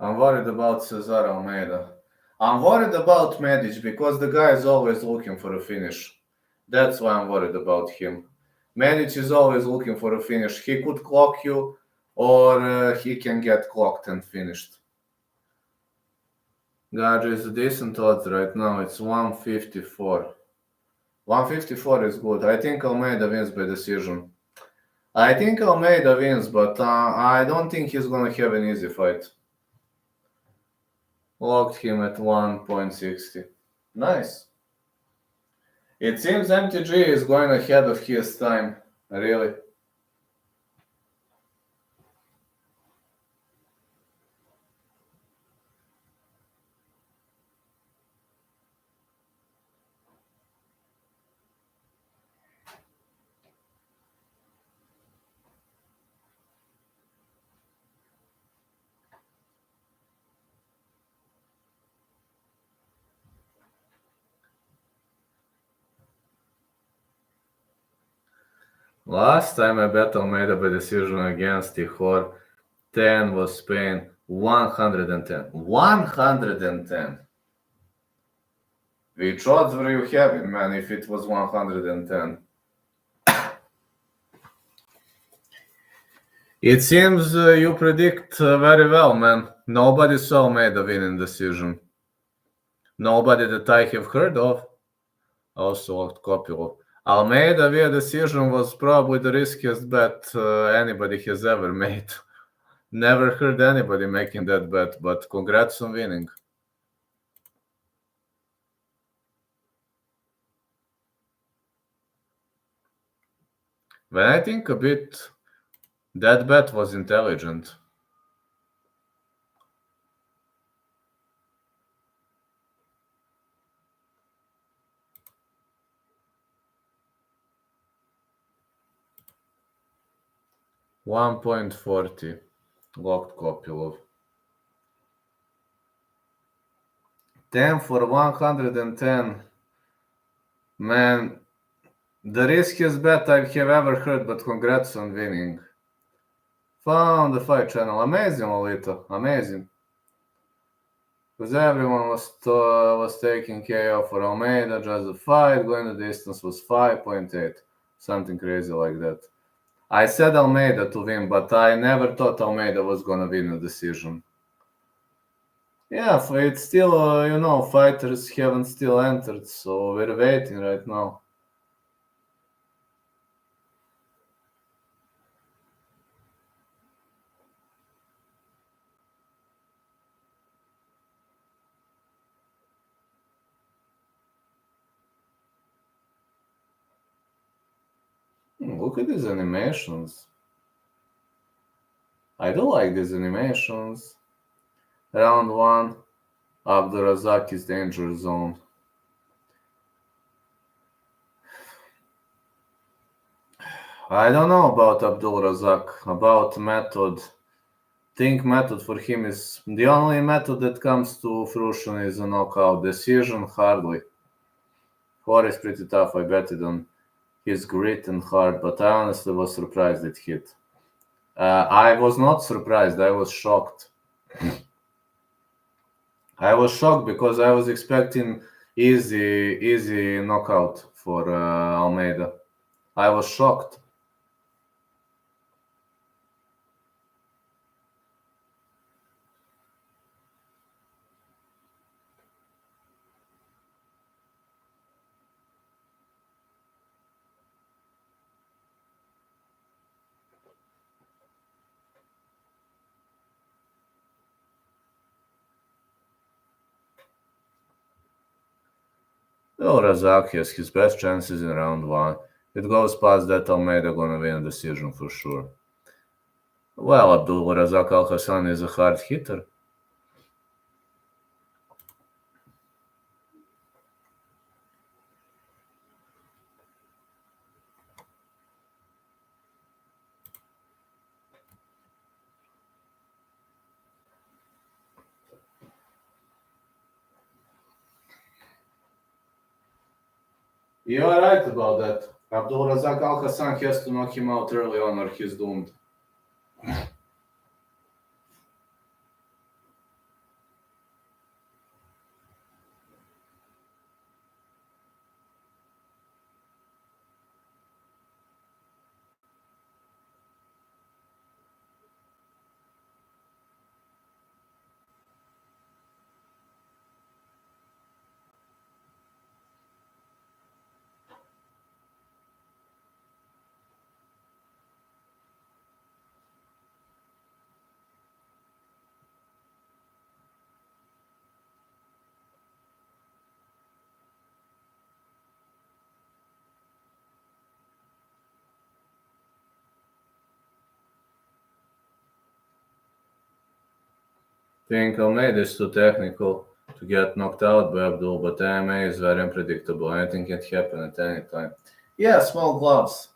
I'm worried about Cesar Almeida. I'm worried about Medic because the guy is always looking for a finish. That's why I'm worried about him. Medic is always looking for a finish. He could clock you, or he can get clocked and finished. Gadji is a decent odds right now. It's 154. 154 is good. I think Almeida wins by decision. I think Almeida wins, but I don't think he's gonna have an easy fight. Locked him at 1.60. Nice. It seems MTG is going ahead of his time. Really. Last time I bet Almeida by decision against Tihor, 10 was Spain, 110. 110. Which odds were you having, man, if it was 110? It seems you predict very well, man. Nobody saw Almeida winning decision. Nobody that I have heard of. Also locked Kopilov. Almeida via decision was probably the riskiest bet anybody has ever made. Never heard anybody making that bet, but congrats on winning. When I think a bit, that bet was intelligent. $1.40 locked Kopilov. 10 for 110. Man, the riskiest bet I have ever heard, but congrats on winning. Found the fight channel. Amazing, Lolita. Amazing. Because everyone was taking KO for Almeida, just the fight, going the distance was 5.8. Something crazy like that. I said Almeida to win, but I never thought Almeida was gonna win a decision. Yeah, it's still, fighters haven't still entered, so we're waiting right now. Look at these animations. I do like these animations. Round 1, Abdurazak is danger zone. I don't know about Abdulrazak, about method. Think method for him is the only method that comes to fruition is a knockout decision, hardly. Hor is pretty tough, I bet it on his grit and heart, but I honestly was surprised it hit. I was not surprised, I was shocked. I was shocked because I was expecting easy knockout for Almeida. I was shocked. Well, Razak has his best chances in round 1. It goes past that, Almeida gonna win a decision for sure. Well, Abdul Razak Al Hassan is a hard hitter. You are right about that. Abdul Razak Al Hassan has to knock him out early on or he's doomed. Think Almeida is too technical to get knocked out by Abdul, but MMA is very unpredictable. Anything can happen at any time. Yeah, small gloves.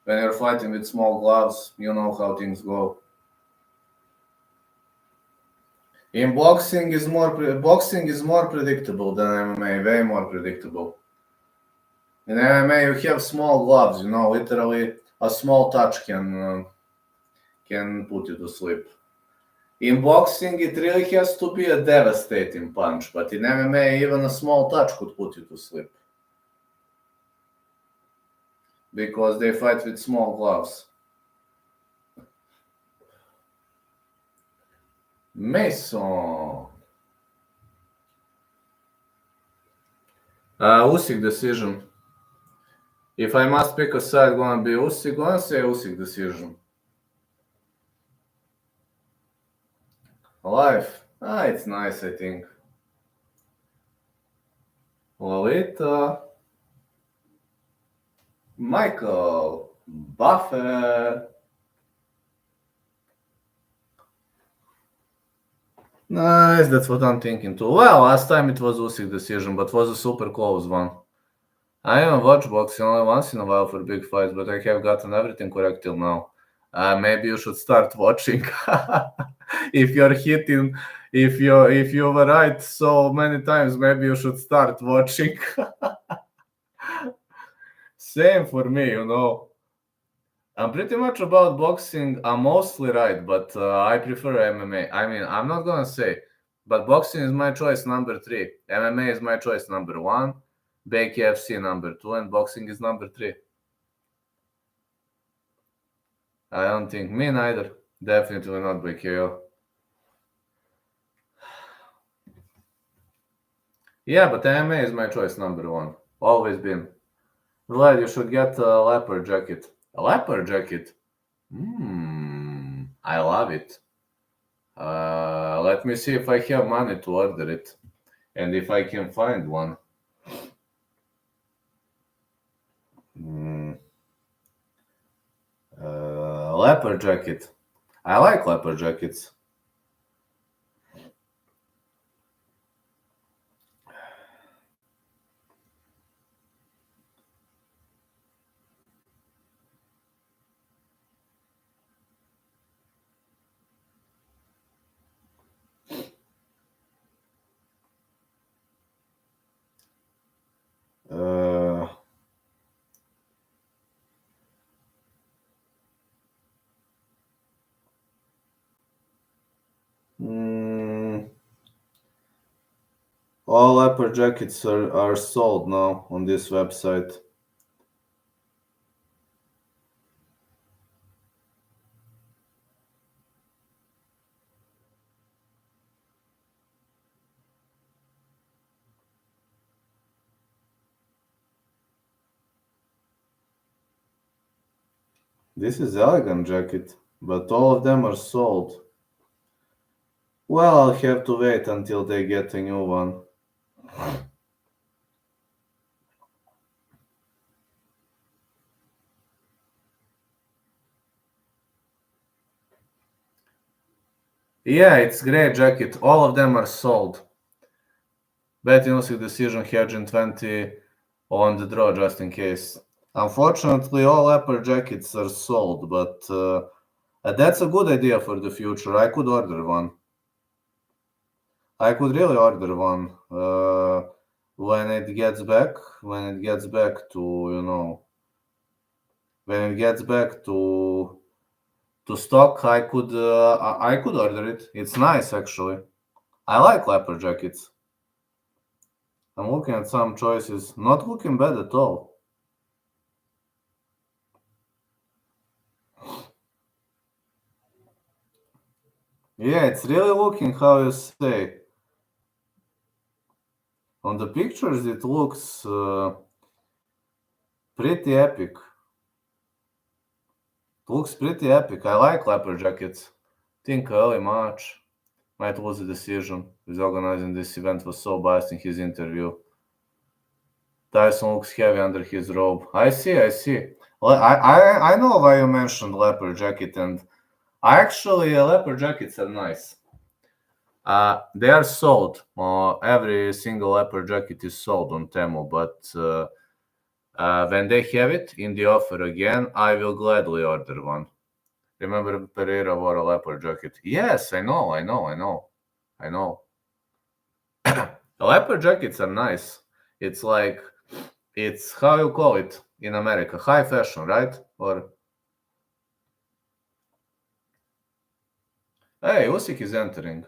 When you're fighting with small gloves, you know how things go. In boxing is more predictable than MMA, way more predictable. In MMA you have small gloves, literally a small touch can put you to sleep. In boxing, it really has to be a devastating punch, but in MMA, even a small touch could put you to sleep. Because they fight with small gloves. Mason. Usyk decision. If I must pick a side, gonna be Usyk. Gonna say Usyk decision. Alive. It's nice, I think. Lolita. Michael. Buffer. Nice, that's what I'm thinking too. Well, last time it was Usyk decision, but was a super close one. I even watch boxing only once in a while for big fights, but I have gotten everything correct till now. Maybe you should start watching. If you're hitting, if you were right so many times, maybe you should start watching. Same for me. I'm pretty much about boxing. I'm mostly right, but I prefer MMA. I mean, I'm not gonna say, but boxing is my choice number 3. MMA is my choice number 1. BKFC number 2, and boxing is number 3. I don't think me neither. Definitely not by KO. Yeah, but MMA is my choice number one. Always been. Vlad, you should get a leopard jacket. A leopard jacket? I love it. Let me see if I have money to order it and if I can find one. Leopard jacket. I like leopard jackets. Uh, mm, all leopard jackets are sold now on this website. This is elegant jacket, but all of them are sold. Well, I'll have to wait until they get a new one. Yeah, it's great jacket. All of them are sold. Betting Usyk decision hedging 20 on the draw just in case. Unfortunately, all leopard jackets are sold, but that's a good idea for the future. I could order one. I could really order one when it gets back. When it gets back to when it gets back to stock, I could order it. It's nice actually. I like leopard jackets. I'm looking at some choices. Not looking bad at all. Yeah, it's really looking how you say. On the pictures, it looks pretty epic. Looks pretty epic. I like leopard jackets. Think early March might lose the decision. With organizing this event was so biased in his interview. Tyson looks heavy under his robe. I see, I see. Well, I know why you mentioned leopard jacket, and actually leopard jackets are nice. They are sold. Every single leopard jacket is sold on Temu, but when they have it in the offer again, I will gladly order one. Remember Pereira wore a leopard jacket? Yes, I know. Leopard jackets are nice. It's like, it's how you call it in America, high fashion, right? Or, hey, Usyk is entering.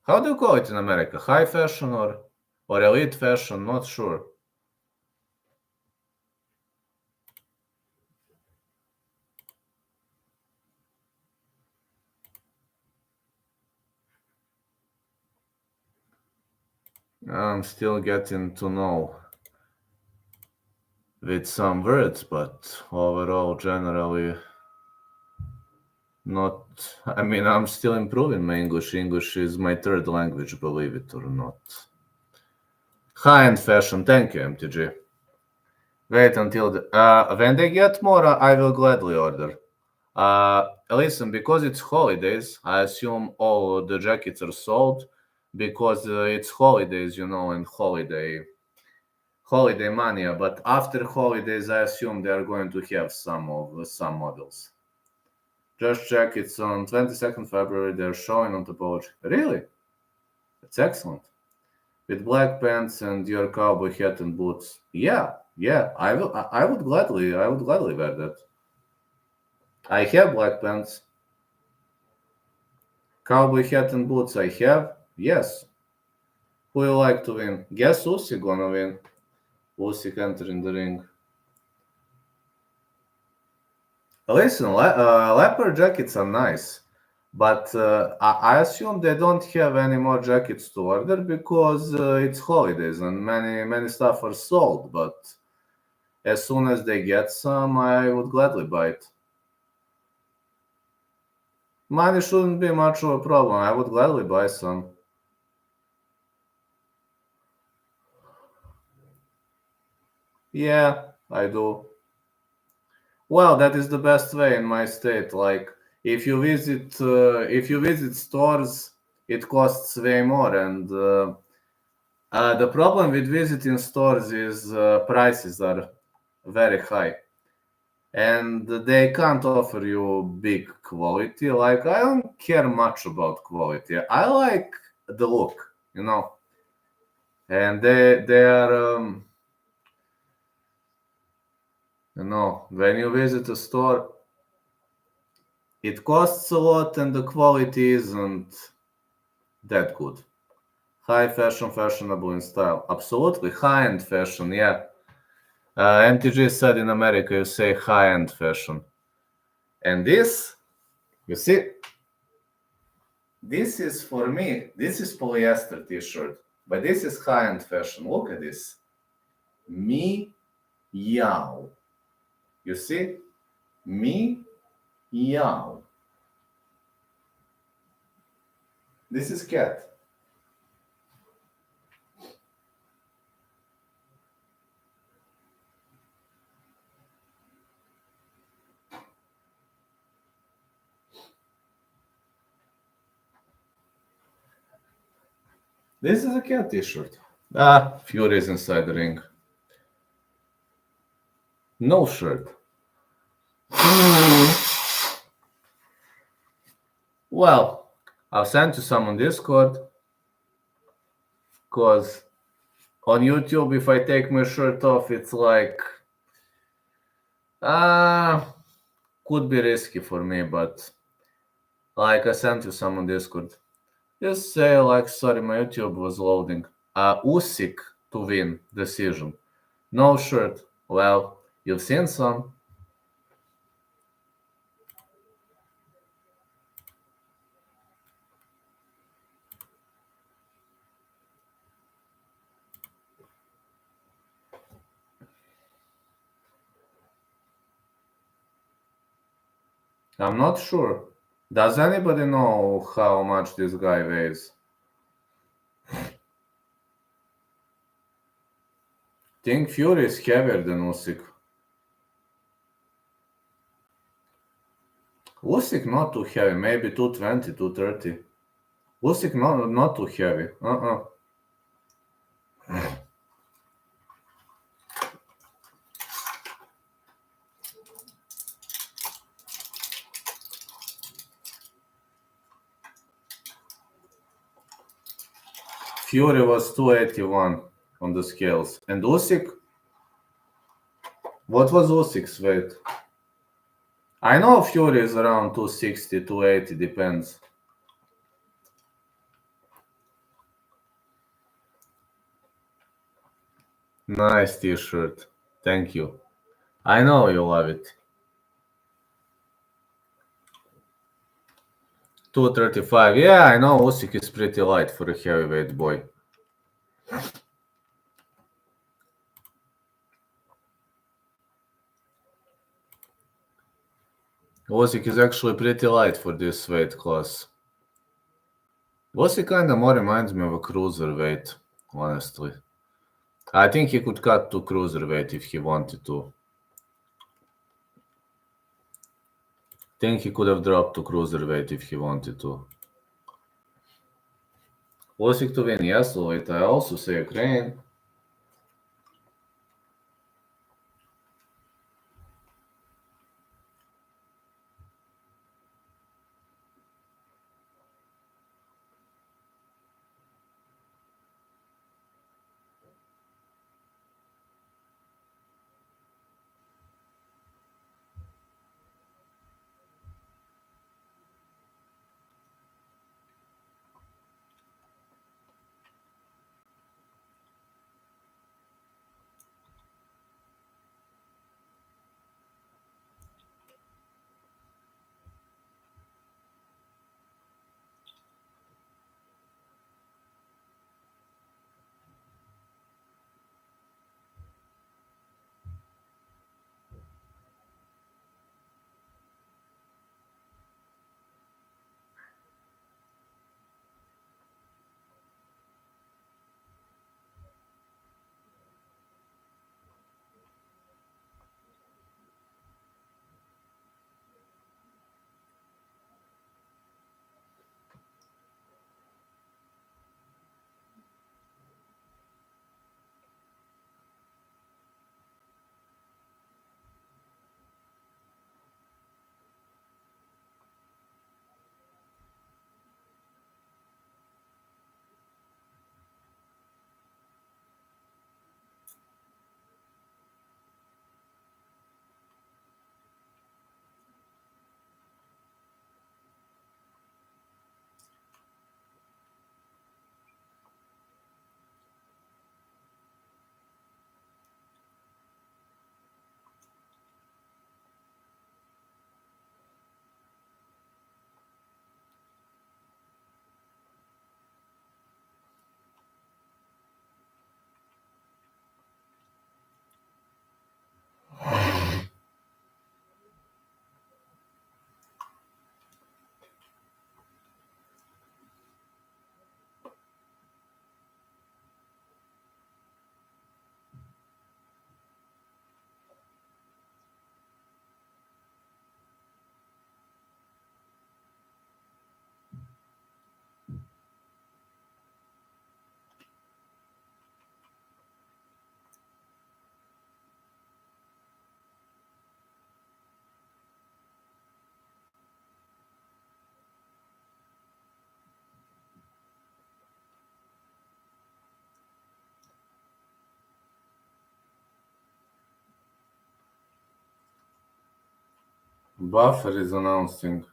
How do you call it in America? High fashion or elite fashion? Not sure. I'm still getting to know with some words, but overall, generally, not. I mean, I'm still improving my English. English is my third language, believe it or not. High-end fashion. Thank you, MTG. Wait until when they get more, I will gladly order. Listen, because it's holidays, I assume all the jackets are sold because it's holidays, and holiday mania. But after holidays, I assume they are going to have some models. Just check, it's on 22nd February. They're showing on Topology. Really? That's excellent. With black pants and your cowboy hat and boots. Yeah. I will. I would gladly wear that. I have black pants. Cowboy hat and boots I have. Yes. Who you like to win? Guess Usyk gonna win. Usyk entering the ring. Listen, leopard jackets are nice, but I assume they don't have any more jackets to order because it's holidays and many stuff are sold. But as soon as they get some, I would gladly buy it. Money shouldn't be much of a problem. I would gladly buy some. Yeah, I do. Well, that is the best way in my state. Like, if you visit stores, it costs way more, and the problem with visiting stores is prices are very high, and they can't offer you big quality. Like, I don't care much about quality. I like the look, and they are. When you visit a store, it costs a lot, and the quality isn't that good. High fashion, fashionable in style. Absolutely. High end fashion, yeah. MTG said in America you say high end fashion. And this, you see, this is for me, this is polyester t shirt, but this is high end fashion. Look at this. Me Yao. You see? Me Yao. This is cat. This is a cat t shirt. Fury is inside the ring. No shirt. Well, I'll send you some on Discord, because on YouTube, if I take my shirt off, it's like, uh, could be risky for me, but like I sent you some on Discord. Just say like, sorry, my YouTube was loading. Usyk to win decision. No shirt. Well, you've seen some. I'm not sure. Does anybody know how much this guy weighs? Think Fury is heavier than Usyk. Usyk not too heavy, maybe 220, 230. Usyk not too heavy. Fury was 281 on the scales. And Usyk, what was Usyk's weight? I know Fury is around 260, 280, depends. Nice t-shirt. Thank you. I know you love it. 235. Yeah, I know Usyk is pretty light for a heavyweight boy. Usyk is actually pretty light for this weight class. Usyk kinda more reminds me of a cruiserweight, honestly. I think he could cut to cruiserweight if he wanted to. Think he could have dropped to cruiserweight if he wanted to. Usyk to win, yes, wait, I also say Ukraine. Buffer is announcing.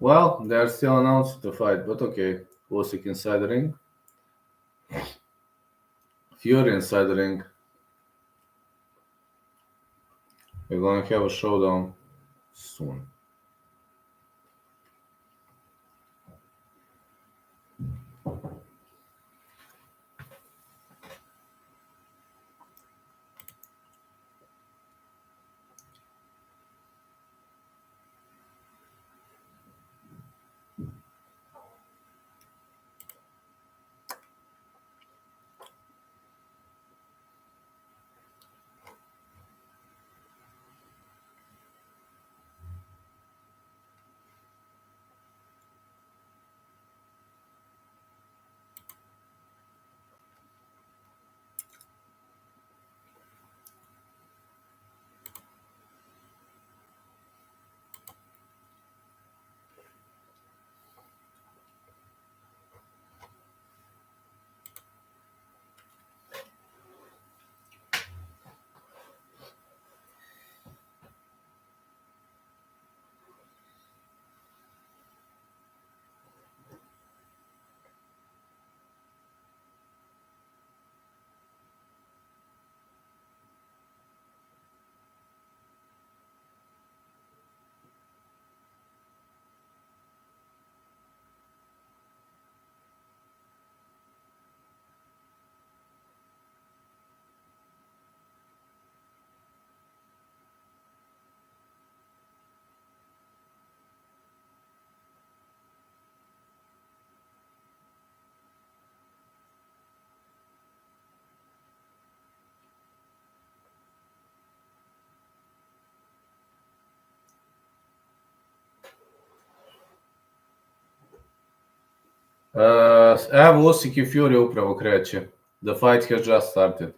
Well, they're still announcing the fight, but okay. Usyk inside the ring. Fury inside the ring. We're gonna have a showdown soon. Evo Usyk i Fury upravo kreće. The fight has just started.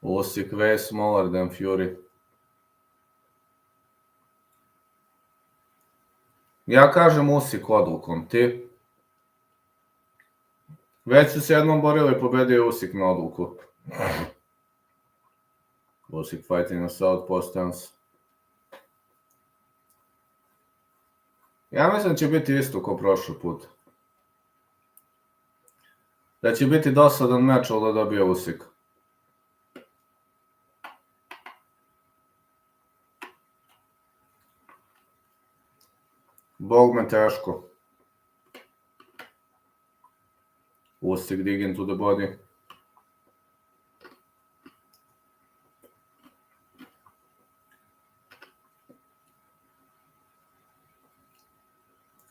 Usyk way smaller than Fury. Ja kažem Usyk odlukom, ti? Već su se jednom borili, pobedio je Usyk na odluku. Usyk fighting na Southpaw stance. Ja mislim da će biti isto ko prošli put. Da će biti dosadan meč, ali da dobije Usyk. Bog me teško. Usyk digging to the body.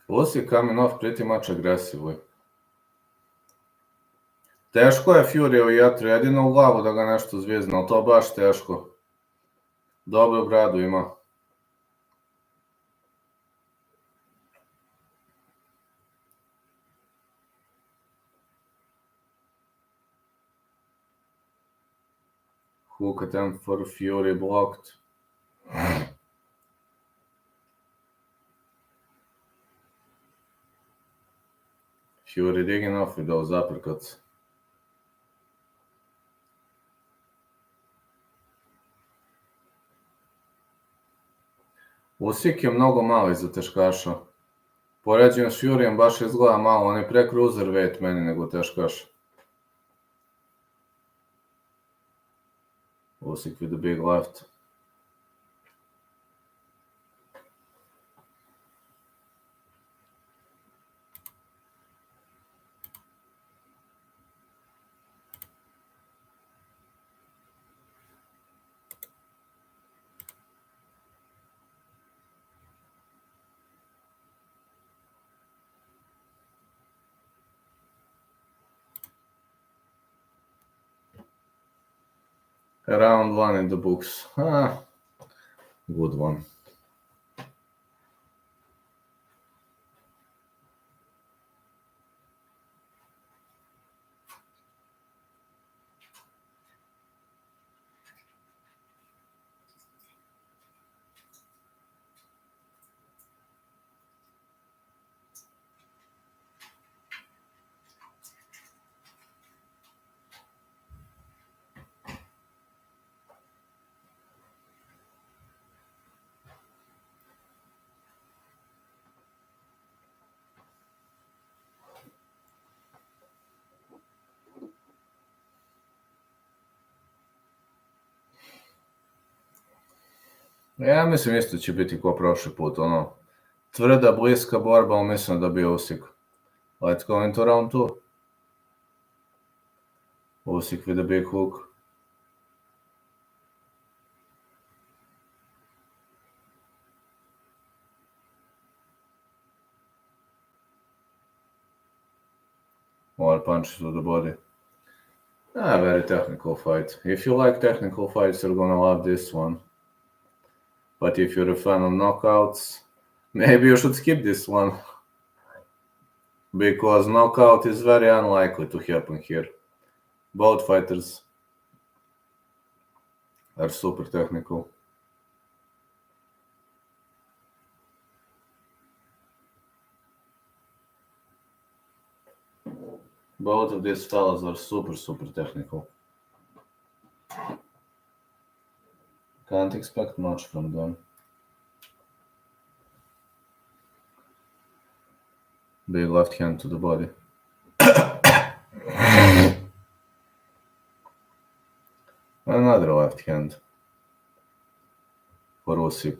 Usyk coming off pretty much aggressively. Teško je Fury u jetru, jedino u glavu da ga nešto zvizne, ali to baš teško. Dobru bradu ima. Hook attempt for Fury blocked. Fury digging off with those uppercuts. Usyk je mnogo mali za teškaša. Poređujem s Furyjem baš izgleda malo, on je pre cruiserweight meni nego teškaš. Usyk with the big left. Round 1 in the books. Good one. Ja mislim isto će biti ko prošli put, ono, tvrda, bliska borba, ali mislim da bi Usyk. Let's go into round 2. Usyk with a big hook. More punches to the body. Very technical fight. If you like technical fights, you're gonna love this one. But if you're a fan of knockouts, maybe you should skip this one. Because knockout is very unlikely to happen here. Both fighters are super technical. Both of these fellas are super technical. Can't expect much from them. Big left hand to the body. Another left hand for Usyk.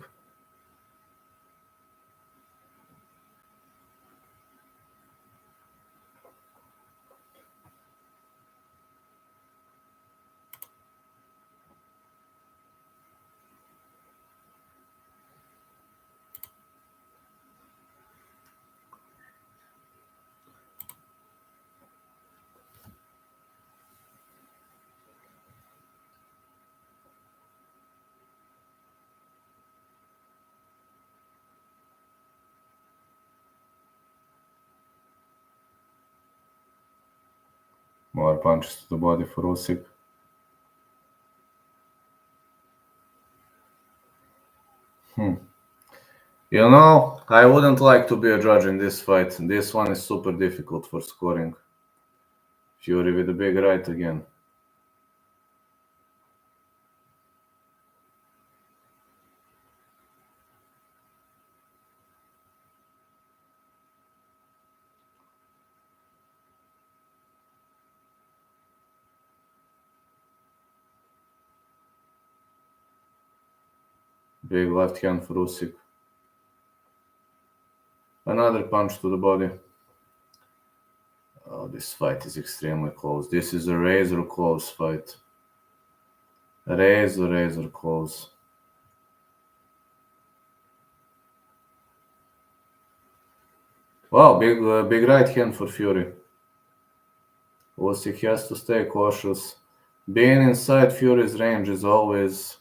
More punches to the body for Usyk. You know, I wouldn't like to be a judge in this fight. This one is super difficult for scoring. Fury with a big right again. Big left hand for Usyk. Another punch to the body. Oh, this fight is extremely close. This is a razor close fight. Razor close. Wow, big right hand for Fury. Usyk has to stay cautious. Being inside Fury's range is always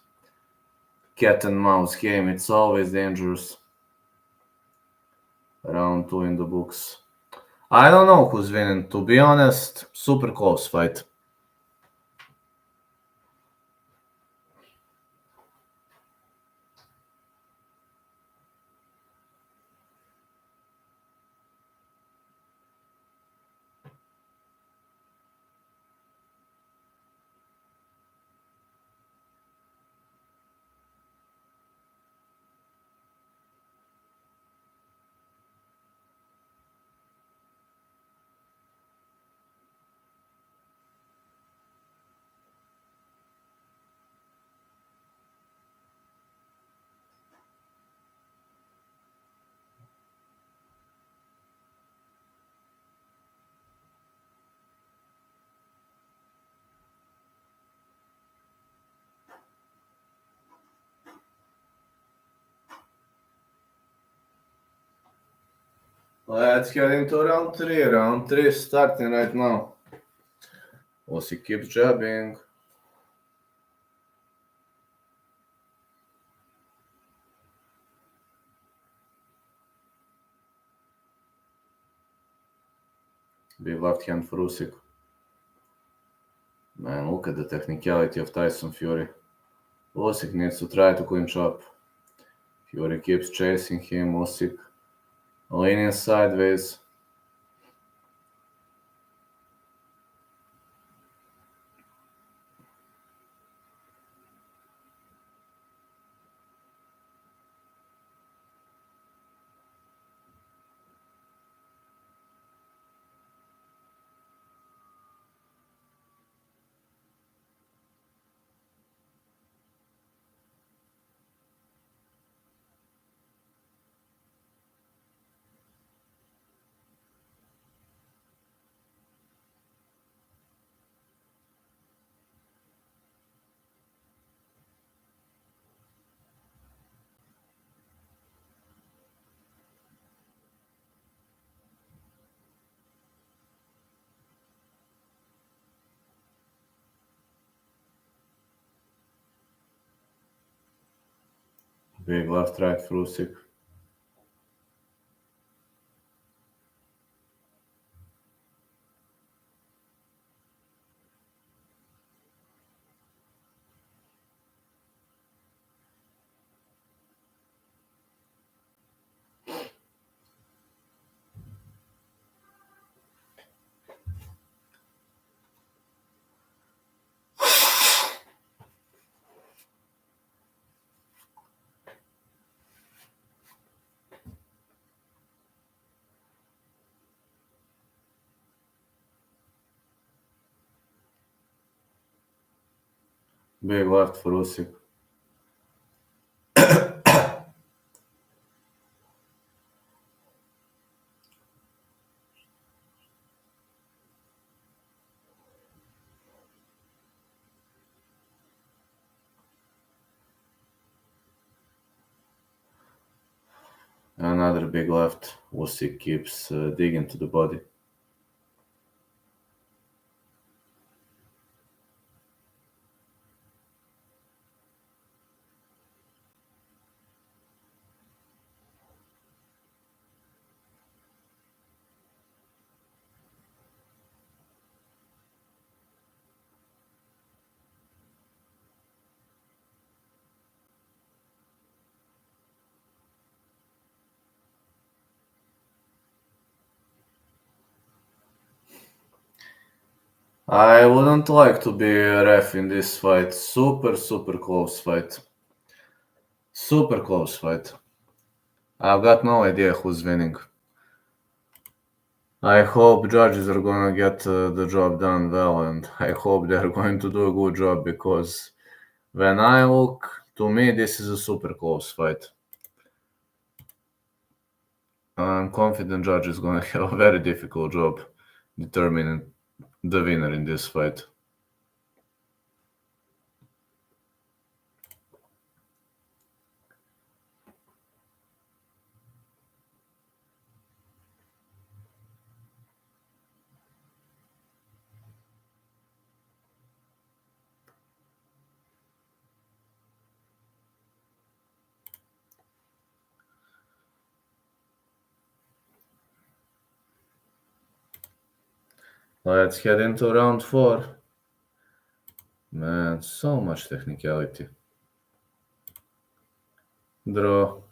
cat and mouse game. It's always dangerous. Round 2 in the books. I don't know who's winning. To be honest, super close fight. Let's get into round 3. Round 3 is starting right now. Usyk keeps jabbing. Big left hand for Usyk. Man, look at the technicality of Tyson Fury. Usyk needs to try to clinch up. Fury keeps chasing him. Usyk leaning sideways. Big left right for Usyk. Big left for Usyk. Another big left. Usyk keeps digging to the body. I wouldn't like to be a ref in this fight. Super close fight. Super close fight. I've got no idea who's winning. I hope judges are gonna get the job done well, and I hope they're going to do a good job, because when I look, to me, this is a super close fight. I'm confident judge is gonna have a very difficult job determining the winner in this fight. Let's head into round 4. Man, so much technicality. Draw.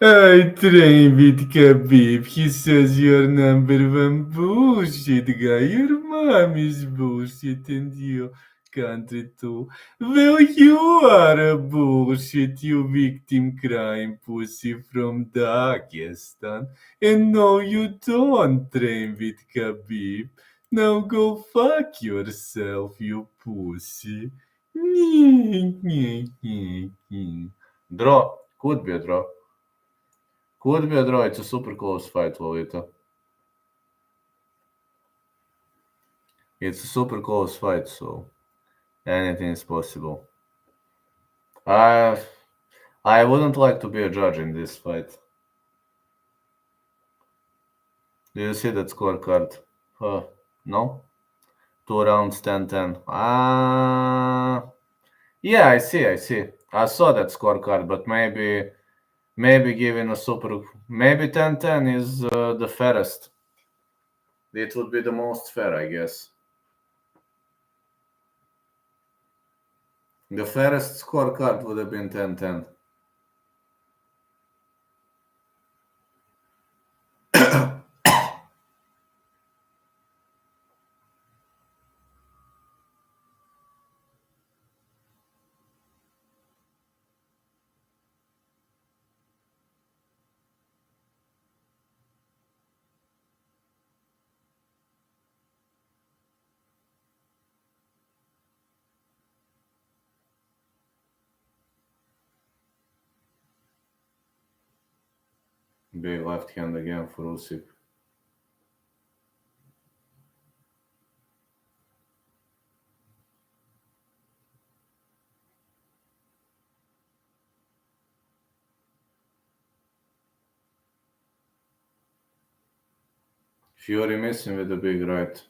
I train with Khabib. He says you're number one bullshit guy. Your mom is bullshit and you country too. Well, you are a bullshit, you victim crime pussy from Dagestan. And no, you don't train with Khabib. Now go fuck yourself, you pussy. Draw. Could be a draw. Could be a draw. It's a super close fight, Lolita. It's a super close fight, so anything is possible. I I wouldn't like to be a judge in this fight. Do you see that scorecard? No? 2 rounds, 10-10. Yeah, I see. I saw that scorecard, but maybe giving a super, maybe 10-10 is the fairest. It would be the most fair, I guess. The fairest scorecard would have been 10-10. Big left hand again for Usyk. Fury missing with a big right.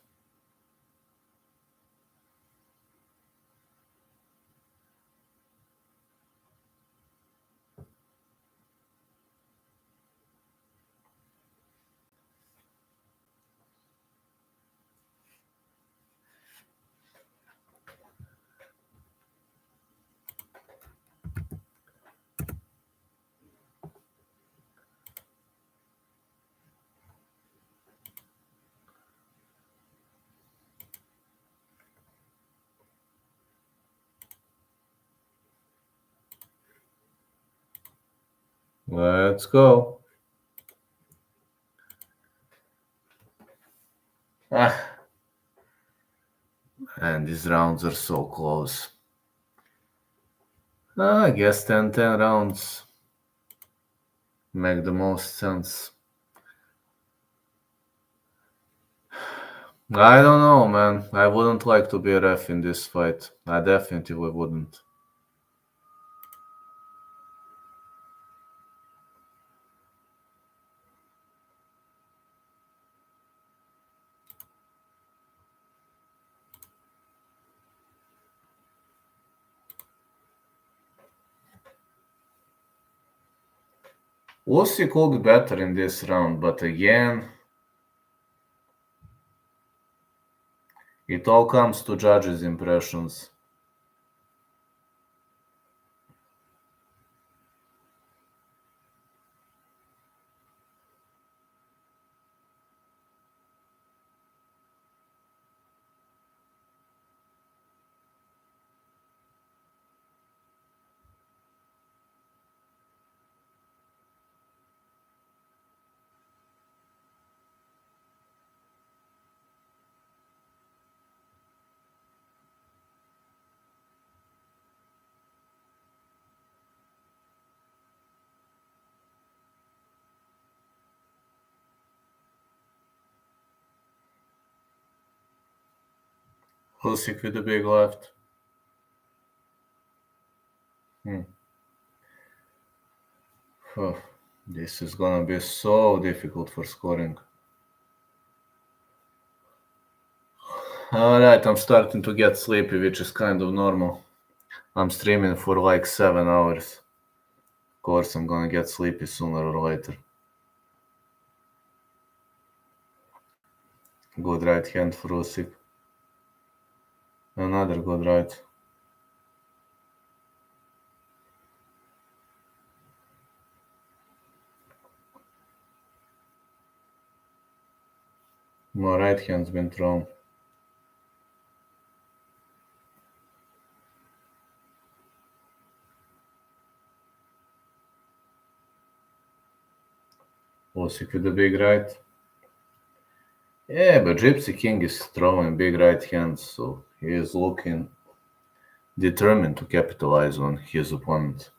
Let's go. Ah, and these rounds are so close. I guess 10-10 rounds make the most sense. I don't know, man. I wouldn't like to be a ref in this fight. I definitely wouldn't. Usyk looked better in this round, but again, it all comes to judges' impressions. Usyk with the big left. Oh, this is gonna be so difficult for scoring. Alright, I'm starting to get sleepy, which is kind of normal. I'm streaming for like 7 hours. Of course, I'm gonna get sleepy sooner or later. Good right hand for Usyk. Another good right. More right hand's been thrown. Usyk with the big right. Yeah, but Gypsy King is throwing big right hands, so he is looking determined to capitalize on his opponent.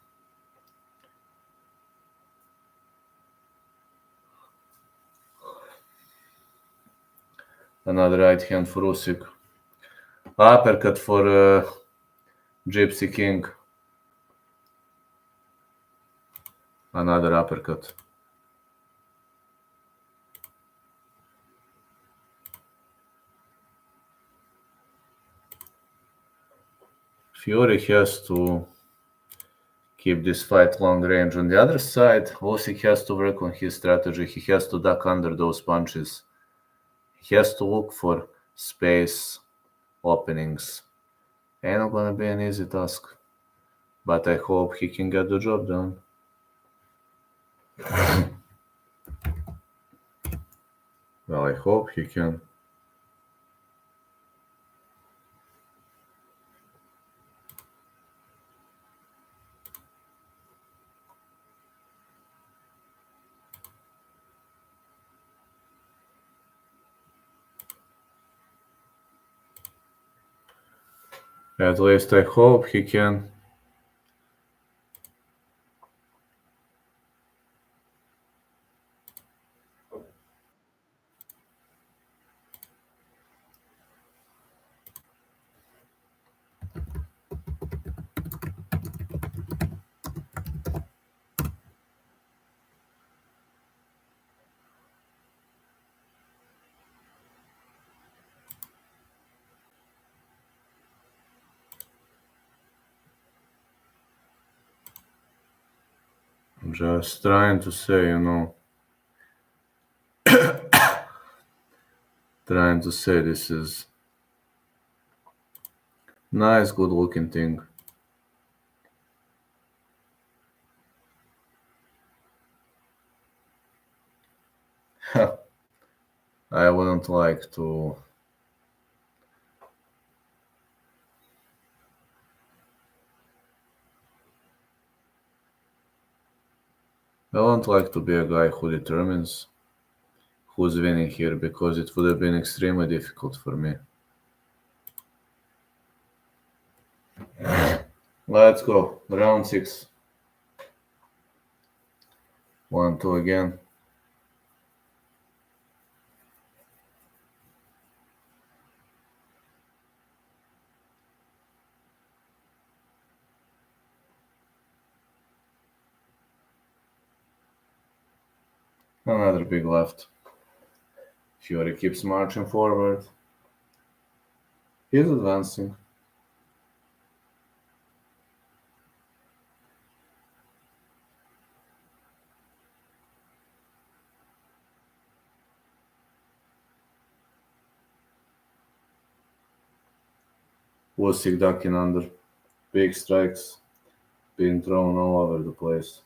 Another right hand for Usyk. Uppercut for Gypsy King. Another uppercut. Fury has to keep this fight long range. On the other side, Usyk has to work on his strategy. He has to duck under those punches. He has to look for space, openings. Ain't not gonna be an easy task. But I hope he can get the job done. Well, I hope he can. At least I hope he can. I'm just trying to say, trying to say this is nice, good looking thing. I wouldn't like to. I wouldn't like to be a guy who determines who's winning here because it would have been extremely difficult for me. Let's go. Round 6. 1-2 again. Another big left. Fury keeps marching forward. He's advancing. Usyk ducking under. Big strikes being thrown all over the place.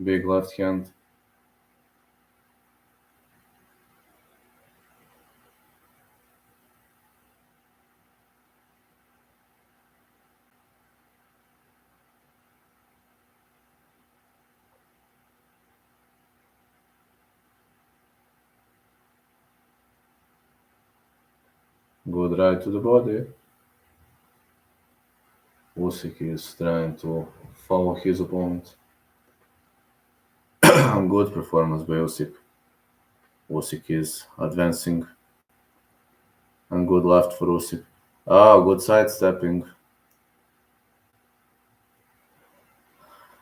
Big left hand. Good right to the body. Usyk is trying to follow his opponent. Good performance by Usyk. Usyk is advancing. And good left for Usyk. Oh, good sidestepping.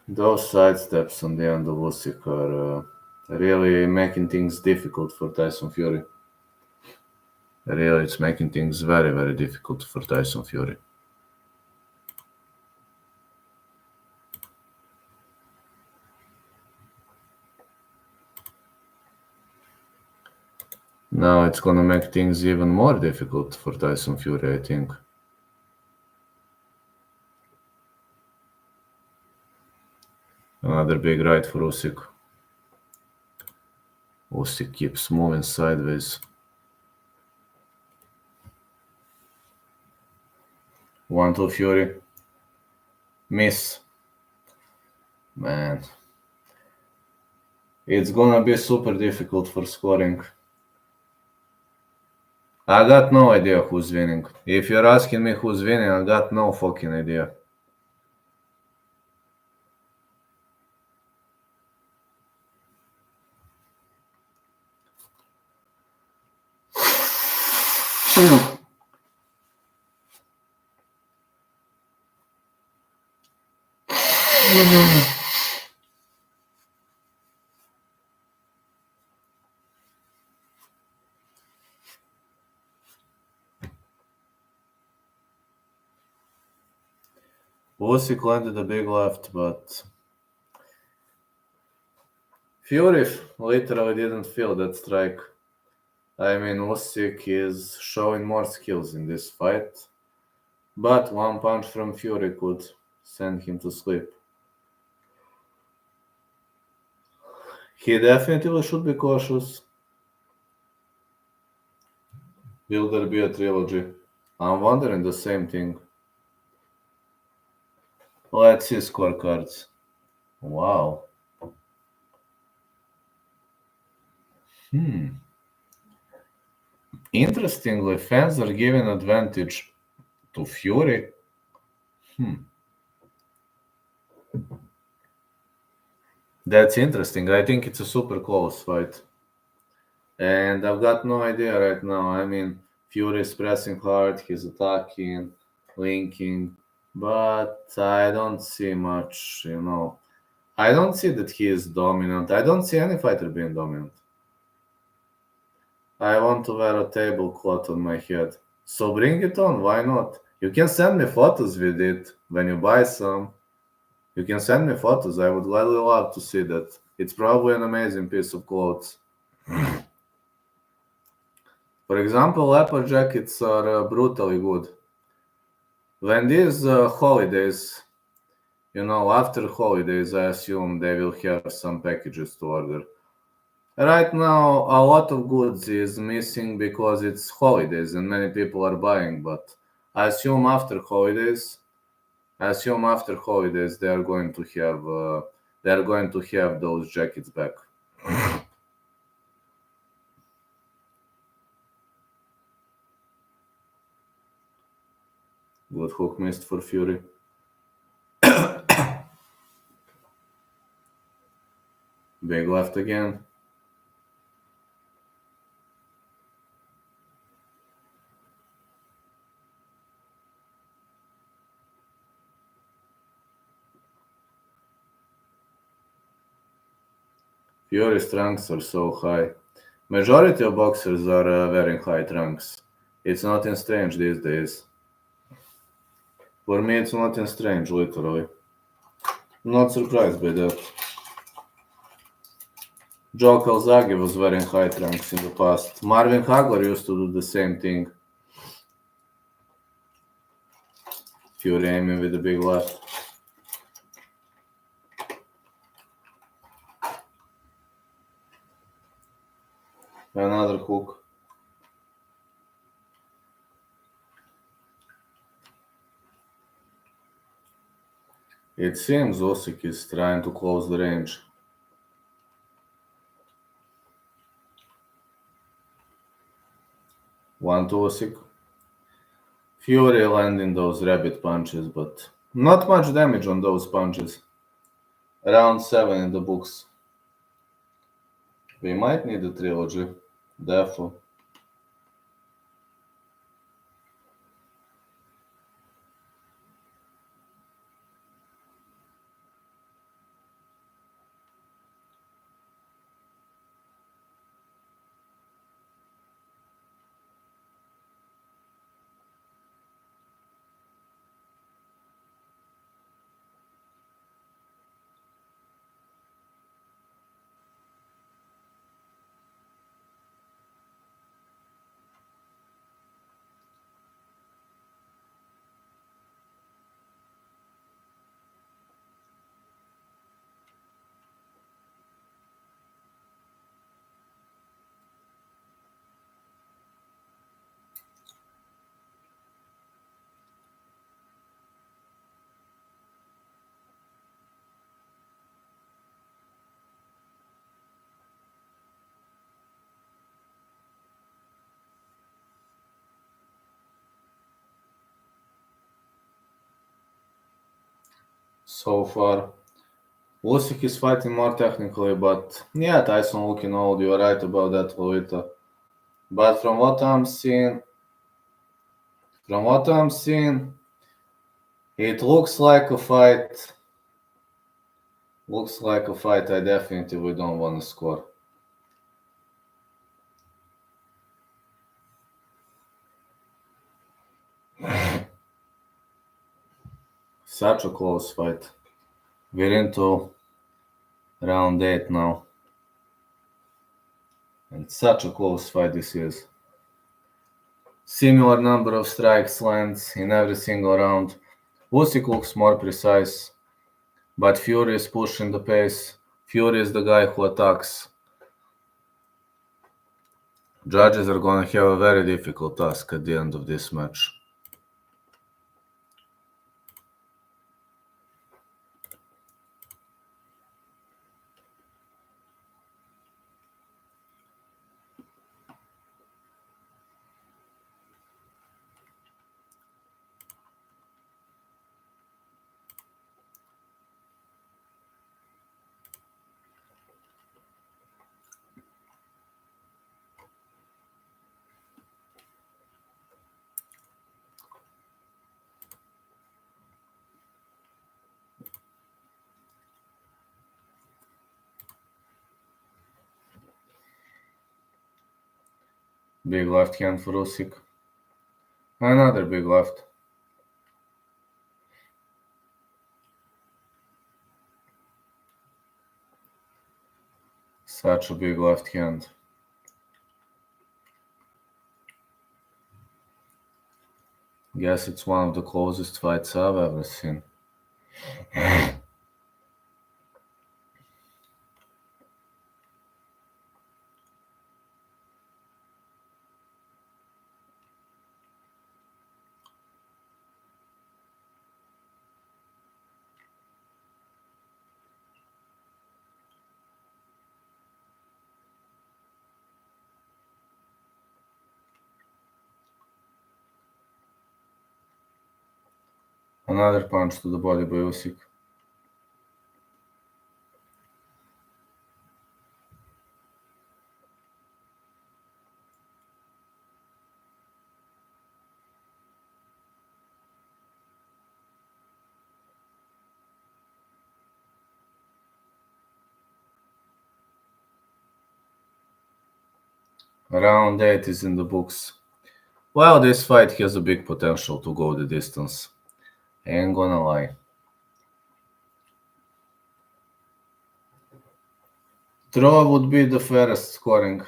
Those sidesteps on the end of Usyk are really making things difficult for Tyson Fury. Really, it's making things very, very difficult for Tyson Fury. Now it's gonna make things even more difficult for Tyson Fury, I think. Another big right for Usyk. Usyk keeps moving sideways. 1-2 Fury. Miss. Man. It's gonna be super difficult for scoring. I got no idea who's winning. If you're asking me who's winning, I got no fucking idea. Usyk landed a big left, but Fury literally didn't feel that strike. I mean, Usyk is showing more skills in this fight, but one punch from Fury could send him to sleep. He definitely should be cautious. Will there be a trilogy? I'm wondering the same thing. Let's see scorecards. Wow. Interestingly, fans are giving advantage to Fury. That's interesting. I think it's a super close fight. And I've got no idea right now. I mean, Fury is pressing hard, he's attacking, linking, but I don't see much. I don't see that he is dominant. I don't see any fighter being dominant. I want to wear a tablecloth on my head. So bring it on, why not? You can send me photos with it when you buy some. You can send me photos. I would gladly love to see that. It's probably an amazing piece of clothes. For example, leopard jackets are brutally good. When these holidays, after holidays, I assume they will have some packages to order. Right now, a lot of goods is missing because it's holidays and many people are buying. But I assume after holidays, they are going to have those jackets back. Good hook missed for Fury. Big left again. Fury's ranks are so high. Majority of boxers are wearing high ranks. It's nothing strange these days. For me, it's nothing strange, literally. Not surprised by that. Joe Calzaghe was wearing high ranks in the past. Marvin Hagler used to do the same thing. Fury aiming with the big left. Another hook. It seems Usyk is trying to close the range. One to Usyk. Fury landing those rabbit punches, but not much damage on those punches. Round 7 in the books. We might need a trilogy, therefore. So far, Usyk is fighting more technically, but yeah, Tyson looking old. You're right about that, Lolita. But from what I'm seeing, it looks like a fight. Looks like a fight I definitely don't want to score. Such a close fight. We're into round 8 now. And such a close fight this is. Similar number of strikes lands in every single round. Usyk looks more precise, but Fury is pushing the pace. Fury is the guy who attacks. Judges are gonna have a very difficult task at the end of this match. Big left hand for Usyk. Another big left. Such a big left hand. Guess it's one of the closest fights I've ever seen. Another punch to the body by Usyk. Round 8 is in the books. Well, this fight has a big potential to go the distance. Ain't gonna lie. Draw would be the fairest scoring.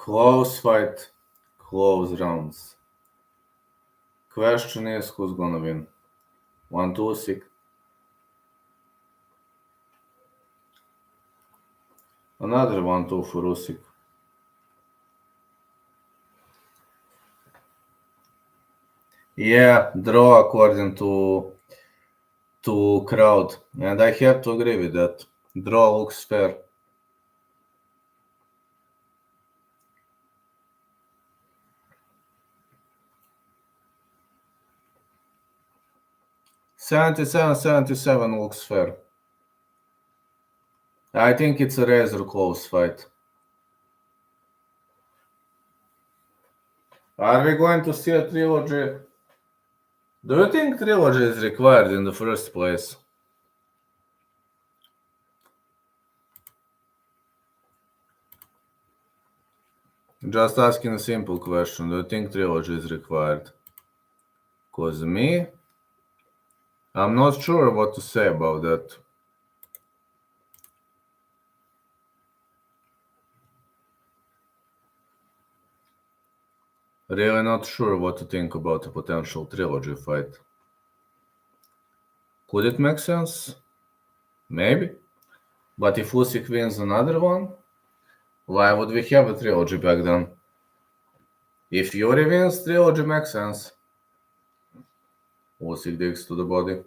Close fight, close rounds. Question is who's gonna win? One to Usyk. Another 1-2 for Usyk. Yeah, draw according to crowd, and I have to agree with that. Draw looks fair. Seventy-seven looks fair. I think it's a razor close fight. Are we going to see a trilogy? Do you think trilogy is required in the first place? Just asking a simple question. Do you think trilogy is required? Cause me, I'm not sure what to say about that. Really not sure what to think about a potential trilogy fight. Could it make sense? Maybe. But if Usyk wins another one, why would we have a trilogy back then? If Fury wins, trilogy makes sense. Usyk digs to the body.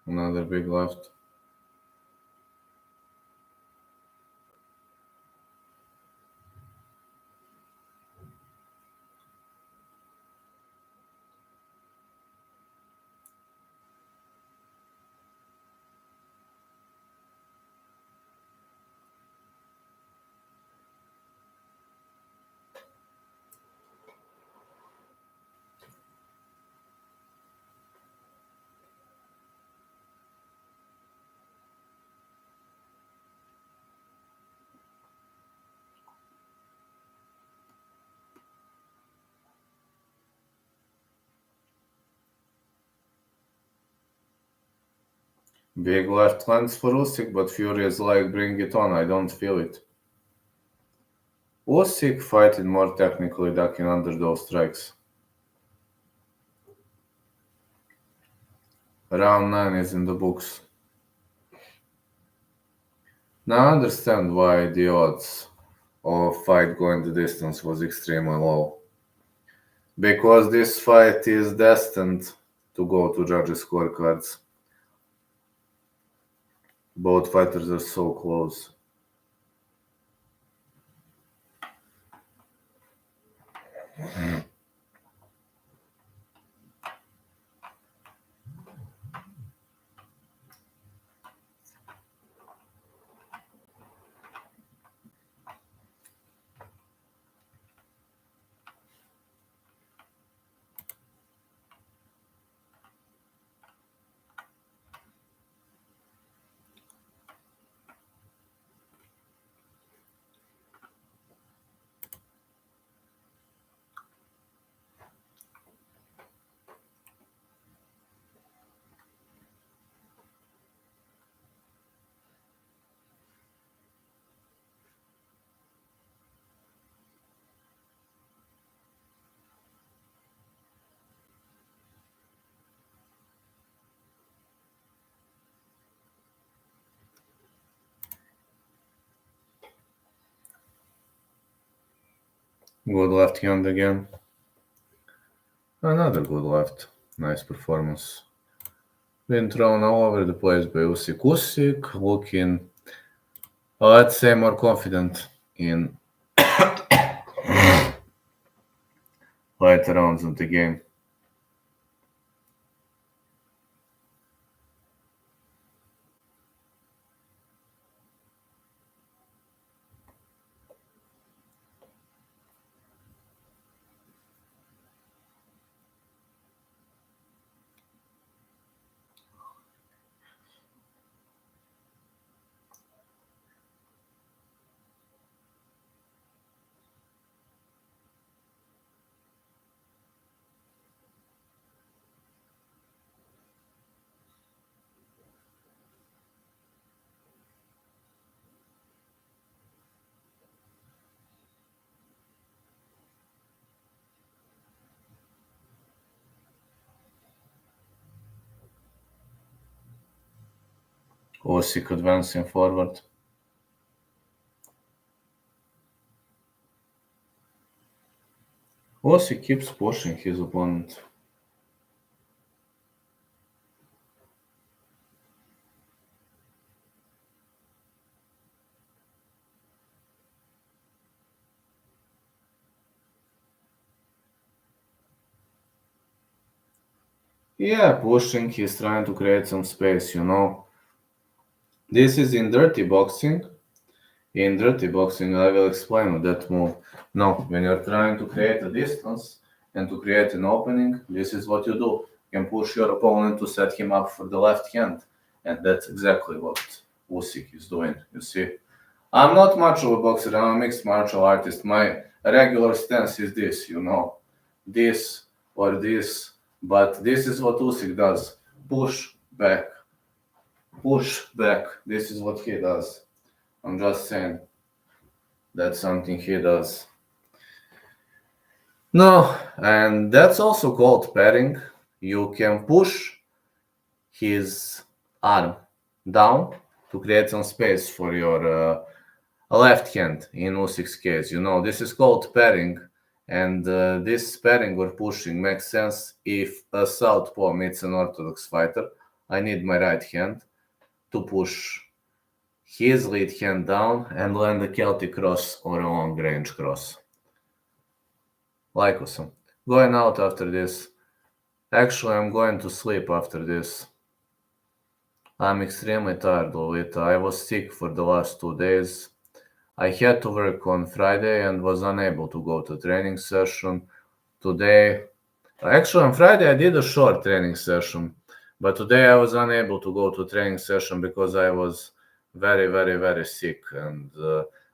Another big left. Big left lands for Usyk, but Fury is like, bring it on, I don't feel it. Usyk fighting more technically, ducking under those strikes. Round 9 is in the books. Now I understand why the odds of fight going the distance was extremely low. Because this fight is destined to go to judges' scorecards. Both fighters are so close. Good left hand again. Another good left. Nice performance. Been thrown all over the place by Usyk. Usyk looking, let's say, more confident in later rounds of the game. Usyk advancing forward. Usyk keeps pushing his opponent. Yeah, pushing, he's trying to create some space, you know. This is in dirty boxing. In dirty boxing, I will explain that move. No, when you're trying to create a distance and to create an opening, this is what you do. You can push your opponent to set him up for the left hand. And that's exactly what Usyk is doing, you see. I'm not much of a boxer, I'm a mixed martial artist. My regular stance is this, you know, this or this, but this is what Usyk does. Push back, push back. This is what he does. I'm just saying that's something he does. No, and that's also called padding. You can push his arm down to create some space for your left hand in Usyk's case. You know, this is called pairing, and this pairing or pushing makes sense if a southpaw meets an orthodox fighter. I need my right hand to push his lead hand down and land a Celtic cross or a long range cross. Like awesome. Going out after this. Actually, I'm going to sleep after this. I'm extremely tired, Lolita. I was sick for the last 2 days. I had to work on Friday and was unable to go to training session. Today, actually on Friday I did a short training session, but today I was unable to go to training session because I was very, very, very sick. And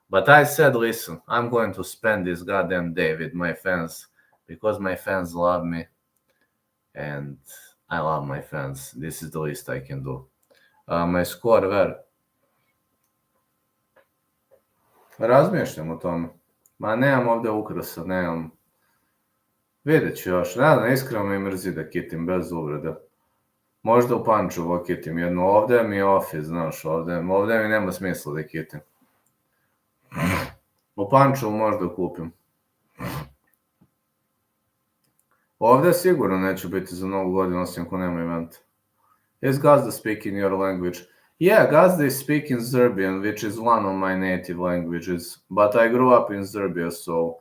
but I said, listen, I'm going to spend this goddamn day with my fans because my fans love me, and I love my fans. This is the least I can do. My score where? Razmišljam o tome. Ma nemam ovdje ukrasa, nemam. Vidjet ću još. Ne znam, iskreno mi mrzi da kitim, bez uvrede. Možda u Pančevo kitim jednu. Ovdje mi je office, znaš, ovdje mi nema smisla da kitim. U Pančevu možda kupim. Ovdje sigurno neće biti za novu godinu, osim ako nema eventa. Is Gazda speaking your language? Yeah, Gazda is speaking Serbian, which is one of my native languages. But I grew up in Serbia, so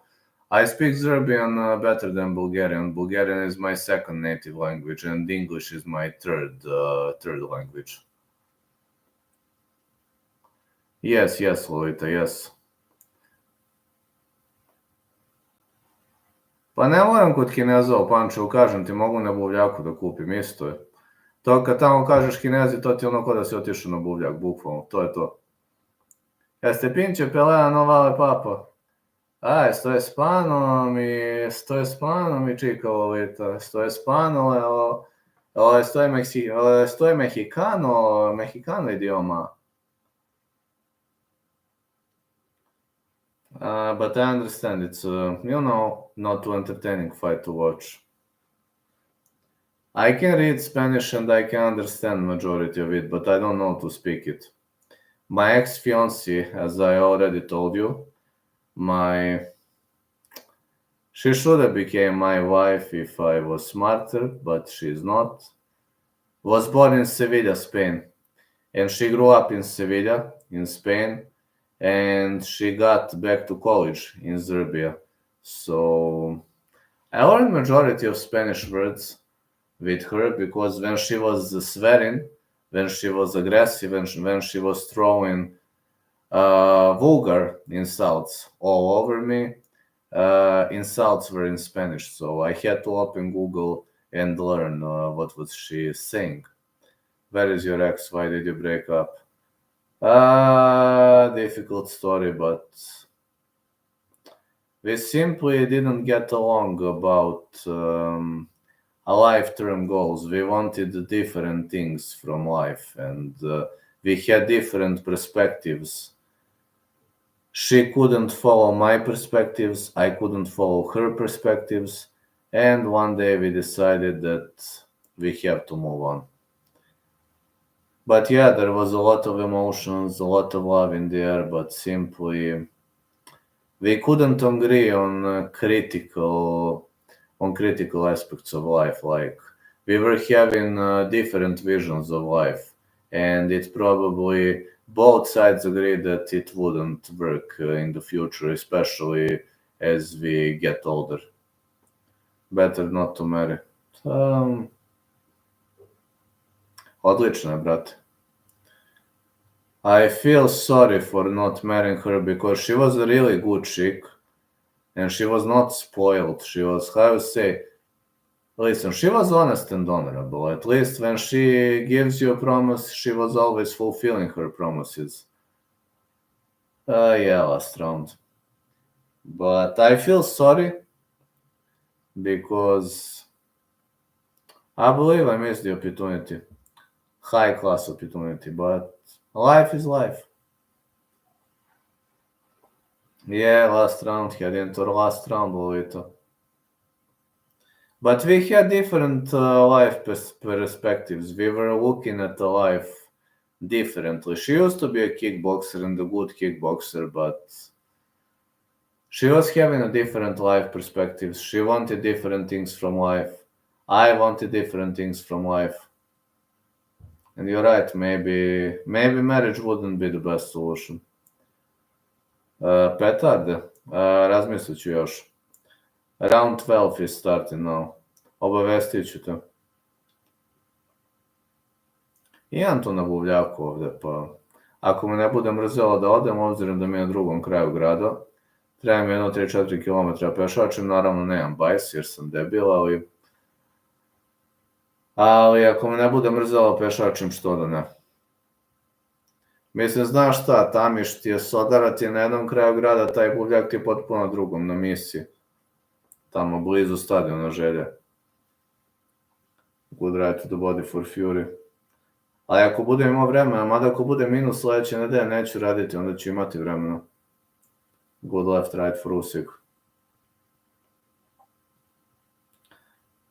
I speak Serbian better than Bulgarian. Bulgarian is my second native language, and English is my third language. Yes, Lolita, yes. Pa ne moram kod Kineza u Pančevu, kažem ti, mogu na buvljaku da kupim, isto je. To kad tamo kažeš Kinezi, to ti je ono ko da si otišao na buvljak, bukvalno, to je to. Jeste pinče pelea no vale papa? Sto hispano mi chica Lolita, sto hispano, estoy mexicano idioma. But I understand it's, not too entertaining fight to watch. I can read Spanish and I can understand majority of it, but I don't know to speak it. My ex-fiancée, as I already told you, she should have became my wife if I was smarter, but she's not. Was born in Sevilla, Spain, and she grew up in Sevilla, in Spain, and she got back to college in Serbia. So I learned majority of Spanish words with her because when she was swearing, when she was aggressive, when she was throwing vulgar insults all over me, insults were in Spanish. So I had to open Google and learn what was she saying. Where is your ex? Why did you break up? Difficult story, but we simply didn't get along about life-term goals. We wanted different things from life, and we had different perspectives. She couldn't follow my perspectives, I couldn't follow her perspectives, and one day we decided that we have to move on. But yeah, there was a lot of emotions, a lot of love in the air, but simply we couldn't agree on critical aspects of life. Like we were having different visions of life, and it probably both sides agreed that it wouldn't work in the future, especially as we get older. Better not to marry. Um, Odlično je, brate. I feel sorry for not marrying her because she was a really good chick and she was not spoiled. She was, how you say, listen, she was honest and honorable. At least when she gives you a promise, she was always fulfilling her promises. Yeah, last round. But I feel sorry because I believe I missed the opportunity. High class opportunity, but life is life. Yeah, last round, head into the last round, Lolita. But we had different life perspectives. We were looking at the life differently. She used to be a kickboxer and a good kickboxer, but she was having a different life perspectives. She wanted different things from life. I wanted different things from life. And you're right, maybe marriage wouldn't be the best solution. Petarde, razmislit ću još. Round 12 is starting now. Obavestit ću te. Imam to na buvljaku ovde, pa ako me ne bude mrzelo da odem, obzirom da mi je na drugom kraju grada, treba mi jedno 3-4 km pešačem, naravno nemam bajs jer sam debil, ali ako me ne bude mrzelo pešačem, što da ne. Mislim, znaš šta, Tamiš ti je Sodara ti je na jednom kraju grada, taj buvljak ti je potpuno na drugom, na misiji. Tamo blizu stadiona Želje. Good ride to the body for Fury. Ali ako budem imao vremena, mada ako bude minus sledeće nedelje, neću raditi, onda ću imati vremena. Good left right for Usyk.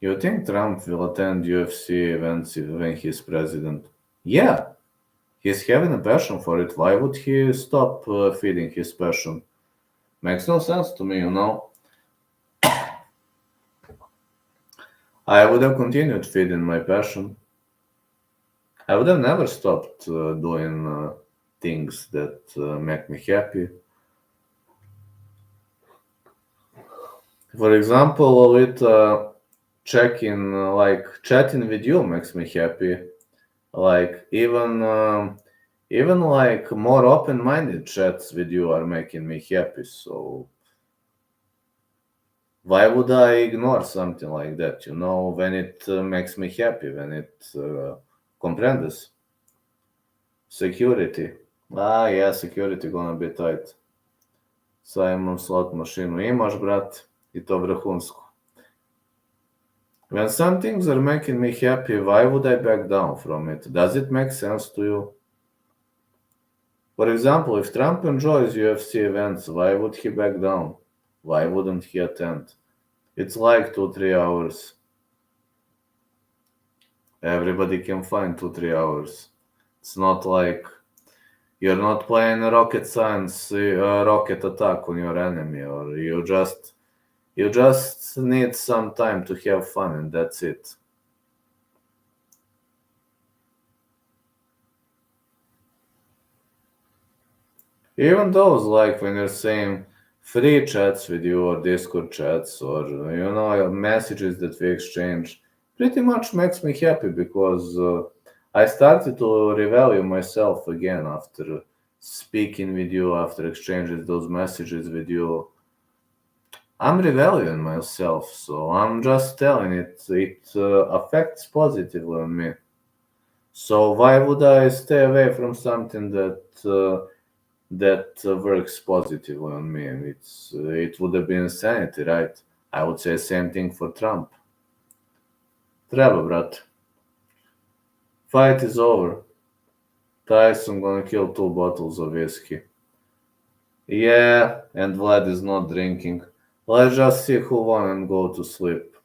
You think Trump will attend UFC events when he's president? Yeah, he's having a passion for it. Why would he stop feeding his passion? Makes no sense to me, you know. I would have continued feeding my passion. I would have never stopped doing things that make me happy. For example, Lolita, chatting with you makes me happy. Like even like more open-minded chats with you are making me happy. So why would I ignore something like that? You know, when it makes me happy, when it comprendes. Security. Yeah, security gonna be tight. Sad imam slot mašinu. Imaš, brat, i to vrhunsku. When some things are making me happy, why would I back down from it? Does it make sense to you? For example, if Trump enjoys UFC events, why would he back down? Why wouldn't he attend? It's like 2-3 hours. Everybody can find 2-3 hours. It's not like you're not playing a rocket science, rocket attack on your enemy, or you just need some time to have fun and that's it. Even those, like when you're saying free chats with you or Discord chats or, you know, messages that we exchange, pretty much makes me happy because I started to revalue myself again after speaking with you, after exchanging those messages with you. I'm revaluing myself, so I'm just telling it affects positively on me. So why would I stay away from something that works positively on me? It would have been insanity, right? I would say same thing for Trump. Treba, brat. Fight is over. Tyson gonna kill 2 bottles of whiskey. Yeah, and Vlad is not drinking. Let's just see who won and go to sleep.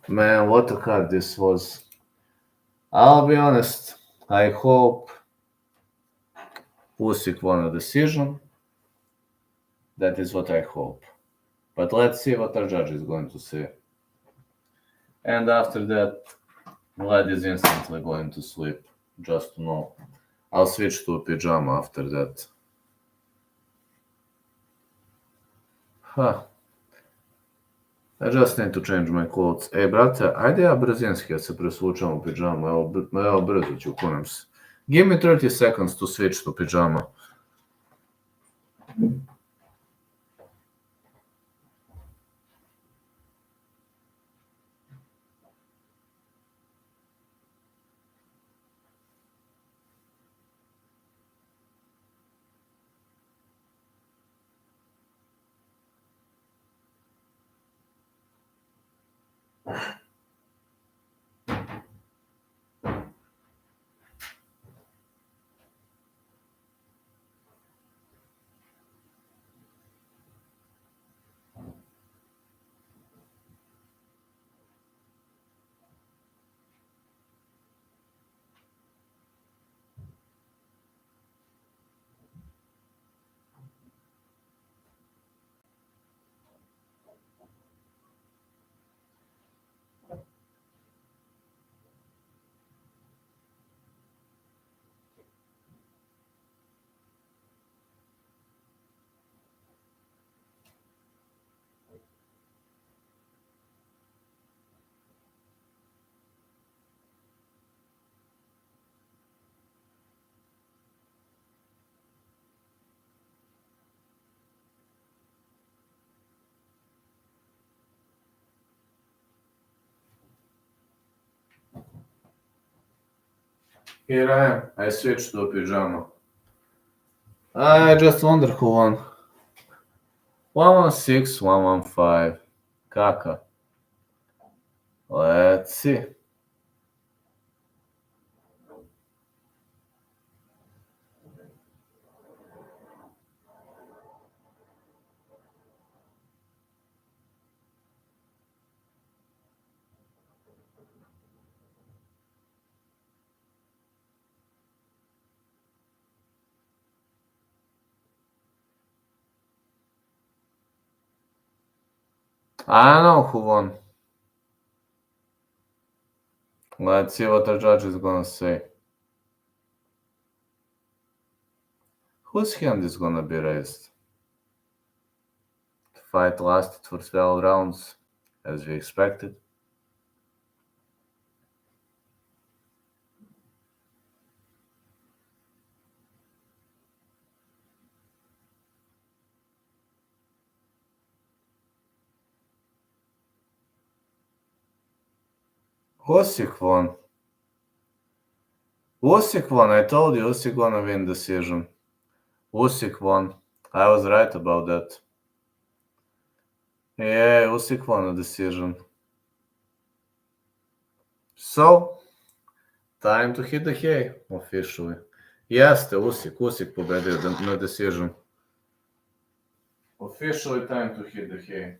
Man, what a card this was. I'll be honest. I hope Usyk won a decision. That is what I hope. But let's see what our judge is going to say. And after that, Vlad is instantly going to sleep. Just to know. I'll switch to a pajama after that. Huh. I just need to change my clothes. Ej, brate, ajde ja brzinski da se presvučem u pidžamu. Evo brzo ću, kunem se. Give me 30 seconds to switch to pajama. Here I am. I switched to a pajama. I just wonder who won. 116, 115. Kaka. Let's see. I know who won. Let's see what the judge is gonna say. Whose hand is gonna be raised? The fight lasted for 12 rounds, as we expected. Usyk won. Usyk won. I told you Usyk gonna win decision. Usyk won. I was right about that. Yeah, Usyk won a decision. So, time to hit the hay, officially. Jeste, Usyk pobedio na decision. Officially time to hit the hay.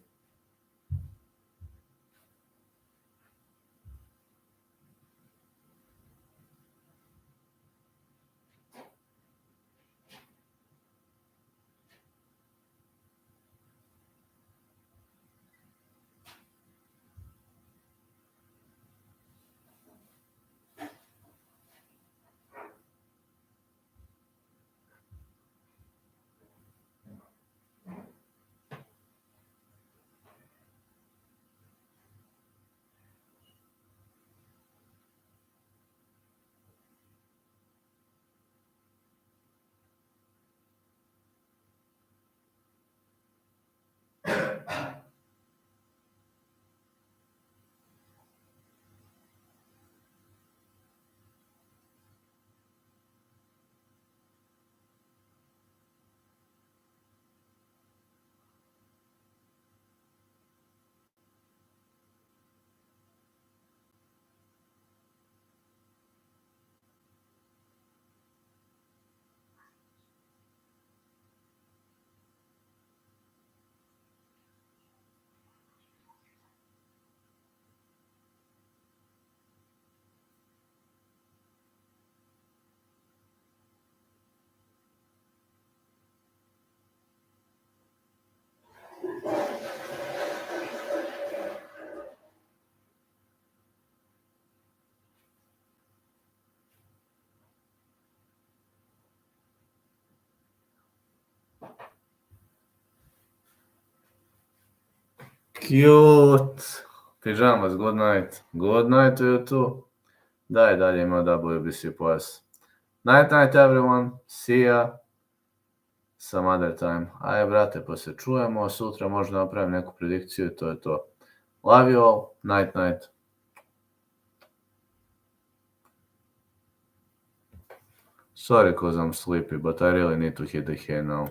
Cute. Pijamas, good night. Good night to you too. Da i dalje ima WBC pojas. Night night everyone. See ya. Some other time. Ajde, brate, pa se čujemo. Sutra možda napravim neku predikciju. To je to. Love you all. Night night. Sorry cause I'm sleepy, but I really need to hit the hay now.